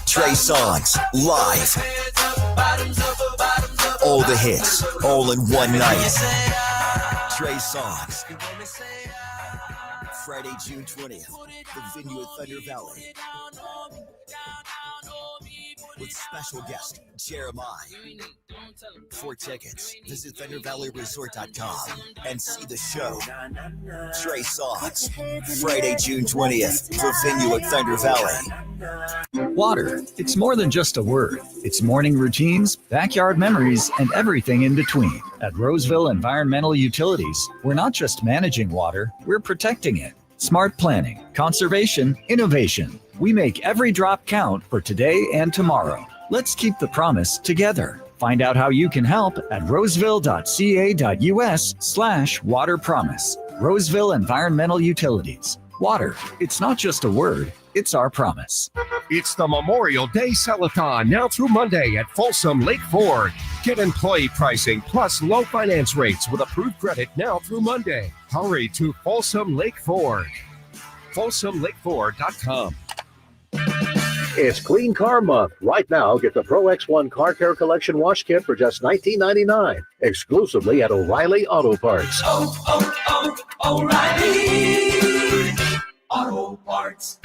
Trey Songz, live. All the hits, all in one night. Trey Songz. Friday, June 20th, the venue at Thunder Valley. with special guest Jeremiah. For tickets, visit ThunderValleyResort.com and see the show. Trey Songz, Friday, June 20th, the venue at Thunder Valley. Water. It's more than just a word. It's morning routines, backyard memories, and everything in between. At Roseville Environmental Utilities, we're not just managing water, we're protecting it. Smart planning, conservation, innovation. We make every drop count for today and tomorrow. Let's keep the promise together. Find out how you can help at roseville.ca.us/water promise. Roseville Environmental Utilities. Water. It's not just a word, it's our promise. It's the Memorial Day Sell-a-thon now through Monday at Folsom Lake Ford. Get employee pricing plus low finance rates with approved credit now through Monday. Hurry to Folsom Lake Ford. FolsomLakeFord.com. It's Clean Car Month. Right now, get the Pro X1 Car Care Collection Wash Kit for just $19.99, exclusively at O'Reilly Auto Parts. O'Reilly Auto Parts.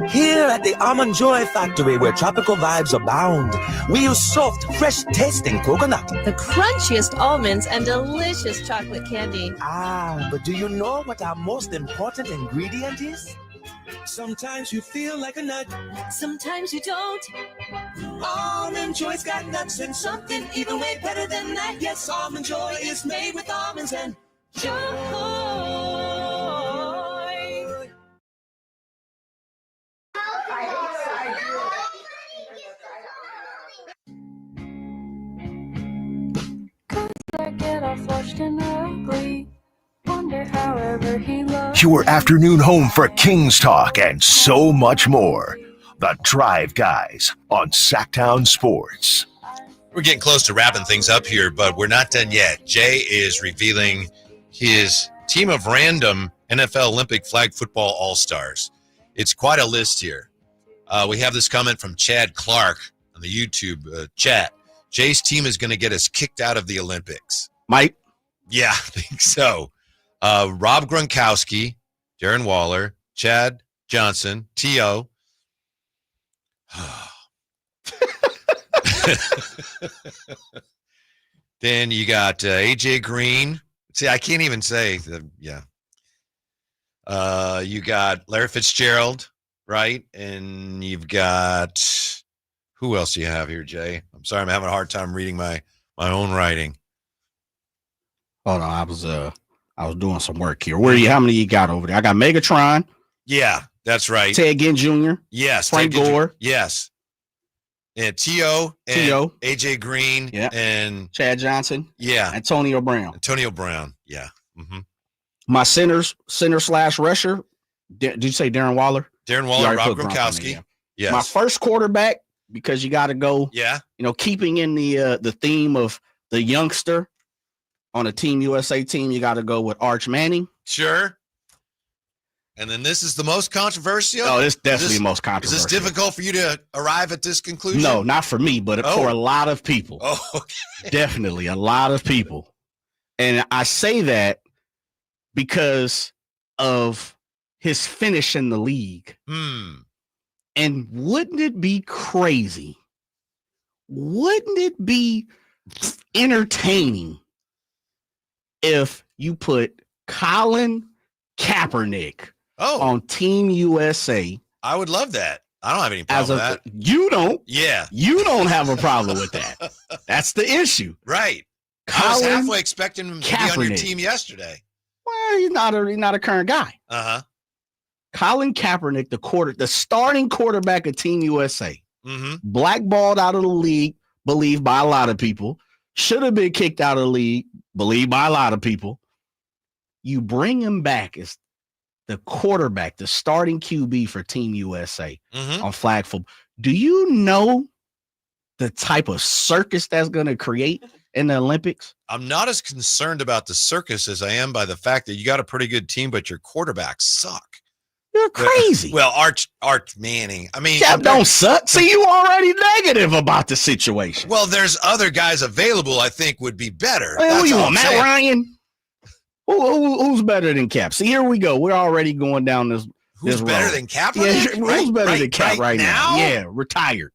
Here at the Almond Joy Factory, where tropical vibes abound, we use soft, fresh-tasting coconut. The crunchiest almonds and delicious chocolate candy. But do you know what our most important ingredient is? Sometimes you feel like a nut. Sometimes you don't. Almond Joy's got nuts and something even way better than that. Yes, Almond Joy is made with almonds and joy. Your afternoon home for Kings talk and so much more. The Drive Guys on Sacktown Sports. We're getting close to wrapping things up here, but we're not done yet. Jay is revealing his team of random NFL Olympic flag football all-stars. It's quite a list here. We have this comment from Chad Clark on the YouTube chat. Jay's team is going to get us kicked out of the Olympics. Mike? Yeah, I think so. Rob Gronkowski, Darren Waller, Chad Johnson, T.O. Then you got A.J. Green. See, I can't even say. You got Larry Fitzgerald, right? And you've got, who else do you have here, Jay? I'm sorry, I'm having a hard time reading my own writing. Hold on, I was doing some work here. How many you got over there? I got Megatron. Yeah, that's right. Ted Ginn Jr. Yes. Frank Gore. Yes. And T.O. and A.J. Green. Yeah. And Chad Johnson. Yeah. Antonio Brown. Yeah. Mm-hmm. My center/rusher. Did you say Darren Waller? Darren Waller, Rob Gronkowski. Yes. My first quarterback, because you got to go. Yeah. Keeping in the theme of the youngster on a Team USA team, you got to go with Arch Manning. Sure. And then this is the most controversial? Oh, it's definitely the most controversial. Is this difficult for you to arrive at this conclusion? No, not for me, but for a lot of people. Oh, okay. Definitely a lot of people. And I say that because of his finish in the league. And wouldn't it be crazy? Wouldn't it be entertaining if you put Colin Kaepernick on Team USA? I would love that. I don't have any problem with that. You don't? Yeah. You don't have a problem with that. That's the issue. Right. I was halfway expecting him to be on your team yesterday. Well, he's not a current guy. Uh-huh. Colin Kaepernick, the starting quarterback of Team USA, blackballed out of the league, believed by a lot of people, should have been kicked out of the league, believed by a lot of people. You bring him back as the quarterback, the starting QB for Team USA on flag football. Do you know the type of circus that's going to create in the Olympics? I'm not as concerned about the circus as I am by the fact that you got a pretty good team, but your quarterbacks suck. You're crazy. Well, Arch Manning. I mean, that don't suck. See, you already negative about the situation. Well, there's other guys available I think would be better. Hey, who you want, Matt Ryan? Who's better than Cap? See, here we go. We're already going down this Who's better than Kaepernick? Yeah, who's better than Cap right now? Yeah, retired.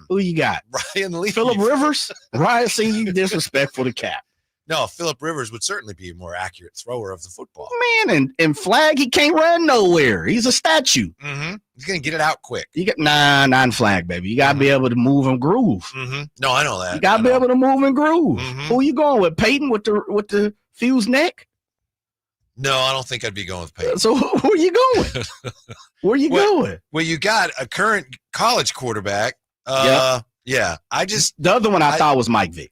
Who you got? Ryan Leaf. Phillip Rivers? Ryan seeing you disrespectful to Cap. No, Phillip Rivers would certainly be a more accurate thrower of the football. Man, and Flag, he can't run nowhere. He's a statue. Mm-hmm. He's going to get it out quick. You got not Flag, baby. You got to be able to move and groove. Mm-hmm. No, I know that. You got to be able to move and groove. Who you going with? Peyton with the fused neck? No, I don't think I'd be going with Peyton. So who are you going? Where you going? Well, you got a current college quarterback. Yep. Yeah. The other one I thought was Mike Vick.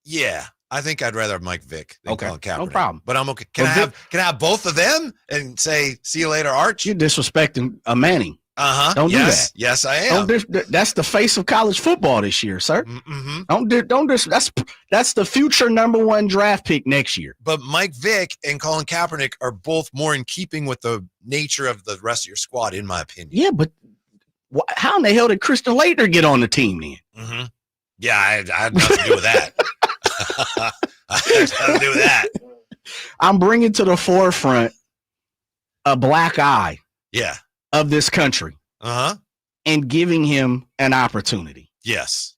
Yeah, I think I'd rather have Mike Vick than Colin Kaepernick. No problem. But I'm okay. Can I have both of them and say, see you later, Arch? You're disrespecting a Manning. Uh-huh. Don't do that. Yes, I am. That's the face of college football this year, sir. Mm-hmm. That's the future #1 draft pick next year. But Mike Vick and Colin Kaepernick are both more in keeping with the nature of the rest of your squad, in my opinion. Yeah, but how in the hell did Christian Laettner get on the team then? Mm-hmm. Yeah, I had nothing to do with that. I had nothing to do with that. I'm bringing to the forefront a black eye. Yeah. Of this country. Uh-huh. And giving him an opportunity. Yes.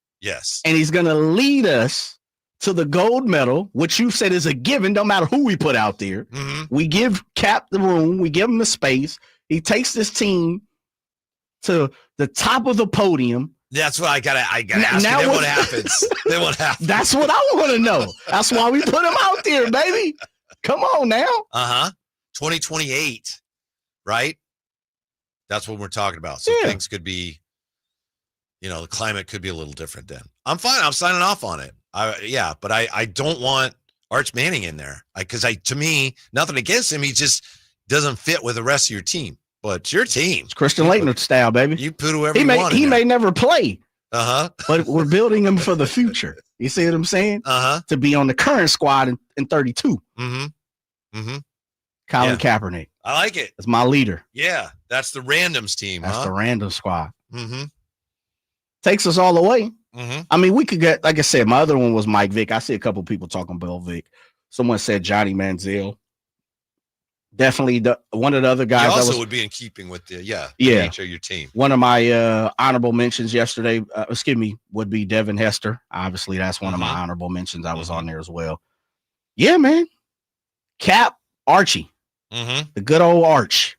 And he's going to lead us to the gold medal, which you said is a given, no matter who we put out there. Mm-hmm. We give Cap the room. We give him the space. He takes this team to the top of the podium. That's what I gotta ask you. Then what happens? Then what happens? That's what I want to know. That's why we put him out there, baby. Come on now. 2028, right? That's what we're talking about. So things could be, the climate could be a little different then. I'm fine. I'm signing off on it. But I don't want Arch Manning in there because to me, nothing against him. He just doesn't fit with the rest of your team. But it's your team. It's Christian Laettner style, baby. You put whoever you want. He may never play. But we're building him for the future. You see what I'm saying? To be on the current squad in 32. Mm-hmm. Colin Kaepernick. I like it. That's my leader. Yeah, that's the randoms team. That's the random squad. Mm-hmm. Takes us all the way. Mm-hmm. I mean, we could get, like I said, my other one was Mike Vick. I see a couple people talking about Vick. Someone said Johnny Manziel. Definitely one of the other guys. He also would be in keeping with the nature of your team. One of my honorable mentions yesterday, would be Devin Hester. Obviously, that's one of my honorable mentions. I was on there as well. Yeah, man. Cap, Archie. The good old Arch.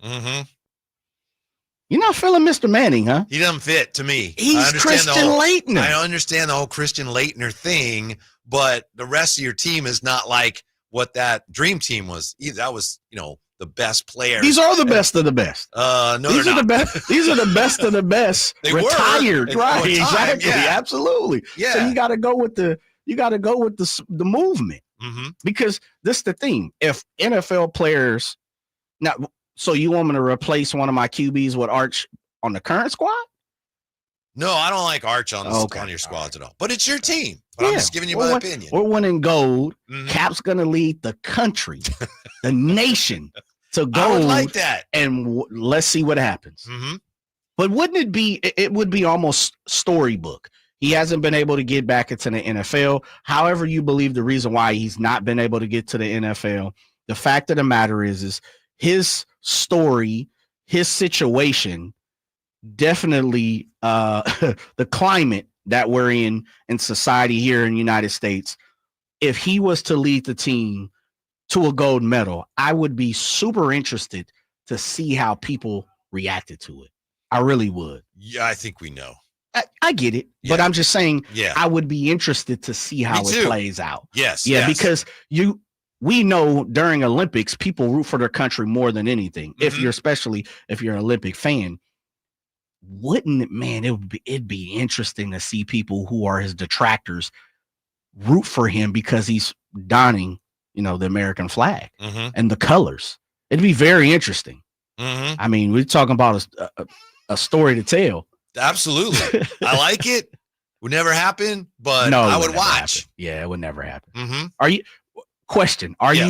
You're not feeling Mr. Manning, huh? He doesn't fit to me. He's Christian Laettner. I understand the whole Christian Laettner thing, but the rest of your team is not like what that dream team was. That was, the best players. These are the best of the best. No, these are the best. These are the best of the best. They retired, were. Right? Exactly. Yeah. Absolutely. Yeah. So you got to go with the movement because this is the thing. If NFL players now, so you want me to replace one of my QBs with Arch on the current squad? No, I don't like Arch on your squads at all. But it's your team. But I'm just giving you my opinion. We're winning gold. Cap's going to lead the country, the nation to gold. I would like that. And let's see what happens. But wouldn't it be, it would be almost storybook. He hasn't been able to get back into the NFL. However you believe the reason why he's not been able to get to the NFL, the fact of the matter is his story, his situation, definitely the climate that we're in society here in the United States. If he was to lead the team to a gold medal, I would be super interested to see how people reacted to it. I really would. Yeah, I think we know. I get it, but I'm just saying I would be interested to see how Me it too. plays out. Yes. Because we know during Olympics, people root for their country more than anything. Especially if you're an Olympic fan, wouldn't it, man, it'd be interesting to see people who are his detractors root for him because he's donning, the American flag and the colors. It'd be very interesting. I mean, we're talking about a story to tell. Absolutely. I like it. Would never happen, but I would watch. Happen. Yeah, it would never happen. Are you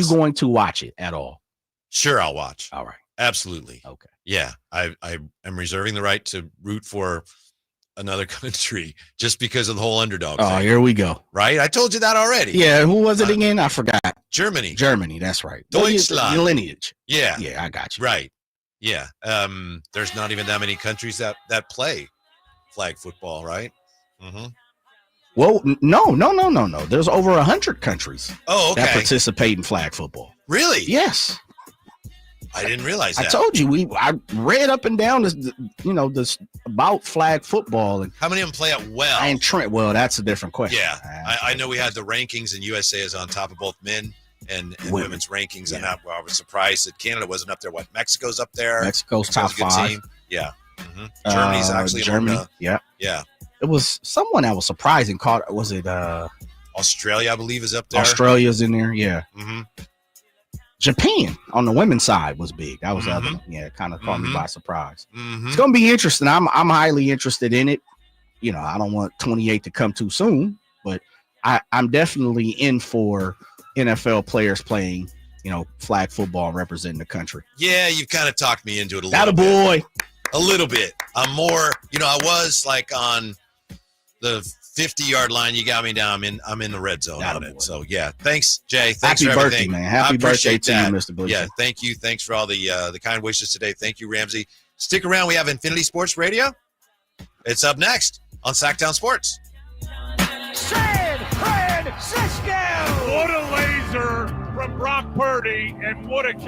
going to watch it at all? Sure, I'll watch. All right. Absolutely. Okay. Yeah, I am reserving the right to root for another country just because of the whole underdog thing. Here we go. Right? I told you that already. Yeah, who was it again? I forgot. Germany, that's right. Deutschland. Your lineage. Yeah. Yeah, I got you. Right. Yeah. There's not even that many countries that play flag football, right? Mm-hmm. Well, no. There's over 100 countries that okay. participate in flag football. Really? Yes. I didn't realize that. I told you I read up and down this about flag football. And how many of them play it well? And Trent. Well, that's a different question. Yeah, I know we had the rankings, and USA is on top of both men and women's rankings. Yeah. And I was surprised that Canada wasn't up there. What, Mexico's up there? Mexico's top 5. Team. Yeah. Mm-hmm. Germany's actually Germany. Yeah. It was someone that was surprising. Was it Australia? I believe is up there. Australia's in there. Yeah. Mm-hmm. Japan on the women's side was big. That was other. Yeah, it kind of caught me by surprise. It's gonna be interesting. I'm highly interested in it. I don't want 28 to come too soon, but I'm definitely in for NFL players playing, flag football and representing the country. Yeah, you've kind of talked me into it a little bit. Boy. A little bit. I'm more, I was like on the 50-yard line. You got me down. I'm in the red zone on it. So yeah, thanks, Jay. Thanks Happy for birthday, everything, man. Happy birthday to you, Mr. Bleacher. Yeah, thank you. Thanks for all the kind wishes today. Thank you, Ramsey. Stick around. We have Infinity Sports Radio. It's up next on Sacktown Sports. San Francisco! What a laser from Brock Purdy, and what a catch.